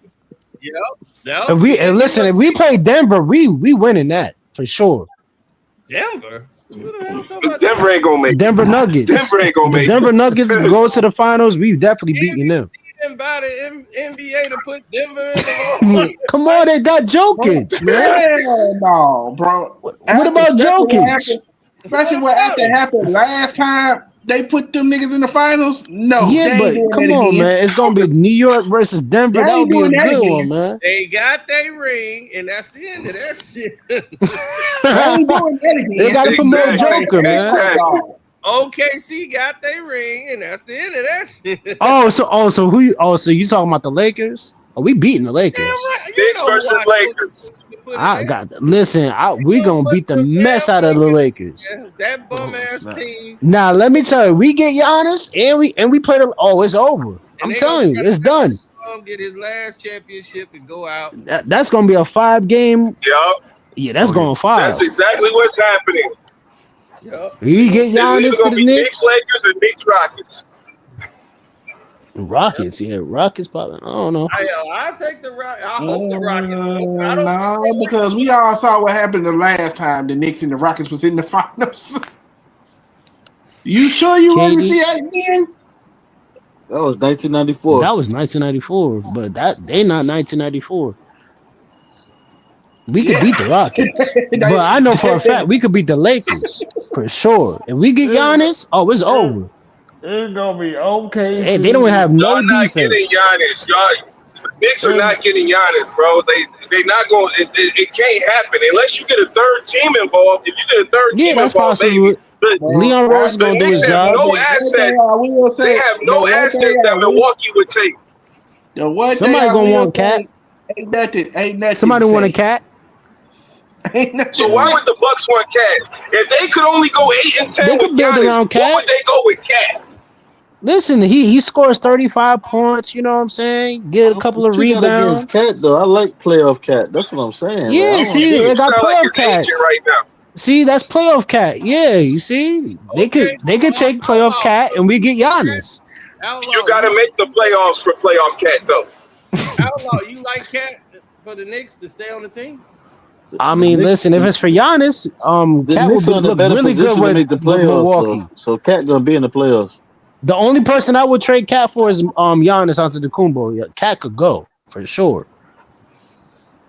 Yep. And listen, if we play Denver, we winning that for sure. Denver. Denver ain't gonna make Denver Nuggets. Denver ain't gonna make Denver Nuggets go to the finals. We definitely beating them. By the NBA to put Denver in the Come on, they got Jokic, man. Hell no, bro. What about Jokic? Especially what after happened last time they put them niggas in the finals. No, Yeah, but come on, man. It's gonna be New York versus Denver. That would be a good one, man. They got their ring, and that's the end of that shit. They gotta promote Joker, man. OKC got their ring, and that's the end of that shit. So you talking about the Lakers? Oh, we beating the Lakers. Knicks versus Lakers. We gonna beat the mess out of the Lakers. That bum ass team. Now let me tell you, we get Giannis and we play the. Oh, it's over. I'm telling you, it's done. Get his last championship and go out. That's gonna be a 5-game. Yup. Yeah, that's going 5. That's exactly what's happening. Yep. We get Giannis to the Knicks. Lakers and Knicks Rockets. Rockets, yeah, Rockets probably. I don't know. I'll take the Rockets. I hope the Rockets. No, because we all saw what happened the last time the Knicks and the Rockets was in the finals. You sure you want to see that again? That was 1994. That was 1994, but they not 1994. We could beat the Rockets, but I know for a fact we could beat the Lakers for sure. If we get Giannis, it's over. It's gonna be okay. Hey, they don't have no Y'all not defense. getting Giannis. The Knicks are not getting Giannis, bro. They not going. It can't happen unless you get a third team involved. If you get a third team that's involved, possible. Leon Rose is gonna do his job. No assets. They have no assets that Milwaukee would take. Somebody gonna want Cat. Ain't nothing. Somebody want a Cat. So why would the Bucks want Cat? If they could only go 8-10 They with could build Giannis, around Cat. why would they go with Cat? Listen, he scores 35 points. You know what I'm saying? Get a couple of rebounds. Cat though, I like playoff Cat. That's what I'm saying. Yeah, see, they got playoff Cat. Right now. See, that's playoff Cat. Yeah, you see, they could take playoff Cat, and we get Giannis. You got to make the playoffs for playoff Cat, though. Outlaw, you like Cat for the Knicks to stay on the team? I mean, listen, if it's for Giannis, Cat will look really good with Milwaukee. So Cat gonna be in the playoffs. The only person I would trade Cat for is Giannis Antetokounmpo. Cat could go for sure.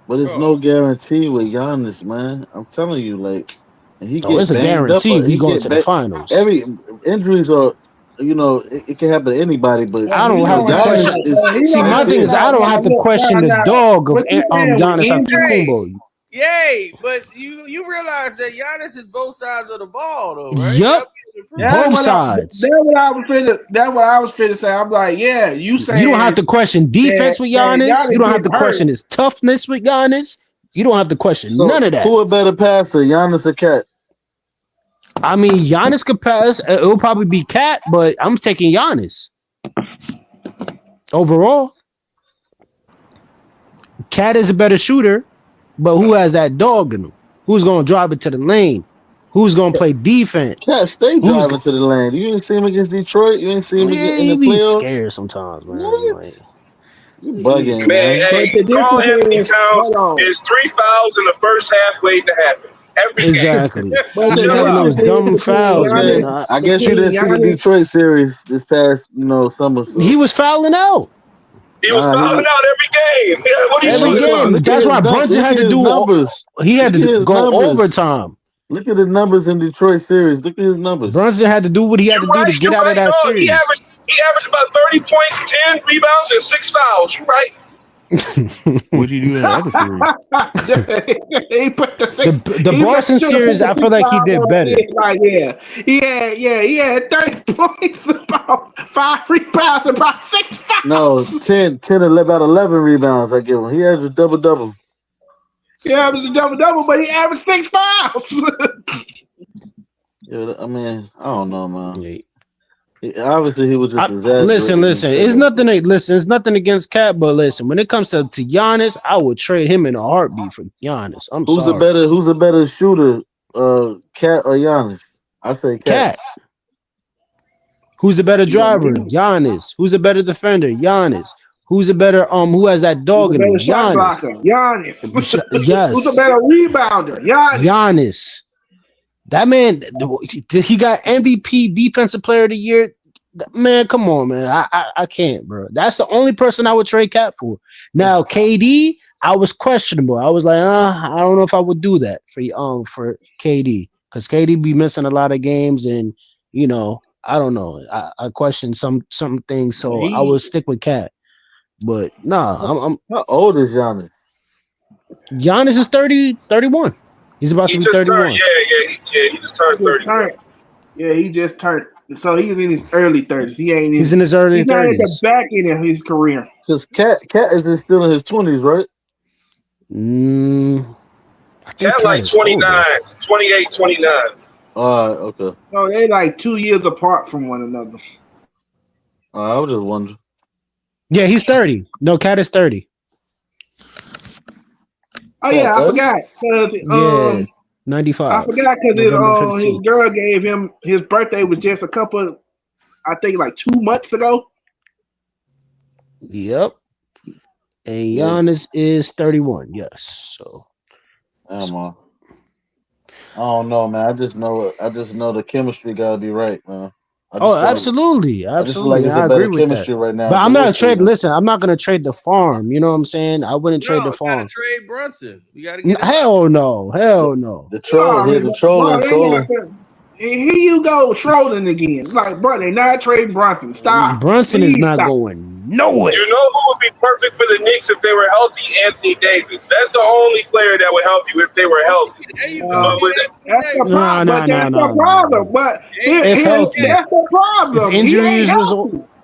But it's no guarantee with Giannis, man. I'm telling you, like, and he it's a guarantee if he goes to the finals. Every injuries are, it can happen to anybody. But I don't have to question. See, my thing is, I don't have to question the dog of Giannis Antetokounmpo. Yay, but you realize that Giannis is both sides of the ball, though, right? Yep, both sides. That's what I was finna say. I'm like, yeah, you don't have to question defense with Giannis. You don't have to question his toughness with Giannis. You don't have to question none of that. Who a better passer, Giannis or Cat? I mean, Giannis could pass. It will probably be Cat, but I'm taking Giannis overall. Cat is a better shooter, but who has that dog in him? Who's gonna drive it to the lane? Who's gonna play defense? Cat stay driving to the lane. You didn't see him against Detroit. You didn't see him in the be playoffs. Scared sometimes, man. Like, you bugging, Man, man. hey, Carl Anthony Towns is 3 fouls in the first half waiting to happen. Every exactly. game. He's having those dumb fouls, man. I guess you didn't see the Detroit series this past, summer. So. He was fouling out. He was fouling out every game. Yeah, what are you Every talking game. about? That's why Brunson had to do numbers. He had to go overtime. Look at his numbers in Detroit series. Look at his numbers. Brunson had to do what he had to do to get out of that series. He averaged about 30 points, 10 rebounds, and 6 fouls. You're right. What did he do in the other series? The Boston series, I feel like he did better. Right, he had 30 points, about 5 rebounds, about 6 fouls. No, 10, about 11 rebounds I give him. He has a double-double. He averaged a double-double, but he averaged 6 fouls. Yeah, I mean, I don't know, man. Obviously, he was just listen. It's nothing against Cat, but listen, when it comes to Giannis, I would trade him in a heartbeat for Giannis. Who's a better shooter, Cat or Giannis? I say Cat. Who's a better driver? Giannis. Who's a better defender? Giannis. Who's a better who has that dog in him? Giannis. Yes. Who's a better rebounder? Giannis. That man, he got MVP Defensive Player of the Year. Man, come on, man. I can't, bro. That's the only person I would trade Cat for. Now, KD, I was questionable. I was like, I don't know if I would do that for KD because KD be missing a lot of games, and I don't know. I question some things, so I would stick with Cat. But I'm how old is Giannis? Giannis is 31. He's about to be 31. He just turned 30. He just turned. So he's in his early 30s. He's in his early 30s. He's not at the back end of his career. Because Cat is still in his 20s, right? Cat like 29, 28, 29. Okay. No, they like 2 years apart from one another. I was just wondering. Yeah, he's 30. No, Cat is 30. Oh yeah, I forgot. 95. I forgot because his girl gave him his birthday was just I think like 2 months ago. Yep. And Giannis is 31. Yes. So I don't know, man. I just know the chemistry gotta be right, man. Absolutely. I agree with that. Right now, but I'm not trade. Listen, I'm not gonna trade the farm. You know what I'm saying? I wouldn't trade the farm. Trade Brunson. You gotta get hell no. The trolling. Here you go trolling again. It's like, bro, they're not trading Brunson. Stop. Brunson is not going nowhere. You know who would be perfect for the Knicks if they were healthy? Anthony Davis. That's the only player that would help you if they were healthy. That's the problem. But that's the problem. If injuries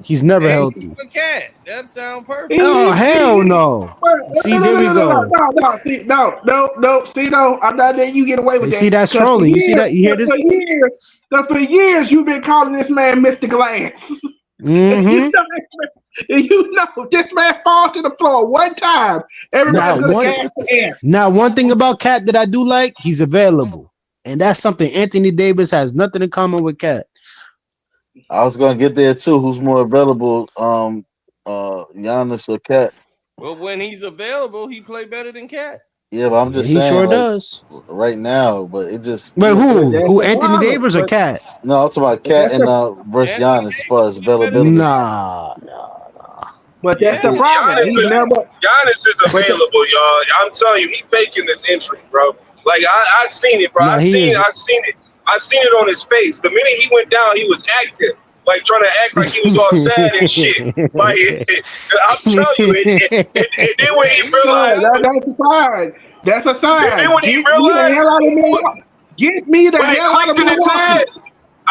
he's never healthy. Cat. That sounds perfect. Oh hell no. See, there we go. No. See, no, I'm not letting you get away with that. See, that's trolling. You see that? You hear this? For years, you've been calling this man Mr. Glass. Mm-hmm. You know, this man falls to the floor one time. Everybody's gonna gas the air. Now, one thing about Cat that I do like, he's available, and that's something Anthony Davis has nothing in common with Cat. I was gonna get there too. Who's more available, Giannis or Cat? Well, when he's available, he play better than Cat. Yeah, but I'm just saying. He sure does right now. But it just. But who? Anthony Davis or Cat? No, I'm talking about Cat and versus Giannis as far as availability. Nah. But that's the problem. Giannis is available, y'all. I'm telling you, he faking this injury, bro. Like I seen it, bro. I seen it on his face. The minute he went down, he was active, like trying to act like he was all sad and shit. Like I'm telling you, and then when he realized, that's a sign. That's a sign. And then when he realized, get me the hell out of Milwaukee.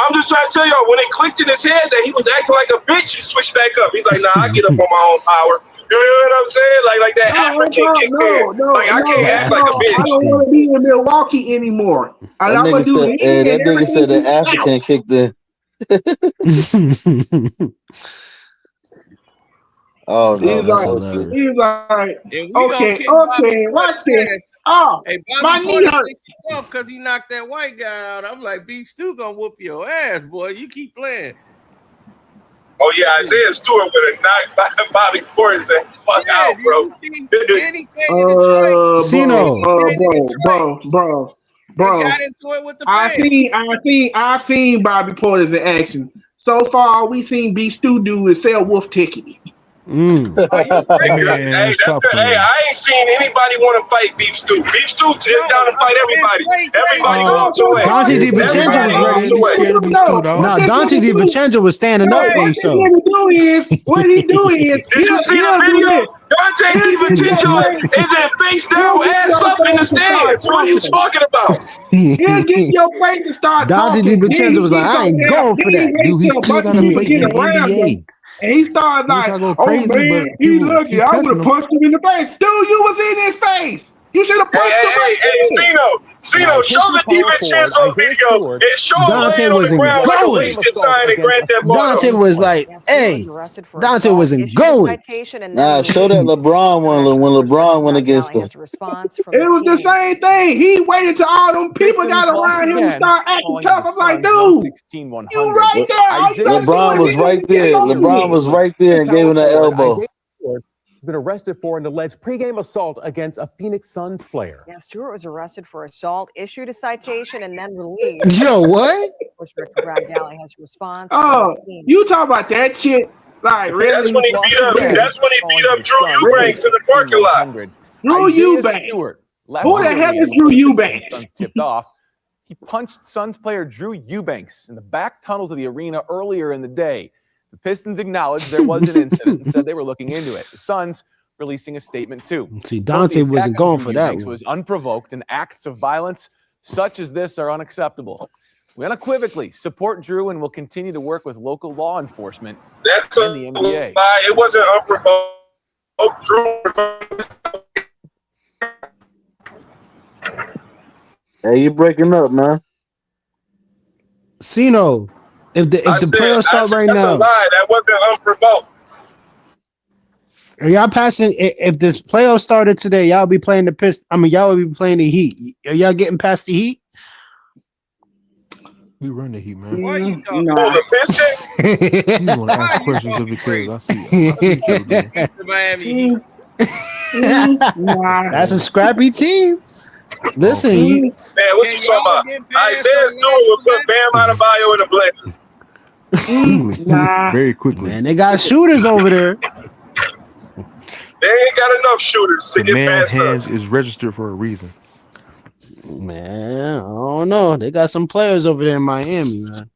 I'm just trying to tell y'all, when it clicked in his head that he was acting like a bitch, he switched back up. He's like, nah, I get up on my own power. You know what I'm saying? Like that African kick in. I can't act like a bitch. I don't want to be in Milwaukee anymore. That nigga said the African kicked in. Oh no, He's that's like, hilarious. And we gonna kick Bobby okay, watch Portis' this. ass. Oh, Hey, my Bobby knee Portis hurt. think he's tough because he knocked that white guy out. I'm like, B Stu gonna whoop your ass, boy. You keep playing. Oh yeah, Isaiah Stewart would have knocked Bobby Portis the fuck out, bro. Then he came to Detroit. Cino. Bro. Got into it with the fans. I seen Bobby Portis in action. So far, all we seen B Stu do is sell wolf tickets. Hey, that's good. Hey, I ain't seen anybody want to fight Beef Stew. Beef Stew is down to fight everybody. Everybody goes away. Dante DiVincenzo was ready. No, Dante DiVincenzo was standing up for himself. What he do is, did you see the video? Dante DiVincenzo is in face down, ass up in the stands. What are you talking about? He'll get your face to start Dante talking. DiVincenzo was like, I ain't going for that. Dude, he still got to play in the NBA. And he started like, go oh crazy, man, but he people lucky. keep I would touching have him. punched him in the face. Dude, you was in his face. You should have punched him right there. Cino, show the DiVincenzo video. It showed Dante laying on the wasn't ground like a going. wasted sign and Grand Theft Auto. Dante was like, hey, Dante wasn't going. Nah, show that LeBron one when LeBron went against him. It was the same thing. He waited till all them people got around him and start acting tough. I'm like, dude, you right there. All you gotta LeBron do was is right there. LeBron was right there and gave him that elbow. Has been arrested for an alleged pregame assault against a Phoenix Suns player. Yeah, Stewart was arrested for assault, issued a citation, and then released. Yo, what? Brad Galley has a response. Oh, you talk about that shit? Like, really? That's when he beat up. That's when he beat up Drew Eubanks in the parking lot. Drew Eubanks. Who the hell is Drew Eubanks? Suns tipped off. He punched Suns player Drew Eubanks in the back tunnels of the arena earlier in the day. The Pistons acknowledged there was an incident and said they were looking into it. The Suns releasing a statement too. See, Dante wasn't going for that. It was unprovoked, and acts of violence such as this are unacceptable. We unequivocally support Drew and will continue to work with local law enforcement and the NBA. It wasn't unprovoked. Drew. Hey, you breaking up, man? Cino, if the playoffs start right that's now, a lie. That wasn't unprovoked. are y'all passing? If this playoff started today, y'all be playing the Pistons. I mean, y'all will be playing the Heat. Are y'all getting past the Heat? We run the Heat, man. Why you talking the Pistons? You want to ask questions because I see what you're doing. the Miami Heat? That's a scrappy team. Listen, Man, what you talking about? Isaiah Stewart will put Bam Adebayo in a blender. Very quickly. Man, they got shooters over there. They ain't got enough shooters to The get man past hands us. is registered for a reason. Man, I don't know. They got some players over there in Miami, man.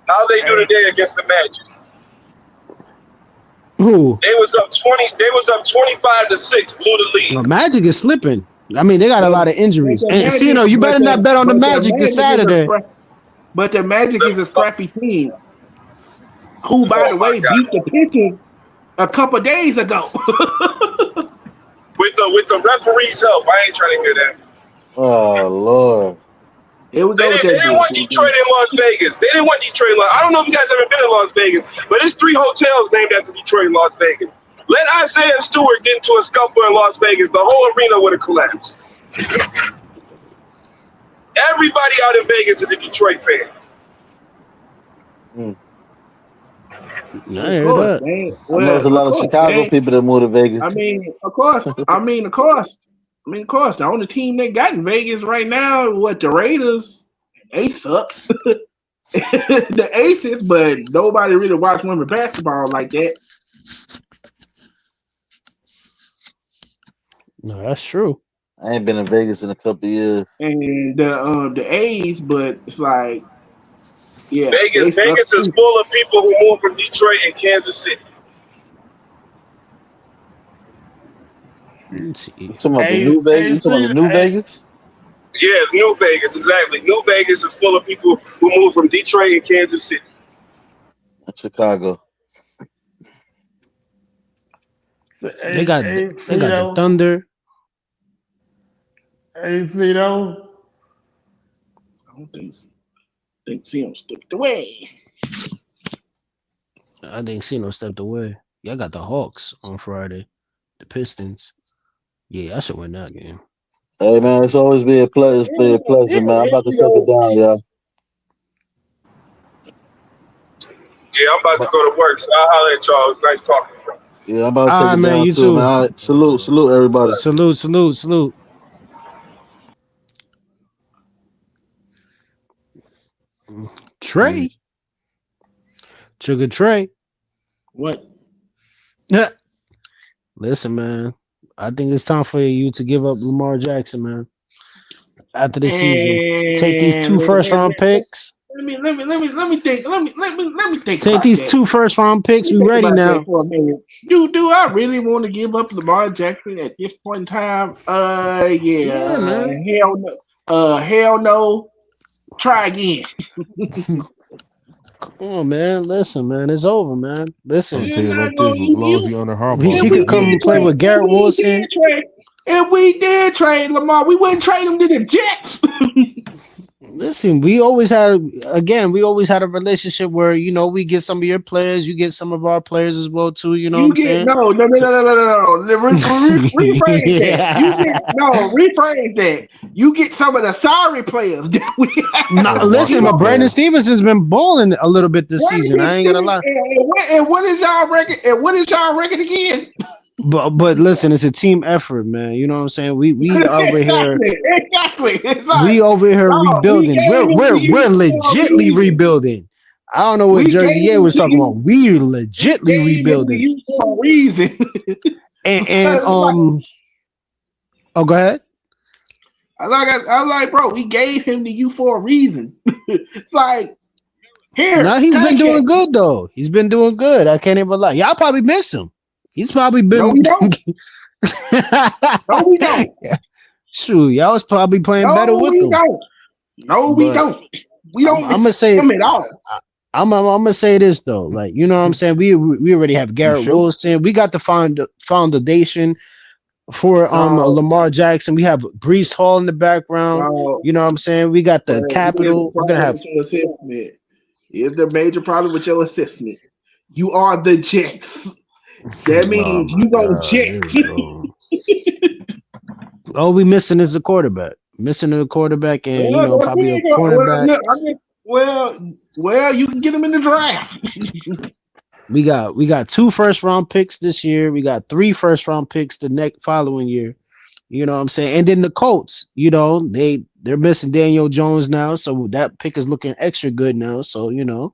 How they do today against the Magic? Who? They was up 20. They was up 25-6. Blew the lead. Well, Magic is slipping. I mean, they got a lot of injuries. And Cino, you better not bet on the Magic this Saturday. But the Magic is a scrappy team. Who, by the way, beat the Pistons a couple days ago. with the referee's help. I ain't trying to hear that. Oh Lord. Here we go. They didn't want Detroit in Las Vegas. They didn't want Detroit in Las I don't know if you guys ever been in Las Vegas, but there's 3 hotels named after Detroit in Las Vegas. Let Isaiah Stewart get into a scuffle in Las Vegas, the whole arena would have collapsed. Everybody out in Vegas is a Detroit fan. Of course, man. I know there's a lot of Chicago people that move to Vegas. I mean, of course. The only team they got in Vegas right now, the Raiders, they suck. The Aces, but nobody really watch women basketball like that. No, that's true. I ain't been in Vegas in a couple of years. And the A's, but it's like, yeah, Vegas is full of people who moved from Detroit and Kansas City. You talking about the New Vegas? You talking about the New Vegas? Yeah, New Vegas, exactly. New Vegas is full of people who moved from Detroit and Kansas City. Chicago. They got the Thunder. Hey, Cino. I don't think so. Think Cino stepped away. I think Cino stepped away. Y'all got the Hawks on Friday. The Pistons. Yeah, I should win that game. Hey man, it's always been a pleasure. It's been a pleasure, man. I'm about to take it down, y'all. Yeah, I'm about to go to work, so I'll holler at y'all. It's nice talking to you. Yeah, I'm about to take it man, down you too, too. man. All right, salute, everybody. Salute. Trey. Sugar Trey. What? Yeah. Listen, man. I think it's time for you to give up Lamar Jackson, man. After the season, take these 2 first-round picks. Let me think. Let me think. Take about these that. 2 first-round picks. We ready now. For a minute. Do I really want to give up Lamar Jackson at this point in time? Yeah, man. Hell no. Hell no. Try again. Come on, man. Listen, man. It's over, man. Listen. I'll tell you like this: as long as you're under Harbaugh, He could come and play with Garrett Wilson. If we did trade Lamar, we wouldn't trade him to the Jets. Listen, we always had a relationship where, you know, we get some of your players, you get some of our players as well too. You know what I'm saying? No. Rephrase that. Rephrase that. You get some of the sorry players that we have. Listen, but Brandon Stevenson's been balling a little bit this season. I ain't gonna lie. And what is y'all record? And what is y'all record again? But listen, it's a team effort, man. You know what I'm saying? We over here. Exactly. We over here rebuilding. We're legitly rebuilding. I don't know what Jersey A was talking about. We're legitly rebuilding. For a reason. and oh, go ahead. I like, bro, we gave him to you for a reason. It's like, here. Now he's been doing good though. He's been doing good. I can't even lie. Y'all probably miss him. He's probably been. No, we don't. No, we don't. Shoot, y'all was probably playing better with him. No, we don't. We don't. I'm gonna say him at all. I'm gonna say this though, like, you know what I'm saying. We already have Garrett Wilson. We got the foundation for Lamar Jackson. We have Breece Hall in the background. You know what I'm saying. We got the capital. We're gonna have. Here's the major problem with your assessment. You are the Jets. That means you go Jets. All we missing is a quarterback. Missing a quarterback and probably a cornerback. Well, you can get him in the draft. We got 2 first-round picks this year. We got 3 first-round picks the next following year. You know what I'm saying? And then the Colts, you know, they're missing Daniel Jones now, so that pick is looking extra good now. So, you know.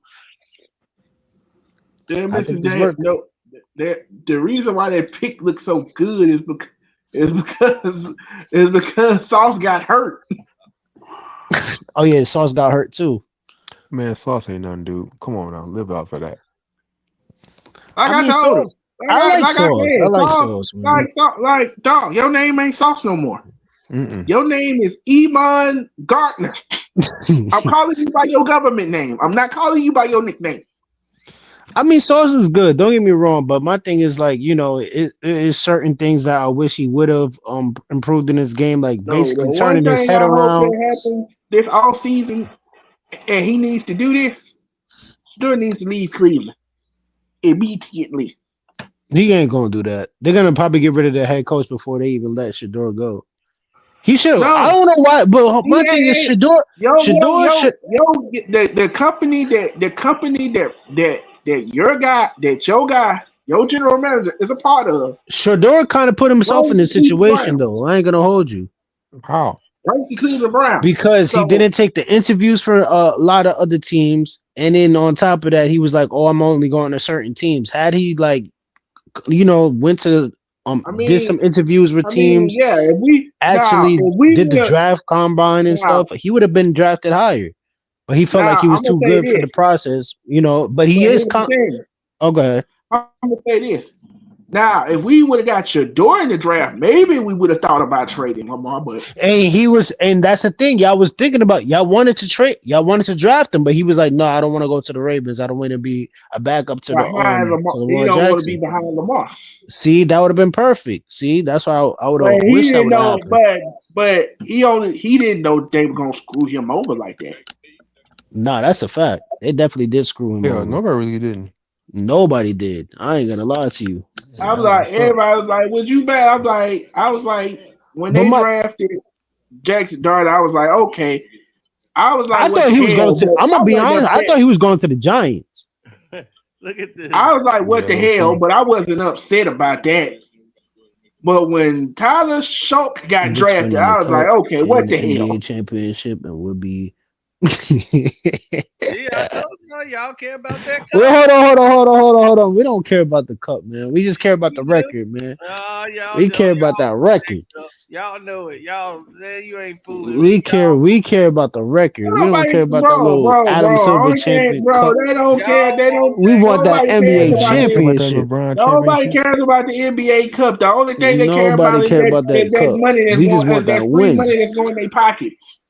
They're missing Daniel. The reason why that pick looks so good is because Sauce got hurt. Oh yeah, Sauce got hurt too. Man, Sauce ain't nothing, dude. Come on now, live out for that. I like Sauce. I like Sauce. Like dog, your name ain't Sauce no more. Your name is Iman Gardner. I'm calling you by your government name. I'm not calling you by your nickname. I mean, Sauce is good. Don't get me wrong, but my thing is like, you know, it is certain things that I wish he would have improved in his game, like basically turning his head around. This offseason, and he needs to do this. Shador needs to leave Cleveland immediately. He ain't gonna do that. They're gonna probably get rid of the head coach before they even let Shador go. He should. I don't know why, but my thing is Shador. The company that your general manager is a part of. Shador kind of put himself in this situation, though. I ain't gonna hold you. How? Right to Cleveland Browns. Because he didn't take the interviews for a lot of other teams, and then on top of that, he was like, "Oh, I'm only going to certain teams." Had he went to did some interviews with teams, if we did the draft combine and stuff, he would have been drafted higher. But he felt like he was too good for the process, But he is. Oh, go ahead. I'm gonna say this. Now, if we would have got Shador in the draft, maybe we would have thought about trading Lamar. But and that's the thing. Y'all was thinking about. Y'all wanted to draft him, but he was like, "No, I don't want to go to the Ravens. I don't want to be a backup to Lamar Jackson. Want to be behind Lamar." See, that would have been perfect. See, that's why I would have wished that would have happened. But he didn't know they were gonna screw him over like that. Nah, that's a fact. They definitely did screw him over. Nobody really didn't. Nobody did. I ain't gonna lie to you. I was like, everybody was like, "Would you bet?" I was like, when they drafted Jackson Dart, I was like, okay. I was like, I thought he was going to. I'm gonna be honest. I thought he was going to the Giants. Look at this. I was like, what the hell? But I wasn't upset about that. But when Tyler Shulk got drafted, I was like, okay, what the hell? NBA championship and would be. Yeah, I told y'all care about that cup. Well, hold on. We don't care about the cup, man. We just care about the record, man. We care about that record. Y'all know it. Y'all, man, you ain't fooling. We care about the record. We don't care about the little Adam Silver champion cup. They don't care. They don't. We want that NBA championship. Nobody cares about the NBA cup. The only thing they care about is that money that's we just want that win. Money that's going in their pockets.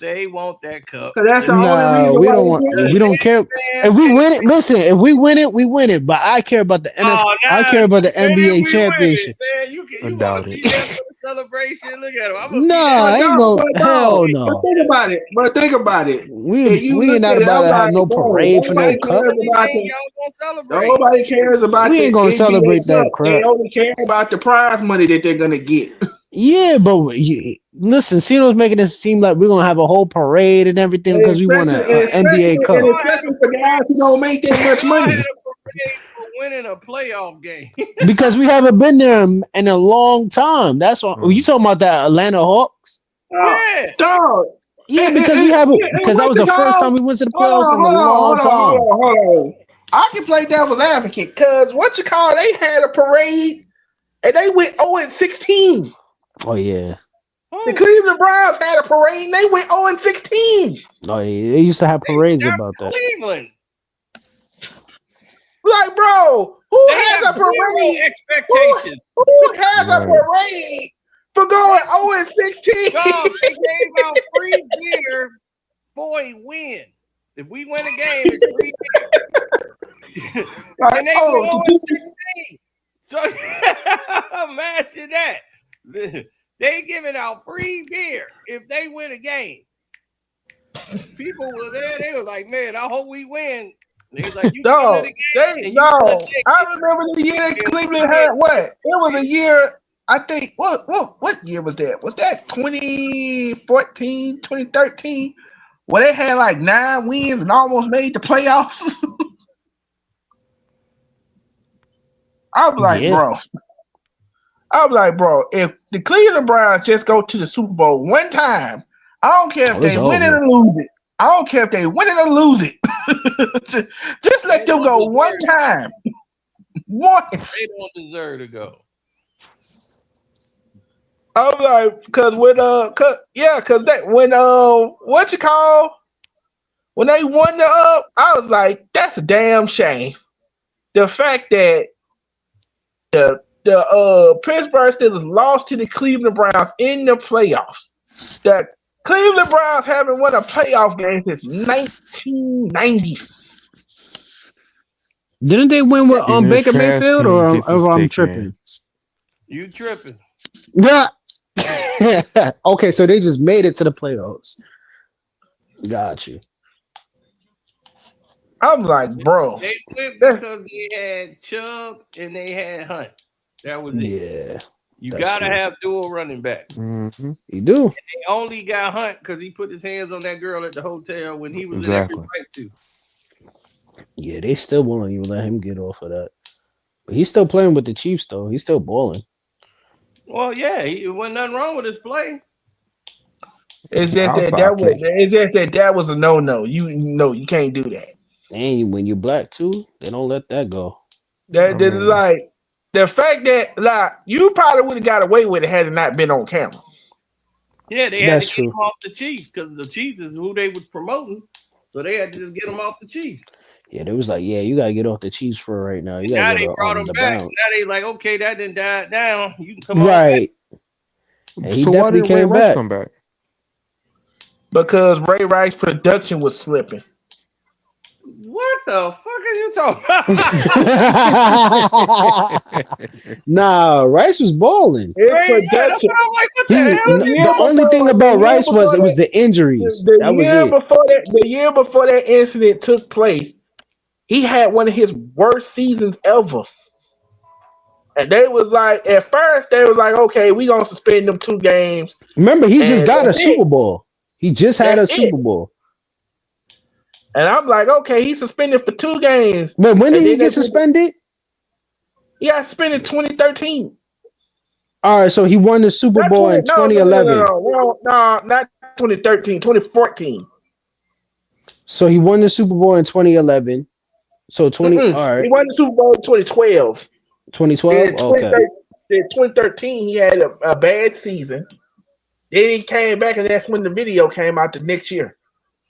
They want that cup. That's the only reason we don't want. We don't care. If we win it, listen. If we win it, we win it. But I care about the NFL. I care about the NBA championship. Man, you doubt it. Celebration. Look at him. Ain't no hell no. But think about it. We ain't not about to have no parade for no cup. Nobody cares about. We ain't gonna celebrate that crap. They only care about the prize money that they're gonna get. Yeah, but listen, Cino's making it seem like we're gonna have a whole parade and everything because we won an NBA cup. Especially for guys who don't make that much money. For winning a playoff game. Because we haven't been there in a long time. That's why you talking about that Atlanta Hawks. Yeah, dog. Yeah, because we haven't. Because that was the first time we went to the playoffs in a long time. Hold on. I can play devil's advocate because they had a parade and they went 0-16. Oh yeah. The Cleveland Browns had a parade and they went 0-16. Oh yeah, they used to have parades about that. Cleveland. Like, bro, who has a parade? Expectations. Who has a parade for going 0-16? God, they gave out free beer for a win. If we win a game, it's free beer. And they went 0-16. So imagine that. They giving out free beer if they win a game. People were there. They were like, man, I hope we win. And he was like, I remember the year that Cleveland had what? It was a year, I think, what year was that? Was that 2014, 2013? Where they had like 9 wins and almost made the playoffs? I was like, bro, if the Cleveland Browns just go to the Super Bowl one time, I don't care if they win it or lose it. I don't care if they win it or lose it. Just let them go one time. Once. They don't deserve to go. I'm like, because when when they won the I was like, that's a damn shame. The fact that the Pittsburgh Steelers lost to the Cleveland Browns in the playoffs. The Cleveland Browns haven't won a playoff game since 1990. Didn't they win with Baker Mayfield or I'm tripping? You tripping. Yeah. Okay, so they just made it to the playoffs. Got you. I'm like, bro. They went because they had Chubb and they had Hunt. That was it. Yeah. You gotta have dual running backs. Mm-hmm. You do. And they only got Hunt because he put his hands on that girl at the hotel when he was in every fight too. Yeah, they still won't even let him get off of that. But he's still playing with the Chiefs though. He's still balling. Well, yeah, it wasn't nothing wrong with his play. It's just that was a no. You can't do that. And when you're black too, they don't let that go. That is like the fact that like you probably would have got away with it had it not been on camera. Yeah, they had to get him off the Chiefs because the Chiefs is who they was promoting, so they had to just get him off the Chiefs. Yeah, they was like, yeah, you gotta get off the Chiefs for right now. You gotta now they brought him back. Browns. Now they like, okay, that didn't die down. You can come right. And he so definitely why didn't Ray Rice come back? Because Ray Rice's production was slipping. What the fuck are you talking about? Nah, Rice was balling. That's what I'm like, what the hell? The only thing about Rice was the injuries. That was it. The year before that incident took place, he had one of his worst seasons ever. And they was like, at first, they was like, okay, we gonna suspend them 2 games. Remember, he just And got a that's Super it. Bowl. He just had That's a it. Super Bowl. And I'm like, okay, he's suspended for 2 games. But when did And he then get suspended? He got suspended 2013. All right, so he won the Super Not Bowl 20, in 2011. no, not 2013, 2014. So he won the Super Bowl in 2011. So 20. All right, He won the Super Bowl in 2012. 2012. Okay. In 2013, he had a bad season. Then he came back, and that's when the video came out the next year.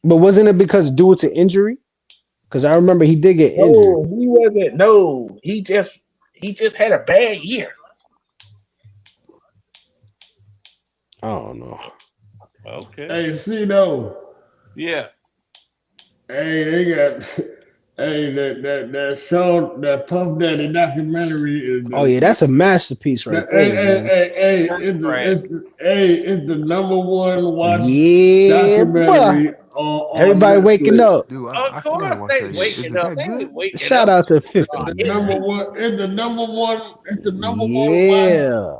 But wasn't it because due to injury? Because I remember he did get injured. No, he wasn't. No, he just had a bad year. I don't know. Okay. Hey, C-No. Yeah. Hey, they got that show, that Puff Daddy documentary is. Oh yeah, that's a masterpiece right there, man. It's the #1 watch Yeah, documentary boy. on Everybody waking up. Dude, I still gotta watch that. Waking up. They ain't waking Shout up. out to 50. It's the #1. It's the #1. It's the #1 Yeah.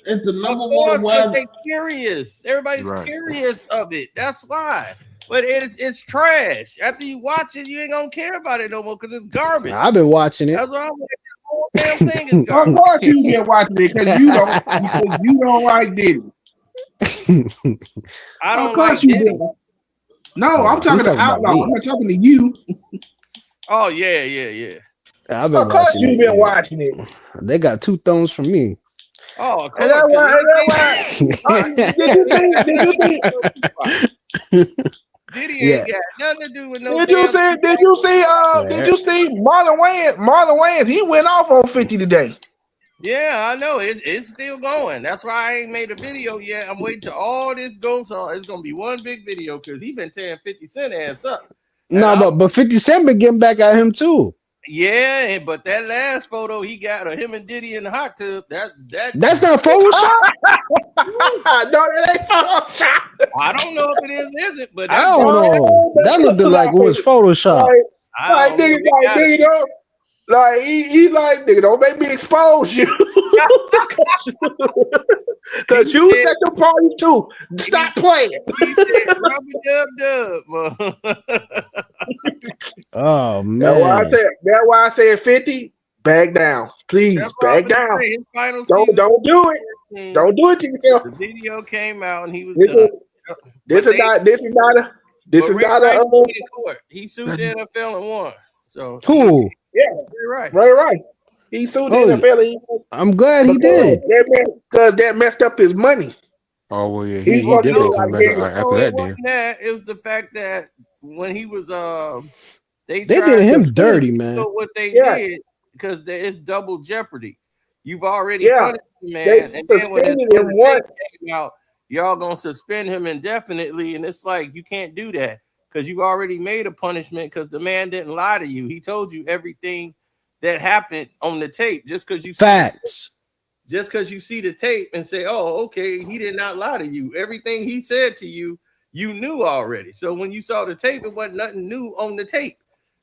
It's the Of #1 course, because watch. they curious. Everybody's Right. curious of it. That's why. But it's trash. After you watch it, you ain't gonna care about it no more because it's garbage. I've been watching it. That's why I'm like, the whole damn thing is Of garbage. course, you been watching it because you don't like Diddy. I don't Of course like you Diddy. did. No, I'm talking to Outlaw. I'm not talking to you. Oh yeah. I've been Of course, watching you it. been man. watching it. They got 2 thumbs from me. Oh, of course. And that's why. Diddy Yeah. ain't got nothing to do with no. Did you damn see? Did you see Marlon Wayans? He went off on 50 today. Yeah, I know. It's still going. That's why I ain't made a video yet. I'm waiting till all this goes on. It's gonna be one big video because he been tearing 50 Cent ass up. No, but 50 Cent been getting back at him too. Yeah, but that last photo he got of him and Diddy in the hot tub, That's not Photoshop. No, it ain't Photoshop. I don't know if it isn't, but I don't know. That looked like it was Photoshop. Like nigga, like he like nigga, don't make me expose you. Cause you was at the party too. Stop playing. He said rub-a-dub-dub. Oh man. That's why I said 50. Back down, please. Back down. His final Don't do it. Don't do it to yourself. The video came out and he was This is not a court. He sued the NFL and won. So Who? Yeah, right. He sued the NFL. I'm glad he did. Because that messed up his money. Oh well, yeah, He he definitely fucking come back after that. Then It was the fact that when he was they did him dirty, man. So what they did because it's double jeopardy. You've already punished the man, and then when it came out, y'all gonna suspend him indefinitely, and it's like you can't do that because you already made a punishment because the man didn't lie to you. He told you everything that happened on the tape. Just because you see the tape and say, "Oh, okay, he did not lie to you." Everything he said to you, you knew already. So when you saw the tape, it wasn't nothing new on the tape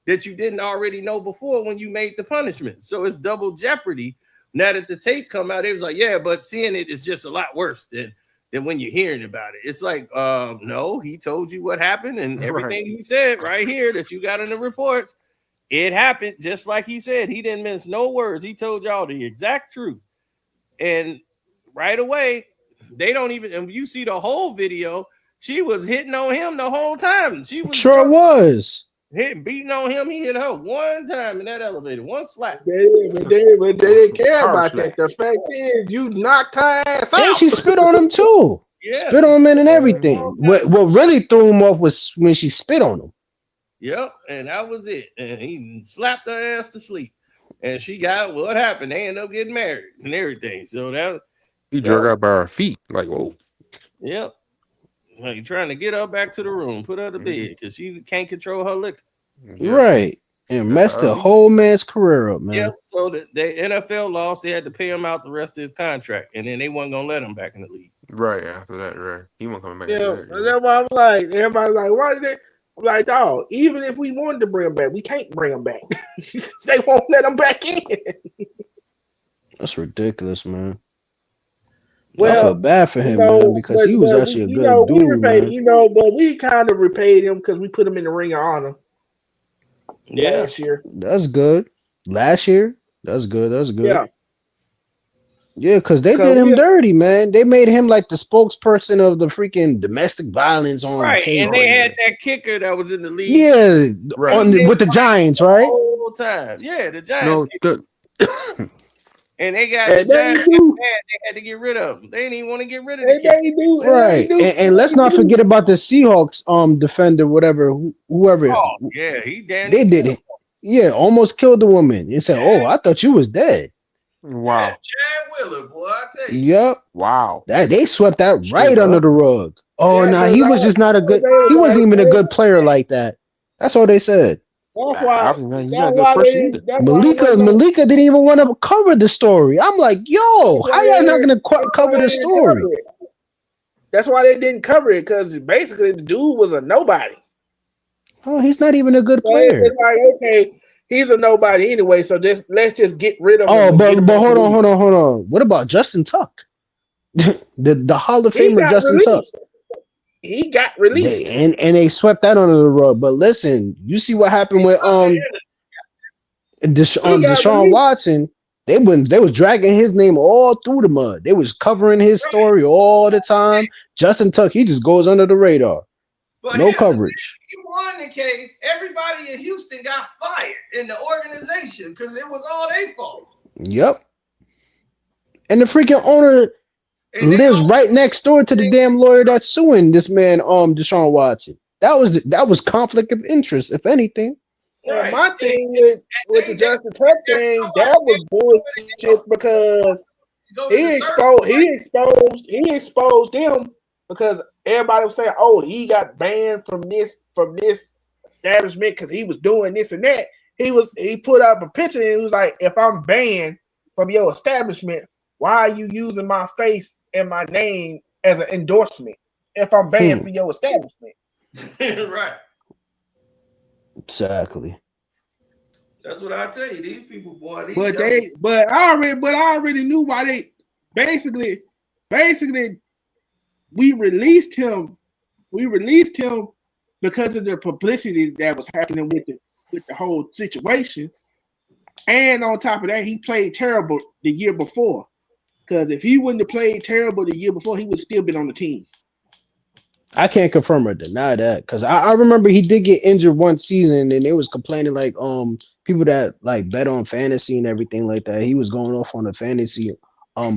that you didn't already know before when you made the punishment. So it's double jeopardy. Now that the tape come out, it was like, yeah, but seeing it is just a lot worse than when you're hearing about it. It's like, no, he told you what happened and everything he said right here that you got in the reports, it happened just like he said. He didn't mince no words. He told y'all the exact truth. And right away, they don't even, and you see the whole video, she was hitting on him the whole time. She was beating on him. He hit her one time in that elevator, one slap. They didn't care about that. The fact is, you knocked her ass out. And she spit on him too. Yeah. Spit on him and everything. What really threw him off was when she spit on him. Yep, and that was it. And he slapped her ass to sleep. And she got what happened. They ended up getting married and everything. So that he drug out by her feet. Like, whoa. Yep. Like trying to get her back to the room, put her to bed because she can't control her liquor. Right. And messed the whole man's career up, man. Yep. So the NFL lost. They had to pay him out the rest of his contract. And then they weren't going to let him back in the league. Right after that, right. He wasn't coming back. Yeah, that's why I'm like, everybody's like, why did they? I'm like, dog, even if we wanted to bring him back, we can't bring him back. They won't let him back in. That's ridiculous, man. Well, I feel bad for him, man, because he was actually a good we dude, repaid, man. but we kind of repaid him because we put him in the Ring of Honor last year. That's good. Last year? That's good. That's good. Yeah. Yeah, because they did him dirty, man. They made him like the spokesperson of the freaking domestic violence on Right, tape. and they had that kicker that was in the league. Yeah, with the Giants, right? The whole time. Yeah, the Giants. And they got And the Giants got mad. They had to get rid of him. They didn't even want to get rid of the kicker. Right. And let's not forget about the Seahawks defender, whatever, whoever. Oh, yeah, he damn They did it. Yeah, almost killed the woman. And said, "Oh, I thought you was dead." Wow. Chad Wheeler, boy, I tell you. Yep. Wow. That they swept that right under the rug. Oh, nah, he was just not a good. He wasn't even a good player like that. That's all they said. That's why. Malika didn't even want to cover the story. I'm like, yo, how y'all not gonna cover the story? That's why they didn't cover it, because basically the dude was a nobody. Oh, he's not even a good player. It's like, okay, he's a nobody anyway, so let's just get rid of him. Oh, but hold on. What about Justin Tuck? the Hall of Famer Justin Tuck. He got released. And they swept that under the rug. But listen, you see what happened with Deshaun Watson. They was dragging his name all through the mud. They was covering his story all the time. Justin Tuck, he just goes under the radar. But no coverage. He won the case. Everybody in Houston got fired in the organization because it was all their fault. Yep. And the freaking owner lives right next door to the damn lawyer that's suing this man, Deshaun Watson. That was conflict of interest, if anything. Right. My thing with the Justin Tuck thing, that was bullshit because he exposed them because everybody was saying, "Oh, he got banned from this establishment because he was doing this and that." He put up a picture and he was like, "If I'm banned from your establishment, why are you using my face and my name as an endorsement if I'm banned from your establishment?" Right. Exactly. That's what I tell you. These people, boy. But I already knew why they basically we released him. We released him because of the publicity that was happening with the whole situation. And on top of that, he played terrible the year before. Because if he wouldn't have played terrible the year before, he would still been on the team. I can't confirm or deny that because I remember he did get injured one season and they was complaining like people that like bet on fantasy and everything like that. He was going off on the fantasy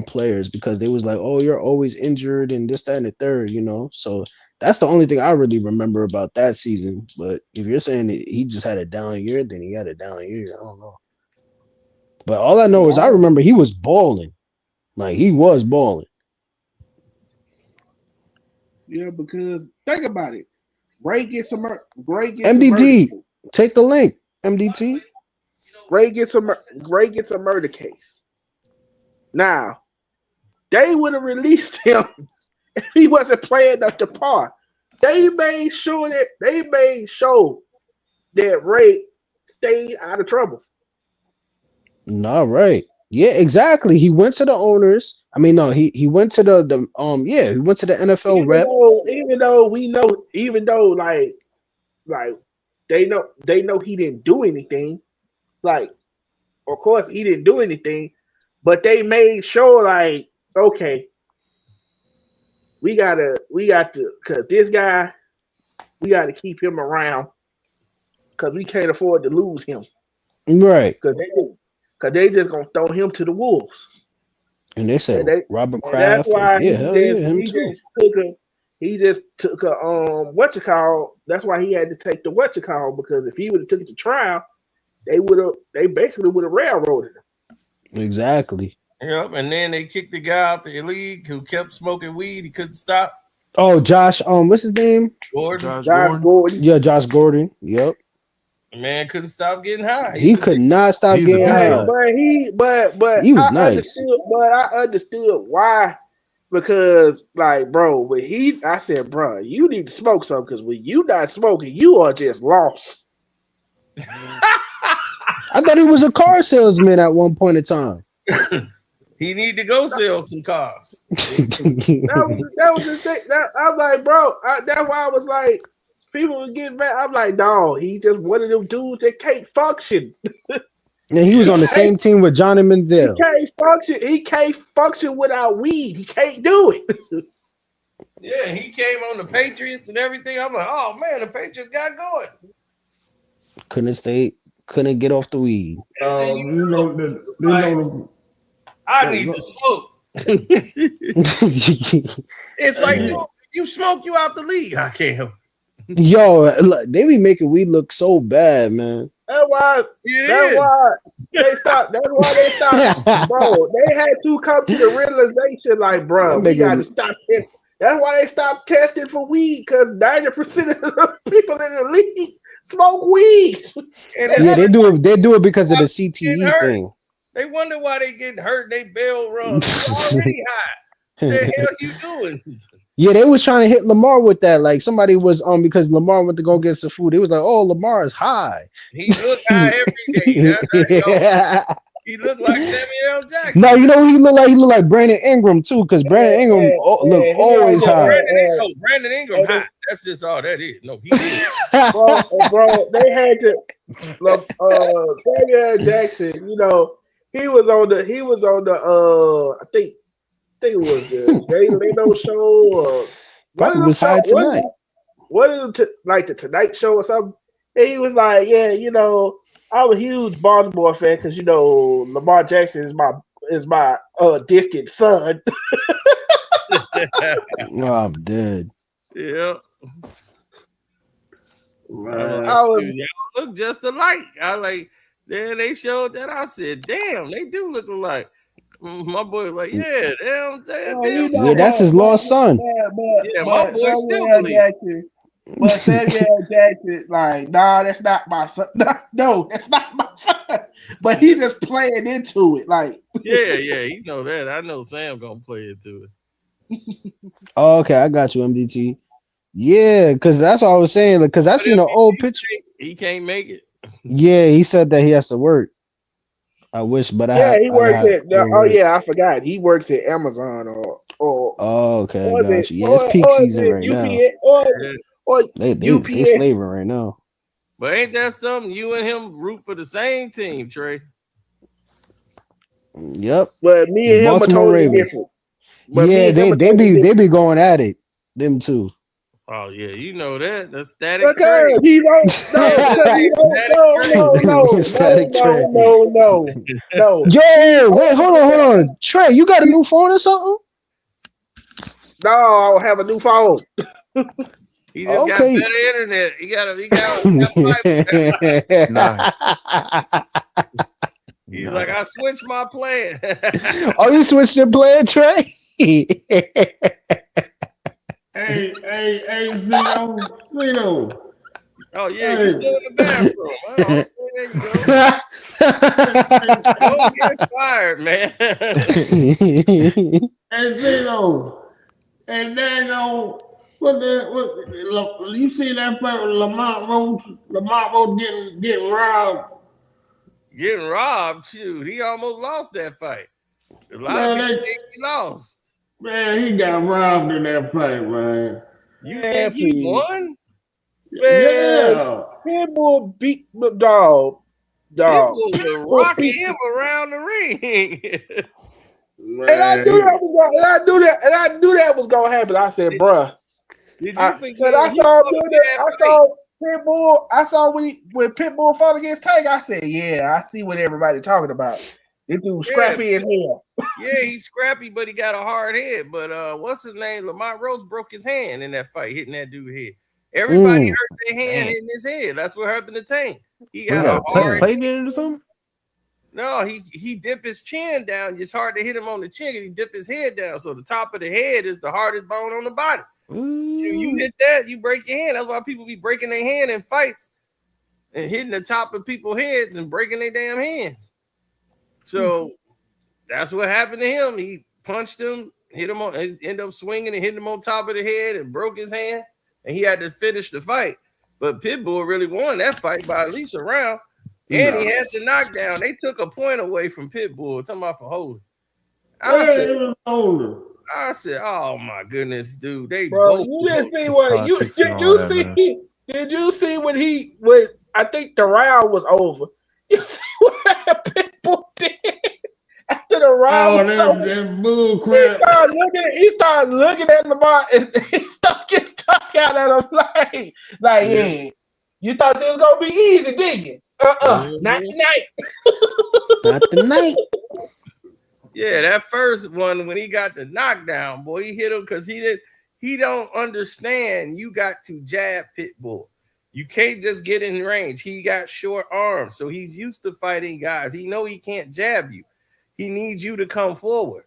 players because they was like, "Oh, you're always injured and this, that, and the third," you know. So that's the only thing I really remember about that season. But if you're saying that he just had a down year, then he had a down year. I don't know. But all I know is I remember he was balling. Like he was balling. Yeah, because think about it. Ray gets a MDT. Take the link. MDT. Ray gets a murder case. Now, they would have released him if he wasn't playing up to par. They made sure that Ray stayed out of trouble. All right. Yeah, exactly. He went to the owners. I mean, no, he went to the he went to the NFL rep. Even though like they know he didn't do anything. It's like, of course he didn't do anything, but they made sure like, okay, we got to because this guy, we got to keep him around because we can't afford to lose him. Right. Because they just gonna throw him to the wolves. And they said Robert Kraft. That's why he just took a That's why he had to take the because if he would have took it to trial, they basically would have railroaded him. Exactly. Yep, and then they kicked the guy out the league who kept smoking weed. He couldn't stop. Oh, Josh. What's his name? Gordon. Josh Gordon. Yeah, Josh Gordon. Yep. The man couldn't stop getting high. He could not stop getting high. But he was nice. I understood why because, like, bro, I said, bro, you need to smoke something because when you not smoking, you are just lost. I thought he was a car salesman at one point in time. He need to go sell some cars. that was the thing. I was like, bro, that's why I was like, people were getting mad. I'm like, no, he just one of them dudes that can't function. And he was on the same team with Johnny Manziel. He can't function. He can't function without weed. He can't do it. Yeah, he came on the Patriots and everything. I'm like, oh man, the Patriots got going. Couldn't get off the weed. I need to smoke. It's like, dude, you smoke, you out the league. I can't. Yo, they be making weed look so bad, man. That's why they stopped. That's why they stopped, bro. They had to come to the realization, like, bro, we got to stop this. That's why they stopped testing for weed, because 90% of the people in the league smoke weed. Yeah, they do it. They do it because of the CTE thing. They wonder why they getting hurt. They bell rung. Already high. What the hell you doing? Yeah, they was trying to hit Lamar with that. Like somebody was because Lamar went to go get some food. He was like, "Oh, Lamar is high." He look high every day. He looked like Samuel L. Jackson. No, you know who he looked like? He looked like Brandon Ingram too, because Brandon Ingram look always high. Brandon Ingram high. That's just all that is. No, he is. bro, they had to. Samuel L. Jackson, you know, he was on the. I think it was the Jay Leno show. Probably was high tonight. Like the Tonight Show or something? And he was like, yeah, you know, I'm a huge Baltimore fan because, you know, Lamar Jackson is my distant son. Oh, I'm dead. Yeah. Y'all look just alike. Then they showed that. I said, damn, they do look alike. My boy was like, yeah, damn. Yeah, that's his lost son. My boy still believes. But Samuel Jackson, like, nah, that's not my son. No, that's not my son. But he's just playing into it, like. Yeah, you know that. I know Sam gonna play into it. Oh, okay, I got you, MDT. Yeah, because that's what I was saying. Because I seen an old picture. He can't make it. Yeah, he said that he has to work. I wish, but he works at. Oh yeah, I forgot. He works at Amazon or. Oh, okay, I got you. Yeah, it's peak season right now. They slaving right now. But ain't that something? You and him root for the same team, Trey. Yep. But me and him are totally different. But yeah, they be going at it. Them two. Oh yeah, you know that. That's static. Because he no. Yo, wait, hold on. Trey, you got a new phone or something? No, I don't have a new phone. He just got better internet. He got nice. He's like, I switched my plan. Oh, you switched your plan, Trey? Hey, Zeno. Oh yeah, you're still in the bathroom. Oh, there you go. Don't get fired, man. Hey, Zeno. And then what you see that fight with Lamar Rose getting robbed? Getting robbed? Shoot, he almost lost that fight. A lot of people think he lost. Man, he got robbed in that fight, man. You think he won? Man, Pitbull beat the dog. Pitbull was rocking him around the ring. And I knew that was gonna happen. I said, bruh. I saw Pitbull. I saw when Pitbull fought against Tank. I said, yeah, I see what everybody talking about. This dude scrappy as hell. Yeah, he's scrappy, but he got a hard head. But what's his name? Lamar Rose broke his hand in that fight, hitting that dude's head. Everybody hurt their hand hitting his head. That's what happened to Tank. He got a hard head or something. No, he dipped his chin down. It's hard to hit him on the chin. He dipped his head down. So the top of the head is the hardest bone on the body. You hit that, you break your hand. That's why people be breaking their hand in fights and hitting the top of people's heads and breaking their damn hands. So that's what happened to him. He punched him hit him on, end up swinging and hitting him on top of the head and broke his hand, and he had to finish the fight. But Pitbull really won that fight by at least a round, and he had the knockdown. They took a point away from Pitbull, talking about for holding. I said, oh my goodness, dude. They Bro, both you didn't see what you did you see when I think the round was over. You see what Pitbull did after the round was over? That bull crap. He started looking at Lamar and he started getting stuck out at him like yeah. You thought this was gonna be easy, didn't you? Not tonight. Not tonight. Yeah, that first one when he got the knockdown, boy, he hit him because he don't understand you got to jab Pitbull. You can't just get in range. He got short arms, so he's used to fighting guys. He know he can't jab you. He needs you to come forward.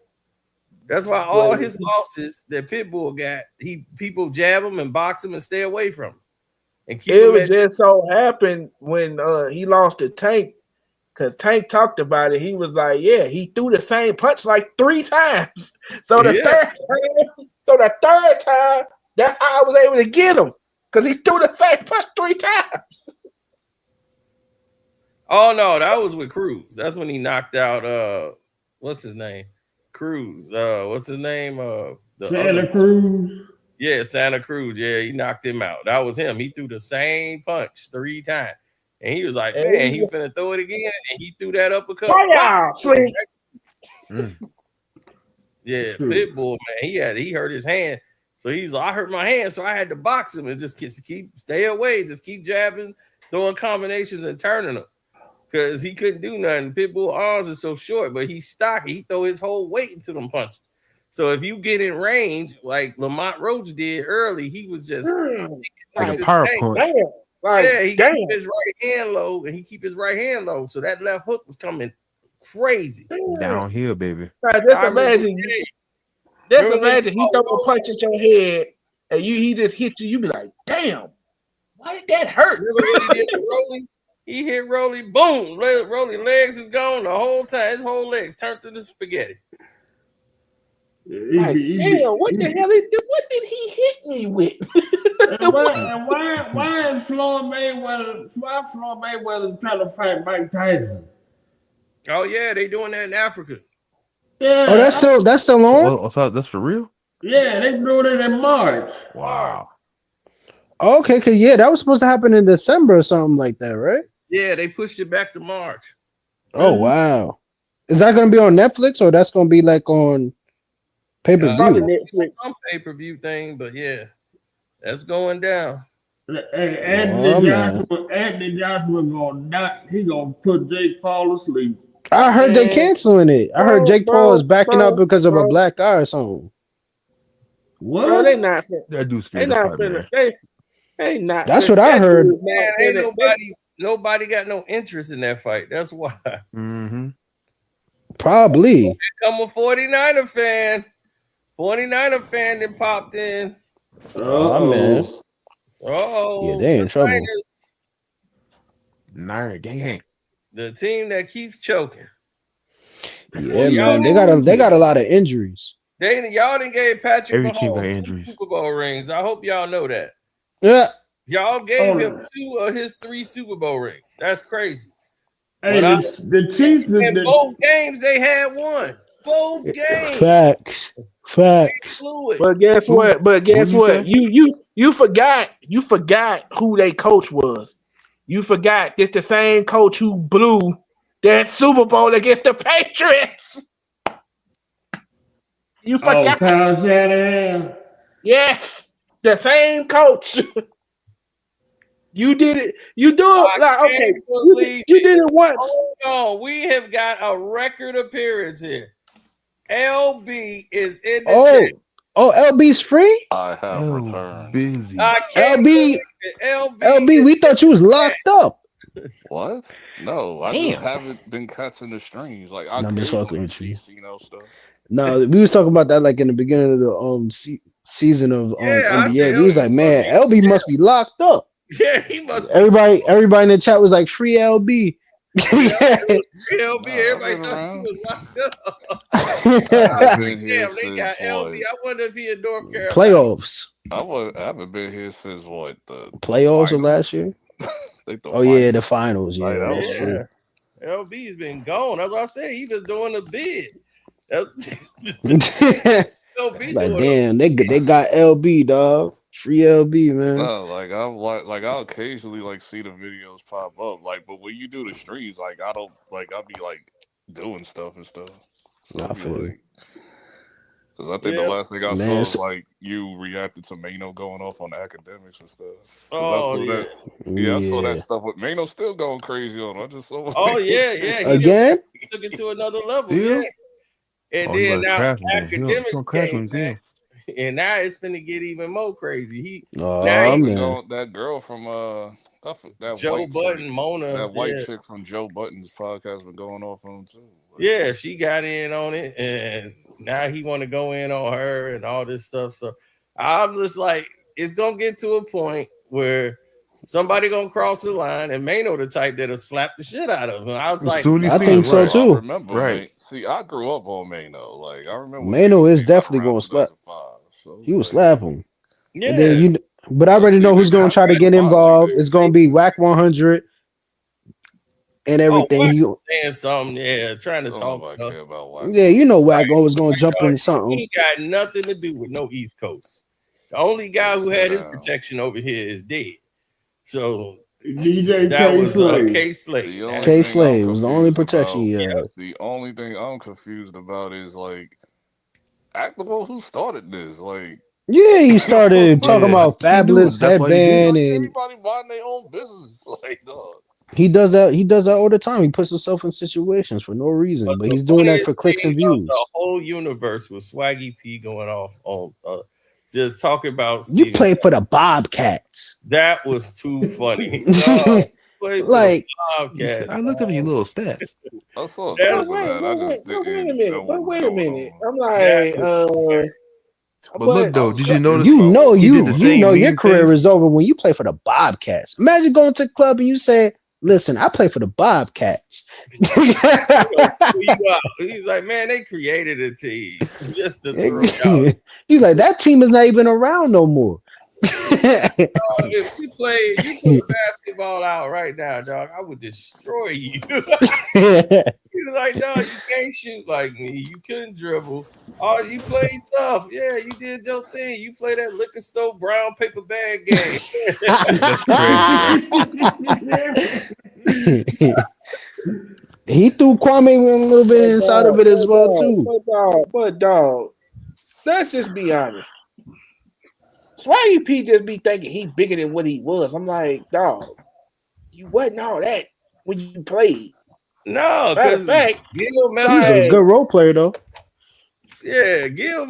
That's why all his losses that Pitbull got, people jab him and box him and stay away from him. And keep it was just so happened when he lost to Tank. Because Tank talked about it. He was like, yeah, he threw the same punch like 3 times. So the third time, that's how I was able to get him. Because he threw the same punch 3 times. Oh, no, that was with Cruz. That's when he knocked out, what's his name? Cruz. What's his name? Santa Cruz. Yeah, Santa Cruz. Yeah, he knocked him out. That was him. He threw the same punch 3 times. And he was like, man, he was finna throw it again, and he threw that uppercut. Yeah, Pitbull, man, he hurt his hand. So he's like, I hurt my hand, so I had to box him and just stay away, just keep jabbing, throwing combinations and turning them. Because he couldn't do nothing. Pitbull arms are so short, but he's stocky. He throw his whole weight into them punches. So if you get in range, like Lamont Roach did early, he was just like a power punch. He keep his right hand low, and he keep his right hand low. So that left hook was coming crazy. Downhill, baby. Just imagine he throw a punch at your head, and he just hit you. You be like, damn, why did that hurt? Remember what he did to Rolly? He hit Rolly, boom. Rolly legs is gone the whole time. His whole legs turned to the spaghetti. Like, damn, what the hell? What did he hit me with? Why is Floyd Mayweather trying to fight Mike Tyson? Oh yeah, they doing that in Africa. Yeah. Oh, that's still on? I thought that's for real. Yeah, they doing it in March. Wow. Okay, that was supposed to happen in December or something like that, right? Yeah, they pushed it back to March. Oh wow. Is that gonna be on Netflix or that's gonna be like on pay-per-view? Some pay-per-view thing, but yeah, that's going down. Anthony Joshua gonna put Jake Paul to sleep. I heard they canceling it. I heard Jake Paul is backing up because of a black eye or something. What? Bro, they not. That dude's They not finna. They not. That's what I heard. Man, ain't nobody got no interest in that fight. That's why. Mm-hmm. Probably. Here come a 49er fan. 49er fan that popped in. Oh man. Oh, yeah, they in trouble. Niner gang. The team that keeps choking. Yeah, man. They got a lot of injuries. Y'all didn't give Patrick Every team got Mahomes injuries. 2 Super Bowl rings. I hope y'all know that. Yeah. Y'all gave him 2 of his 3 Super Bowl rings. That's crazy. Hey, the Chiefs in both games they had one. Both games. Facts. But guess what? You forgot who they coach was. You forgot this the same coach who blew that Super Bowl against the Patriots. You forgot. Kyle Shanahan. Yes, the same coach. You did it. You do it like okay. You did it once. Oh, we have got a record appearance here. LB is in the chat. Oh, LB's free? I have returned. Busy. LB, we thought you was locked up. What? No, I just haven't been catching the strings. Like I'm just fucking with you. Stuff. No, we was talking about that like in the beginning of the season of NBA. We was like, man, LB must be locked up. Yeah, he must. Everybody in the chat was like, free LB. Free LB. Everybody thought he was locked up. Damn, they got LB. I wonder if he in North Carolina. Playoffs. I haven't been here since what the Playoffs of last year. Yeah, the finals. Yeah, that's true. LB's been gone. That's what I said. He was doing a bid. LB like damn, they got LB, dog. Free LB, man. No, I'll occasionally like see the videos pop up, like, but when you do the streams, like I don't like I'll be like doing stuff and stuff. So I feel like, because I think the last thing I saw was like you reacted to Mano going off on the academics and stuff. Oh I saw that stuff with Mano still going crazy on. I just saw. Oh yeah. Again, he took it to another level. Yeah. And then now academics came, and now it's finna get even more crazy. That girl from that Joe white Budden, chick, Mona, that white chick from Joe Budden's podcast been going off on him too. Yeah, she got in on it, and now he want to go in on her and all this stuff. So I'm just like, it's gonna get to a point where somebody gonna cross the line, and Mano the type that'll slap the shit out of him. I was like, I think so too. I remember, right? See, I grew up on Mano. Like I remember Mano is definitely gonna slap. He will slap him. Yeah. And then but I already know who's gonna try to get involved. It's gonna be Whack 100 and everything. Saying something, trying to talk. Yeah, you know Whack always gonna jump in something. He got nothing to do with no East Coast. The only guy who had his protection over here is dead. So that was K-Slade. K-Slade was the only protection he had. The only thing I'm confused about is like, Actable, who started this? Like, yeah, he started talking about Fabulous Headband and everybody buying their own business. Like, dog. He does that. He does that all the time. He puts himself in situations for no reason, but he's doing that for clicks and views. The whole universe with Swaggy P going off on just talking about you play for the Bobcats. That was too funny. Like I looked up your little stats. Wait a minute. I'm like, but look though, did you notice? You know your career is over when you play for the Bobcats. Imagine going to the club and you say, "Listen, I play for the Bobcats." He's like, man, they created a team just to throw out. He's like, that team is not even around no more. If you put basketball out right now, dog, I would destroy you. He's like, dog, you can't shoot like me. You couldn't dribble. Oh, you played tough. Yeah, you did your thing. You play that liquor store brown paper bag game. That's crazy. He threw Kwame a little bit inside of it as well too. But dog, let's just be honest. Swaggy P just be thinking he bigger than what he was. I'm like, dog, you wasn't all that when you played. No, matter of fact, Gil was a good role player though. Yeah, Gil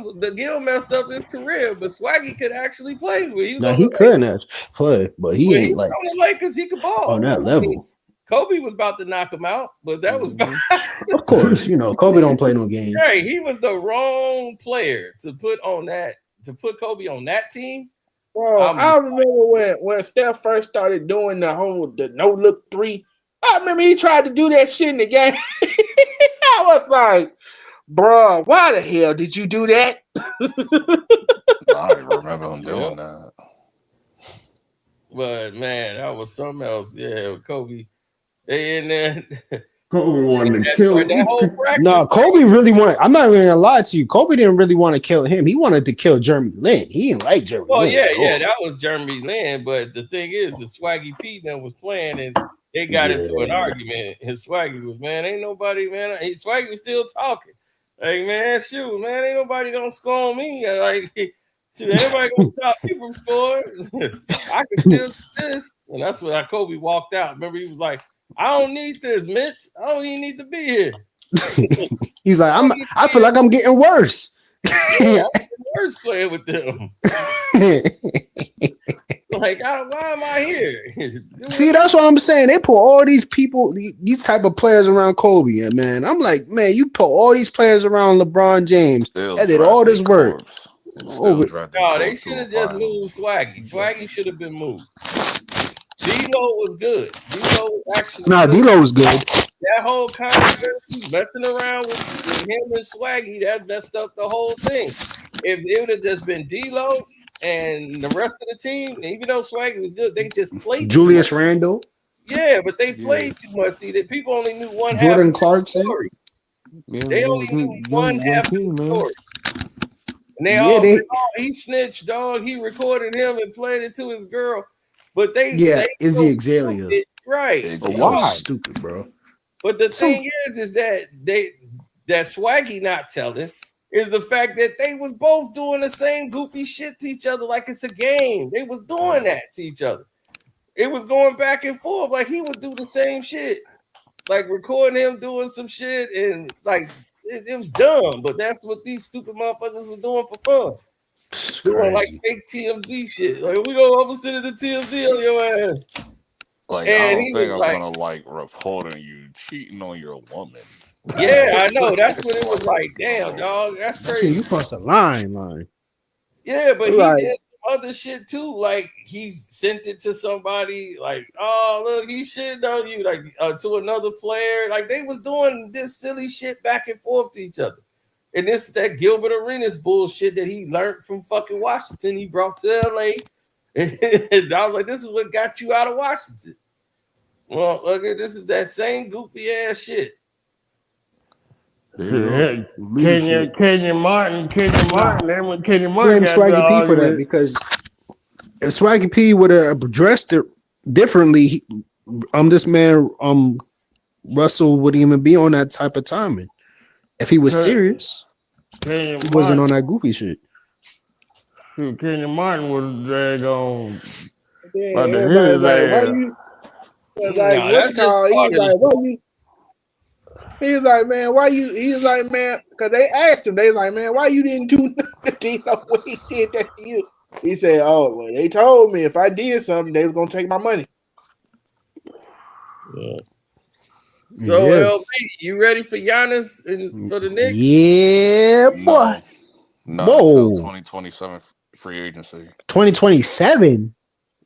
messed up his career, but Swaggy could actually play. He couldn't actually play, but he ain't like on the Lakers. He could ball on that level. Kobe was about to knock him out, but that was of course, Kobe don't play no games. Right, he was the wrong player to put on that. To put Kobe on that team. Well, I remember when Steph first started doing the no look three. I remember he tried to do that shit in the game. I was like, bro, why the hell did you do that? I remember him doing that. But man, that was something else. Yeah, Kobe. They in there. Kobe wanted to kill him. No, Kobe really wanted. I'm not even gonna lie to you. Kobe didn't really want to kill him. He wanted to kill Jeremy Lin. He didn't like Jeremy Lin. Yeah, that was Jeremy Lin. But the thing is, the Swaggy P then was playing, and they got into an argument. And Swaggy was, man, ain't nobody, man. Swaggy was still talking. Like, man, shoot, man, ain't nobody gonna score on me. Like, shoot, anybody gonna stop me from scoring? I can still do this. And that's when Kobe walked out. Remember, he was like, I don't need this, Mitch. I don't even need to be here. He's like, I feel like I'm getting worse. Yeah, I'm getting worse playing with them. Like, why am I here? See, that's what I'm saying. They put all these people, these type of players around Kobe, and man, I'm like, man, you put all these players around LeBron James that did all this work. No, they should have just moved Swaggy. Swaggy should have been moved. D-Lo was good. D-Lo was actually good. D-Lo was good. That whole controversy, messing around with him and Swaggy, that messed up the whole thing. If it would have just been D-Lo and the rest of the team, even though Swaggy was good, they just played Julius Randle. Yeah, but they played too much. See, that people only knew one half Jordan of the Clarkson. story. Yeah, They only knew one half of the story. And they all said, "Oh, he snitched, dog. He recorded him and played it to his girl." But they Izzy Azalea. Right? But why? Stupid, bro. But the thing is that that Swaggy not telling is the fact that they was both doing the same goofy shit to each other like it's a game. They was doing that to each other. It was going back and forth. Like he would do the same shit, like recording him doing some shit, and like it was dumb. But that's what these stupid motherfuckers was doing for fun. Doing like fake TMZ shit. Like we go over to the TMZ on your ass. Like And I he don't think was I'm like- gonna like reporting you cheating on your woman. Yeah, I know. That's what it was like. Damn, dog. That's crazy. You crossed a line. Yeah, but Right. he did some other shit too. Like he sent it to somebody. Like, oh look, he shitting on you. Like to another player. Like they was doing this silly shit back and forth to each other. And this that Gilbert Arenas bullshit that he learned from fucking Washington. He brought to LA. And I was like, this is what got you out of Washington. Well, look at this is that same goofy ass shit. Kenyon Martin. Then when Kenyon Martin Blame got Swaggy P the for that argument, because if Swaggy P would have addressed it differently, this man Russell wouldn't even be on that type of timing. If he was serious, he wasn't on that goofy shit. Shoot, Kenyon Martin would drag on. Yeah, About to hit everybody's his like, why ass. you? Like, Nah, what that's you call? just He's part of like, the why you? He's like, man, why you? He's like, man, because they asked him. They like, man, why you didn't do nothing when he did that to you? He said, oh, well, they told me if I did something, they was gonna take my money. So Yeah. LB, you ready for Giannis and for the Knicks? Yeah, boy. No, Whoa. 2027 free agency. 2027.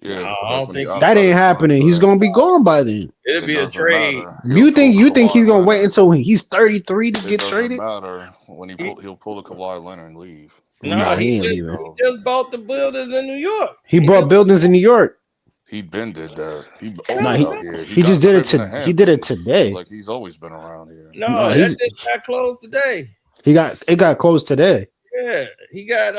Yeah, No, I that's don't when think he That ain't happening. He's gonna be gone by then. It'll be a doesn't trade. matter. You think he's gonna wait until he's 33 to It get doesn't traded? matter when he'll pull a Kawhi Leonard and leave. Nah, he ain't just, leaving. he just bought the buildings in New York. He bought buildings in New York. He been did that. He Nah, always he- out here. he got just a did it crib in to- the he did it Hamptons. today. Like he's always been around here. No, Nah, that he's- just got closed today. It got closed today. Yeah, he got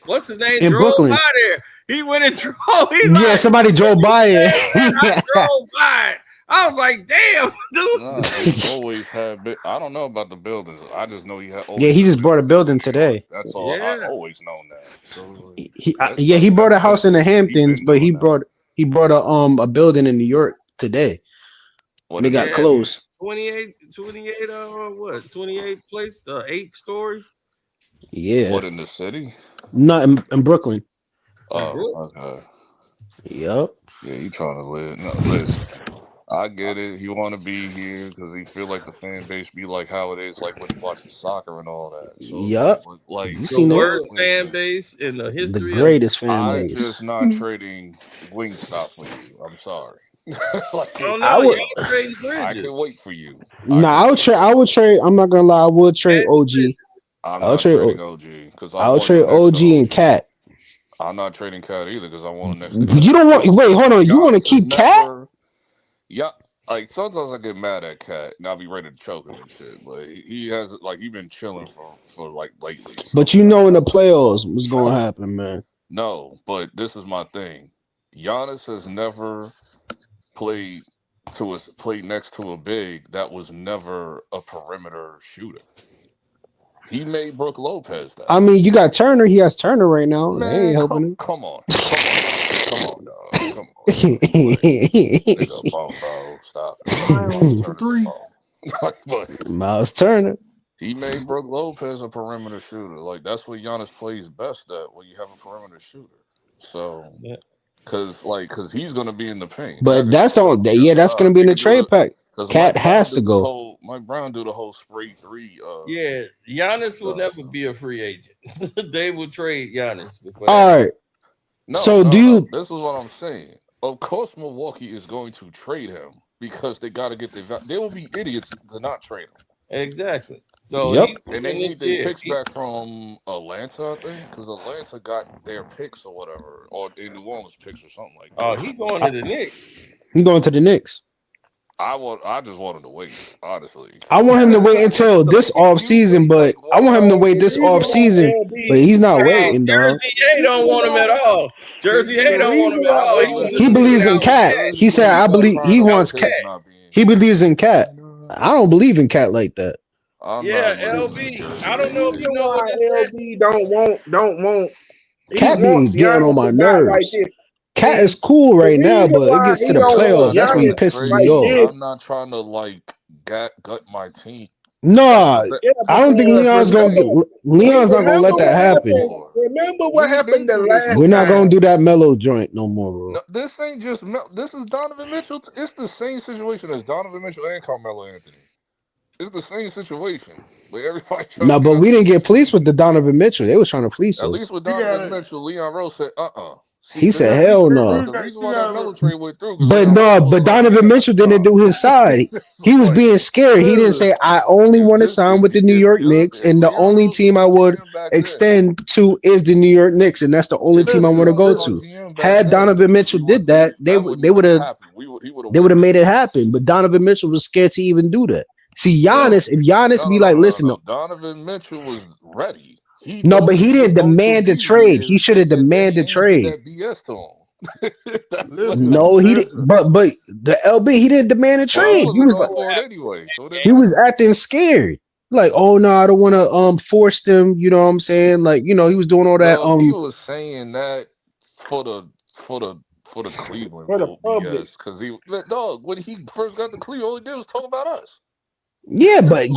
what's his name? In drove Brooklyn. by there. He went and drove. He's Yeah, like, somebody drove by it. I drove by it. I was like, damn, dude. Nah, he's always had. I don't know about the buildings. I just know he had. Yeah, he just bought a building today. That's all. Yeah. I always known that. So, He bought a house in the Hamptons, but he brought a building in New York today. And it got closed. 28 what? 28 place, the 8 stories. Yeah. What in the city? Not in Brooklyn. Oh, okay. Yep. Yeah, he trying to live. No, listen, I get it. He want to be here because he feel like the fan base be like how it is, like when he watching soccer and all that. So, Yep. like You The seen that? worst fan base in the history. The greatest fan I'm base. just not trading Wingstop for you. I'm sorry. Like, Oh no, I would- y'all trading I Bridges. can wait for you. Nah, I would trade. I'm not gonna lie. I would trade OG. I'm I'll not trade trading OG because I'll trade OG and Cat. I'm not trading Cat either because I want the next. You don't want. Wait, hold on. You want to keep Cat? Yeah, like sometimes I get mad at Cat and I'll be ready to choke him and shit. But he has like he been chilling for like lately. But you know, in the playoffs, what's gonna happen, man? No, but this is my thing. Giannis has never played next to a big that was never a perimeter shooter. He made Brook Lopez that. I mean, you got Turner. He has Turner right now. They ain't helping him. Come on, dog. Come on. Nigga, bro. Stop. But Miles Turner. he made Brook Lopez a perimeter shooter. Like that's what Giannis plays best at when you have a perimeter shooter. So, because he's gonna be in the paint. But that's gonna be in the trade pack. Cat has to go. Mike Brown do the whole spray 3. Yeah, Giannis will never be a free agent. They will trade Giannis before. All right. No, So no, do you? This is what I'm saying. Of course, Milwaukee is going to trade him because they got to get their. They will be idiots to not trade him. Exactly. So Yep. he's And they in need this their year. picks back from Atlanta, I think, because Atlanta got their picks or whatever, or in New Orleans picks or something like that. Oh, he going to the Knicks. He's going to the Knicks. I just want him to wait, honestly. I want him to wait until this off season, but I want him to wait this off season. But he's not waiting, dog. Jersey A don't want him at all. Jersey A don't want him at all. He believes in Cat. He said, "I believe he wants Cat." He believes in Cat. I don't believe in Cat like that. Yeah, LB. I don't know if you know why what this LB don't want. He Cat be wants getting on Giannis my to die like nerves. this. Cat is cool right now, but it gets to the playoffs. That's when he pisses me off. I'm not trying to like gut my team. Nah, I don't think Leon's not gonna let that happen. Remember what happened the last We're not time. gonna do that mellow joint no more, bro. No, this ain't just this is Donovan Mitchell. It's the same situation as Donovan Mitchell and Carmelo Anthony. It's the same situation where everybody. No, but we didn't get fleeced with the Donovan Mitchell. They was trying to fleece At us. least with Donovan Mitchell, Leon Rose said, He said, "Hell no." The reason why that Melo trade went through, But Donovan Mitchell didn't do his side. He was being scared. He didn't say, "I only want to sign with the New York Knicks, and the only team I would extend to is the New York Knicks, and that's the only team I want to go to." Had Donovan Mitchell did that, they would have made it happen. But Donovan Mitchell was scared to even do that. See, Giannis, if Giannis be like, "Listen, Donovan Mitchell was ready." No, but he didn't demand a trade. He should have demanded trade. That BS to him. No, he didn't. But the LB, he didn't demand a trade. He was like, anyway. So he was acting scared. Like, oh no, I don't want to force them. You know what I'm saying? Like, he was doing all that. He was saying that for the Cleveland BS because when he first got to Cleveland, all he did was talk about us. Yeah, but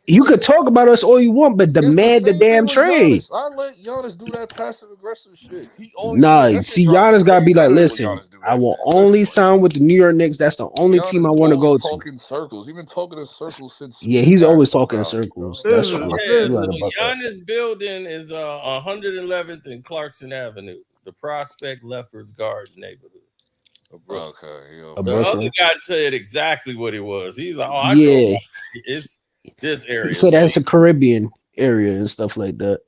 you could talk about us all you want, but demand the damn trade. I let Giannis do that passive aggressive shit. See, Giannis gotta be like, listen, I will only sign with the New York Knicks. That's the only team I want to go to. Talking circles. He's been talking in circles since. Yeah, he's always talking in circles. That's true. Giannis building is 111th and Clarkson Avenue, the Prospect Lefferts Garden neighborhood. Okay. The other guy said exactly what it was. He's like, "Oh, it's this area." So that's a Caribbean area and stuff like that.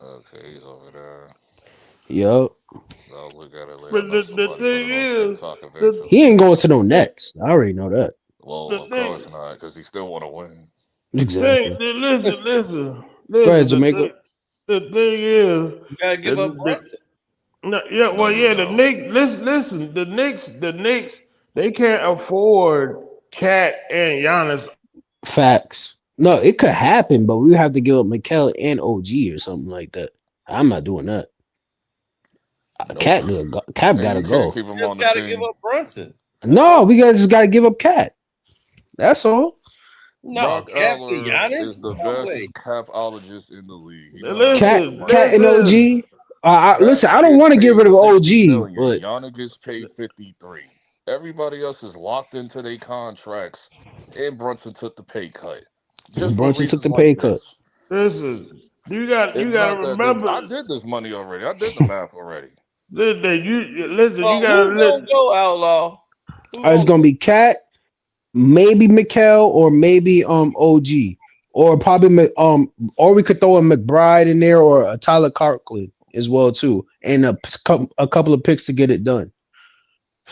Okay, he's over there. Yup. I'll look at it later. But the thing is, he ain't going to no Nets. I already know that. Well, of course not, because he still want to win. Exactly. Listen. Go ahead, Jamaica. The thing is, you gotta give up Brunson. No, the Knicks. Listen. The Knicks. They can't afford Cat and Giannis. Facts. No, it could happen, but we have to give up Mikal and OG or something like that. I'm not doing that. Cat gotta go. Just gotta give up Brunson. No, we just gotta give up Cat. That's all. No, Cat for Giannis is the best capologist in the league. Cat and OG. Listen, I don't want to get rid of OG, but Giannis gets paid 53. Everybody else is locked into their contracts, and Brunson took the pay cut. Brunson took the pay cut. Listen, you got to remember. I did this money already. I did the math already. Listen, you got to go Outlaw. It's gonna be Cat, maybe Mikal, or maybe OG, or probably or we could throw a McBride in there or a Tyler Kirkland as well too, and a couple of picks to get it done.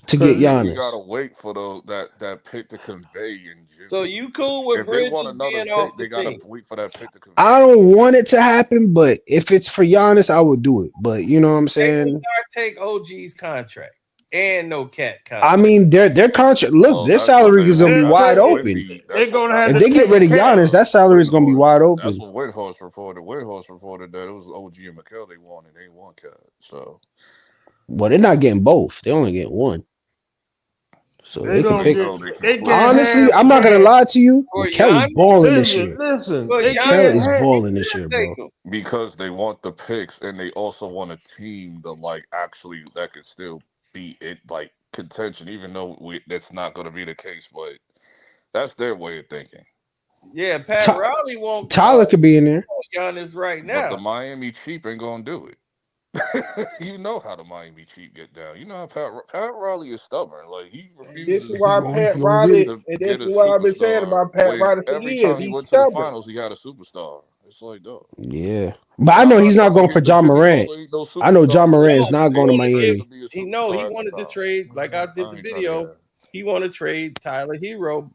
To get Giannis, you gotta wait for that pick to convey in June. So you cool with Bridges being off the team? They gotta wait for that pick to convey. I don't want it to happen, but if it's for Giannis, I would do it. But you know what I'm saying? They would not take OG's contract and no Cat contract. I mean, their contract. Look, their salary is gonna be wide open. They're gonna have if they get rid of Giannis, that salary is gonna be wide open. That's what Windhorse reported. Windhorse reported that it was OG and Mikal they wanted. They want Cat. So, well, they're not getting both. They only get one. So they can pick. Honestly, I'm not gonna lie to you. Mikal is balling this year. Mikal is balling this year, bro. Because they want the picks, and they also want a team that actually that could still be in contention, even though that's not going to be the case. But that's their way of thinking. Yeah, Pat Riley won't. Tyler could be in there. Giannis right now. But the Miami cheap ain't going to do it. You know how the Miami Heat get down. You know how Pat Riley is stubborn. Like he This is refuses why Pat Riley, to and this get is a what I've been saying superstar. about Pat When Riley for every years. time he He's went to the stubborn. finals, he had a superstar. It's like, dog. Yeah, but I know he's not going for John Morant. I know John Morant is not going to Miami. He wanted to trade, like I did the video. He wanted to trade Tyler Hero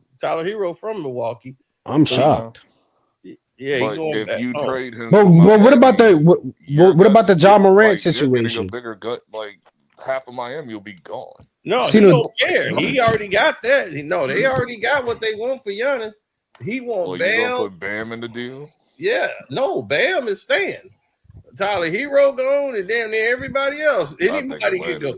from Milwaukee. I'm shocked. Yeah, but he's going if back. you trade him, But to Miami, what about the John Morant You're getting a situation? bigger gut. Like half of Miami will be gone. No, he don't care. He already got that. They already got what they want for Giannis. He wants Bam. You gonna put Bam in the deal? Yeah, no, Bam is staying. Tyler Hero gone, and damn near everybody else. Anybody can go.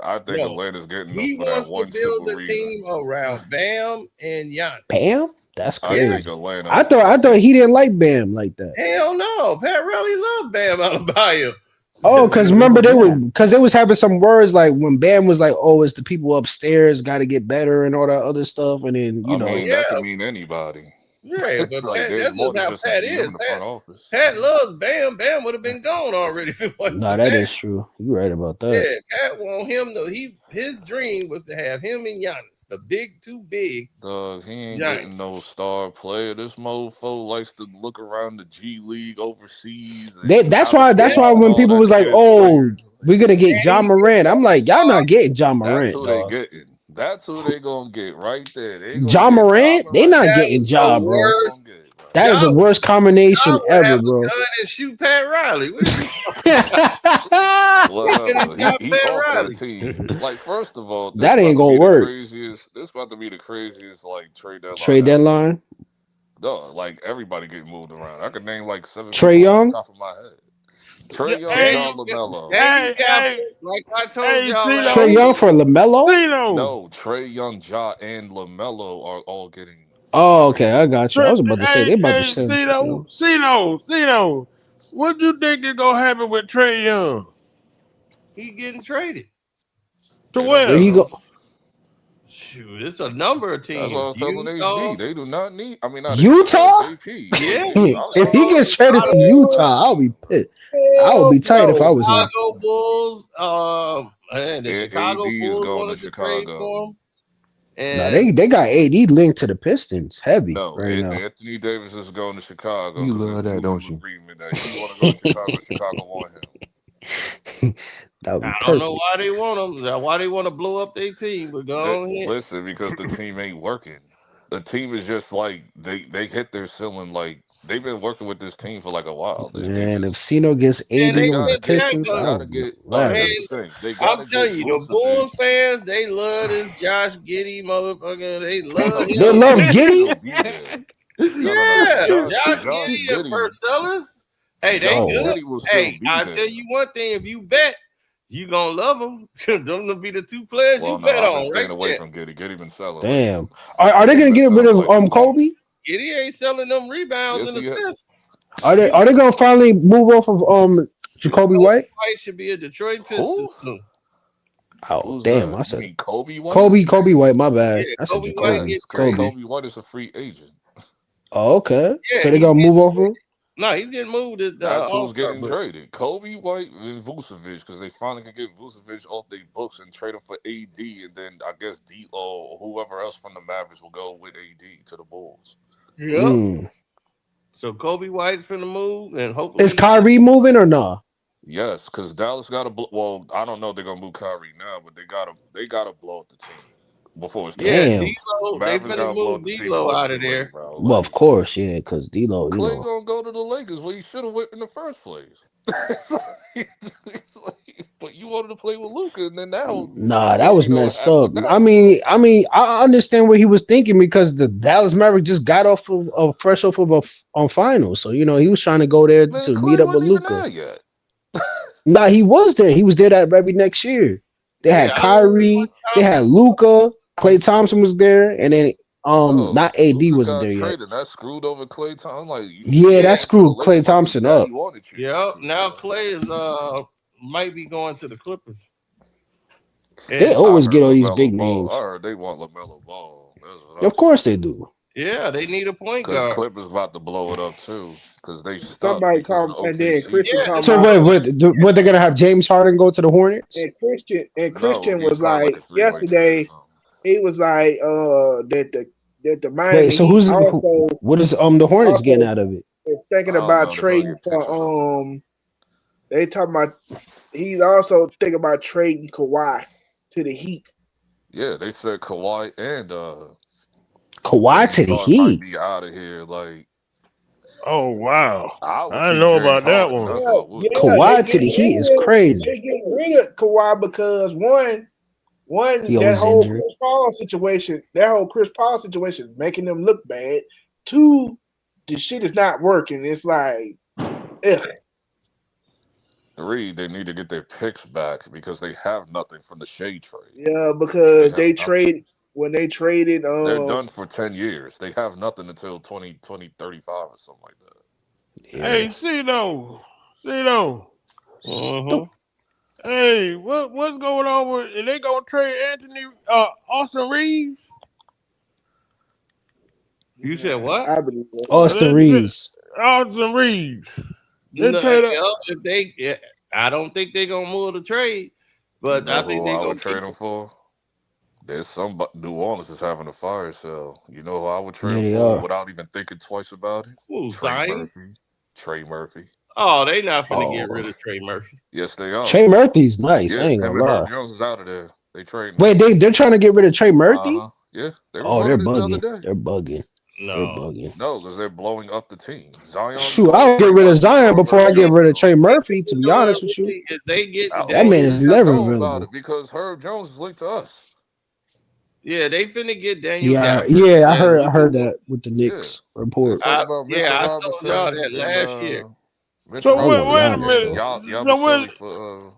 I think Atlanta's getting He for that wants one to build simple a reason. team around Bam and Giannis. Bam? That's I crazy. think Atlanta. I thought he didn't like Bam like that. Hell no, Pat Riley loved Bam Adebayo. Oh, because remember they was having some words like when Bam was like, "Oh, it's the people upstairs got to get better" and all that other stuff, and then that could mean anybody. Yeah, but Like, Pat, there's that's more just how than just Pat a GM is. in the front office. Pat loves Bam. Bam would have been gone already if it wasn't. No, that is true. You're right about that. Yeah, Pat want him to. His dream was to have him and Giannis, the two big. Dog, he ain't getting no star player. This mofo likes to look around the G League overseas. That's why when people was like, "Oh, we're gonna get John Morant," I'm like, "Y'all not getting John Morant, That's who dog." they getting. That's who they gonna get right there. John Morant, they not getting John, bro. That is the worst combination ever, bro. Gun and shoot Pat Riley. What are you He off that team. Like, first of all, that ain't gonna work. This about to be the craziest like trade deadline. Trade deadline. No, like everybody getting moved around. I could name like 7 Trey Young. off the top of my head. Trey Young, John LaMelo. Like I told y'all, Trey Young for LaMelo. No, Trey Young, Ja, and LaMelo are all getting. Oh, okay, I got you. I was about to say they about to send. Cino, what do you think is gonna happen with Trey Young? He getting traded. To where? Where he go? Shoot, it's a number of teams. That's what I was telling HD. They do not need. I mean, not Utah. JP. If he gets traded from Utah, I'll be pissed. I would be tight if I was him. Chicago Bulls. The Chicago AD is Bulls going wanted to to trade Chicago. for him. No, they got AD linked to the Pistons heavy right now. Anthony Davis is going to Chicago. You love that, don't you? That he want to go to Chicago. Chicago want him. That would be I perfect. don't know why they want him. Why they want to blow up their team? But go on ahead. Listen, because the team ain't working. The team is just like they hit their ceiling. Like they've been working with this team for like a while. Man, if Cino gets AD on the Pistons, I'm telling you, the Bulls fans, they love this Josh Giddey motherfucker. They love him. They love Giddey. Yeah, Josh Giddey and Parcells. Hey, they good. Hey, I'll tell you one thing: if you bet, you gonna love them. Them will be the two players you bet on, right? Away from Giddey. Giddey been selling. Damn. Are they gonna get rid of Kobe? Giddey ain't selling them rebounds and assists. Are they gonna finally move off of Jacoby White? White should be a Detroit Pistons soon. Oh damn! I said Kobe White. Kobe White. My bad. Yeah, I said Kobe White is a free agent. Oh, okay. Yeah, so they gonna move off him. No, he's getting moved. That's who's getting traded. Kobe White and Vucevic, because they finally can get Vucevic off their books and trade him for AD, and then I guess D'Lo or whoever else from the Mavericks will go with AD to the Bulls. Yeah. So Kobe White's finna move, and hopefully is Kyrie moving or not? Yes, because Dallas got to. Well, I don't know if they're gonna move Kyrie now, but they gotta blow up the team before it's Damn. D'Lo, they finna move D'Lo out of there. Well, of course, yeah, because D'Lo. Clay gonna go to the Lakers where he should have went in the first place. But you wanted to play with Luka, and then now. Nah, that was messed up. I mean, I understand what he was thinking because the Dallas Maverick just got off of fresh off of a finals, so he was trying to go there to meet up with Luka. Nah, he was there. He was there that very next year. They had Kyrie, they had Luka, Klay Thompson was there, and then not AD wasn't there yet. That screwed over Klay Thompson. Like, that screwed Klay Thompson up. Yeah, now Klay is might be going to the Clippers. They always get all these big names. I heard they want LaMelo Ball. Of course they do. Yeah, they need a point Because guard. Clippers about to blow it up too. Because they stuck Somebody because of the talking, and then OKC. Christian talking So about. what they're gonna have James Harden go to the Hornets? And No, Christian he's was probably like like a three-way trade or yesterday. something. He was like that the Miami Wait, so Heat also what is the Hornets getting out of it? is thinking I don't about know. They're probably trading get picks or something. for They talking about he's also thinking about trading Kawhi to the Heat. Yeah, they said Kawhi and Kawhi to the Heat. might be out of here. Like, Oh wow, I would I didn't keep know James about that Harden. one. That's what I would. Yeah, Kawhi to the Heat is crazy. They get rid of Kawhi because one He that always whole injured. Chris Paul situation is making them look bad. Two, the shit is not working. It's like, ugh. 3, they need to get their picks back because they have nothing from the Shade trade. Yeah, because They have traded when they traded. They're done for 10 years. They have nothing until 2035 or something like that. Hey, CeeDo. Hey, what's going on with? Are they gonna trade Austin Reeves? You said what? I believe it. Austin Reeves. Austin Reeves. I don't think they're gonna move the trade, but You know I think who they're I gonna would trade him for? There's somebody. New Orleans is having a fire sale. You know who I would trade him for without even thinking twice about it? Who, Trey Zion? Murphy. Trey Murphy. Oh, they not finna get rid of Trey Murphy. Yes, they are. Trey Murphy's nice. Yeah, I ain't him gonna and lie. Herb Jones is out of there. They trade. Wait, they're trying to get rid of Trey Murphy? Yeah, they Oh, they're reported it the bugging. other day. They're bugging. They're bugging. No, because they're blowing up the team. Zion. Shoot, I'll get rid of Zion before I get rid of Trey Murphy, to be honest with you. If they get That man is never know about available. it because Herb Jones is linked to us. Yeah, they finna get Daniel. Yeah, Gafford. yeah, I heard that with the Knicks report. I told y'all that last year. So wait a minute. Y'all So be when- silly for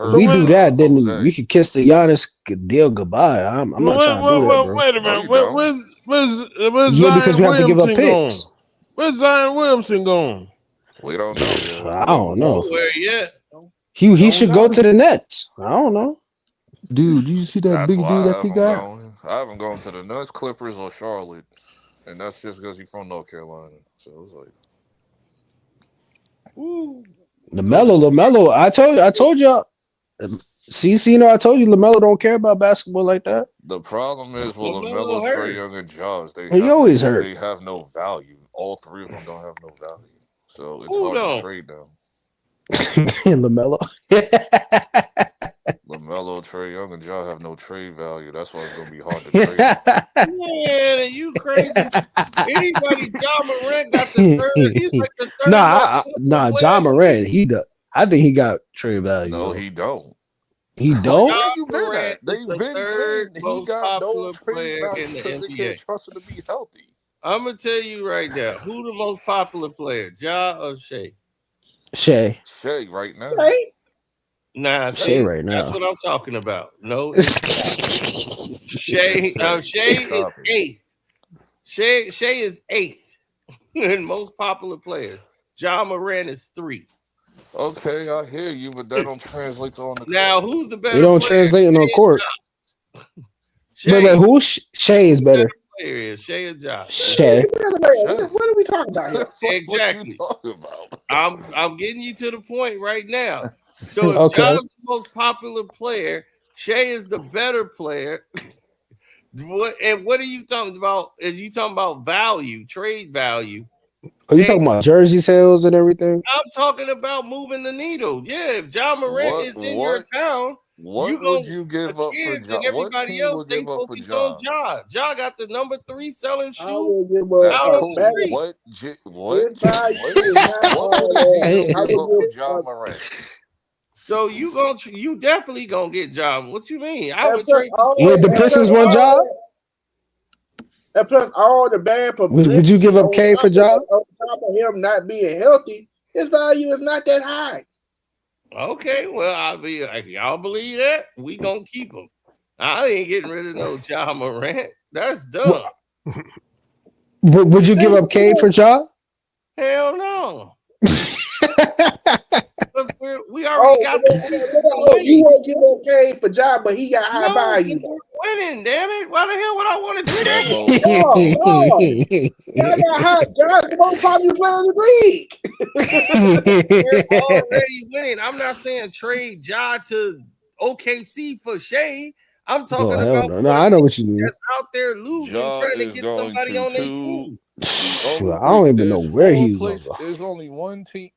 If we do that, then we could kiss the Giannis deal goodbye. I'm not trying to do that, bro. Wait a minute. Where's Yeah, Zion because we have to give up Williamson picks. going? Where's Zion Williamson going? We don't know yet. I don't know. Nowhere yet. He should go to the Nets. I don't know. Dude, did you see that That's big why dude I that they haven't got? gone. I haven't gone to the Nuts, Clippers, or Charlotte, and that's just because he's from North Carolina. So it's like, LaMelo. I told y'all. See, I told you LaMelo don't care about basketball like that. the problem is with LaMelo LaMelo, Trae hurt. Young, and Josh, He always hurt. They have no value. All 3 of them don't have no value. So it's Who hard don't? to trade them. LaMelo. LaMelo, Trae Young, and Ja have no trade value. That's why it's gonna be hard to trade them. Man, are you crazy? Anybody, John Morant got the third. He's like the third. Nah, John Morant. I think he got trade value. No, he don't. He don't. Where you been at? They've the been third saying he most got no popular trade player value in the because they NBA. can't trust him to be healthy. I'm gonna tell you right now, who the most popular player, Ja or Shea? Shea right now. Nah, Shea right now. That's what I'm talking about. No, Shea. Shea is eighth. Shea is eighth in most popular players. Ja Morant is 3. Okay, I hear you, but that don't translate to on the court. Now, who's the better? They don't translate in no court. Wait, who? Shea is better. Player is Shea or Ja? Shea. What are we talking about here? Exactly. I'm getting you to the point right now. So if Okay. Ja's the most popular player, Shea is the better player. What are you talking about? Is you talking about value, trade value? Are you talking about jersey sales and everything? I'm talking about moving the needle. Yeah, if Ja Morant is in your town, What would you give up for kids Ja? and everybody What team else, would they give up for focus Ja? on Ja. Ja got the number 3 selling shoe. That's out of cool. the street. What would you give up for Ja Morant? So you definitely gonna get Ja. What you mean? I would trade. Wait, the Pistons want Ja? And plus all the bad publicity. Would you give up K for Ja? On top of him not being healthy, his value is not that high. Okay, well, if y'all believe that, we gonna keep him. I ain't getting rid of no Ja Morant. That's dumb. Would you give up K for Ja? Hell no. We already got the you won't give okay for job, but he got high value. We're winning, damn it. Why the hell would I want to do that? Y'all got high job. The most popular player in the league. We're already winning. I'm not saying trade Ja to OKC for Shea. I'm talking about no, I know what you mean. that's out there losing, trying to get somebody on their team. I don't even know where he was going to go. There's only one team.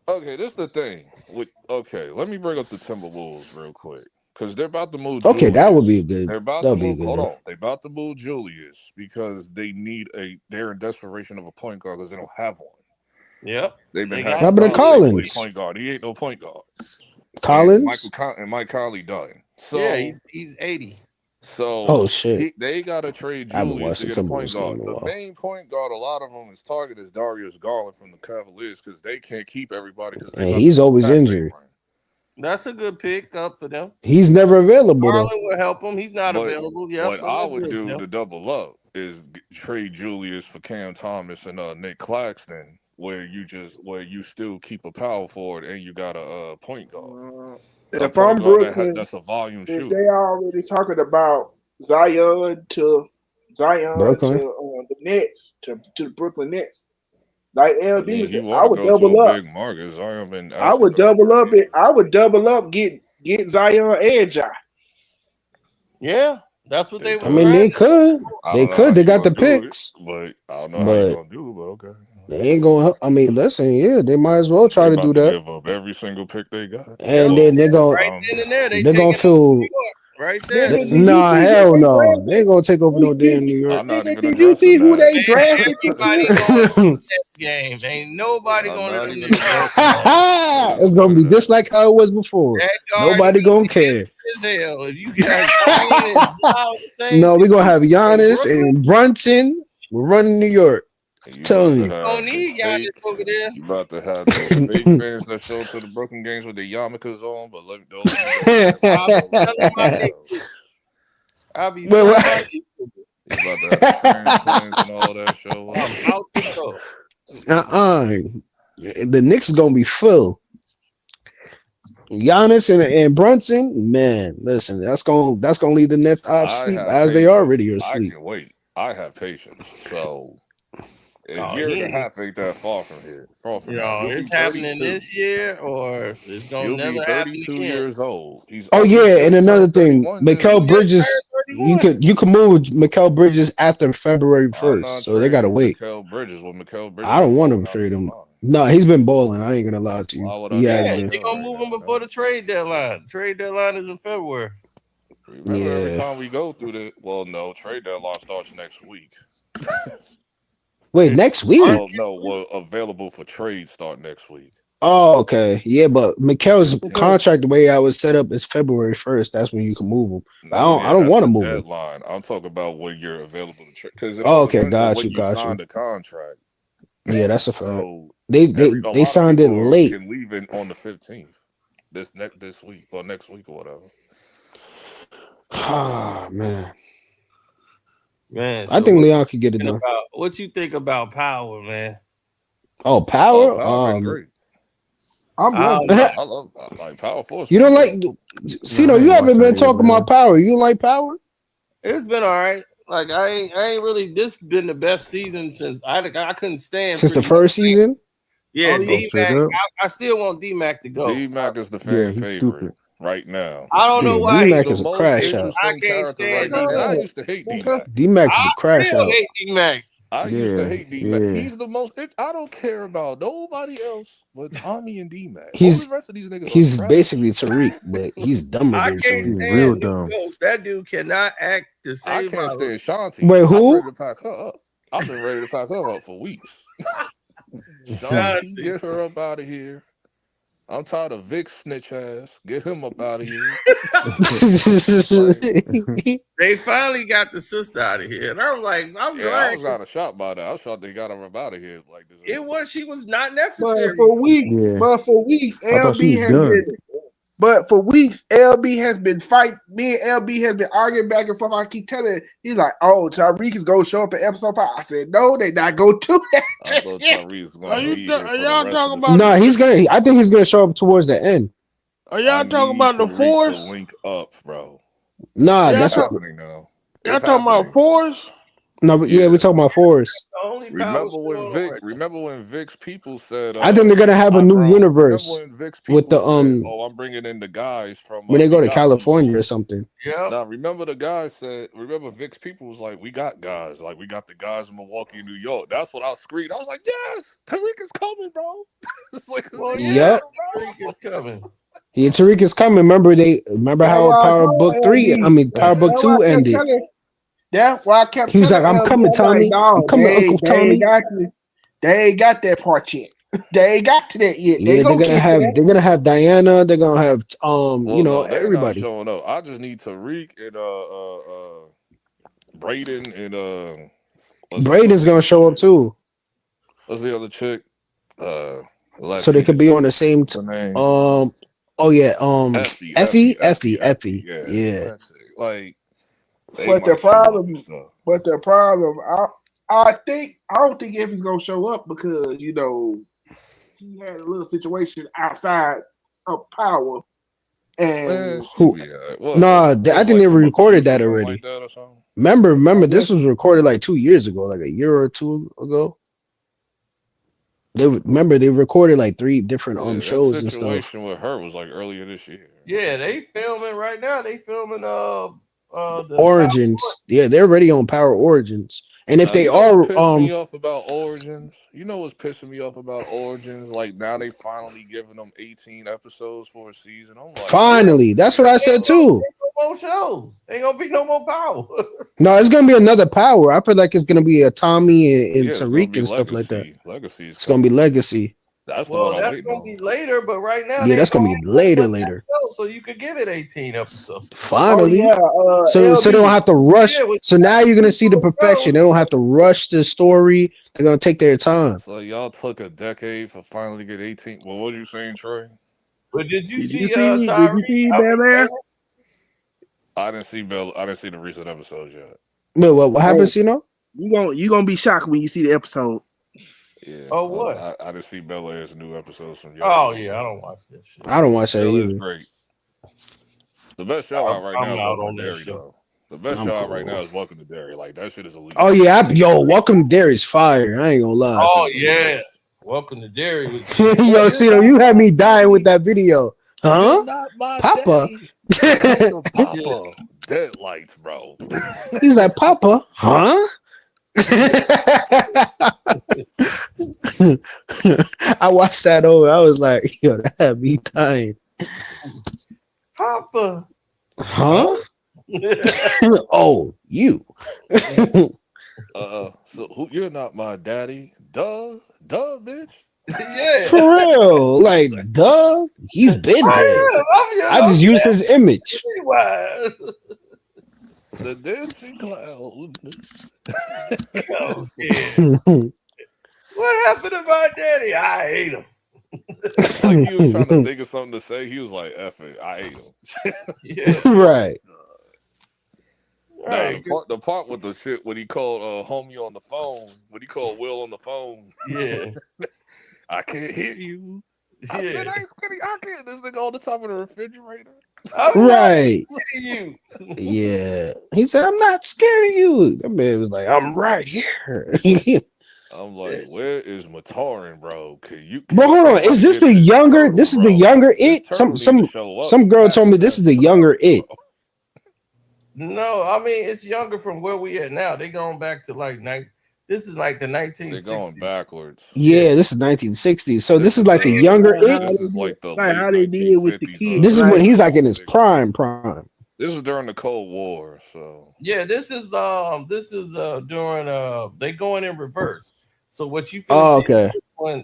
Okay, this is the thing. Let me bring up the Timberwolves real quick because they're about to move. Okay, Julius. that would be a good. They're about that to would be a move. good. Hold one. on, they're about to move Julius because they need they're in desperation of a point guard because they don't have one. Yep. They've been How about Collins? Point guard. He ain't no point guard. Collins and Mike Conley done. So, yeah, he's 80. So shit. They got to trade Julius to get a point guard. The main point guard, a lot of them is targeted is Darius Garland from the Cavaliers because they can't keep everybody. And he's always injured. That's a good pick up for them. He's never available though. Garland will help him. He's not available. Yeah. What I would do to double up is trade Julius for Cam Thomas and Nick Claxton, where you still keep a power forward and you got a point guard. If I'm Brooklyn, that's a volume since shooter. they already talking about Zion to the Nets to the Brooklyn Nets, like LD said, I would double up. Big market. Zion I would double up it. I would double up. Get Zion and Ja. Yeah, that's what they. I mean, they could. They got the picks, but I don't know how they're gonna do. But okay. They ain't going. I mean, listen, yeah, they might as well try to do that. Give up every single pick they got, and then they're gonna they're gonna feel right there. Nah, hell no, they ain't gonna take over no damn New York. Did you see who they drafted? Everybody going to this game. Ain't nobody going to the It's gonna be just like how it was before. Nobody gonna care. As hell. If you got No, we're gonna have Giannis and Brunson. We're running New York. Telling you. Don't need Giannis over there. You about to have those fake fans that show to the Brooklyn games with their yarmulkes on, but let me I'll be you about to have fans and all that show up. The Knicks is gonna be full. Giannis and Brunson, man, listen, that's gonna leave the Nets off sleep as they already are asleep. I can wait. I have patience. So a year and a half ain't that far from here. It's happening this year, or it's gonna never happen again. 32 years old. And another thing, Mikal Bridges, you can move Mikal Bridges after February 1st, so they gotta wait. Mikal Bridges. I don't want to trade him. No, he's been balling. I ain't gonna lie to you. You're gonna move him before the trade deadline. Trade deadline is in February. Remember, every time we go through trade deadline starts next week. Wait, next week? Available for trade start next week. Oh, okay. Yeah, but Mikal's contract, the way I was set up, is February 1st. That's when you can move him. I don't want to move him. I'm talking about when you're available to trade. Got you. Signed the contract. Yeah, that's a fact. So they signed it late. Can leave it on the 15th. This week or next week or whatever. Oh man. Man, I think Leon could get it done. What you think about Power, man? Oh, Power? I'm I like Power Force. You don't like you haven't been talking about Power. You like Power? It's been all right. Like I ain't really. This been the best season since I couldn't stand since the first season. Yeah, D-Mac. I still want D-Mac to go. D-Mac is the fan favorite right now. I don't know why. D-Mac is a crash out. I can't stand right now. I used to hate D-Mac. D-Mac is a crash out. I hate D-Mac. I used to hate D-Mac. He's the most. I don't care about nobody else but Tommy and D-Mac. He's the rest of these niggas he's basically Tariq, but he's dumber than Tariq. Real dumb. That dude cannot act the same. I can't stand Shanti. Wait, who? I've been ready to pack her up for weeks. Shanti, get her up out of here. I'm tired of Vic snitch ass. Get him up out of here. They finally got the sister out of here, and I was like, I'm glad. I was out of shot by that. I was shocked they got her up out of here like this. She was not necessary. But for weeks, LB has been. But for weeks, LB has been fighting. Me and LB has been arguing back and forth. I keep telling him, he's like, "Oh, Tyreek is gonna show up in episode 5." I said, "No, they not gonna do that." I thought Tyrese was Are gonna be here for the y'all rest talking of the about? No, he's gonna. I think he's gonna show up towards the end. Are y'all I talking need about the Tariq Force? to link up, bro. Nah, Y'all that's what. Happening now. Y'all It's talking about happening. Force? No, but yeah, we're talking about Forrest. The only power Remember when show Vic? right Remember when Vic's people said, I think they're gonna have a "I new brought." Remember universe when Vic's with people the said, "Oh, I'm bringing in the guys from when they we go to got California people." or something. Yeah. Now remember the guy said. Remember Vic's people was like, "We got guys. Like we got the guys in Milwaukee, New York." That's what I screamed. I was like, "Yes, Tariq is coming, bro." It's like, Well, yeah, Yep. Tariq is coming. Yeah, Tariq is coming. Remember That's how why I Power told Book 3, I LB. mean Power That's Book why 2 I kept ended. telling. That's why I kept He was telling like, I'm LB. coming, I'm like, Tommy. I'm "Dog, coming, Uncle they ain't Tommy. got you. They ain't got that part yet. They ain't got to that yet. They Yeah, gonna get there." they're gonna have Diana, they're gonna have well, no, they're not everybody. showing up. I just need Tariq and Braden and Braden's gonna show up too. what's the other chick? So they could be on the same What's her name? oh yeah, Effie. Yeah, Yeah. that's it. Like they But the might show up and problem, stuff. I don't think Effie's gonna show up because he had a little situation outside of Power, and She be what? Nah, I think they recorded that Something already. like that or something. Remember, this was recorded like 2 years ago, like a year or two ago. They recorded like 3 different Yeah, that shows and stuff. situation with her was like earlier this year. Yeah, they filming right now. They filming the Origins. Yeah, they're already on Power Origins. And if Now, they you know are what pissed me off about Origins? You know what's pissing me off about Origins? Like now they finally giving them 18 episodes for a season. I'm like, finally, that's what I said too. no more shows. Ain't gonna be no more Power. No, it's gonna be another Power. I feel like it's gonna be a Tommy and yeah, it's gonna Tariq be and stuff like that. Legacy. Legacy is It's gonna be Legacy. That's the Well, one I'm that's waiting gonna on. be later, but right now Yeah, that's gonna be later. So you could give it 18 episodes. Finally. Oh, yeah, so they don't have to rush. Yeah, So now you're gonna see the perfection. They don't have to rush the story. They're gonna take their time. So y'all took a decade for finally to get 18. Well, what are you saying, Troy? But did you see Tyrese? Bel Air? I didn't see the recent episodes yet. But what happened, Cino? You gonna be shocked when you see the episode. Yeah. Oh, what? I didn't see Bel Air's new episodes from yesterday. Oh yeah, I don't watch that shit. I don't watch that Bel Air's either. great. The best show out right now is out Welcome on to that Derry, show. though. The best I'm show out cool. right now is Welcome to Derry. Like that shit is elite. Oh yeah, Welcome to Derry's fire. I ain't gonna lie. Oh yeah, Welcome to Derry was Yo, Cino, you had me dying with that video. Huh? You're not my Papa. Papa. Deadlights, bro. He's like, Papa, huh? I watched that over. I was like, yo, that had me dying. Papa. Huh? Oh, you. So you're not my daddy. Duh, bitch. Yeah. For real. Like, duh. He's been dead. I just use his image. The dancing clown. Oh, yeah. What happened to my daddy? I hate him. Like he was trying to think of something to say. He was like, F it, I hate him. Yeah. Right. Nah, the part with the shit when he called homie on the phone, when he called Will on the phone. Yeah. I can't hear you. I Yeah. said, I can't. This nigga all the time in the refrigerator. Right. You. Yeah. He said, I'm not scared of you. That man was like, I'm right here. I'm like, where is Matarin, bro? Bro, hold on. Is this the younger? This is the younger It? Some girl told me this is the younger It. No, I mean it's younger from where we at now. They going back to like this is like the 1960s. They're going backwards. Yeah, this is 1960s. So this is like the younger It. This is like the like how they did with the kids. This is when he's like in his prime. This is during the Cold War, so yeah, this is during they going in reverse. So what you okay.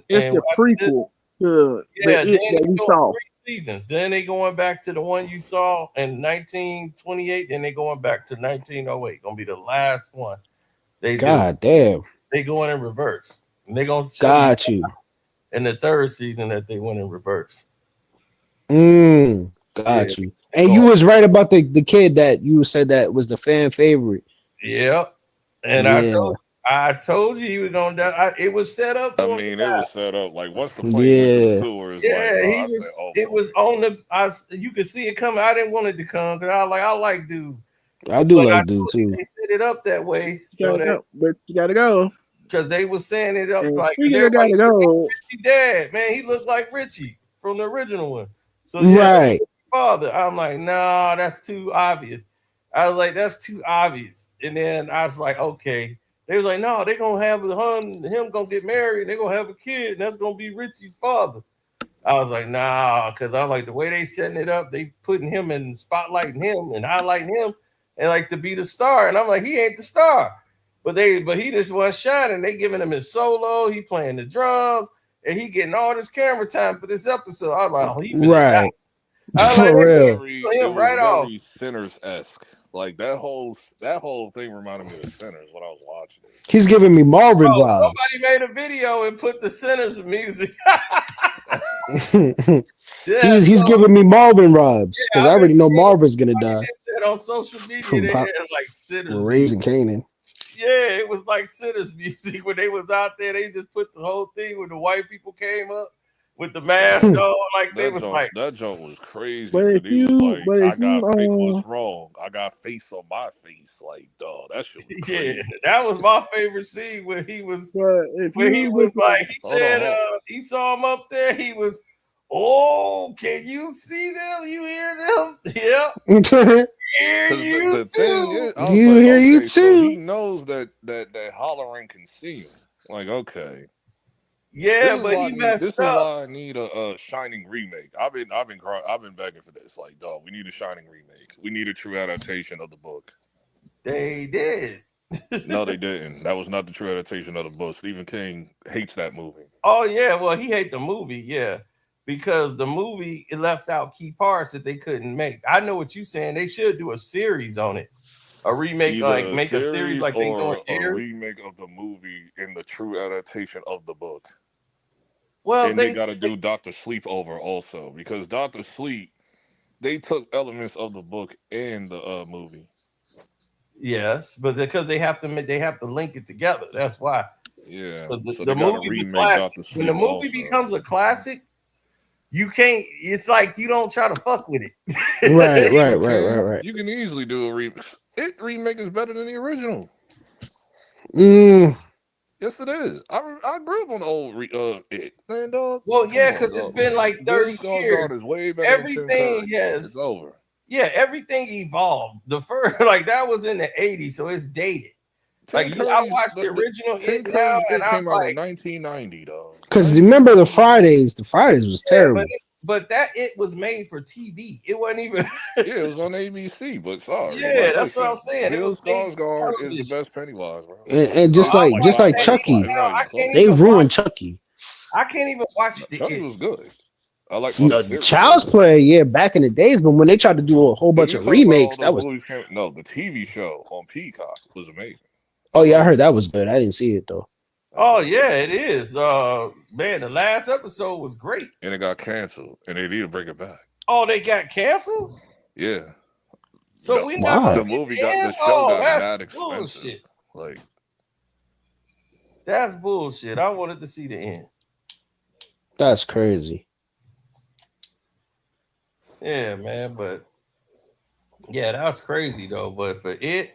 It's the prequel to that we saw. 3 seasons. Then they going back to the one you saw in 1928. Then they going back to 1908. Gonna be the last one. God damn. They going in reverse. And they gonna got you in the 3rd season that they went in reverse. Got you. And you was right about the kid that you said that was the fan favorite. Yep. And I told you he was gonna die. It was set up. I mean, it was set up like once the plane went through the sewer, it's he was. It was on the. You could see it coming. I didn't want it to come because I like dude. I do like dude too. They set it up that way, but you gotta go because they was saying it up like you gotta go. Richie dad, man, he looked like Richie from the original one. So right, father. I'm like, nah, that's too obvious. I was like, that's too obvious. And then I was like, okay. They was like, no, they're gonna have him gonna get married, and they're gonna have a kid, and that's gonna be Richie's father. I was like, nah, because I like the way they setting it up, they putting him in spotlighting him and highlighting him and like to be the star. And I'm like, he ain't the star. But he just wasn't shining. They giving him his solo, he playing the drums, and he getting all this camera time for this episode. I was like, oh, he right. For real. Right off. Sinners-esque. Like that whole thing reminded me of Sinners when I was watching it. He's giving me Marvin vibes. Somebody made a video and put the Sinners music. He's giving me Marvin vibes because I already know Marvin's gonna die. On social media, they had like Sinners. Raising Canaan. Yeah, it was like Sinners music when they was out there. They just put the whole thing when the white people came up with the mask on, like they was like that joke was crazy. But if what's wrong? I got face on my face, like dog. That shit was crazy. Yeah, that was my favorite scene where he was he saw him up there. He was, oh, can you see them? You hear them? Yep. The thing is, you too. So he knows that hollering can see him. Like, okay. Yeah, but he messed up. This is why I need a Shining remake. I've been begging for this. Like, dog, we need a Shining remake. We need a true adaptation of the book. They did. No, they didn't. That was not the true adaptation of the book. Stephen King hates that movie. Oh yeah, well he hates the movie, yeah, because the movie it left out key parts that they couldn't make. I know what you're saying. They should do a series on it. A remake, Either make a series like they doing a remake of the movie in the true adaptation of the book. Well, and they got to do Dr. Sleep over also because Dr. Sleep, they took elements of the book in the movie. Yes, but because they have to link it together. That's why. Yeah. So the movie's a classic. When the movie becomes a classic, you can't. It's like you don't try to fuck with it. Right. You can easily do a remake. Remake is better than the original. Yes, it is. I grew up on the old It. Man, dog. Well, yeah, because it's been like 30 years. Is way better everything has. It's over. Yeah, everything evolved. The first, like that was in the 80s, so it's dated. Like I watched the original It now, and I came out like in 1990, dog. Because remember the Fridays was terrible. But that It was made for TV. It wasn't even. Yeah, it was on ABC. But sorry. Yeah, that's what I'm saying. Bill Skarsgård is the best Pennywise, bro. And just like Chucky, they ruined Chucky. I can't even watch the Chucky was good. I like Child's Play, yeah, back in the days, but when they tried to do a whole bunch of remakes, that was the TV show on Peacock was amazing. Oh yeah, I heard that was good. I didn't see it though. Oh yeah, it is. Man, the last episode was great. And it got canceled, and they need to bring it back. Oh, they got canceled? Yeah. So the movie got the show got mad expensive. Bullshit. Like that's bullshit. I wanted to see the end. That's crazy. Yeah, man, but yeah, that's crazy though. But for it,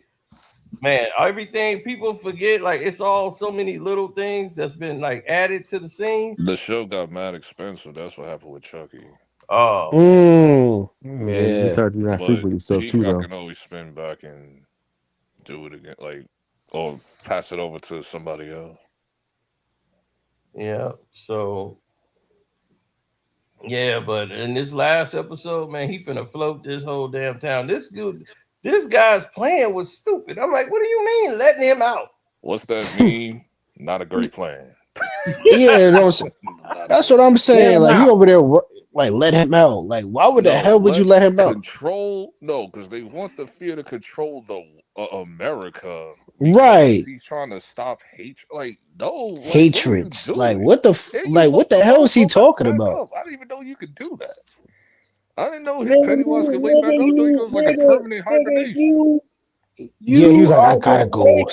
man, everything people forget, like it's all so many little things that's been like added to the scene. The show got mad expensive. That's what happened with Chucky. Oh, man, you start doing that frequently stuff too, though. I can always spin back and do it again, like or pass it over to somebody else. Yeah. So. Yeah, but in this last episode, man, he finna float this whole damn town. This guy's plan was stupid. I'm like, what do you mean letting him out? What's that mean? Not a great plan. Yeah, that's what I'm saying. Like you over there, like let him out. Like why would the hell would you let him out? Because they want the fear to control the America. Right. He's trying to stop hate. Like no, like, hatreds. Like what the what the hell is he talking about? I didn't even know you could do that. I didn't know Pennywise could lay back. I thought he was like a permanent hibernation. Yeah, he was like, I gotta go.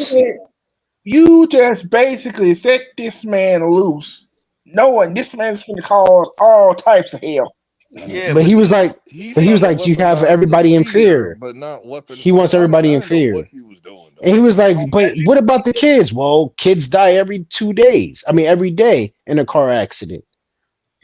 You just basically set this man loose, knowing this man's going to cause all types of hell. Yeah, but he was see, like, He's but he was trying to like, you have weaponize everybody the in fear. but not weapon. He wants everybody in I didn't know fear. what he was doing. And he was like, but what about the kids? Well, kids die every 2 days. I mean, every day in a car accident.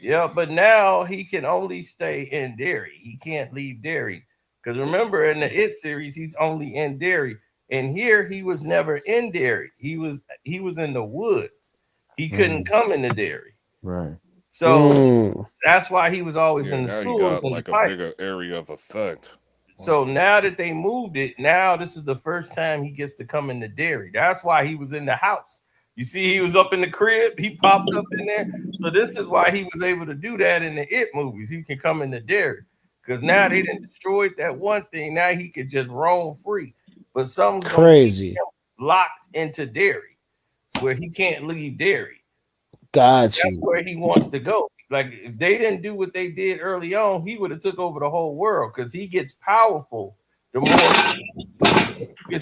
Yeah, but now he can only stay in Derry. He can't leave Derry. Because remember, in the It series, he's only in Derry. And here he was never in Derry. He was in the woods. He couldn't come into Derry. Right. So that's why he was always in the now schools. he got and like the a fights. bigger area of effect. So now that they moved it, now this is the first time he gets to come into Derry. That's why he was in the house. You see, he was up in the crib. He popped up in there. So this is why he was able to do that in the It movies. He can come into Derry. Because now they done destroyed that one thing. Now he could just roam free. But something's crazy locked into Derry where he can't leave Derry. Got you. That's where he wants to go. Like if they didn't do what they did early on, he would have took over the whole world because he gets powerful the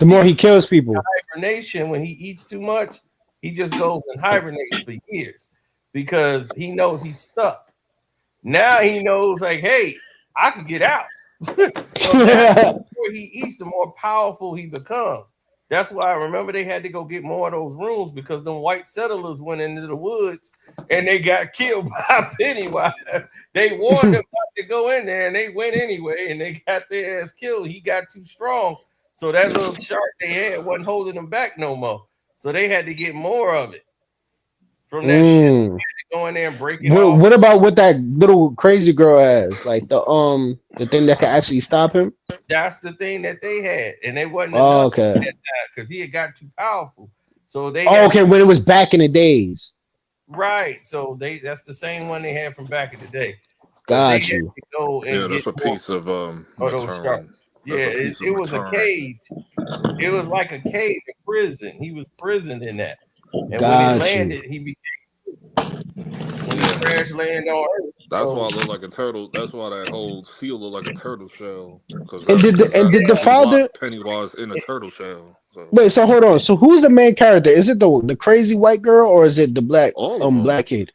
more he kills people. Hibernation, when he eats too much, he just goes and hibernates for years because he knows he's stuck. Now he knows, like, hey, I can get out. So the more he eats, the more powerful he becomes. That's why I remember they had to go get more of those rooms because them white settlers went into the woods and they got killed by Pennywise. They warned them not to go in there and they went anyway and they got their ass killed. He got too strong. So that little shark they had wasn't holding them back no more. So they had to get more of it from that shit. They had to go in there and break it off. What about what that little crazy girl has? Like the thing that can actually stop him? That's the thing that they had, and they wasn't enough because he had got too powerful. So they when it was back in the days. Right. So that's the same one they had from back in the day. Got you. Go and that's a piece of those sharks. Yeah, it was a cage. It was like a cage, a prison. He was prisoned in that. And when he landed, he became when he crash landed on Earth. That's why I look like a turtle. That's why that whole seal look like a turtle shell. And did the father Pennywise in a turtle shell? So. Wait, so hold on. So who's the main character? Is it the crazy white girl or is it the black black kid?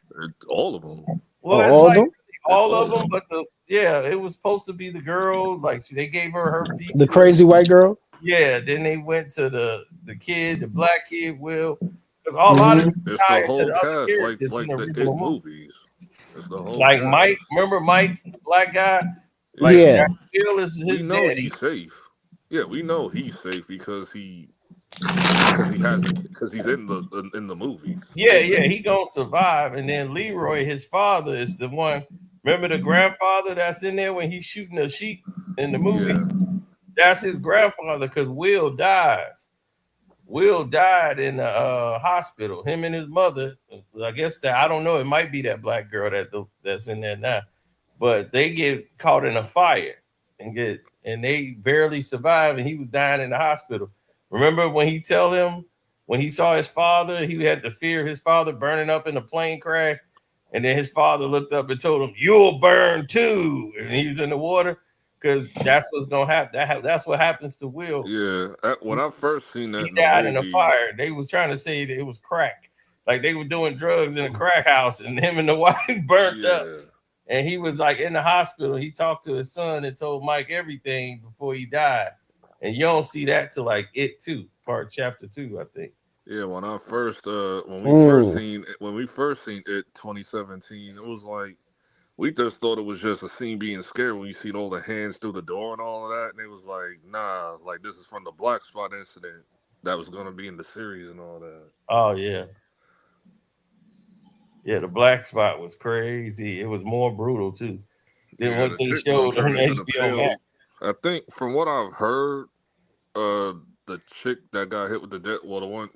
All of them. Well, it's all like of them? all of them, but it was supposed to be the girl. Like they gave her feet. The crazy white girl. Yeah, then they went to the kid, the black kid, Will, because a lot of it's the whole cast, like the It movies. It's the whole like cast. Mike, remember Mike, the black guy? Like, yeah, Will is his we know daddy. he's safe. Yeah, we know he's safe because he's in the movies. Yeah, he gonna survive. And then Leroy, his father, is the one. Remember the grandfather that's in there when he's shooting a sheep in the movie? Yeah. That's his grandfather because Will dies. Will died in the hospital. Him and his mother. I guess that I don't know. It might be that black girl that's in there now, but they get caught in a fire and they barely survive. And he was dying in the hospital. Remember when he saw his father, he had to fear his father burning up in a plane crash, and then his father looked up and told him, "You'll burn too," and he's in the water. Because that's what's gonna happen. That's what happens to Will. Yeah, when I first seen that, he died in a fire. They was trying to say that it was crack, like they were doing drugs in a crack house, and him and the wife burnt up. And he was like in the hospital. He talked to his son and told Mike everything before he died. And you don't see that till like It 2, chapter 2, I think. Yeah, when I first when we first seen It 2017, it was like. We just thought it was just a scene being scared when you see all the hands through the door and all of that. And it was like, nah, like this is from the Black Spot incident that was going to be in the series and all that. Oh, yeah. Yeah, the Black Spot was crazy. It was more brutal, too. Than what they showed on HBO Max. I think from what I've heard, the chick that got hit with the the one,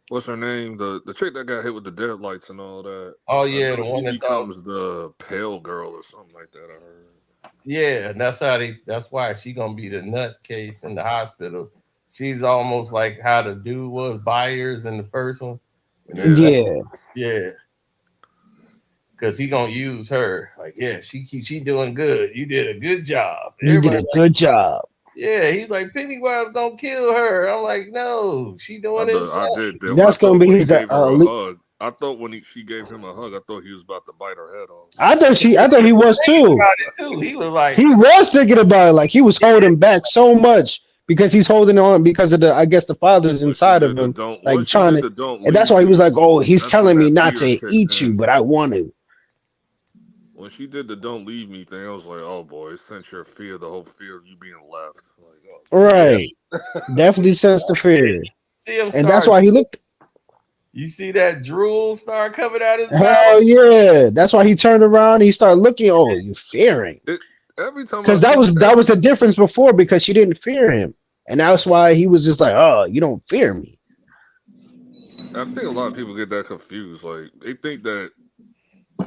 what's her name? The chick that got hit with the deadlights and all that. Oh yeah, the one that becomes the pale girl or something like that. I heard. Yeah, and that's why she gonna be the nut case in the hospital. She's almost like how the dude was Byers in the first one. Yeah. because he gonna use her. Like, yeah, she doing good. You did a good job. You did a good job. Yeah, he's like, Pennywise gonna kill her. I'm like, no, she doing it. I did. That's gonna be his. Gave her a hug. I thought when she gave him a hug, I thought he was about to bite her head off. I thought he was too. He was like, he was thinking about it. Like he was holding back so much because he's holding on because of the father's inside of him, like trying to. And that's why he was like, oh, he's telling me not to eat you, but I want to. When she did the "Don't Leave Me" thing, I was like, "Oh boy, it sent your fear, the whole fear of you being left." Like, oh, right, definitely sensed the fear, and that's why he looked. You see that drool start coming out his mouth? Hell yeah, that's why he turned around. And he started looking. Oh, you fearing? Every time because that was the difference before because she didn't fear him, and that's why he was just like, "Oh, you don't fear me." I think a lot of people get that confused. Like they think that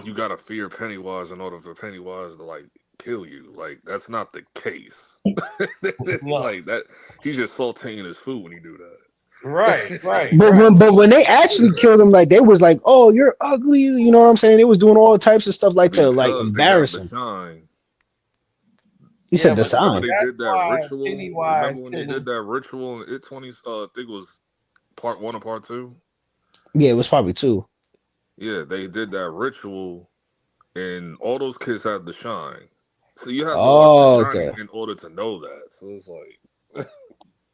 you gotta fear Pennywise in order for Pennywise to like kill you. Like that's not the case. Like that, he's just sauteing his food when he do that. Right. But when they actually killed him, like they was like, "Oh, you're ugly," you know what I'm saying? They was doing all types of stuff like to like embarrass him. You said the sign. They did that ritual. Remember when they did that ritual in It 20? I think it was part 1 or part 2. Yeah, it was probably 2. Yeah, they did that ritual, and all those kids had to shine. So you have to watch The Shining in order to know that. So it's like,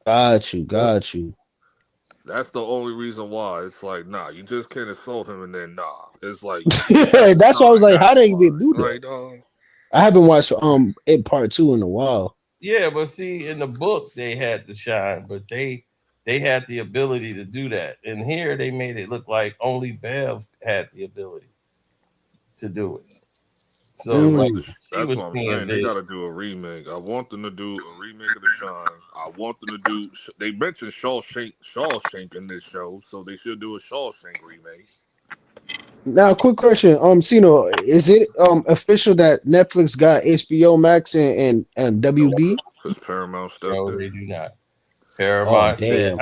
got you. That's the only reason why. It's like, nah, you just can't assault him, and then nah. It's like, that's why I was like, how did they do that? Right, I haven't watched It Part 2 in a while. Yeah, but see, in the book they had to shine, but they had the ability to do that. And here they made it look like only Bev had the ability to do it. So like, that's what I'm saying. They got to do a remake. I want them to do a remake of The Shine. I want them to do. They mentioned Shawshank in this show, so they should do a Shawshank remake. Now, quick question. Sino, is it official that Netflix got HBO Max and WB? Because Paramount stepped in. No, they do not. Paramount said,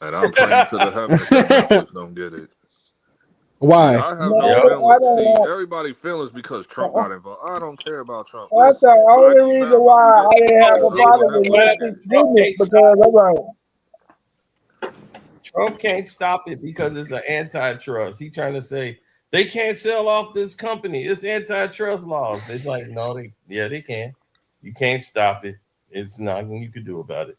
And I'm praying to the heavens that Netflix don't get it. Why? I have no feelings. See, everybody feelings because Trump got involved. I don't care about Trump. That's the only reason why I didn't have a problem with Netflix doing it because I'm like, Trump can't stop it because it's an antitrust. He's trying to say they can't sell off this company. It's antitrust laws. It's like, no, they can. You can't stop it. It's nothing you can do about it.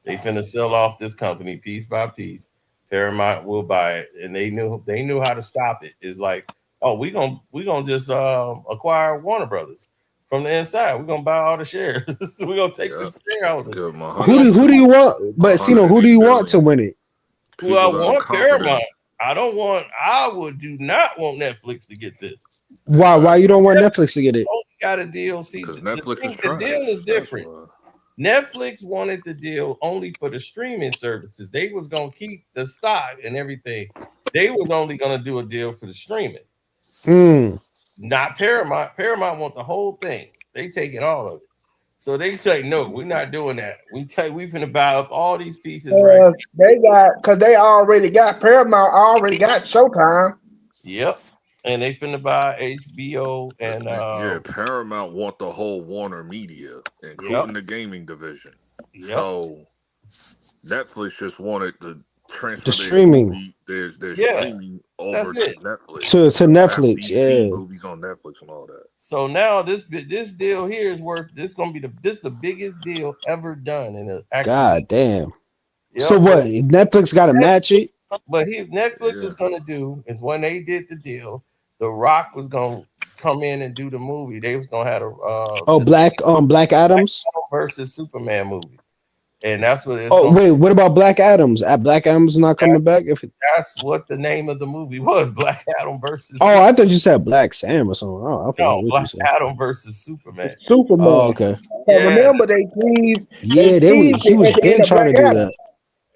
They finna sell off this company piece by piece. Paramount will buy it, and they knew how to stop it. It's like, oh, we gonna just acquire Warner Brothers from the inside. We're gonna buy all the shares. We're gonna take this share out of it. Who do you want? But Sino, who do you want to win it? Who I want? Paramount. I do not want Netflix to get this. Why you don't want Netflix to get it? Got a deal. See, because Netflix is the deal is different. Netflix wanted the deal only for the streaming services. They was gonna keep the stock and everything. They was only gonna do a deal for the streaming. Not Paramount. Paramount want the whole thing. They taking all of it. So they say, no, we're not doing that. We finna buy up all these pieces. Right? They already got Paramount already got Showtime. Yep. And they finna buy HBO and Paramount want the whole Warner Media, including the gaming division. So Netflix just wanted to transfer the streaming. Their streaming over to Netflix. To Netflix, movies on Netflix and all that. So now this deal here is worth. This gonna be the biggest deal ever done in a. God damn. Yep. So what? Netflix got to match it. But Netflix was gonna do is when they did the deal. The Rock was gonna come in and do the movie. They was gonna have a Black Adams versus Superman movie, and that's what it's. Wait, what about Black Adams? Black Adams is not coming back. That's what the name of the movie was: Black Adam versus. Oh, I thought you said Black Sam or something. Oh, no, Black Adam versus Superman. Superman. Oh, okay. So remember, they teased. He was been trying to do that.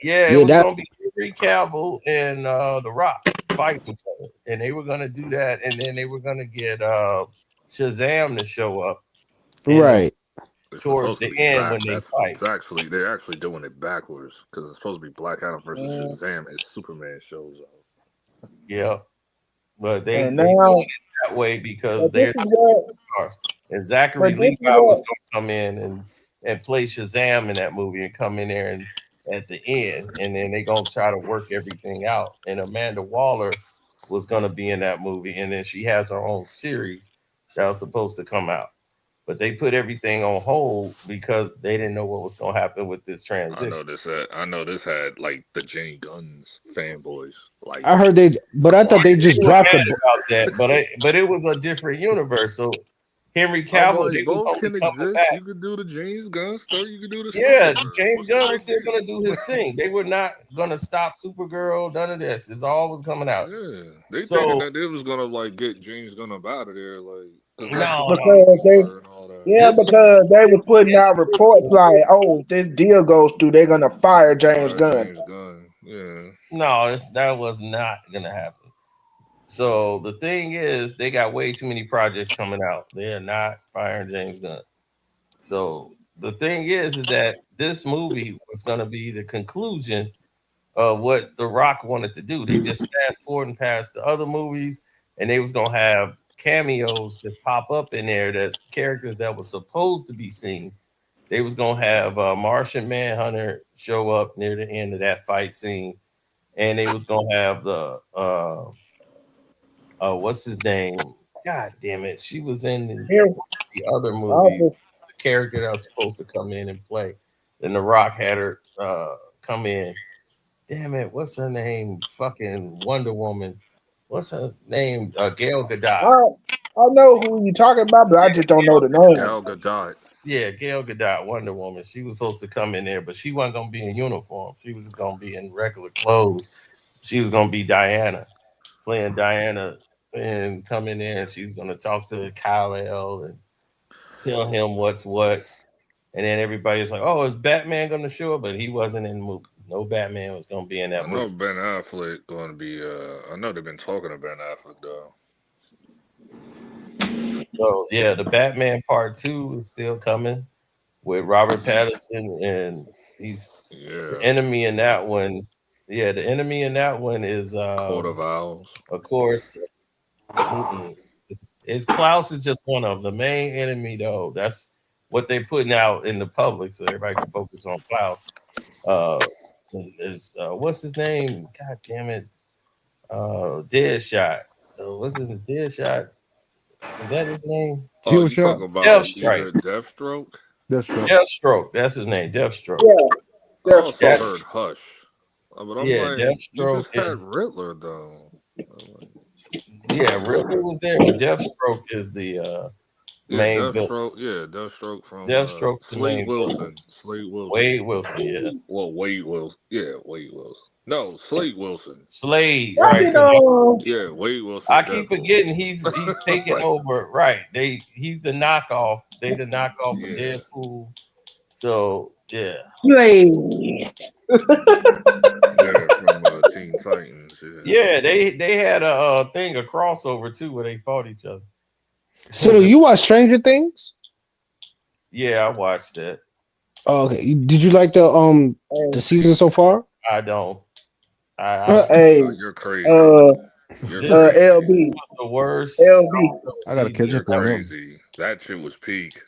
Yeah, it was gonna be Henry Cavill and The Rock fighting each other, and they were gonna do that, and then they were gonna get Shazam to show up, right towards the end when they fight. They're actually doing it backwards because it's supposed to be Black Adam versus Shazam, and Superman shows up. Yeah, but they now that that way because But this they're is what. stars. And Zachary But this Levi is was what. going to come in and play Shazam in that movie and come in there and at the end, and then they're going to try to work everything out. And Amanda Waller was going to be in that movie, and then she has her own series that was supposed to come out. But they put everything on hold because they didn't know what was going to happen with this transition. I know this had like the Jane Guns fanboys. Like I heard but I thought they just were dropped mad the. about that, but it was a different universe. So Henry Cavill, they was both going to can be coming exist. back. You could do the James Gunn stuff. You could do the Yeah, Snyderverse. James What's the Gunn big was still deal? going to do his thing. They were not going to stop Supergirl. None of this. It's all was coming out. Yeah, they So- thinking that they was gonna like get James Gunn up out of there, like No, Because they were putting out reports like, oh, this deal goes through, they're gonna fire James Gunn. James Gunn. Yeah. No, that was not going to happen. So the thing is, they got way too many projects coming out. They are not firing James Gunn. So the thing is that this movie was going to be the conclusion of what The Rock wanted to do. They just fast forward and past the other movies, and they was going to have cameos just pop up in there, that characters that were supposed to be seen. They was going to have Martian Manhunter show up near the end of that fight scene, and they was going to have the what's his name? God damn it. She was in the other movies. The character that was supposed to come in and play. Then The Rock had her come in. Damn it. What's her name? Fucking Wonder Woman. What's her name? Gail Gadot. I know who you're talking about, but I just don't know the name. Gal Gadot. Yeah, Gail Gadot, Wonder Woman. She was supposed to come in there, but she wasn't going to be in uniform. She was going to be in regular clothes. She was going to be Diana, playing Diana, and come in there, and she's going to talk to Kal-El and tell him what's what. And then everybody's like, oh, is Batman going to show up? But he wasn't in the movie. No Batman was going to be in that I know movie. Ben Affleck going to be. I know they've been talking to Ben Affleck though. So yeah, the Batman Part 2 is still coming with Robert Pattinson, and he's the enemy in that one. Yeah, the enemy in that one is Court of Owls. Of course. It's Klaus is just one of them. The main enemy, though. That's what they're putting out in the public, so everybody can focus on Klaus. What's his name? God damn it. Deadshot. What's his Deadshot? Is that his name? Oh, you talking about either Deathstroke? Deathstroke. That's his name. Deathstroke. I also heard Hush. But I'm Yeah, like, Deathstroke you just had Riddler though. Yeah, Riddler was there, but Deathstroke is the main Deathstroke. villain. Yeah, Deathstroke from Deathstroke's the Slade main Wilson. villain. Slade Wilson. Wade Wilson, yeah. Well, Wade Wilson. Yeah, Wade Wilson. No, Slade Wilson. Slade, right? 'Cause Yeah, Wade Wilson. I keep forgetting he's taking over. Right. He's the knockoff. They the knockoff of Deadpool. So yeah. From Teen Titans. Yeah, they had a thing, a crossover too, where they fought each other. So you watch Stranger Things? Yeah, I watched it. Oh, okay. Did you like the season so far? I don't. You're crazy. LB. The worst. LB. I gotta catch up on him. Crazy. That shit was peak.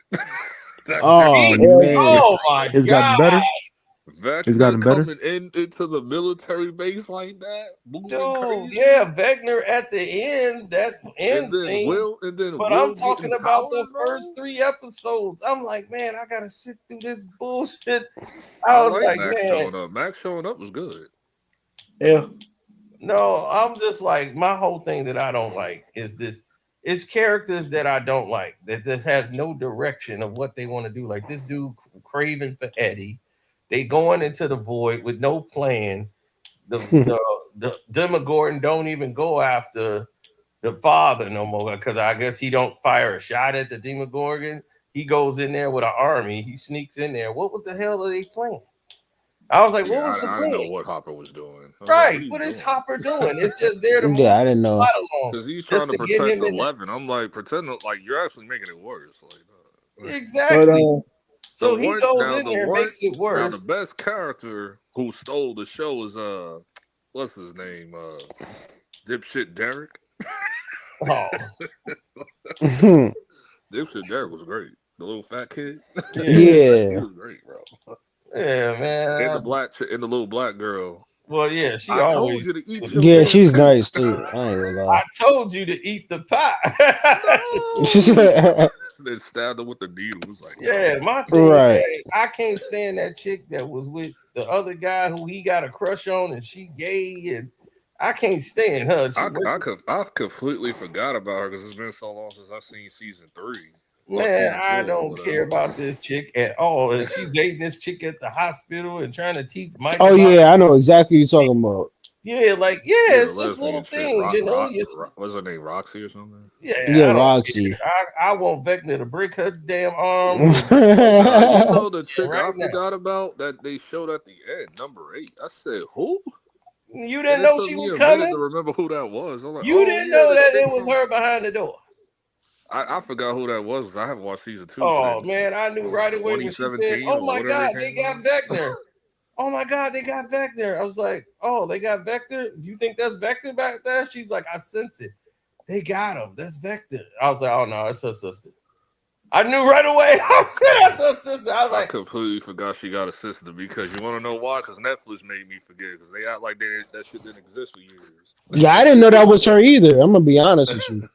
Oh man! Oh my It's gotten better. Vecna It's gotten better. coming into the military base like that, Dude, yeah, Vecna at the end, that end scene. But I'm talking about the first 3 episodes. I'm like, man, I gotta sit through this bullshit. I was like, Max man, showing up. Max showing up was good. Yeah. No, I'm just like, my whole thing that I don't like is this. It's characters that I don't like, that just has no direction of what they want to do. Like this dude craving for Eddie. They going into the void with no plan. The Demogorgon don't even go after the father no more, because I guess he don't fire a shot at the Demogorgon. He goes in there with an army. He sneaks in there. What the hell are they playing? I was like, what was the plan? I didn't know what Hopper was doing. Right, what is Hopper doing? It's just there to move I didn't know. Because he's trying to protect 11. I'm like, pretending like you're actually making it worse. Like, exactly. So he goes in there and makes it worse. Now the best character who stole the show is what's his name? Dipshit Derek. Oh. Dipshit Derek was great. The little fat kid. Yeah. He was great, bro. Yeah, man. And the little black girl. Well, yeah, she I told always. you to eat your Yeah, damn she's pie. nice too. I ain't gonna lie. I told you to eat the pie. Then stabbed her with the needle. It was like, Yeah, my thing, Right. man, I can't stand that chick that was with the other guy who he got a crush on, and she gay, and I can't stand her. I completely forgot about her because it's been so long since I've seen season 3. Man, I don't care about this chick at all. And she's dating this chick at the hospital and trying to teach Mike. Oh yeah, I know exactly what you're talking about. Yeah, like it's just little things, you know. What's her name, Roxy or something? Yeah, Roxy. I want Vecna to break her damn arms. You know the chick Right I forgot about that they showed at the end, number 8. I said, who? You didn't know she was coming? To remember who that was. I'm like, you didn't know that it was her behind the door. I forgot who that was. I haven't watched season 2. Oh man, I knew right away when she said, "Oh my God, they got Vecna." Oh my God, they got Vector. I was like, oh, they got Vector? Do you think that's Vector back there? She's like, I sense it. They got him. That's Vector. I was like, oh no, it's her sister. I knew right away. I said that's her sister. I was like, I completely forgot she got a sister because you want to know why? Because Netflix made me forget because they act like that shit didn't exist for years. Yeah, I didn't know that was her either. I'm gonna be honest with you.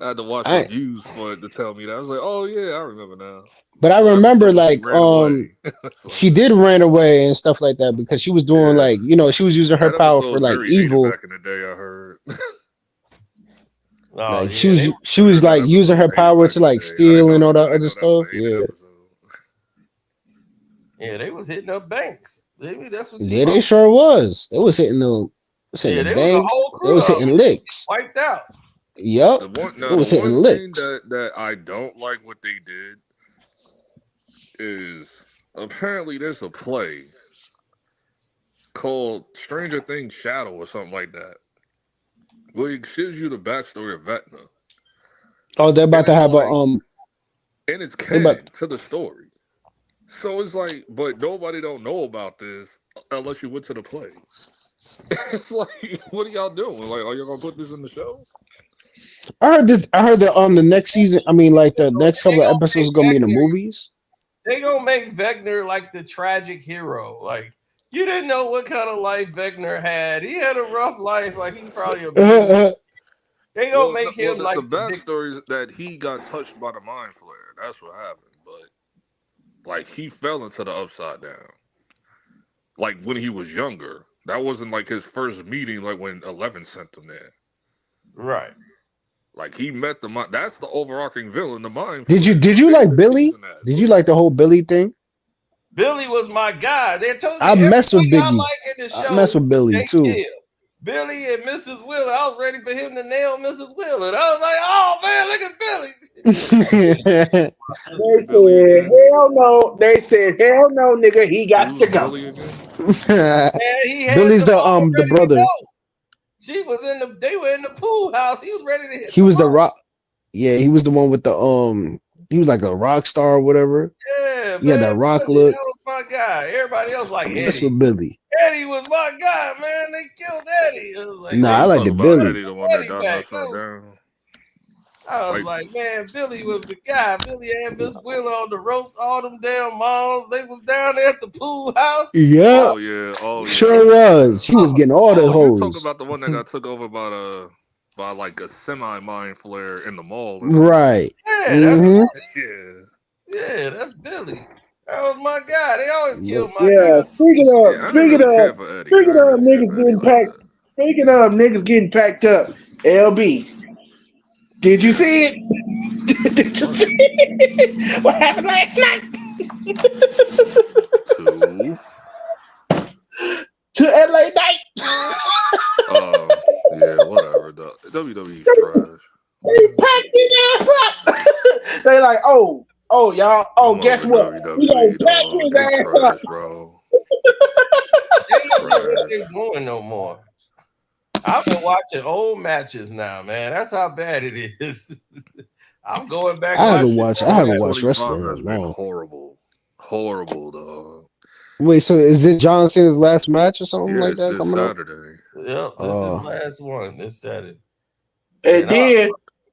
I had to watch reviews for it to tell me that. I was like, oh yeah, I remember now. But I remember like she did run away and stuff like that because she was doing like, you know, she was using her power for like evil. Back in the day, I heard. Like she was like using her power to like steal and all that other stuff. Yeah. Yeah, they was hitting up banks. Maybe that's what Yeah, they sure was. They was hitting the banks. They was hitting licks. Wiped out. Yep. It was hitting licks. That I don't like what they did is apparently there's a play called Stranger Things Shadow or something like that. Well, it shows you the backstory of Vecna. Oh, they're about to have and it's canon to the story. So it's like, but nobody don't know about this unless you went to the play. It's like, what are y'all doing? Like, are you gonna put this in the show? I heard that the next season, I mean like the next couple of episodes is gonna be in the movies. They gonna make Vecna like the tragic hero. Like, you didn't know what kind of life Vecna had. He had a rough life. Like, he's probably a they gonna make him like the backstory is that he got touched by the mind flare. That's what happened. But like he fell into the upside down. Like when he was younger. That wasn't like his first meeting, like when 11 sent him there. Right. Like he met the mind. That's the overarching villain, the mind. Did you like Billy? Did you like the whole Billy thing? Billy was my guy. They told me I mess with Biggie. I like in the show, I mess with Billy too. Killed. Billy and Mrs. Wheeler. I was ready for him to nail Mrs. Wheeler. I was like, oh man, look at Billy. They said, hell no. They said, hell no, nigga. He got to go. Billy's the brother. She was they were in the pool house. He was ready to hit. He was the rock. Yeah, he was the one with the he was like a rock star or whatever. Yeah, he had that rock look. That was my guy. Everybody else like Eddie. That's with Billy. Eddie was my guy, man. They killed Eddie. I was like, nah, I like the Billy. Eddie, the one that got knocked down. I was like, man, Billy was the guy. Billy and Miss Wheeler on the ropes, all them damn moms. They was down there at the pool house. Yeah. Oh yeah. Sure was. He was getting all the hoes. You talking about the one that got took over by like a semi mind flare in the mall. Right. Yeah, yeah, that's Billy. That was my guy. They always kill my guy. Speaking of niggas getting packed up, LB. Did you see it? Did you see it? What happened last night? To LA Knight. Yeah, whatever. WWE trash. They packed his ass up. They like, oh, y'all. Oh, guess what? We gonna pack his ass up, bro. They don't know what they're doing no more. I've been watching old matches now, man. That's how bad it is. I'm going back. I haven't watched wrestling in a long. Horrible, dog. Wait, so is it John Cena's last match or something like that coming Saturday. up? Yep, this is the last one this Saturday. And then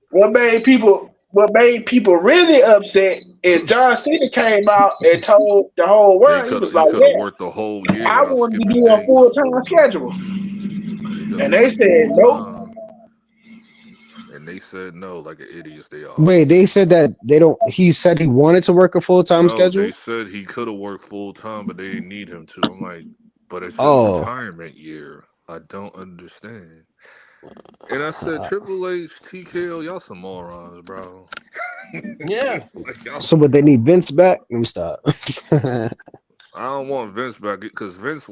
what made people really upset is John Cena came out and told the whole world he was like, could have worked the whole year. I wanted to do a full-time schedule. And they said nope. And they said no, like an idiots they are. Wait, they said that they don't. He said he wanted to work a full-time schedule. They said he could have worked full-time, but they didn't need him to. I'm like, but it's his retirement year. I don't understand. And I said, Triple H, TKO, y'all some morons, bro. Yeah. So, but they need Vince back. Let me stop. I don't want Vince back because Vince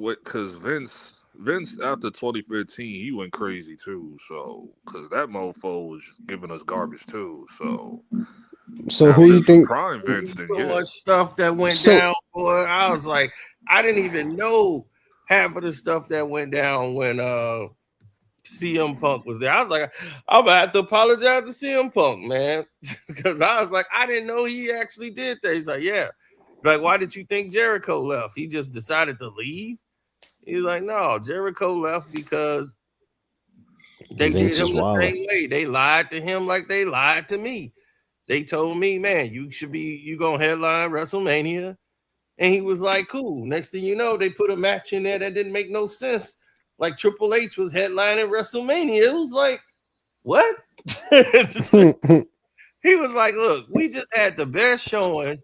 after 2015 he went crazy too. So because that mofo was giving us garbage too. So who you think? Prime Vince? So much stuff that went down, boy. I was like, I didn't even know half of the stuff that went down when CM Punk was there. I was like, I'm gonna have to apologize to CM Punk, man, because I was like, I didn't know he actually did that. He's like, yeah. Like, why did you think Jericho left? He just decided to leave. He's like, no, Jericho left because they did him the same way. They lied to him like they lied to me. They told me, man, you gonna headline WrestleMania. And he was like, cool. Next thing you know, they put a match in there that didn't make no sense. Like Triple H was headlining WrestleMania. It was like, what? He was like, look, we just had the best showing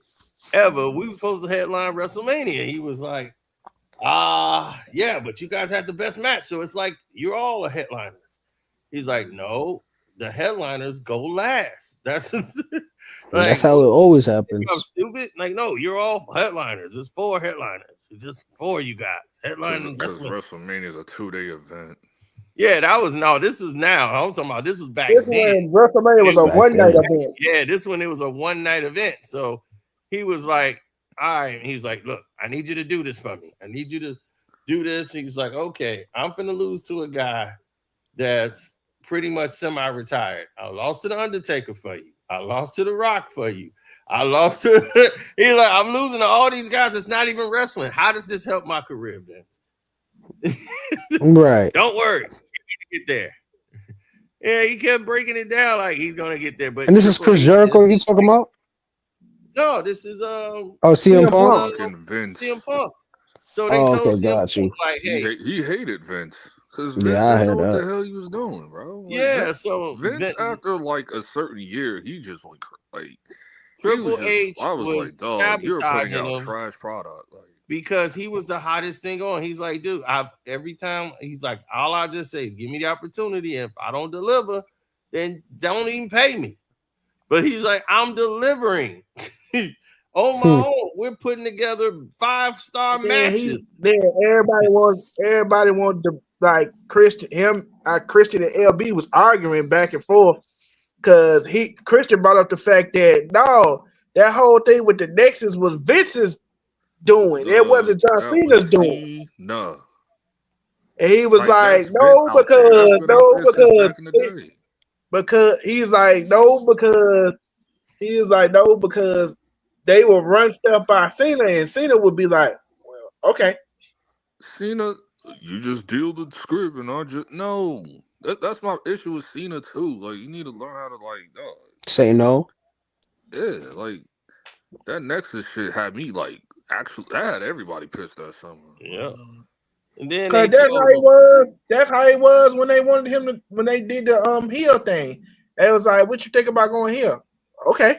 ever. We were supposed to headline WrestleMania. He was like, yeah, but you guys had the best match. So it's like, you're all the headliners. He's like, no, the headliners go last. That's that's how it always happens. I'm stupid. Like, no, you're all headliners. It's 4 headliners. It's just 4 you guys. Headlining WrestleMania is a 2-day event. Yeah, this is now. I'm talking about this was back this then. When WrestleMania was a one-night event. Yeah, this one it was a one-night event. So he was like, all right. He's like, look, I need you to do this for me. I need you to do this. He's like, okay, I'm finna lose to a guy that's pretty much semi-retired. I lost to the Undertaker for you. I lost to the Rock for you. I lost to he's like, I'm losing to all these guys that's not even wrestling. How does this help my career, Vince? Right. Don't worry. Get there. Yeah, he kept breaking it down like he's gonna get there. But And this is Chris Jericho you talking about? No, this is CM Punk. CM Punk. So they told CM Punk, like, hey, he hated Vince. Because Vince didn't know what the hell he was doing, bro. Like, yeah, so Vince after like a certain year, he just went like Triple H I was like, dog, you're putting out him trash product. Like, because he was the hottest thing on. He's like, dude, every time he's like, all I just say is give me the opportunity. If I don't deliver, then don't even pay me. But he's like, I'm delivering. On my own, we're putting together 5-star matches. Everybody wanted to like Christian. Christian and LB was arguing back and forth because Christian brought up the fact that that whole thing with the Nexus was Vince's doing. It wasn't John Cena's doing. No. And he was like, because they will run stuff by Cena, and Cena would be like, well, okay. Cena, you just deal the script, and I just no. That's my issue with Cena too. Like, you need to learn how to say no. Yeah, like that Nexus shit had me like actually. That had everybody pissed that summer. Yeah. And then that's how he was. That's how he was when they wanted him to when they did the heel thing. It was like, what you think about going here? Okay.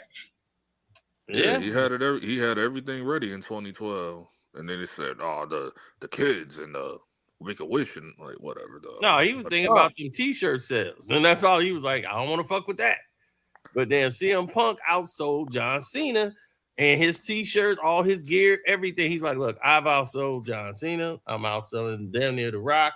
Yeah, he had it. He had everything ready in 2012, and then he said, "Oh, the kids and the make a wish and like whatever." No, he was thinking about them T-shirt sales, and that's all. He was like, "I don't want to fuck with that." But then CM Punk outsold John Cena and his T-shirts, all his gear, everything. He's like, "Look, I've outsold John Cena. I'm outselling damn near The Rock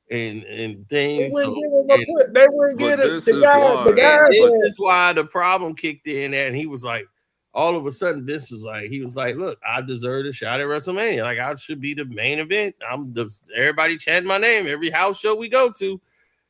and things." They wouldn't get it. This is why the problem kicked in, and he was like. All of a sudden, Vince was like, look, I deserve a shot at WrestleMania. Like, I should be the main event. Everybody chanting my name every house show we go to.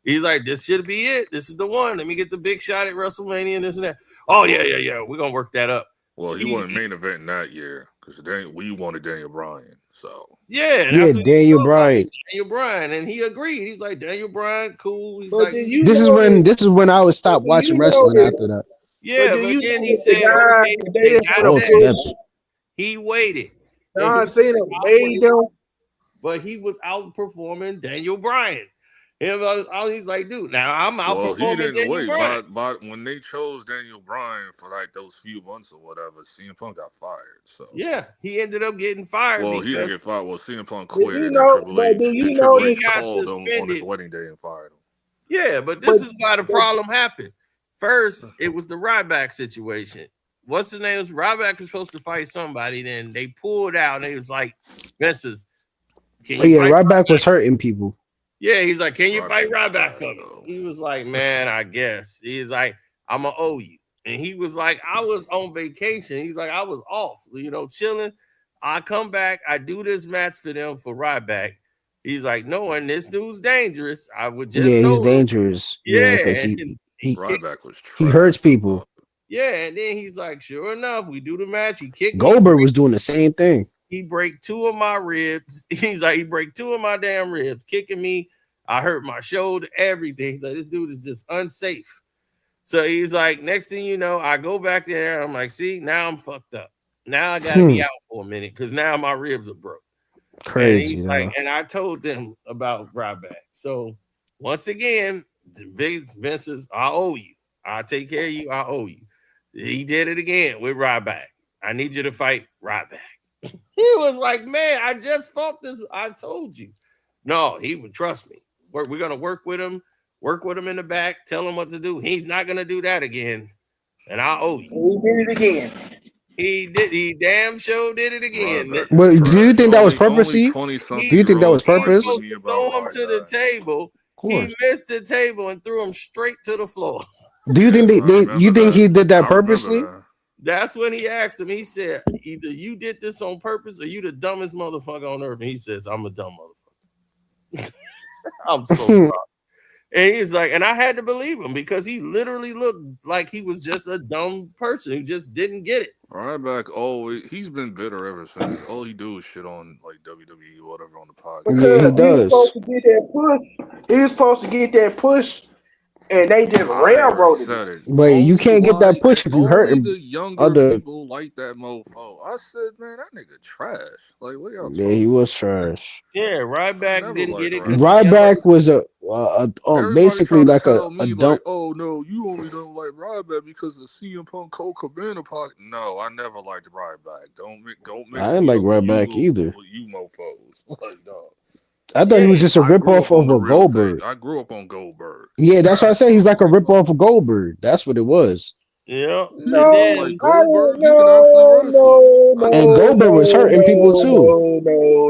He's like, this should be it. This is the one. Let me get the big shot at WrestleMania and this and that. Oh, yeah. We're going to work that up. Well, he wasn't main event that year because we wanted Daniel Bryan. So yeah, Daniel Bryan. Daniel Bryan, and he agreed. He's like, Daniel Bryan, cool. He's But like, then you This is know when I would stop but then watching you know wrestling that, after that. yeah, but then but you then know he that the said, guys okay, that they they didn't got want that. to push. He waited. And John he Cena was made them. but he was outperforming Daniel Bryan. He's like, dude, now I'm well, he outperforming didn't Daniel wait. Bryan. But when they chose Daniel Bryan for like those few months or whatever, CM Punk got fired. So Yeah, he ended up getting fired well, he didn't get because fired. Well, CM Punk Do quit, you and then know? But do you know he it's got called him on his suspended. wedding day and fired him. Yeah, but but, this is why the but problem happened. First, it was the Ryback situation. What's his name? Ryback was supposed to fight somebody, then they pulled out, and they was like, Vince's, can Oh you yeah, fight Ryback was hurting people. Yeah, he's like, can you fight Ryback Ryback for me? He was like, man, I guess. He's like, I'm going to owe you. And he was like, I was on vacation. He's like, I was off, chilling. I come back. I do this match for them for Ryback. He's like, knowing this dude's dangerous. I would just Yeah, he's told him. dangerous. Yeah, because and he Ryback was he hurts people. yeah, and then he's like, sure enough, we do the match. He kicked me. Goldberg was doing the same thing. He break 2 of my ribs. He's like, he break 2 of my damn ribs, kicking me. I hurt my shoulder, everything. He's like, this dude is just unsafe. So he's like, next thing you know, I go back there. I'm like, see, now I'm fucked up. Now I gotta be out for a minute because now my ribs are broke. Crazy. And he's like, and I told them about Ryback. So once again, Vince says, I owe you. I'll take care of you. I owe you. He did it again with Ryback. I need you to fight Ryback. He was like, man, I just fought this. I told you. No, he would trust me. We're going to work with him in the back, tell him what to do. He's not going to do that again. And I owe you. He did it again. He did. He damn sure did it again. Well, do you think that was purposely? Do you think that was purpose? Throw him to the table. He missed the table and threw him straight to the floor. Do you think you think he did that purposely? That's when he asked him. He said, either you did this on purpose or you the dumbest motherfucker on earth. And he says, I'm a dumb motherfucker. I'm so sorry. And he's like, and I had to believe him because he literally looked like he was just a dumb person who just didn't get it. Ryback he's been bitter ever since. All he do is shit on like WWE or whatever on the podcast. Yeah, he does. He was supposed to get that push. And they just railroaded it. But you can't get that push if you hurt him. The younger people like that mofo. I said, man, that nigga trash. Like, what y'all Yeah, he was trash. Yeah, Ryback didn't get it. Ryback was basically like a dumb. Like, oh no, you only don't like Ryback because the CM Punk Cole Cabana pocket. No, I never liked Ryback. Don't make I didn't like Ryback either. You mofos. Like, no. I thought he was just a ripoff of a Goldberg. I grew up on Goldberg. Yeah, that's what I say. He's like a ripoff of Goldberg. That's what it was. Yeah. Like Goldberg, And Goldberg was hurting people too.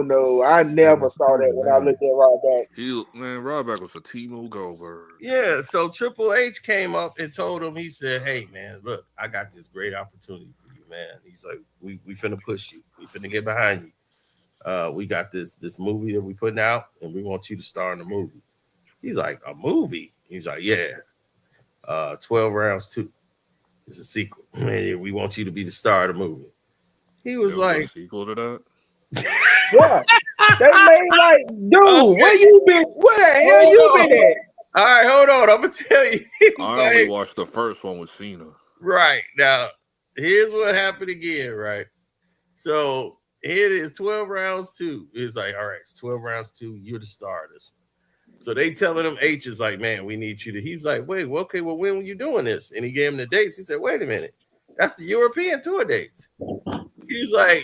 No. I never saw that when I looked at Ryback. Ryback was a Timo Goldberg. Yeah, so Triple H came up and told him, he said, hey, man, look, I got this great opportunity for you, man. He's like, we finna push you. We finna get behind you. We got this movie that we putting out, and we want you to star in the movie. He's like, a movie? He's like, yeah. 12 Rounds 2. It's a sequel. Man, we want you to be the star of the movie. He was like, a sequel to that? What? They made like, dude, where you been? Where the hell you been at? All right, hold on. I'm gonna tell you. I only watched the first one with Cena. Right. Now, here's what happened again, right? So it is 12 Rounds 2. It's like, all right, it's 12 Rounds 2. You're the star of this. So they telling him, H is like, man, we need you to. He's like, wait, well, okay, well, when were you doing this? And he gave him the dates. He said, wait a minute, that's the European tour dates. He's like,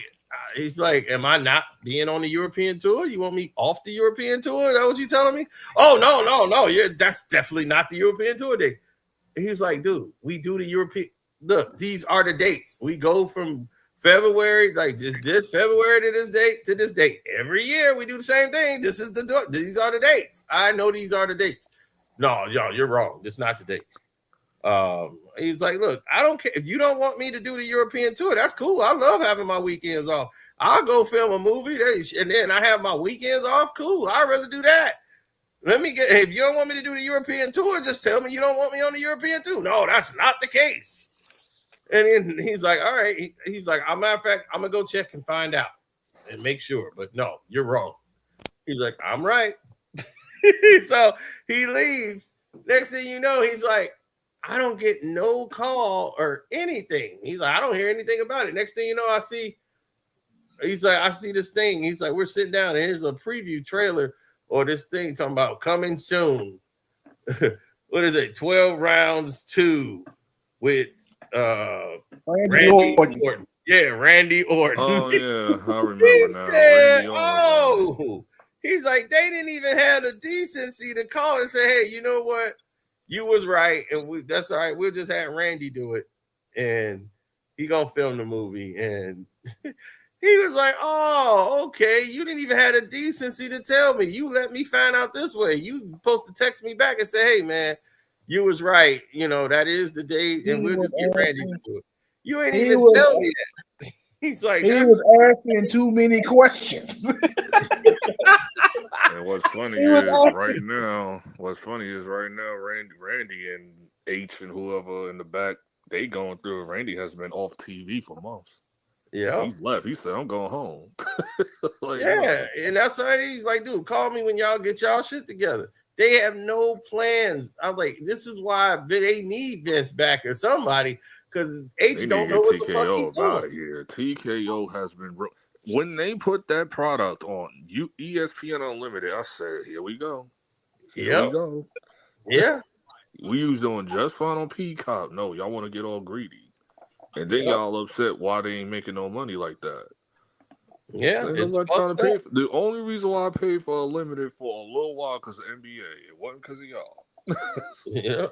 am I not being on the European tour? You want me off the European tour? Is that what you telling me? Oh, no, that's definitely not the European tour date. And he was like, dude, we do the European. Look, these are the dates. We go from February, like this February to this date. Every year we do the same thing. These are the dates. I know these are the dates. No, y'all, you're wrong. This is not the dates. He's like, look, I don't care if you don't want me to do the European tour. That's cool. I love having my weekends off. I'll go film a movie and then I have my weekends off. Cool. I'd rather do that. If you don't want me to do the European tour, just tell me you don't want me on the European tour. No, that's not the case. And then he's like, all right. He's like, as a matter of fact, I'm going to go check and find out. and make sure. But no, you're wrong. He's like, I'm right. So he leaves. Next thing you know, he's like, I don't get no call or anything. He's like, I don't hear anything about it. Next thing you know, I see this thing. He's like, we're sitting down and here's a preview trailer or this thing talking about coming soon. What is it? 12 rounds 2 with Randy Orton. Yeah, Randy Orton. Oh yeah, I remember now. Said, Randy Orton. He's like, they didn't even have the decency to call and say, hey, you know what? You was right, and that's all right. We'll just have Randy do it, and he gonna film the movie. And he was like, oh, okay. You didn't even have the decency to tell me. You let me find out this way. You supposed to text me back and say, hey, man, you was right. You know, that is the day, and we'll just get Randy to do it. You ain't even tell me that. He's like, he was asking too many questions. And what's funny is right now, Randy and H and whoever in the back, they going through. Randy has been off TV for months. Yeah, he's left. He said, I'm going home. Like, yeah, and that's why he's like, dude, call me when y'all get y'all shit together. They have no plans. I'm like, this is why they need Vince back or somebody, because H don't know what the fuck he's doing. Out of here. TKO has been when they put that product on ESPN Unlimited, I said, here we go. Here we go. Yeah. We was doing just fine on Peacock. No, y'all want to get all greedy. And then y'all upset why they ain't making no money like that. Yeah. I'm not trying to pay for, the only reason why I paid for Unlimited for a little while because of NBA. It wasn't because of y'all. Yeah.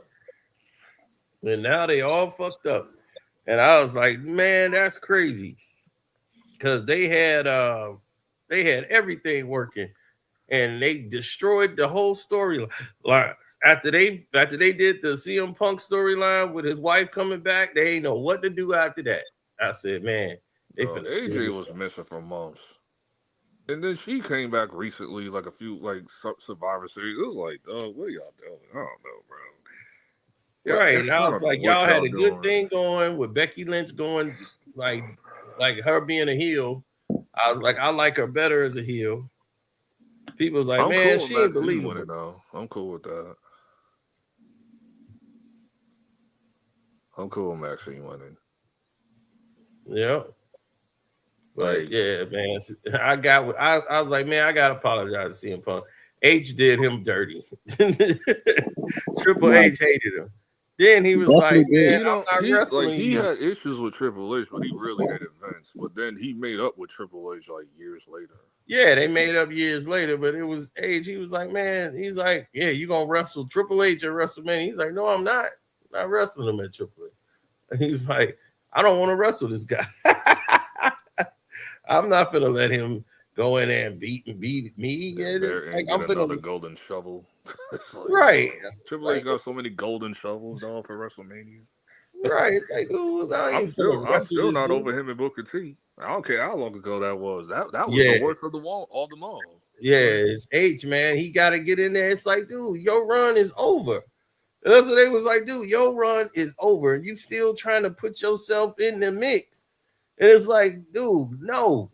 And now they all fucked up. And I was like, man, that's crazy. Because they had everything working, and they destroyed the whole storyline. After they did the CM Punk storyline with his wife coming back, they ain't know what to do after that. I said, man, AJ was missing for months, and then she came back recently, like a few Survivor Series. It was like, what are y'all doing? I don't know, bro. Right, and I was like, y'all had a good thing going with Becky Lynch going like her being a heel. I was like, I like her better as a heel. People was like, I'm man, cool she ain't believable. Though. I'm cool with that. I'm cool with Maxine winning. Yeah. But yeah, man, I was like, man, I gotta apologize to CM Punk. H did him dirty. Triple H hated him. Then he was like, man, I'm not wrestling. He had issues with Triple H, but he really hated Vince. But then he made up with Triple H like years later. Yeah, they made up years later, but it was H. He was like, man, he's like, yeah, you gonna wrestle Triple H at WrestleMania? He's like, no, I'm not. I'm not wrestling him at Triple H. And he's like, I don't want to wrestle this guy. I'm not gonna let him go in there and beat me. Like, I'm another golden shovel. Right. Triple H got so many golden shovels down for WrestleMania. Right. It's like, dude, I'm still not over him and Booker T. I don't care how long ago that was. That was the worst of them all. Yeah, it's H, man. He got to get in there. It's like, dude, your run is over. And that's what they was like, dude, your run is over. You still trying to put yourself in the mix. And it's like, dude, no.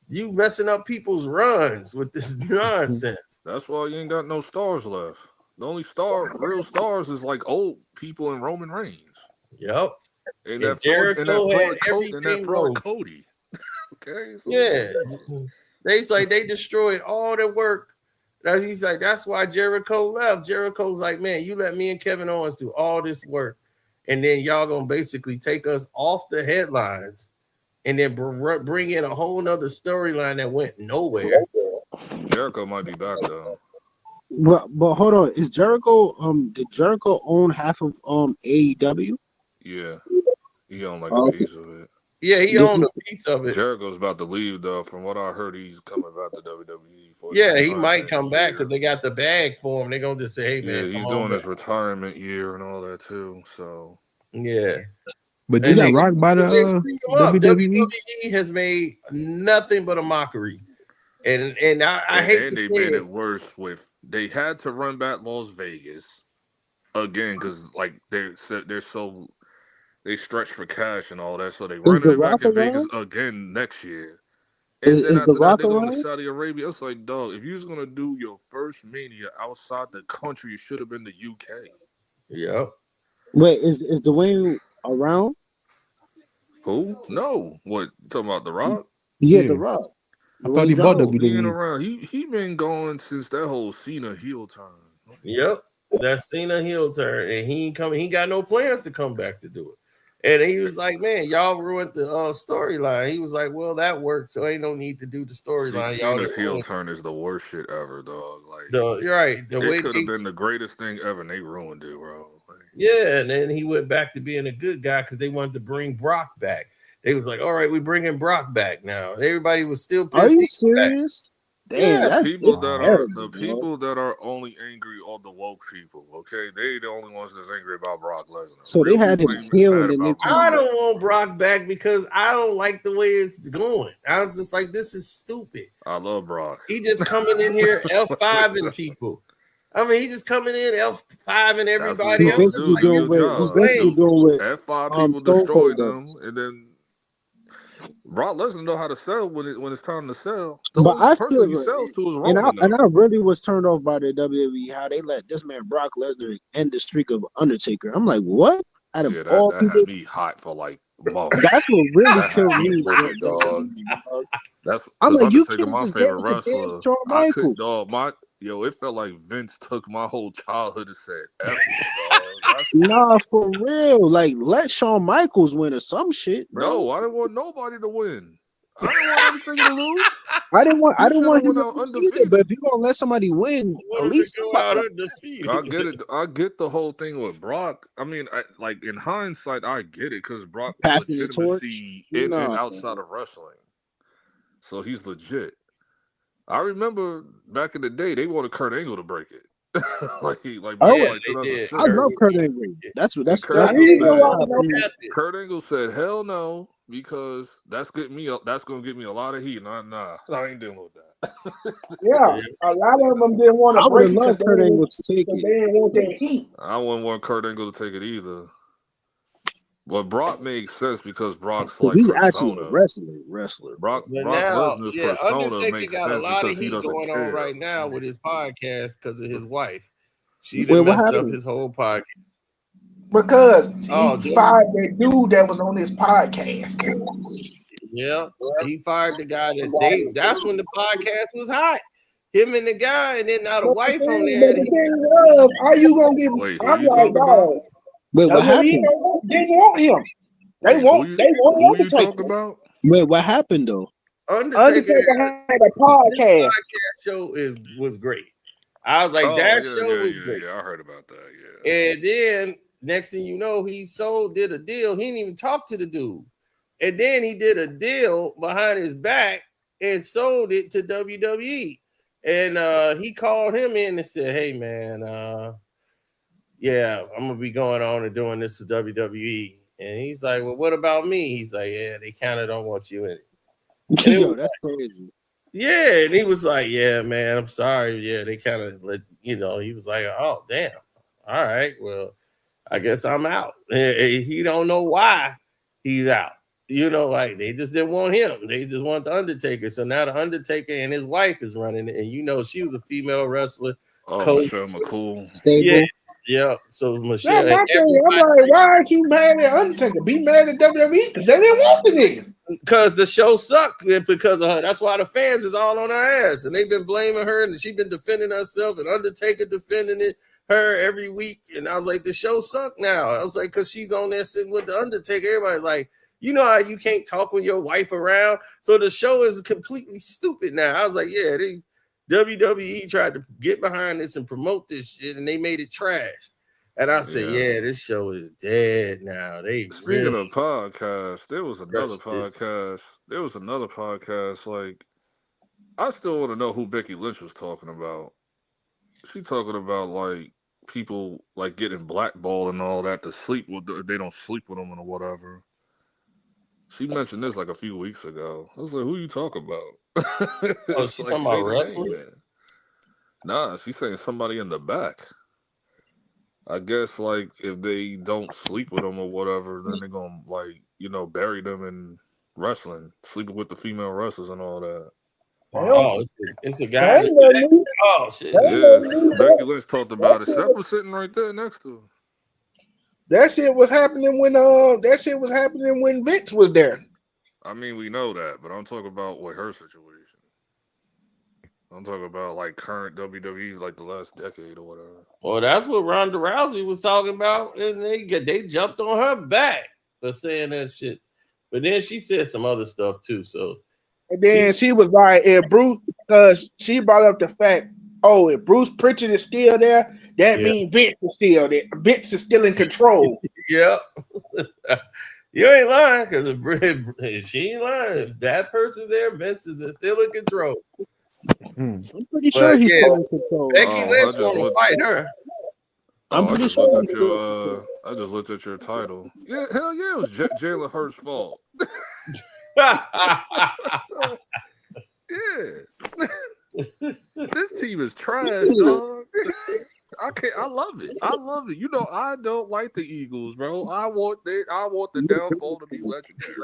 You messing up people's runs with this nonsense. That's why you ain't got no stars left. The only real stars is like old people in Roman Reigns. Yep. And that fraud Cody. Okay. So yeah. They destroyed all their work. He's like, that's why Jericho left. Jericho's like, man, you let me and Kevin Owens do all this work, and then y'all gonna basically take us off the headlines and then bring in a whole nother storyline that went nowhere. Jericho might be back though. But hold on, is Jericho did Jericho own half of AEW? Yeah, he owned like a piece of it. Yeah, he owned a piece of it. Jericho's about to leave though. From what I heard, he's coming back to WWE. Yeah, he might come back because they got the bag for him. They're gonna just say, "Hey man, yeah, he's doing his retirement year and all that too." So yeah. But they got rocked by the WWE has made nothing but a mockery, and I hate and to they say made it worse with they had to run back Las Vegas again because like they stretch for cash and all that, so they running it back in Vegas again next year. And then Is The after that, Rock they're going to around? Saudi Arabia. It's like, dog, if you was gonna do your first mania outside the country, it should have been the UK. Yep. Wait, is Dwayne around? Who? No. What? You talking about The Rock? Yeah, The Rock. I thought he bought No, he ain't WWE. around. He been gone since that whole Cena heel turn. Yep. That Cena heel turn, and he ain't coming. He got no plans to come back to do it. And he was like, "Man, y'all ruined the storyline." He was like, "Well, that worked, so ain't no need to do the storyline." Y'all Cena's heel turn is the worst shit ever, dog. Like, you're right. The way it could have been the greatest thing ever, and they ruined it, bro. Yeah, and then he went back to being a good guy because they wanted to bring Brock back. They was like, "All right, we're bringing Brock back now." Everybody was still pissed. Are you serious? Damn, Yeah, that's People it's that terrible, are the people that are only angry are the woke people. Okay, they the only ones that's angry about Brock Lesnar. So they Real had people him ain't healed mad and they about I Brock. don't want Brock back because I don't like the way it's going. I was just like, this is stupid. I love Brock. He just coming in here F5 and people. I mean, he just coming in F5 and everybody he's else. basically doing what he's basically doing what F5 people Stone destroyed Cold them, and then Brock Lesnar know how to sell when it's time to sell. The But only I person he still, sells to is and Roman. I really was turned off by the WWE how they let this man Brock Lesnar end the streak of Undertaker. I'm like, what? Out of Yeah, all that people, had me hot for like months. that's what really That killed had me me. living, dog. That's I'm because like, you Undertaker, can't my just give favorite it to damn wrestler. Shawn I could, Michaels. dog. It felt like Vince took my whole childhood and said, "F you, dog." Nah, for real. Like, let Shawn Michaels win or some shit, bro. No, I didn't want nobody to win. I didn't want Undertaker to lose. I didn't want He him went to out lose either. But undefeated. if you gonna let somebody win, at least somebody. I get it. I get the whole thing with Brock. I mean, like in hindsight, I get it because Brock Passing the torch. legitimacy in and Nah, outside of wrestling, so he's legit. I remember back in the day, they wanted Kurt Angle to break it, like back in like 2006. I love Kurt Angle. That's And that's Kurt that's Angle one of the top said, three. Kurt Angle said, "Hell no," because that's gonna get me a lot of heat. Nah, I ain't dealing with that. Yeah, a lot of them didn't want I to would break have it because loved Kurt Angle to take they it. didn't want that heat. I wouldn't want Kurt Angle to take it either. But Brock makes sense because Brock's like He's actually a persona. wrestler. Brock But now, Lesnar's yeah, persona Undertaker makes got a sense lot of because he heat doesn't going on care. right now with his podcast because of his wife. She Wait, done what messed up happened? his whole podcast. Because Oh, he fired that dude that was on his podcast. yeah, he fired the guy that's when the podcast was hot. Him and the guy, and then now the wife on there. But the thing was, are you gonna get? Wait, who I'm you like, talking about? dog. Wait, what WWE happened? didn't want him. They Wait, want who you Undertaker. talking about? Wait, what happened though? Undertaker had a podcast. His podcast show was great. I was like, Oh, that yeah, show was great. Yeah, I heard about that. Yeah. And then next thing you know, he did a deal. He didn't even talk to the dude. And then he did a deal behind his back and sold it to WWE. And he called him in and said, "Hey man, yeah, I'm gonna be going on and doing this for WWE." And he's like, "Well, what about me?" He's like, "Yeah, they kind of don't want you in it." Yo, that's crazy. Yeah, and he was like, "Yeah, man, I'm sorry. Yeah, they kind of let he was like, "Oh, damn. All right, well, I guess I'm out." He don't know why he's out. Like they just didn't want him. They just want the Undertaker. So now the Undertaker and his wife is running it, and she was a female wrestler. Oh, coach. Michelle McCool. Yeah. So Michelle. Yeah, I'm like, why aren't you mad at Undertaker? Be mad at WWE because they didn't want the nigga. Because the show sucked because of her. That's why the fans is all on her ass, and they've been blaming her, and she's been defending herself, and Undertaker defending her every week. And I was like, the show sucked now. I was like, because she's on there sitting with the Undertaker. Everybody's like, you know how you can't talk with your wife around, so the show is completely stupid now. I was like, yeah, WWE tried to get behind this and promote this shit, and they made it trash. And I said, yeah, this show is dead now. Speaking of podcasts, there was another podcast. Like, I still want to know who Becky Lynch was talking about. She talking about like people like getting blackballed and all that to sleep with. They don't sleep with them or whatever. She mentioned this like a few weeks ago. I was like, "Who you talking about?" Oh, she talking about wrestlers? Nah, she's saying somebody in the back. I guess like if they don't sleep with them or whatever, then they're gonna bury them and wrestling, sleeping with the female wrestlers and all that. Oh, it's a guy. Oh shit! Yeah, Becky Lynch talked about it. Seth was sitting right there next to her. That shit was happening when Vince was there. I mean, we know that, but I'm talking about with her situation. I'm talking about like current WWE, like the last decade or whatever. Well, that's what Ronda Rousey was talking about, and they jumped on her back for saying that shit. But then she said some other stuff too. So, and then she was like, "If Bruce," because she brought up the fact, "Oh, if Bruce Pritchard is still there, that means Vince is still there. Vince is still in control." Yeah. You ain't lying, because if she ain't lying, if that person there, Vince is still in control. I'm pretty sure he's still in control. Becky Lynch want to fight her. I'm pretty sure he's still. I just looked at your title. Yeah, hell yeah, it was Jalen Hurts' fault. Yeah, this team is trash, dog. I love it. I love it. You know, I don't like the Eagles, bro. I want the downfall to be legendary.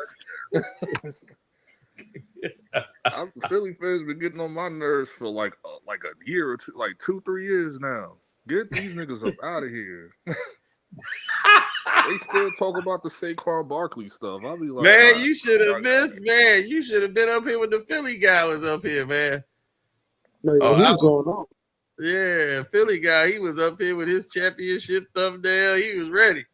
Philly fans been getting on my nerves for like a year or two, like 2-3 years now. Get these niggas up out of here. They still talk about the Saquon Barkley stuff. I'll be like, man, you should have missed, man. You should have been up here when the Philly guy was up here, man. He was going on. Yeah, Philly guy, he was up here with his championship thumbnail. He was ready.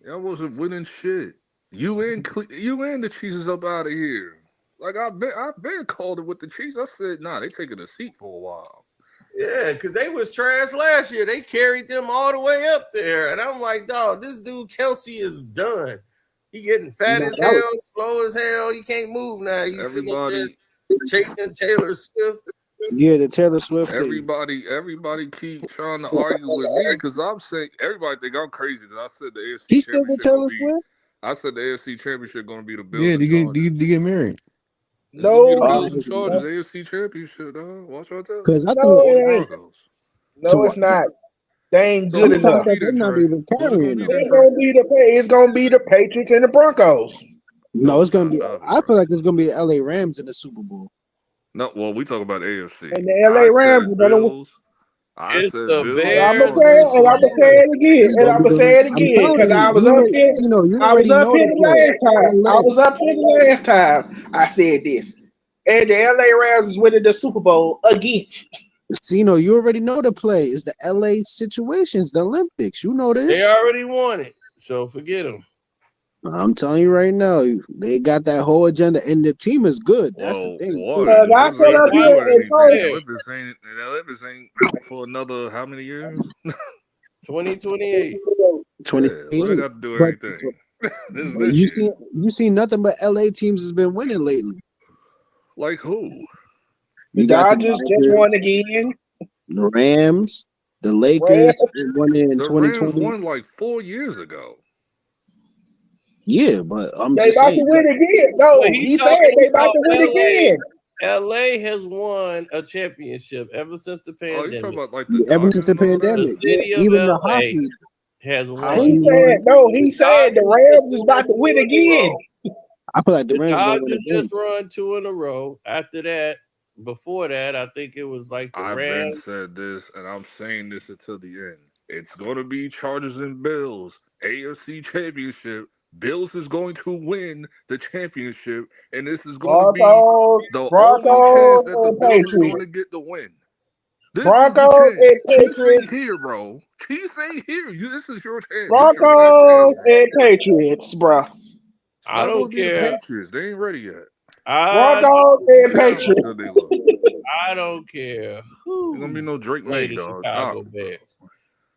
I wasn't winning shit. You and the Chiefs is up out of here. Like I've been called it with the Chiefs. I said, nah, they taking a seat for a while. Yeah, because they was trash last year. They carried them all the way up there. And I'm like, dog, this dude Kelsey is done. He getting fat as hell, slow as hell. He can't move now. He's sitting up there chasing Taylor Swift. Yeah, the Taylor Swift. Everybody keep trying to argue with me because I'm saying everybody think I'm crazy because I said the AFC He's still with Taylor Swift. I said the AFC Championship going to be the Bills. Yeah, they get married. No, Bills and Chargers, AFC Championship, dog. Watch out there. Because I think it's not. They ain't good enough. They're not even carrying. It's gonna be the Patriots and the Broncos. No, it's gonna be. I feel like it's gonna be the LA Rams in the Super Bowl. No, well, we talk about AFC. And the LA Rams, Bills. It's the Bears. I'm gonna say it again because I was up here. I was up here the last time. I said this, and the LA Rams is winning the Super Bowl again. Cino, you already know the play. It's the LA situations, the Olympics. You know this. They already won it, so forget them. I'm telling you right now, they got that whole agenda, and the team is good. That's the thing. I feel up here and the Olympics ain't for another how many years? 2028. 2028. We got to do everything. You see nothing but LA teams has been winning lately. Like who? The Dodgers just won again. The Rams, the Lakers won in 2020. Rams won like 4 years ago. Yeah, but I'm they just about saying. to win again. No, he said they about to win again. LA has won a championship ever since the pandemic. Oh, you talking about like ever since the pandemic? The city of even LA the hockey has won. He said the Rams is about to win again. I feel like the Rams Dodgers just run 2 in a row. After that, before that, I think it was like the Rams. I've said this, and I'm saying this until the end. It's going to be Chargers and Bills, AFC Championship. Bills is going to win the championship, and this is going to be the only chance that the Bills are going to get the win. This Broncos and Patriots. Chiefs ain't here, bro. Chiefs ain't here. This is your chance. Broncos and Patriots, bro. I don't care. The Patriots. They ain't ready yet. Broncos and Patriots. I don't care. There's gonna be no Drake May, dog. Chicago Bears.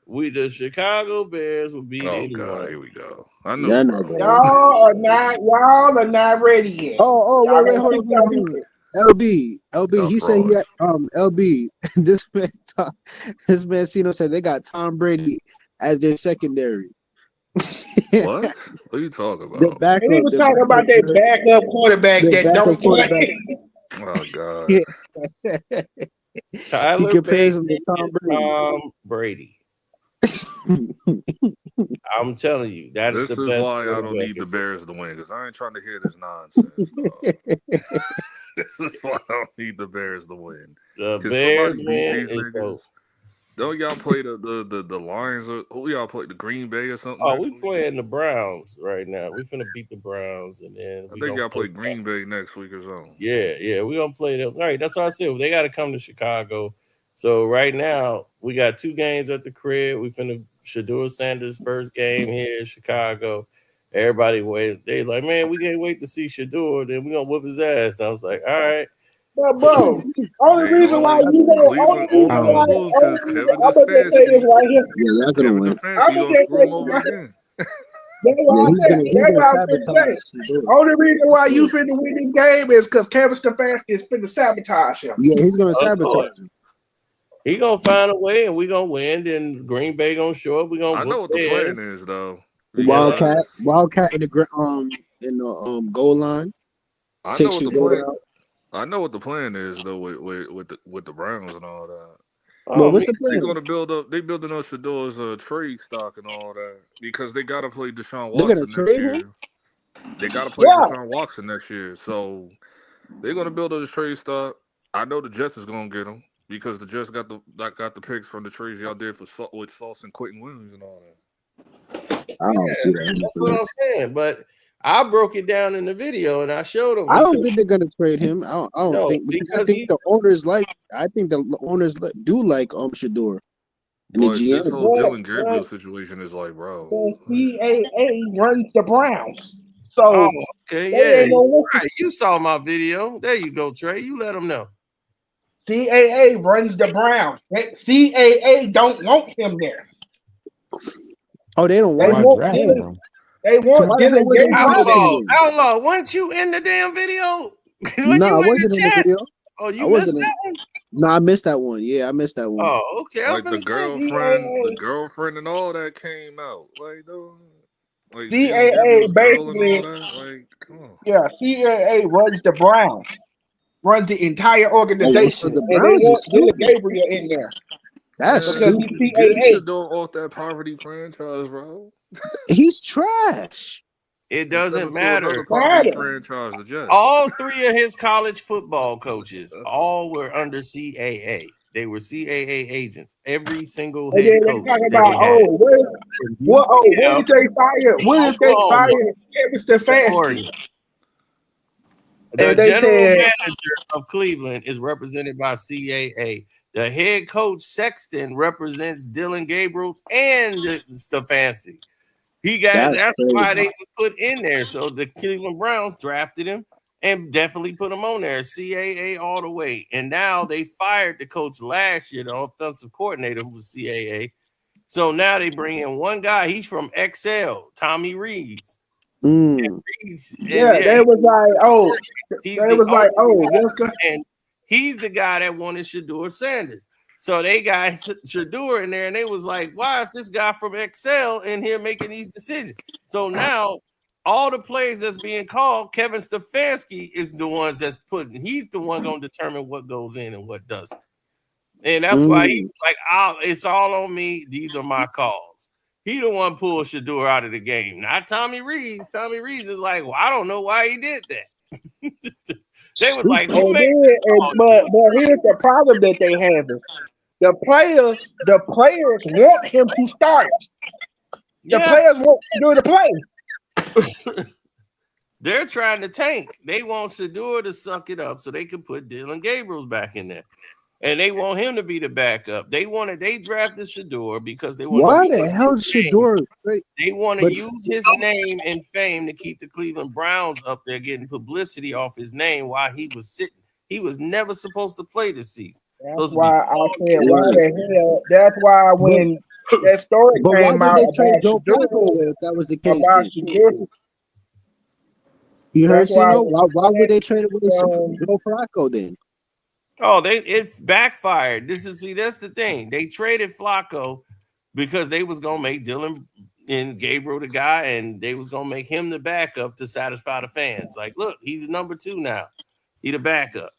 The Chicago Bears will beat anyone. God, here we go. I know. Y'all are not ready yet. Wait, hold on. LB. He said he had, LB. This man Cino said they got Tom Brady as their secondary. What? What are you talking about? He was talking about their backup quarterback that don't play. Oh God. Tyler he compares him to Tom Brady. I'm telling you, that's This the is best. why I don't need the Bears to win, because I ain't trying to hear this nonsense, dog. This is why I don't need the Bears to win. The Can Bears somebody beat win these is niggas? so. Don't y'all play the Lions? Or who y'all play? The Green Bay or something? Oh, next we week? playing the Browns right now. We finna beat the Browns, and then I we think gonna y'all play play Green Bay next week or something. Yeah, we gonna play them. All right, that's what I said. They got to come to Chicago. So right now we got 2 games at the crib. We finna Shedeur Sanders' first game here in Chicago. Everybody wait. They like, man, we can't wait to see Shedeur. Then we gonna whoop his ass. I was like, all right. But bro, only They reason why only you know, Cleveland only gonna lose because Kevin I'm gonna just say this Stefanski. right here. Yeah, y'all gonna Kevin win. Stefanski gonna screw him over again. That's why Yeah, I'm he's saying. That's gonna why I'm finna sabotage say. Shedeur. Only reason why you finna win this game is because Kevin Stefanski is finna sabotage him. Yeah, he's gonna Of sabotage course. him. He gonna find a way, and we gonna win. Then Green Bay gonna show up. We gonna I know whoop what the their plan ass. is, though. Wildcat in the goal line. I Take know what the Shedeur plan. out. I know what the plan is, though, with the Browns and all that. Well, what's the They're plan? gonna build up. They building up Shadeur's trade stock and all that because they gotta play Deshaun They're gonna Watson next trade year. him. They gotta play Yeah. Deshaun Watson next year, so they're gonna build up the trade stock. I know the Jets is gonna get him because the Jets got the picks from the trades y'all did with Sauce and Quentin Williams and all that. I don't see that. That's what I'm saying. But I broke it down in the video, and I showed them. I don't think they're gonna trade him. I don't No, think because I because think the owners like. I think the owners do like Shedeur. And the But this GM. whole Dylan Gabriel situation is like, bro. The CAA runs the Browns. So Oh, okay, they yeah, ain't no right. You saw my video. There you go, Trey. You let them know. CAA runs the Browns. CAA don't want him there. Oh, they don't They want want him. Dylan. Damn. They want Why the hell Dylan would they Gabriel do there. that? Outlaw, weren't you in the damn video? No, I wasn't in the chat? video. Oh, I you missed wasn't in. that one? No, I missed that one. Yeah, I missed that one. Oh, okay. I'm Like the finna girlfriend and all that came out. Like, like CAA Jalen Gabriel's girl and basically, all that. Like, come on. yeah, CAA runs the Browns, runs the entire organization, so the and they Browns want is Dylan stupid. Gabriel in there That's because stupid. he's Get CAA. Shedeur off that poverty franchise, bro. He's trash. It And send doesn't him to another matter. poverty franchise, the Jets. All 3 of his college football coaches all were under CAA. They were CAA agents. Every single And head then they coach talk that about, he had. when did they fire? When did they Oklahoma, fire Kevin Stefanski? Oregon. The And they general said, manager of Cleveland is represented by CAA. The head coach Sexton represents Dylan Gabriel and Stefanski. That's why they were put in there. So the Cleveland Browns drafted him and definitely put him on there. CAA all the way. And now they fired the coach last year, the offensive coordinator who was CAA. So now they bring in one guy. He's from XL, Tommy Reeves. they was like, what's good? And he's the guy that wanted Shedeur Sanders. So they got Shedeur in there, and they was like, why is this guy from XL in here making these decisions? So now all the plays that's being called, Kevin Stefanski is the ones that's putting. He's the one going to determine what goes in and what doesn't. And that's why he's like, it's all on me. These are my calls. He the one pulled Shedeur out of the game, not Tommy Reeves. Tommy Reeves is like, well, I don't know why he did that. They was like, but here's the problem that they have. The players want him to start. The players want Shedeur to play. They're trying to tank. They want Shedeur to suck it up so they can put Dylan Gabriel back in there. And they want him to be the backup. They drafted Shedeur because they want. Why the hell Shedeur? They want to use his name and fame to keep the Cleveland Browns up there getting publicity off his name while he was sitting. He was never supposed to play this season. That's why I said, why the hell? That's why when that story came out about Shedeur, if that was the case, you heard Sino? Why would they trade away Joe Flacco then? Oh, it backfired. That's the thing. They traded Flacco because they was gonna make Dylan and Gabriel the guy, and they was gonna make him the backup to satisfy the fans. Like, look, he's number 2 now. He the backup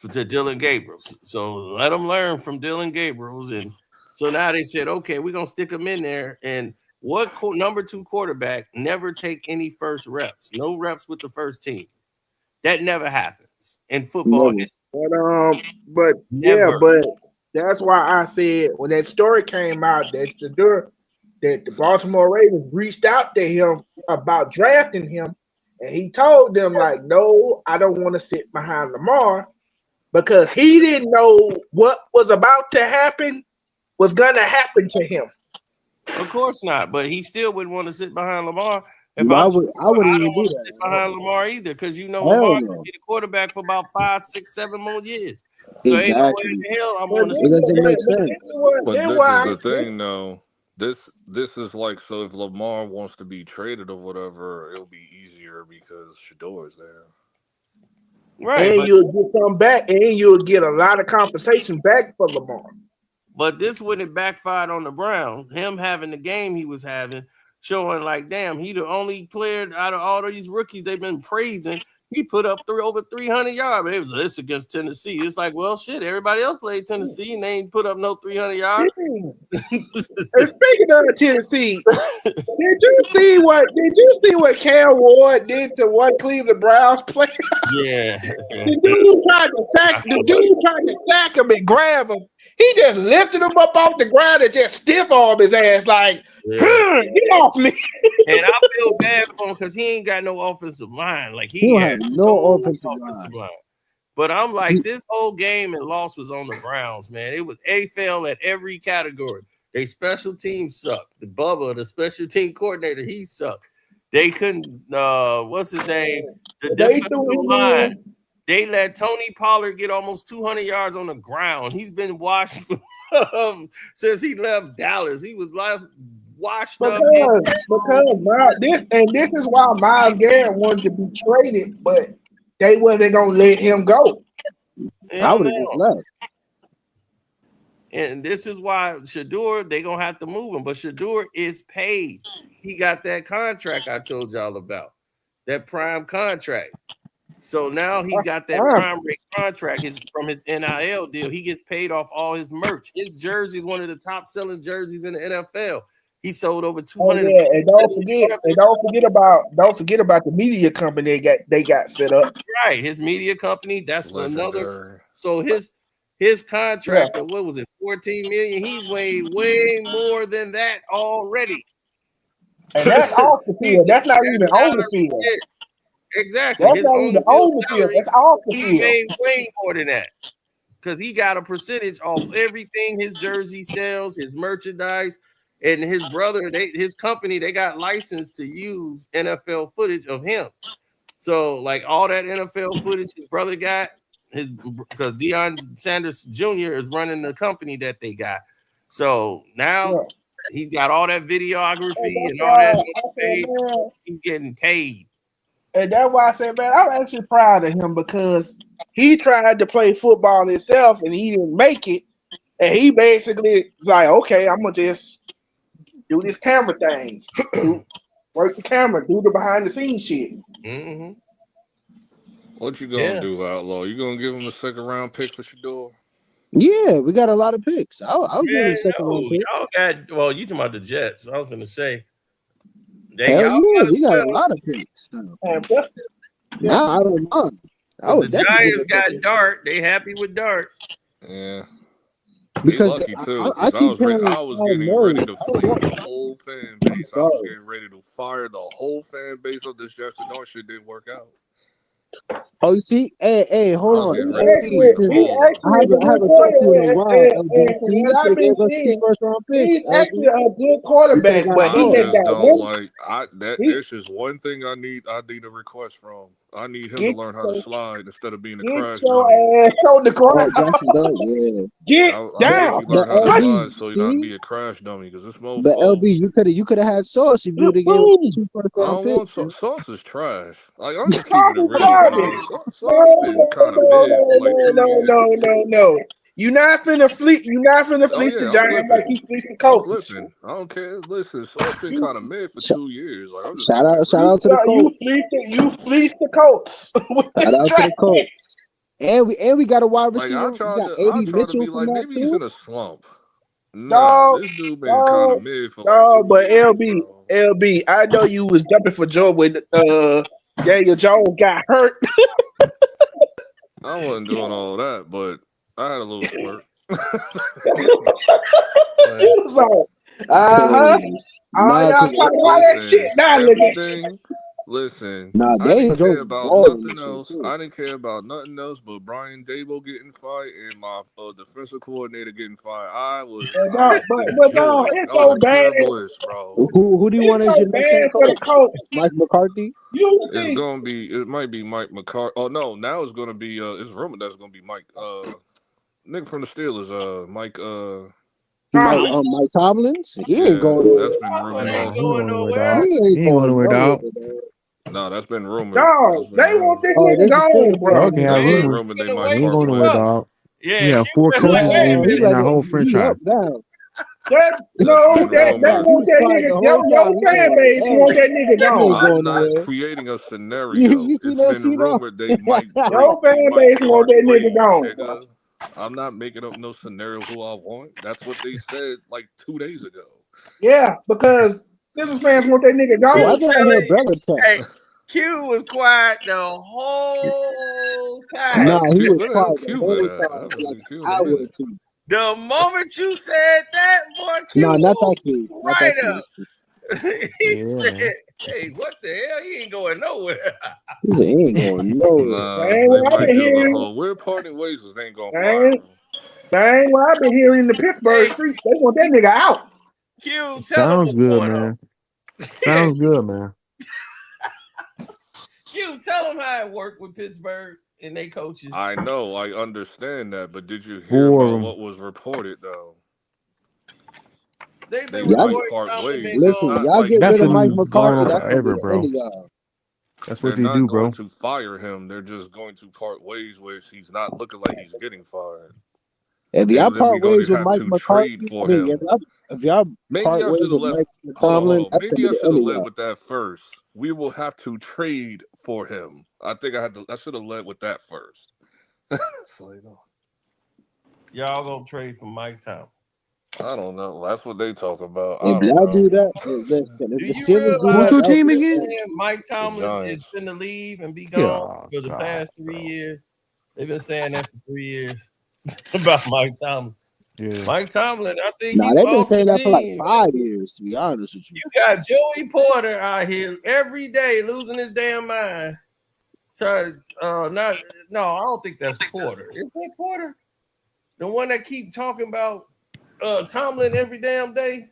to Dylan Gabriel. So let him learn from Dylan Gabriel's. And so now they said, okay, we're gonna stick him in there. And What number 2 quarterback never take any first reps? No reps with the first team. That never happens in football history. But Never. but that's why I said when that story came out that the Baltimore Ravens reached out to him about drafting him, and he told them like, no, I don't want to sit behind Lamar, because he didn't know what was about to happen was gonna happen to him. Of course not, but he still wouldn't want to sit behind Lamar. I wouldn't even do that. Sit behind Lamar either, because Hell Lamar no. will be the quarterback for about 5, 6, 7 more years. So ain't no way Exactly. in the hell I'm It going to. doesn't make sense. But this is the thing, though. This is like, so if Lamar wants to be traded or whatever, it'll be easier because Shador is there. Right, And you'll get some back, and you'll get a lot of compensation back for Lamar. But this wouldn't have backfired on the Browns. Him having the game he was having, showing like, damn, he the only player out of all of these rookies they've been praising. He put up over 300 yards, but it was this against Tennessee. It's like, well, shit, everybody else played Tennessee and they ain't put up no 300 yards. And speaking of Tennessee, did you see what Cam Ward did to one Cleveland Browns player? Yeah. The dude tried to sack him and grab him. He just lifted him up off the ground and just stiff arm his ass like, get off me. And I feel bad for him because he ain't got no offensive line. Like he had no offensive line. But I'm like, this whole game and loss was on the Browns, man. It was fell at every category. They special team sucked. The Bubba, the special team coordinator, he sucked. They couldn't. What's his name? The defensive line. They let Tony Pollard get almost 200 yards on the ground. He's been washed since he left Dallas. He was washed up. This is why Myles Garrett wanted to be traded, but they wasn't gonna let him go. I would have just left. And this is why Shador, they're gonna have to move him. But Shador is paid. He got that contract I told y'all about, that prime contract. So now he got that prime rate contract from his NIL deal. He gets paid off all his merch. His jersey is one of the top selling jerseys in the NFL. He sold over 200. And don't forget about the media company they got set up. Right, his media company. That's another. So his contract, what was it, 14 million? He weighed way more than that already. And that's off the field. That's not even on the field. Exactly. That's not even on the field. That's off the field. He made way more than that because he got a percentage off everything his jersey sells, his merchandise, and his brother, his company, they got licensed to use NFL footage of him. So, like all that NFL footage his brother got, because Deion Sanders Jr. is running the company that they got. So now he got all that videography and all that on the page. He's getting paid. And that's why I said, man, I'm actually proud of him because he tried to play football himself and he didn't make it. And he basically was like, okay, I'm going to just do this camera thing. Work the camera, do the behind the scenes shit. Mm-hmm. What you going to do, Outlaw? You going to give him a second round pick for Shador? Yeah, we got a lot of picks. I'll give him a second round pick. Y'all got, well, you talking about the Jets. I was going to say. Hell yeah, we got a lot of picks. Nah, I don't mind. The Giants got Dart. They happy with Dart. Yeah. Because lucky too. I was getting ready to fire the whole fan base. I was getting ready to fire the whole fan base of this Jefferson Dart shit didn't work out. Oh, you see? Hey, hold on. I haven't talked to you in a while, LBC. He's actually a good quarterback, but he has got there's just one thing I need a request from. I need him to learn how to slide instead of being a crash dummy. On the ground. Get down. He learn how to slide so he not be a crash dummy because this motherfucker. But LB, you could have had Sauce if you would have given 2 first round picks. Sauce is trash. Like I'm just keeping it real. Sauce been kind of big for like 2 years. No. You're not finna fleece the Giants like he fleeced the Colts. Listen, I don't care. Listen, Sauce been kind of mid for 2 years. Like, I'm just shout out to the Colts. You fleeced the Colts. Shout out to the Colts. And we got a wide receiver. Like, I'm trying to be like, maybe he's in a slump. No, this dude been kind of no, mid for like no, 2 but years, bro. LB, I know you was jumping for joy when Daniel Jones got hurt. I wasn't doing all that, but I had a little squirt. It was like, uh-huh. All Nah, y'all because talking all that shit. Listen, Now look at you. everything. Listen, nah, I Daniel didn't care Jones is about balling nothing this year else. too. I didn't care about nothing else but Brian Dable getting fired and my defensive coordinator getting fired. I was in No, joy. it's I was so in bad. pure bliss, bro. Who do you want It's as so your next head bad for the coach? coach. Mike McCarthy? You It's think gonna be. It might be Mike McCarthy. Oh no, now it's gonna be. It's rumored that's gonna be Mike. Nigga from the Steelers. Mike. Mike Tomlins? He ain't Yeah, going that's nowhere. been rumored Nah, he also. ain't going nowhere, He dog. ain't He ain't going going nowhere, nowhere. dog. No, that's been rumored. no, That's been they want rumored. this Oh, nigga this is still gone, bro. Dog can have That's been rumors. rumored. They He might ain't part going nowhere, ways. dog. Yeah, We have 4 Q been coaches quiet. in He our like whole he franchise. up now. That's been They rumored. He want was that quiet nigga. the whole Your time. He fan like, base want that nigga he ain't gone. I'm going not nowhere. creating a scenario. You see It's that been Cito? rumored they might Your they fan might base want part that nigga ways, gone, bro. nigga. I'm not making up no scenario who I want. That's what they said like 2 days ago. Yeah, because Steelers fans want that nigga Why gone. did I hear Belichick? Hey, Q was quiet the whole Oh, time. Nah, that's he Q. was Where the hell quiet the Q been whole at? I time for haven't like seen an Q in a hour or minute. two. The moment you said that, boy, Q Nah, not that moved kid. Not right that kid. up. He Yeah, said, man. "Hey, what the hell? He ain't going nowhere." He said he ain't going nowhere. Nah, That ain't they what I've might been do the hearing. whole. We're parting ways. They ain't gonna That fire ain't, him. that ain't what I've been hearing in the Pittsburgh Hey, streets. They want that nigga out. Q, tell him Sounds what's good, going on. man. Sounds good, man. Q, tell him how it worked with Pittsburgh and they coaches. I know, I understand that, but did you hear 4 of about them. what was reported though? They've They been Y'all, might reporting part Tomlin ways. been It's listen, gone. not y'all like get That's rid of just Mike been going McCarthy, on that's gonna be forever, the end bro. of y'all. That's they're what they not do, going bro. to fire him. They're just going to part ways where he's not looking like he's getting fired. If They y'all literally part going to ways with have Mike to trade McCarthy, I for mean, him. if y'all Maybe part I ways should have with left. Mike Hold Tomlin, on. that's gonna Maybe be I the should end have of led y'all. with that first. We will have to trade for him. I think I should have led with that first. Y'all gonna trade for Mike Tomlin. I don't know. That's what they talk about. I If don't y'all know. do that, listen, if Do the you Steelers do Who's realize that, your that'll team be again? the end. Mike The Tomlin is Giants. finna leave and be gone God, for the past 3 bro. years? They've been saying that for 3 years about Mike Tomlin. Yeah. Mike Tomlin, I think Nah, he's they've been off the saying that for like team. 5 years, to be honest with you. You got Joey Porter out here every day losing his damn mind. Try I don't think that's Porter. Is that Porter? The one that keep talking about Tomlin every damn day?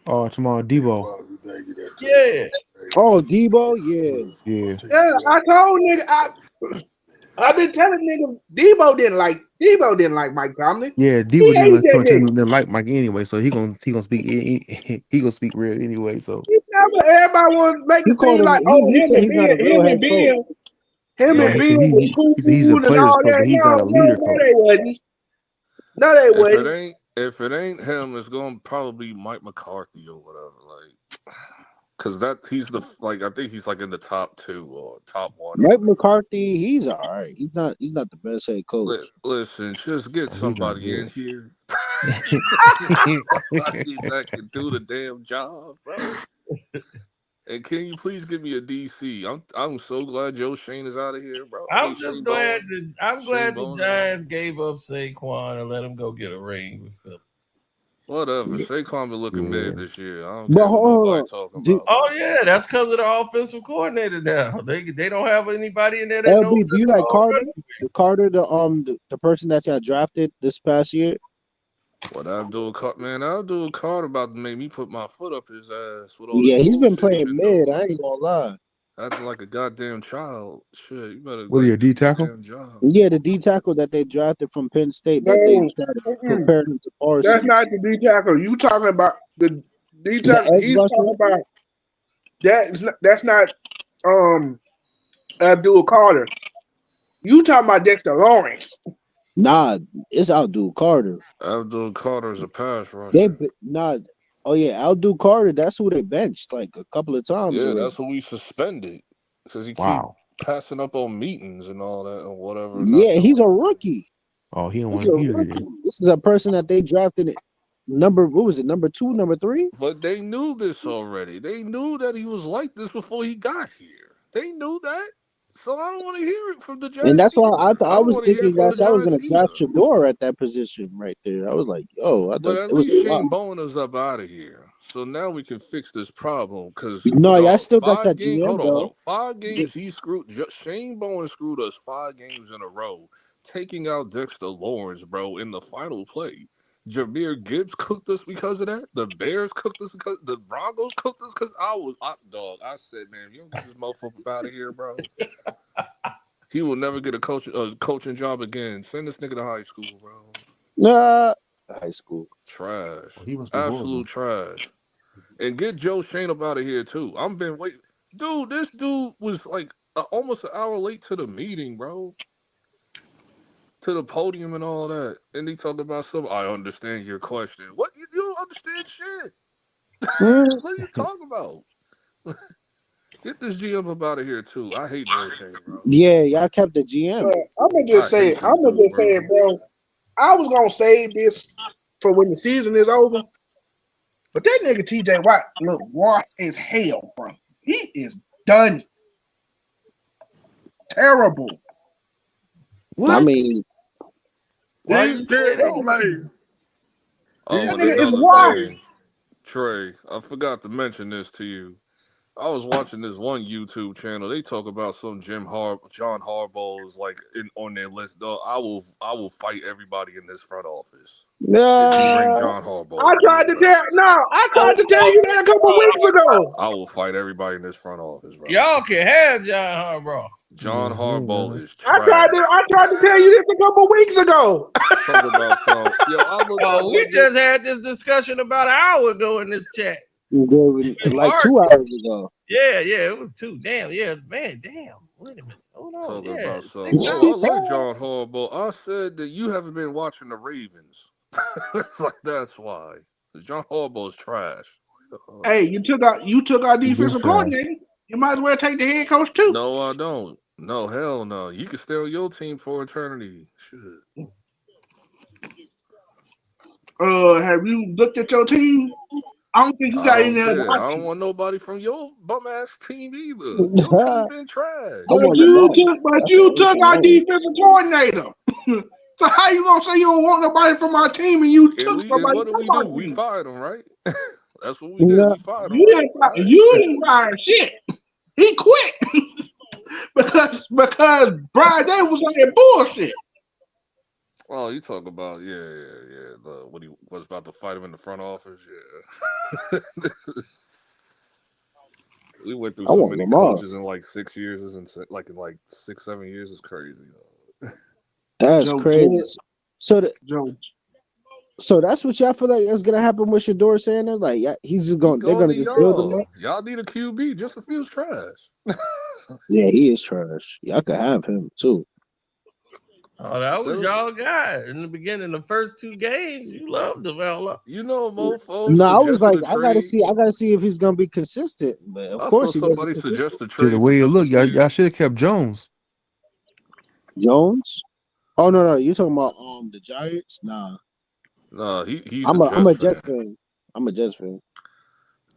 Oh, tomorrow, Debo. Yeah. Oh, Debo, yeah. Yeah. Yeah, I told nigga, I've been telling nigga Debo didn't like Mike Tomlin. Yeah, He Debo hated that nigga. didn't like Mike anyway, so he gonna speak he gonna speak real anyway. So He never everybody want to make He it called seem him. like oh He said he's not a real him and head coach. Bill him no, and he Bill said was he said he's a cool and players all coach, that. but he's not a leader No, coach. they wasn't. No, they wasn't. If it ain't him, it's gonna probably be Mike McCarthy or whatever. Like, cause I think he's like in the top 2 or top 1 or Mike whatever. McCarthy, he's all right. He's not the best head coach. Listen, just get He's not somebody in good. here. That can do the damn job, bro. And can you please give me a DC? I'm so glad Joe Shane is out of here, bro. I'm Shane glad Shane the Bowen. Giants gave up Saquon and let him go get a ring with Philly. Whatever. Saquon been looking Yeah. mid this year. I don't But care what hold nobody on. talking Do, about. Oh yeah, that's because of the offensive coordinator now. They don't have anybody in there that knows. LB, do you like Carter? The person that got drafted this past year. What Abdul Carter about to make me put my foot up his ass with all this Yeah, he's been bullshit he playing been mid. doing. I ain't gonna lie. Acting like a goddamn child. Shit, you better What are you, a do D your tackle? damn job. Yeah, the D tackle that they drafted from Penn State that they No, tried to prepare him to that's varsity. not the D tackle. You talking about the D The tackle? edge He's rusher. talking about that's not Abdul Carter. You talking about Dexter Lawrence? Nah, it's Abdul Carter. Abdul Carter is a pass rusher. Oh yeah, Abdul Carter. That's who they benched like a couple of times Yeah, already. that's who we suspended because he keep Wow. passing up on meetings and all that or whatever. Yeah, he's a rookie. Oh, he don't He's want a to hear rookie. it. This is a person that they drafted What was it? Number 2, number 3? But they knew this already. They knew that he was like this before he got here. They knew that. So I don't want to hear it from the Giants. And that's why I don't was want to hear thinking it from that the I was Giants going to draft either. Shador at that position right there. I was like, yo, I But thought at it was least a Shane lot. Bowen is up out of here. So now we can fix this problem. Because No, y'all still got 5 that games. GM Hold though. on. 5 games he screwed. Shane Bowen screwed us 5 games in a row, taking out Dexter Lawrence, bro, in the final play. Jahmyr Gibbs cooked us because of that. The Bears cooked us because the Broncos cooked us because I said, man, if you don't get this motherfucker out of here, bro, he will never get a coaching job again. Send this nigga to high school, bro. High school. Trash. He must be Absolute trash. And get Joe Shane up out of here, too. I've been waiting. Dude, this dude was like almost an hour late to the meeting, bro. To the podium and all that. And he talked about something. I understand your question. What? You don't understand shit. What are you talking about? Get this GM up out of here, too. I hate Joe Shane, bro. Yeah, y'all kept the GM. I'm gonna just say it. Bro. I was gonna save this for when the season is over. But that nigga TJ Watt look raw as hell, bro. He is done. Terrible. What? I mean, why you say that, man? Oh, That and nigga is another washed. thing, Trey, I forgot to mention this to you. I was watching this one YouTube channel. They talk about some John Harbaugh is like on their list. Dog, I will fight everybody in this front office. If you bring John Harbaugh, I tried to tell you that a couple weeks ago. I will fight everybody in this front office, bro. Y'all can have John Harbaugh. John Harbaugh is I trash. tried to tell you this a couple weeks ago. Talk about some. Yo, I looked at We just had this discussion about an hour ago in this chat. Like 2 hours ago. Yeah, it was 2. Damn, yeah, man, damn. Wait a minute. Hold on. Talking about some. 6 Oh, I like John Harbaugh. I said that you haven't been watching the Ravens. Like that's why. John Harbaugh's trash. Hey, you took our defensive coordinator. You might as well take the head coach too. No, I don't. No, hell no. You can stay on your team for eternity. Shit. Have you looked at your team? I don't think you got any other options. I don't want nobody from your bum ass team either. Your team been trash. But you took our defensive coordinator. So how you gonna say you don't want nobody from our team and you took somebody? What do we do? We fired him, right? That's what we did. We fired him. You didn't fire shit. He quit because Brian Davis was on that bullshit. Oh, you talk about what he was about to fight him in the front office. Yeah, we went through so many coaches in like 6 years. Isn't like in like 6-7 years is crazy. That's crazy. So that's what y'all feel like is gonna happen with Shador saying that? Like, he's just going. They're gonna just build him up. Y'all need a QB just if he was trash. Yeah, he is trash. Y'all could have him too. Oh, that was y'all guy in the beginning. The first 2 games, you loved him, Ella. You know, mofo. No, I was like, I gotta see if he's gonna be consistent. But of course, somebody suggested trade. The way you look, y'all should have kept Jones. Jones? Oh no, you're talking about the Giants? Nah. Nah, he's. I'm a Jets fan. I'm a Jets fan.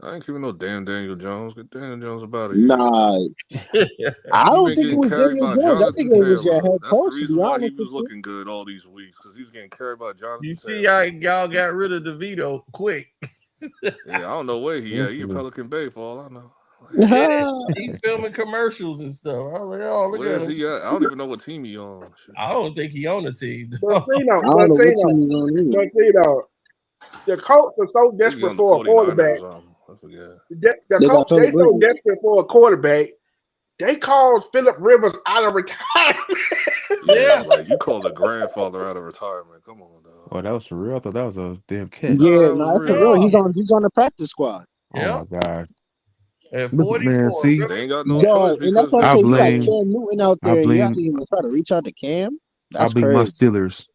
I ain't keeping no damn Daniel Jones. Get Daniel Jones about it. Nah, I don't think it was Daniel Jones. I think it was your head coach. That's the reason why he was looking good all these weeks because he was getting carried by Jonathan. You see, y'all got rid of DeVito quick. Yeah, I don't know where he at. He in Pelican Bay for all I know. Yeah, he's filming commercials and stuff. I was like, oh, look Where at is him. he at? I don't even know what team he on. Shit. I don't think he on the team. But the coach was so desperate for a quarterback. I forget. The coach they so desperate for a quarterback, they called Phillip Rivers out of retirement. Yeah, like you called a grandfather out of retirement. Come on, dog. Oh, that was for real. I thought that was a damn catch. Yeah, no, that's for real. He's on the practice squad. Oh my god. At 44, man, see, they ain't got no choice and that's why I you got blame Cam Newton out there. You have to even try to reach out to Cam. That's I blame my crazy. Steelers.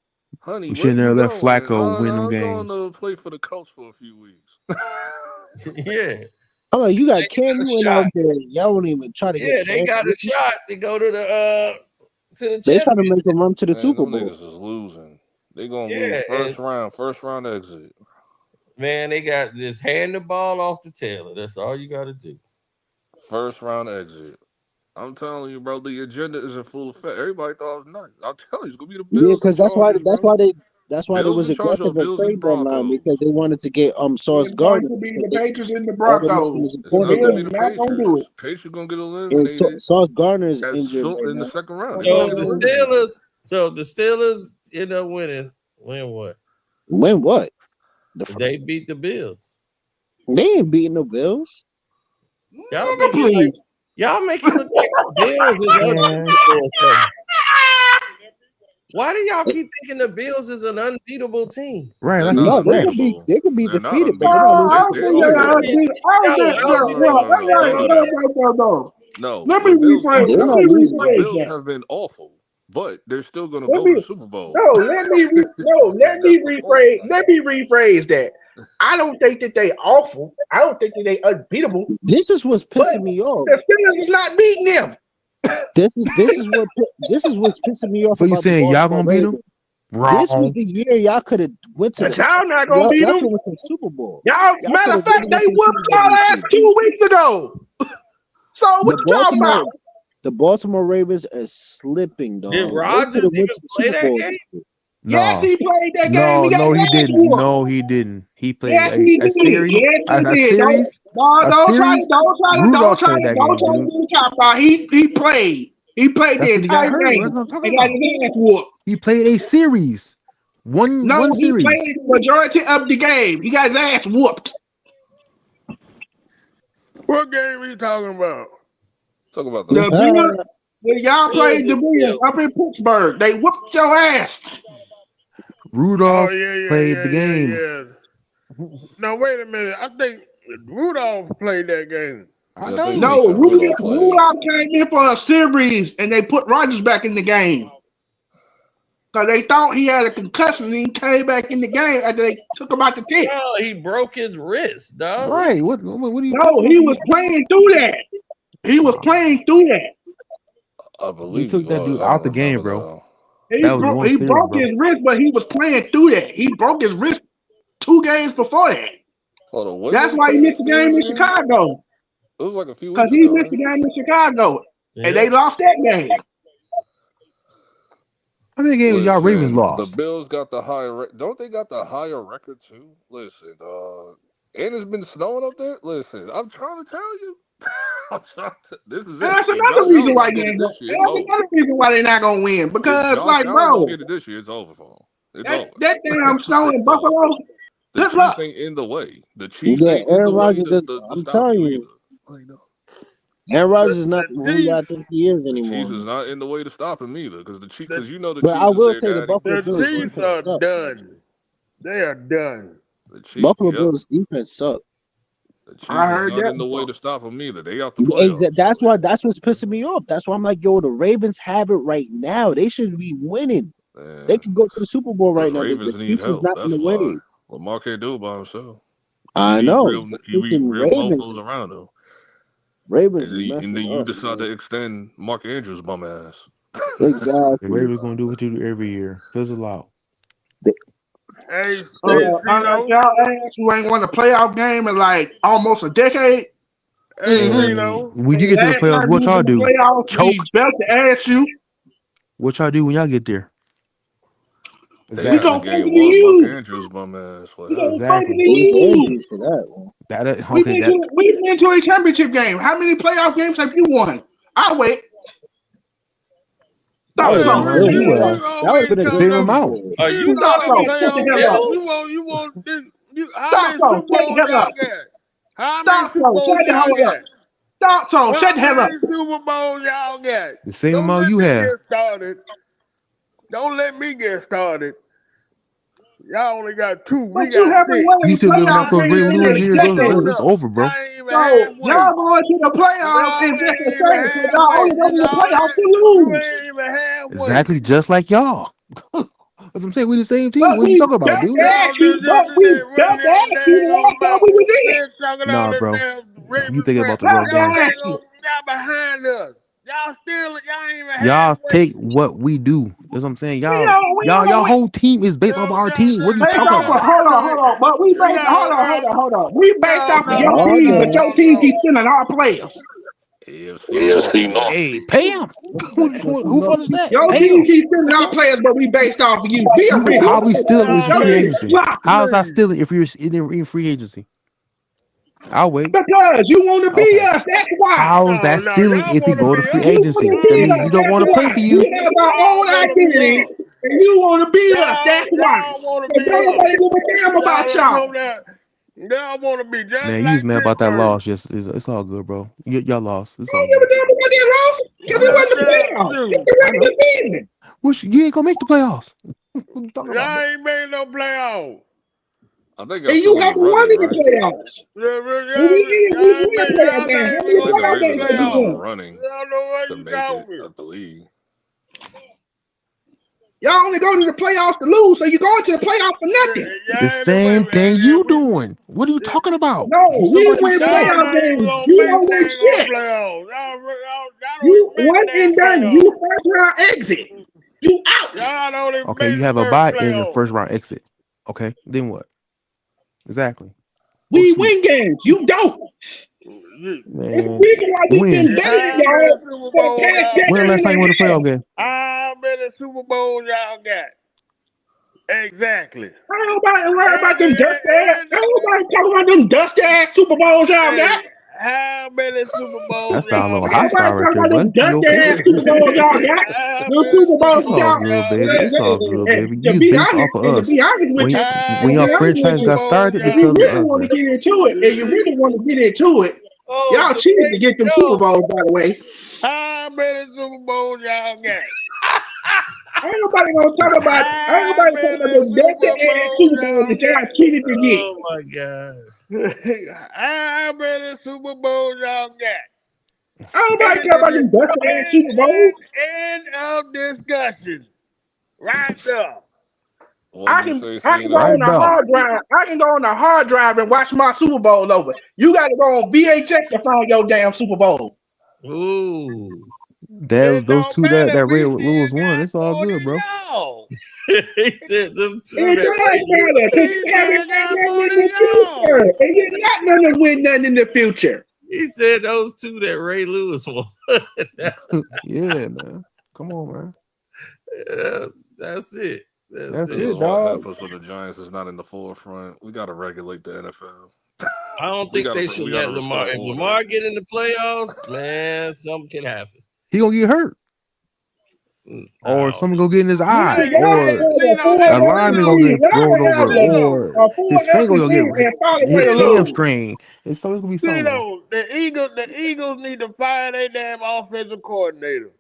Honey, We shouldn't have let Flacco win them I'm games. going to play for the Colts for a few weeks. Yeah. I'm like, you got Cam Newton out there. Y'all won't even try to get. They got a shot to go to the They trying to make him run to the Super Them Bowl. niggas is losing. They gonna lose first round exit. Man, they got just hand the ball off to Taylor. That's all you got to do. First round exit. I'm telling you, bro, the agenda is in full effect. Everybody thought it was nice. I'm telling you, it's gonna be the Bills. Yeah, because and Chargers, that's why they Bills was and Chargers or aggressive at Bills and trade deadline Broncos. because they wanted to get Sauce It's going Gardner. to be the Patriots and the All the missing Broncos. is It's The not important gonna Bills be are the not going to do it. Patriots. Patriots gonna get and eliminated Sauce Gardner is injured right in the now. second round. So the Steelers end up winning. Win what? Win what? They beat the Bills. They ain't beating the Bills. Y'all make it look like the Bills is unbeatable or something. Why do y'all keep thinking the Bills is an unbeatable team? Right. Like No, they could be They're not defeated, but they're not losing. No, Let me rephrase the Bills that. have been awful, but they're still gonna go to the Super Bowl. Let me rephrase that. I don't think that they awful. I don't think that they unbeatable. This is what's pissing me off. The Steelers is not beating them. This is what's pissing me off. So you about saying the y'all Baltimore gonna beat them? Ravens. Wrong. This was the year y'all could have went to But y'all not gonna beat them. Y'all went to the Super Bowl. Matter of fact, they whooped y'all ass 2 weeks ago. So what you talking about? The Baltimore Ravens are slipping, dog. Did They Rodgers could have went even to the play Super that Bowl. game? Yes, he played that game. He got No, he his ass didn't. whooped. No, he didn't. He played Yes, he a did. series. Yes, he A did. series. Don't try to Rudolph played that game, dude. do the cop out. He played. He played That's the when he got entire hurt. game. That's what I'm talking And got about. his ass whooped. He played a series. One He series. played the majority of the game. He got his ass whooped. What game are you talking about? Talk about The Bills. When y'all played the Bills up in Pittsburgh, they whooped your ass. Rudolph played the game. Yeah. No, wait a minute. I think Rudolph played that game. I know. No, Rudolph came in for a series, and they put Rodgers back in the game. Because they thought he had a concussion, and he came back in the game after they took him out the tip. No, he broke his wrist, dog. Right. What are you No, talking he about? was playing through that. He was playing through that. I believe took that dude out the game, bro. He That was one series, broke bro. his wrist, but he was playing through that. He broke his wrist 2 games before that. Hold on, when That's they why he played missed the game in series again? Chicago. It was like a few Because weeks he ago. missed the Right? game in Chicago. And they lost that game. How many games y'all Ravens Listen, lost? The Bills got the higher. Don't they got the higher record too? Listen, and it's been snowing up there. Listen, I'm trying to tell you. This is And it. that's If another Josh reason Allen why don't get it this year, it's that's over. another reason why they're not gonna win. If Because Josh like, Allen don't bro, get it this year, it's over for him. It's over. that damn snow in It's over. Buffalo. The Good Chiefs luck. ain't in the way. The Chiefs Yeah, ain't in Aaron the way Rodgers. to I'm stop telling you you, either. Aaron Rodgers is not who y'all think he is The anymore. Chiefs is not in the way to stop him either, because the Chiefs, because you know the But I Chiefs is will their say the daddy. Buffalo The Bills Chiefs defense are suck. done. They are done. The Chiefs, Buffalo yep. Bills defense suck. The I Chiefs is heard not that in the way before. to stop them either. They out the playoffs. That's what's pissing me off. That's why I'm like, yo, the Ravens have it right now. They should be winning. Man, They could go to the Super Bowl right those now. The Ravens need Chiefs is help. not in That's the why. way. Lamar can't do it by himself. I You need know. real, you need Freaking real mofos around him. Ravens And is then, messing you up, decide man. to extend Mark Andrews' bum ass. The Exactly. Ravens gonna do what you do every year. Fizzle out. Hey, Y'all ass who ain't won a playoff game in like almost a decade. When you get to the Last playoffs, time what you y'all was in do? the playoffs, Choke? we belt to ask you. What y'all do when y'all get there? They We haven't gonna gained further than one. Mark you. Andrews' bum ass. What We happened? gonna further than Who's you. Andrews for that? We've been to a championship game. How many playoff games have you won? I'll wait. That would Thought have so. been You good. That would have been a The good same Super amount. Bowl. Are You you Thought talking so. talking Shut the playoff hell Bill? up. you want this? How Thought many so. Super Shut the Bowls hell y'all up. got? How many Thought Super so. Bowls Shut the y'all hell up. got? Thought so. Shut the How hell up. many Super Bowls y'all got? The same Don't amount let you me have. get started. Don't let me get started. Y'all only got 2. But We you got haven't 6. won You a still living playoff off those game Ray in Lewis a years? decade. It's over, bro. Y'all ain't even So halfway. y'all going to the playoffs Y'all is just ain't the even same. So y'all halfway. only go to the playoffs to You lose. ain't even halfway. Exactly, just like y'all. That's what I'm saying. We the same team. But What are you we talking about, got dude? to ask you. But we got to ask you the last time we was in. Talking all Nah, this bro. damn You Ravens thinking crap. about the Got wrong to game. ask you. Y'all behind us. ain't even Y'all halfway. take what we do. That's what I'm saying. We don't. Y'all whole team is based off our team. What are you Based talking off of, about? hold on. But we based, hold on. We based off of your team, but your team keeps sending our players. Hey, pay him. Who funds that? Your Pay team him. keeps sending our players, but we based off of you. Be a real. How are we still in Your free team agency? flop. How is I still if you're in free agency? I'll wait. Because you want to be Okay. us. That's why. How is that stealing if we go to free You agency? want to That be means us. you don't That's want to play why. for you. We have our own identity, and you want to be us. That's why. Want to But be don't nobody give a damn about y'all. Y'all want to be just Man, you like was mad about that Pittsburgh. loss. Yes, it's all good, bro. Y'all lost. It's all Don't give a good. damn about that loss because it wasn't the playoffs. It's the regular season. You ain't gonna make the playoffs. Y'all ain't made no playoffs. I think And you haven't won in the playoffs. And we win a playoff game. How many I think the playoff Ravens games are have you still in the won? running to make it, I believe. Y'all only go to the playoffs to lose, so you going to the playoffs for nothing. The same thing you doing. What are you talking about? No, You we somebody win said. playoff games. You don't win shit. You one and done. You first round exit. You out. Y'all don't even Okay, you make have a the bye first in the playoffs. first round exit. Okay, then what? Exactly. We win games. You don't. It's the Man, reason why we've when? been better, y'all, for the past When the decade last time you won a and a half. playoff game? How many Super Bowls y'all got? Exactly. I don't worry about them dust ass. I don't talking about them dust ass Super Bowls y'all got. How many Super Bowls That sounds a little Nobody hostile right talking there, about them buddy. You dust okay? ass Super Bowls y'all got. Them Super Bowls It's all y'all. good, baby. It's all good, baby. To You be based honest, off of and to us. be honest with you, When your franchise got started if you because of really us, want to man. get into it, and you really want to get into it, y'all cheated to get them Super Bowls, by the way. How many Super Bowls y'all got? Ain't nobody gonna talk about. Ain't nobody talking about them dusty ass Super Bowls that y'all cheated to get. Oh my gosh. How many Super Bowls y'all got? Ain't nobody talking about them dusty ass Super Bowls. End of discussion. Right there. I can go on the hard drive. I can go on the hard drive and watch my Super Bowl over. You got to go on VHS to find your damn Super Bowl. Ooh. Those two that Ray Lewis won. It's all good, bro. He said them two It does matter because you haven't got nothing in the future. And you're not going to win nothing in the future. He said those two that Ray Lewis won. Yeah, man. Come on, man. Yeah, that's it. That's This is it, what dog. happens when the Giants is not in the forefront. We got to regulate the NFL. I don't think they should let Lamar. If Lamar get in the playoffs, man, something can happen. He gonna get hurt. Or something gonna get in his eye. Or a lineman gonna get thrown over. Or his finger gonna get his hamstring. It's always gonna be something. The Eagles need to fire their damn offensive coordinator.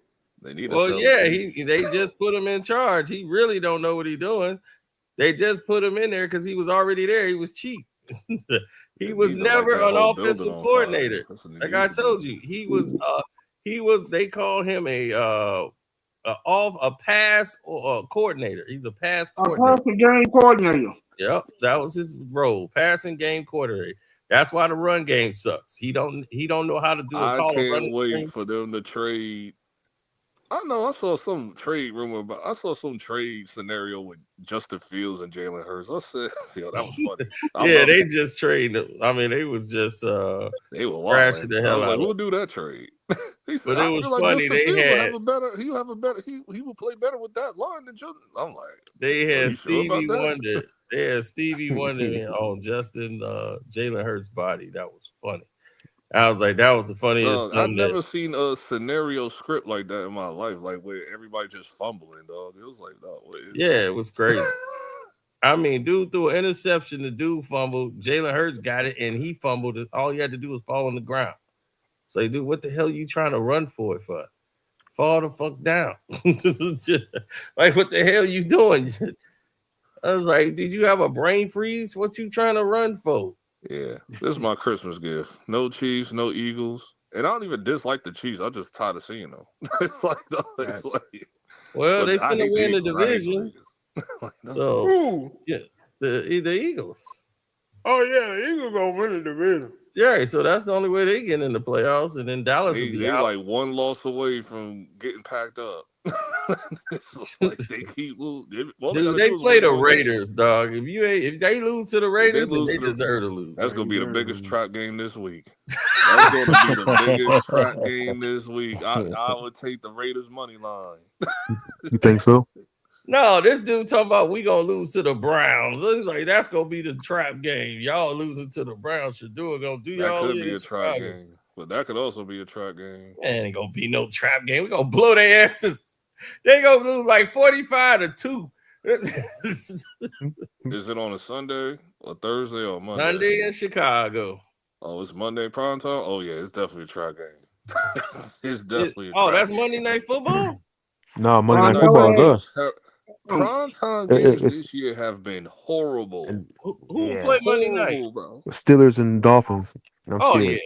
They need Well, yeah, they just put him in charge. He really don't know what he's doing. They just put him in there because he was already there. He was cheap. He was never an offensive coordinator. Like I told you, he was. They call him a pass coordinator. He's a pass coordinator. A passing game coordinator. Yep, that was his role, passing game coordinator. That's why the run game sucks. He don't know how to do a call. I can't wait for them to trade. I know I saw some trade rumor about. I saw some trade scenario with Justin Fields and Jalen Hurts. I said, "Yo, that was funny." Yeah, they just traded him. I mean, they was just they were crashing the hell I was out. like, "We'll do that trade." He said, But I it was feel like funny. Justin They Fields had he will play better with that line than Justin. I'm like, they had Stevie sure Wonder. They had Stevie Wonder on Justin Jalen Hurts' body. That was funny. I was like, that was the funniest thing. I've never seen a scenario script like that in my life, like where everybody just fumbling, dog. It was like, no, it was crazy. I mean, dude threw an interception, the dude fumbled, Jalen Hurts got it, and he fumbled it. All you had to do was fall on the ground. So, dude, what the hell are you trying to run for it for? Fall the fuck down. Like, what the hell you doing? I was like, did you have a brain freeze? What you trying to run for? Yeah, this is my Christmas gift. No Chiefs, no Eagles. And I don't even dislike the Chiefs. I'm just tired of seeing them. It's like well, they I finna hate win the Eagles. I hate division. no. So, yeah, the Eagles. Oh, yeah, the Eagles gonna win the division. Yeah, so that's the only way they get in the playoffs, and then Dallas will be They out. like one loss away from getting packed up. It's like they keep losing. Dude, they play the Raiders, dog. If they lose to the Raiders, then they deserve to lose. That's gonna be the biggest trap game this week. That's gonna be the biggest trap game this week. I would take the Raiders money line. You think so? No, this dude talking about we gonna lose to the Browns. It's like that's gonna be the trap game. Y'all losing to the Browns. Shadua gonna do That y'all. could be a trap game, but that could also be a trap game. Man, ain't gonna be no trap game. We gonna blow their asses. They gonna lose like 45-2. Is it on a Sunday or Thursday or Monday? Sunday in Chicago. Oh, it's Monday prime time. Oh yeah, it's definitely a trap game. It's definitely. That's Monday Night Football. No, Monday Night Football is us. Prime time games this year have been horrible. Who will play Monday night? Bro? Steelers and Dolphins. I'm Yeah.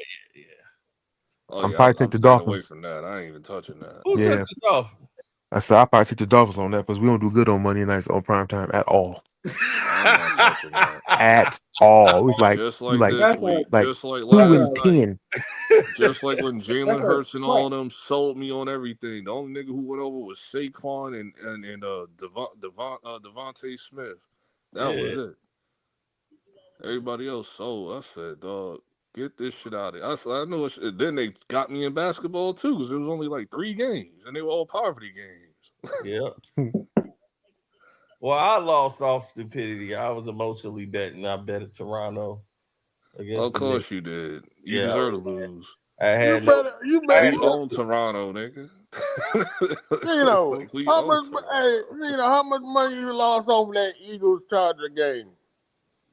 Oh, I'm probably take the Dolphins. Away from that, I ain't even touching that. Who took the Dolphins? I said I probably take the Dolphins on that because we don't do good on Monday nights on prime time at all. I'm not touching that. At all. It was like just like this week, just like 2-10. Just like when Jalen Hurts and all of them sold me on everything. The only nigga who went over was Saquon and Devontae Smith. That was it. Everybody else sold. I said, dog, get this shit out of here. I said, I know. Then they got me in basketball too because it was only like 3 games and they were all poverty games. Yeah. Well, I lost off stupidity. I was emotionally betting. I bet at Toronto. Of course you did. You deserve to lose. I had you better we own Toronto, nigga. How much money you lost over that Eagles Charger game?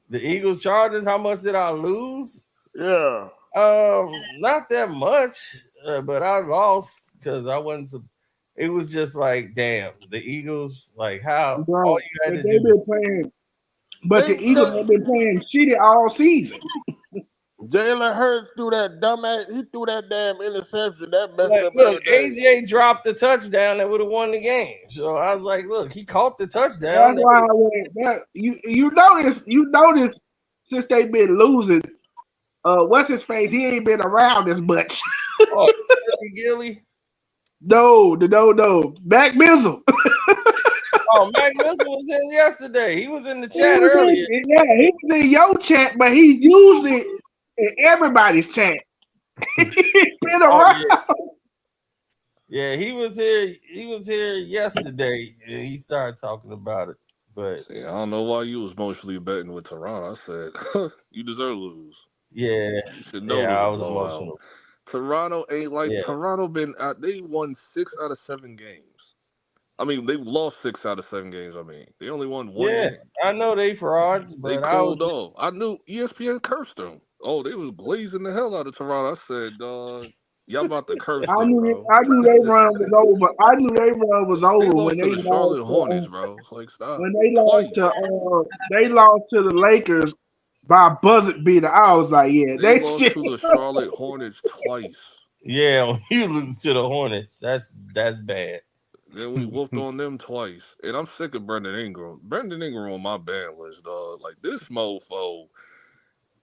The Eagles Chargers, how much did I lose? Yeah. Not that much, but I lost because I wasn't. It was just like, damn, the Eagles, like how all you had to do. Been playing, but the Eagles have been playing shitty all season. Jalen Hurts threw that dumbass. He threw that damn interception. That messed up. Look, AJ dropped the touchdown that would have won the game. So I was like, look, he caught the touchdown. That's why I went. You notice since they've been losing. What's his face? He ain't been around as much. Oh, Gilly. No. Mac Mizzle. Oh, Mac Mizzle was in yesterday. He was in the chat earlier. He was in your chat, but he's usually in everybody's chat. He's been around. Yeah, he was here. He was here yesterday, and he started talking about it. But see, I don't know why you was mostly betting with Toronto. I said you deserve to lose. Yeah, you should know. I was emotional. Toronto ain't like Toronto. They won 6 out of 7 games. I mean, they lost 6 out of 7 games. I mean, they only won 1 game. I know they frauds, but they cooled off. I knew ESPN cursed them. Oh, they was glazing the hell out of Toronto. I said, dog, y'all about to curse them, I knew they run was over. I knew they run was over when they lost to the Charlotte Hornets, bro. It's like, stop. When they lost to the Lakers by a buzzer beater. I was like, they lost to the Charlotte Hornets twice. Yeah, when you lose to the Hornets, that's bad. Then we whooped on them twice. And I'm sick of Brendan Ingram. Brendan Ingram on my ban list, dog. Like, this mofo.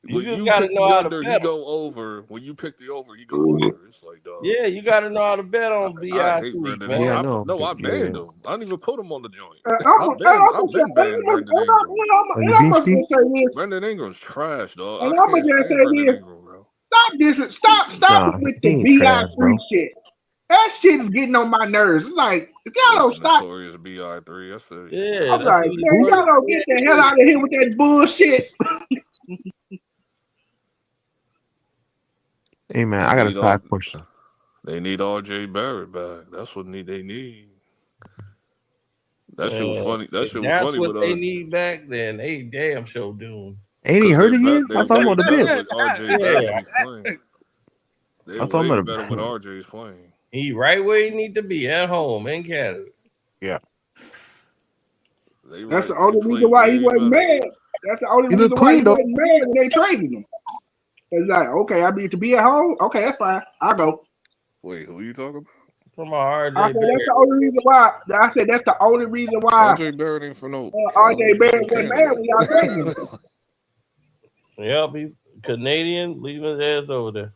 You just gotta know how to bet. He go over. When you pick the over, he go over. It's like, dog. Yeah, you gotta know how to bet on BI. I hate Brendan Ingram. I banned him. I didn't even put him on the joint. I've been banned Brendan Ingram. Brendan Ingram's trash, dog. And I'm gonna say this. Stop with the BI3 shit. That shit is getting on my nerves. It's like, if y'all don't stop. Notorious BI3. I said, yeah. I'm like, man, y'all don't get the hell out of here with that bullshit. Hey man, I got a side question. They need RJ Barrett back. That's what they need. That shit was funny. That shit was funny. That's what they need back. Then they damn sure doomed. Ain't he hurt again? I saw him on the bench. I thought him better when RJ's playing. He right where he need to be, at home in Canada. Yeah. That's the only reason why he wasn't mad. That's the only reason why he wasn't mad when they traded him. It's like, okay, I need to be at home. Okay, that's fine. I'll go. Wait, who are you talking about? From RJ I said that's the only reason why. I said that's the only reason why. RJ Barrett ain't for no. RJ Barrett wasn't mad when y'all traded him. Yeah, Canadian, leave his ass over there.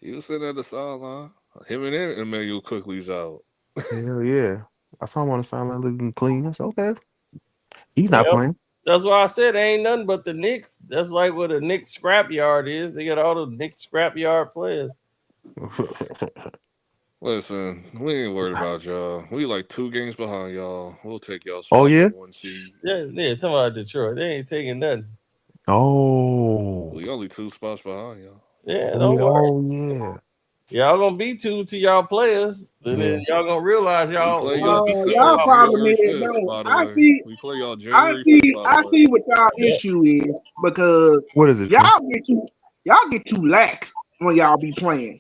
He was sitting at the sideline. Him and Emmanuel quickly's out. Hell yeah. I saw him on the sideline looking clean. I said, okay. He's not playing. That's why I said ain't nothing but the Knicks. That's like what a Knicks scrapyard is. They got all the Knicks scrapyard players. Listen, we ain't worried about y'all. We like 2 games behind y'all. We'll take y'all. Oh, yeah? 1 seed. Yeah, talking about Detroit. They ain't taking nothing. Oh. We only 2 spots behind y'all. Yeah, don't worry. Oh, yeah. Y'all gonna be 2 to y'all players, and then y'all gonna realize y'all. Y'all problem is we play y'all I January see 5th, I see what y'all issue is because what is it? y'all get too lax when y'all be playing.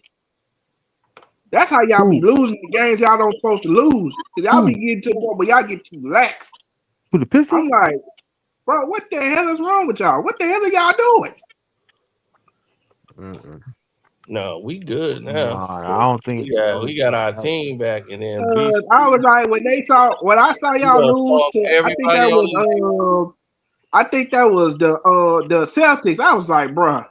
That's how y'all be losing the games y'all don't supposed to lose. Y'all be getting to the point, but y'all get too lax. Who, the Pistons? I'm like, bro, what the hell is wrong with y'all? What the hell are y'all doing? No, we good now. Nah, I don't think we got our team back, and then I was like, when I saw y'all lose to, I think that was the Celtics. I was like, bro,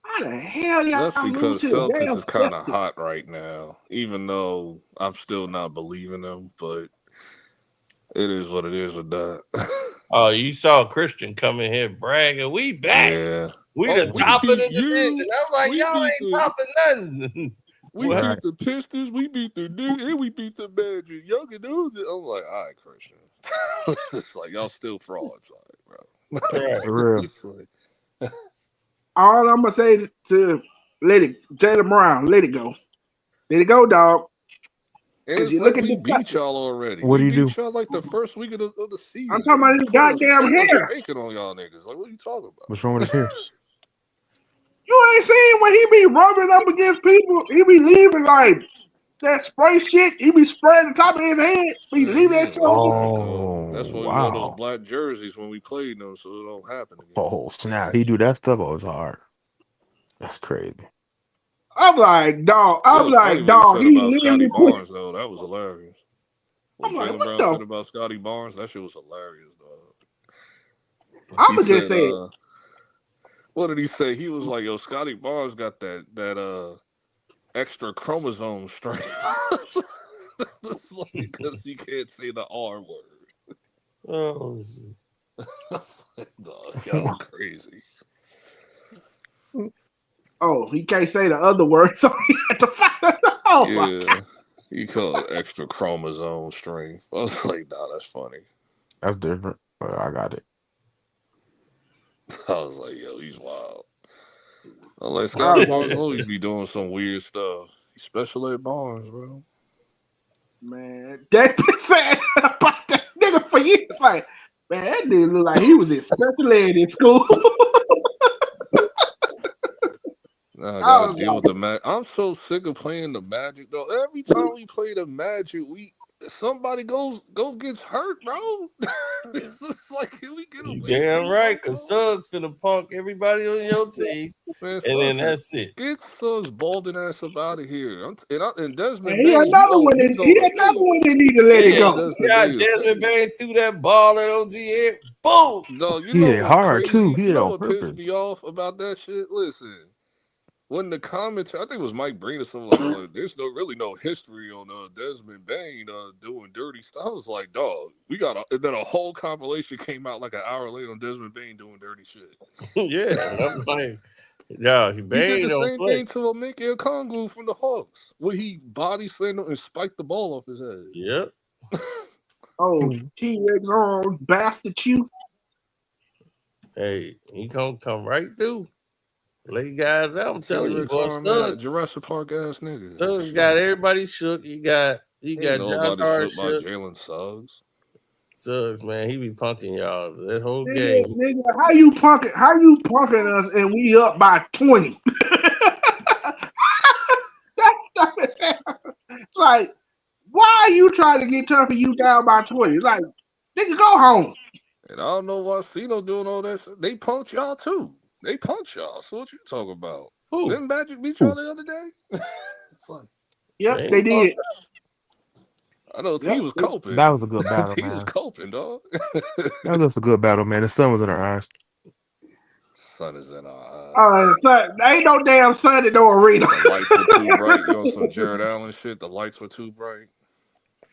how the hell y'all That's lose because to the Celtics damn is kind of Celtics? hot right now, even though I'm still not believing them, but it is what it is with that. Oh, you saw Christian come in here bragging, we back. Yeah. We the top of the division. I'm like, we y'all beat ain't topping nothing. We beat the Pistons, we beat the Knicks, and we beat the Magic. Y'all can do it. I'm like, all right, Christian. It's like, y'all still frauds, like, bro. For real. It's like, All I'm gonna say to Jalen Brown, let it go. Let it go, dog. and it's you like look at we the beat y'all already. What do We you beat do? y'all like the first week of the season. I'm talking about his goddamn hair. Spanking on y'all niggas. Like, what are you talking about? What's wrong with his hair? You ain't seen when he be rubbing up against people, he be leaving like that spray shit. He be spraying the top of his head. Be leaving that shit. That's why we wore those black jerseys when we played them, so it don't happen again. Oh, snap. He do that stuff? Oh, it's hard. That's crazy. I'm like, dog. It was funny what he said about Scotty Barnes, though. That was hilarious. What Jalen Brown said about Scotty Barnes, that shit was hilarious, dog. I'ma just say it. What did he say? He was like, yo, Scotty Barnes got that extra chromosome strength. Because he can't say the R word. Oh, dog, y'all crazy. Oh, he can't say the other word, so he had to find out. Yeah, he called it extra chromosome strength. I was like, nah, that's funny. That's different, but I got it. I was like, yo, he's wild. Unless Scotty Barnes always be doing some weird stuff. He's special ed Barnes, bro. Man, Dak been saying about that nigga for years. Like, man, that nigga look like he was in special ed in school. I gotta deal with the Magic. I'm so sick of playing the Magic, though. Every time we play the Magic, somebody gets hurt, bro. It's like, can we get away? Damn right, because Suggs finna punk everybody on your team, man, and then that's it. Get Suggs balding ass up out of here. And Desmond He Bain, another one that need to let it go. Desmond Bain threw that ball at OG head. Boom! Dog, you He know hit it what's hard, crazy? too. He hit You know it on what pissed purpose. me off about that shit? Listen. When the comments, I think it was Mike Breen or something like, well, there's really no history on Desmond Bain doing dirty stuff. I was like, dog, and then a whole compilation came out like an hour later on Desmond Bain doing dirty shit. Yeah, I'm like, yeah, he did the same thing to Mikal Kongu from the Hawks, when he body slammed him and spiked the ball off his head. Yep. Oh, T-Rex on bastard you. Hey, he gonna come right through. Lay guys out. I'm telling you, boy, Suggs, Jurassic Park ass nigga. Suggs got everybody shook. He got Josh Hart shook. Jalen Suggs. Suggs, man, he be punking y'all that whole Nigga, game. nigga, how you punking us and we up by 20? It's like, why are you trying to get tough and you down by 20? It's like, nigga, go home. And I don't know why Cino doing all that. They punked y'all too. They punked y'all. So what you talking about? Who? Didn't Magic beat y'all the other day? Yep, they did. I know he was coping. That was a good battle, he man. was coping, dog. That was a good battle, man. The sun was in our eyes. Sun is in our eyes. Son, there ain't no damn sun in no arena. The lights were too bright. You on some Jared Allen shit? The lights were too bright.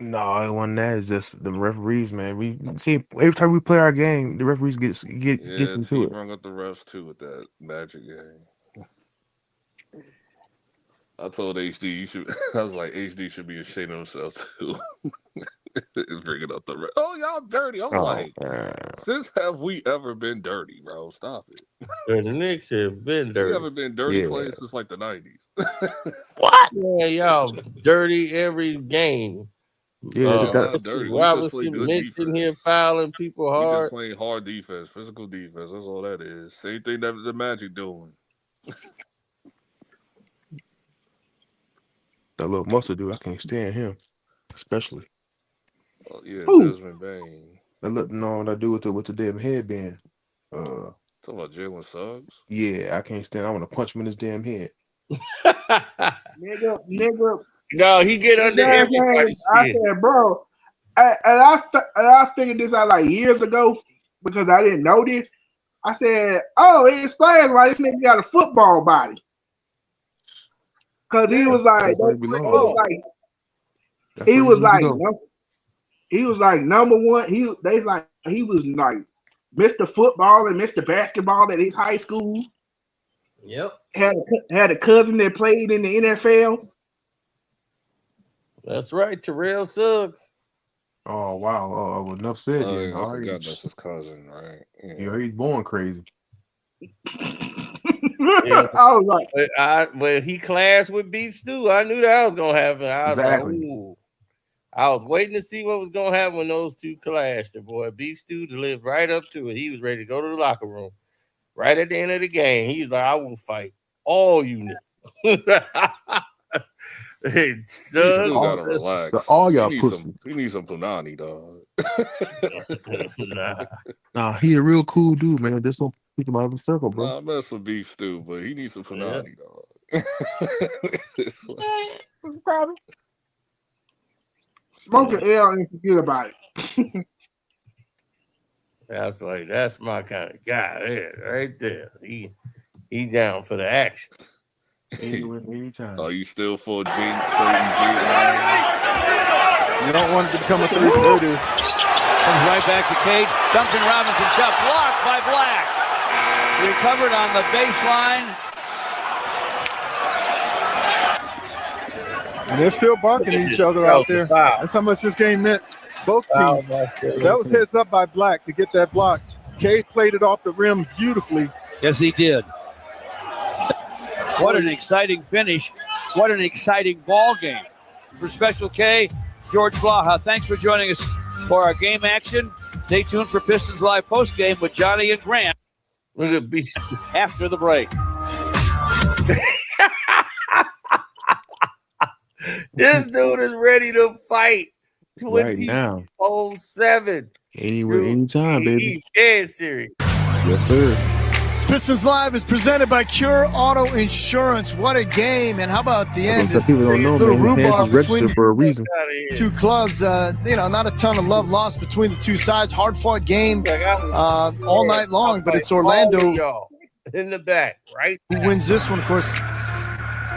No, it wasn't that. It's just the referees, man. We see every time we play our game, the referees gets into He it. rung up the refs too with that Magic game. I told HD you should. I was like, HD should be ashamed of himself too. Bringing up the refs. Oh, y'all dirty. I'm like, since have we ever been dirty, bro? Stop it. The Knicks have been dirty. We haven't been dirty players since like the 90s. What? Yeah, y'all dirty every game. Yeah, not dirty. We just play good Mitch in here fouling people We just hard. playing hard defense, physical defense. That's all that is. Same thing that the Magic doing. That little muscle dude, I can't stand him, especially. Oh, yeah, Who? Desmond Bain. That look no, what I do with the damn headband. Talking about Jalen Suggs? Yeah, I can't stand. I want to punch him in his damn head. Nigga. No, he get under everybody's I skin. said, bro, and I figured this out like years ago because I didn't know this. I said, oh, it explains why this nigga got a football body. Because he was like, he was like number one. He was like Mr. Football and Mr. Basketball at his high school. Yep. Had a cousin that played in the NFL. That's right, Terrell Suggs. Oh wow! Oh, enough said. Then. I forgot that's his cousin, right? Yeah, he's born crazy. Yeah. I was like, when he clashed with Beef Stew, I knew that was gonna happen. I was like, ooh. I was waiting to see what was gonna happen when those two clashed. The boy Beef Stew lived right up to it. He was ready to go to the locker room. Right at the end of the game, he's like, I will fight all you niggas. You still gotta relax. So all y'all pussy. He needs some punani, dog. Nah, he a real cool dude, man. Just don't pick him out of the circle, bro. Nah, I mess with Beef Stew, but he needs some punani, dog. Probably. Smoke an L and forget about it. That's my kind of guy there, right there. He down for the action. Anytime. Are you still for Trading G? You don't want it to become a third. There it is. Comes right back to Kate. Duncan Robinson shot blocked by Black. Recovered on the baseline. And they're still barking at each other out there. That's how much this game meant. Both teams. That was heads up by Black to get that block. Cade played it off the rim beautifully. Yes, he did. What an exciting finish. What an exciting ball game. For Special K, George Blaha, thanks for joining us for our game action. Stay tuned for Pistons Live postgame with Johnny and Grant. Look at Beast after the break. This dude is ready to fight Right now. 24/7. Anywhere, anytime, baby. He's dead serious. Yes, sir. Pistons Live is presented by Cure Auto Insurance. What a game. And how about the end? Some people don't know, Little man. This rhubarb is registered between for a reason. two clubs. Not a ton of love lost between the two sides. Hard fought game all night long, but it's Orlando y'all in the back, right? who wins this one, of course.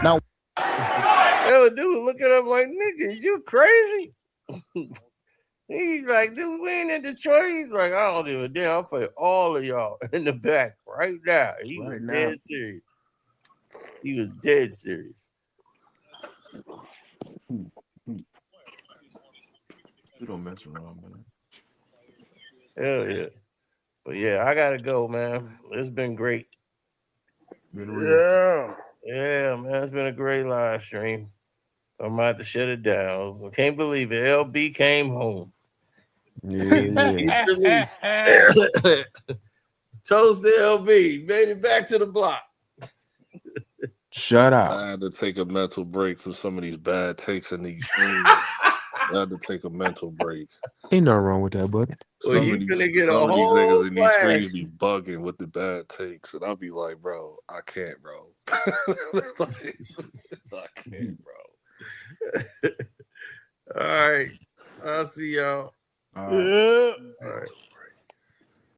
Now, Yo, dude, look at him like, nigga, you crazy? He's like, dude, we ain't in Detroit. He's like, I don't give a damn. I'll fight all of y'all in the back right now. He was dead serious. He was dead serious. We don't mess around, man. Hell yeah. But yeah, I gotta go, man. It's been great. Yeah. Yeah, man. It's been a great live stream. I'm about to shut it down. I can't believe it. LB came home. Yeah. He's released. Toast to LB. Made it back to the block. Shut up. I had to take a mental break from some of these bad takes in these streams. I had to take a mental break. Ain't nothing wrong with that, buddy. Well, you finna get a Some of these whole niggas in these flash. streams be bugging with the bad takes, and I'll be like, bro, I can't, bro. I can't, bro. All right. I'll see y'all. Yeah. All right.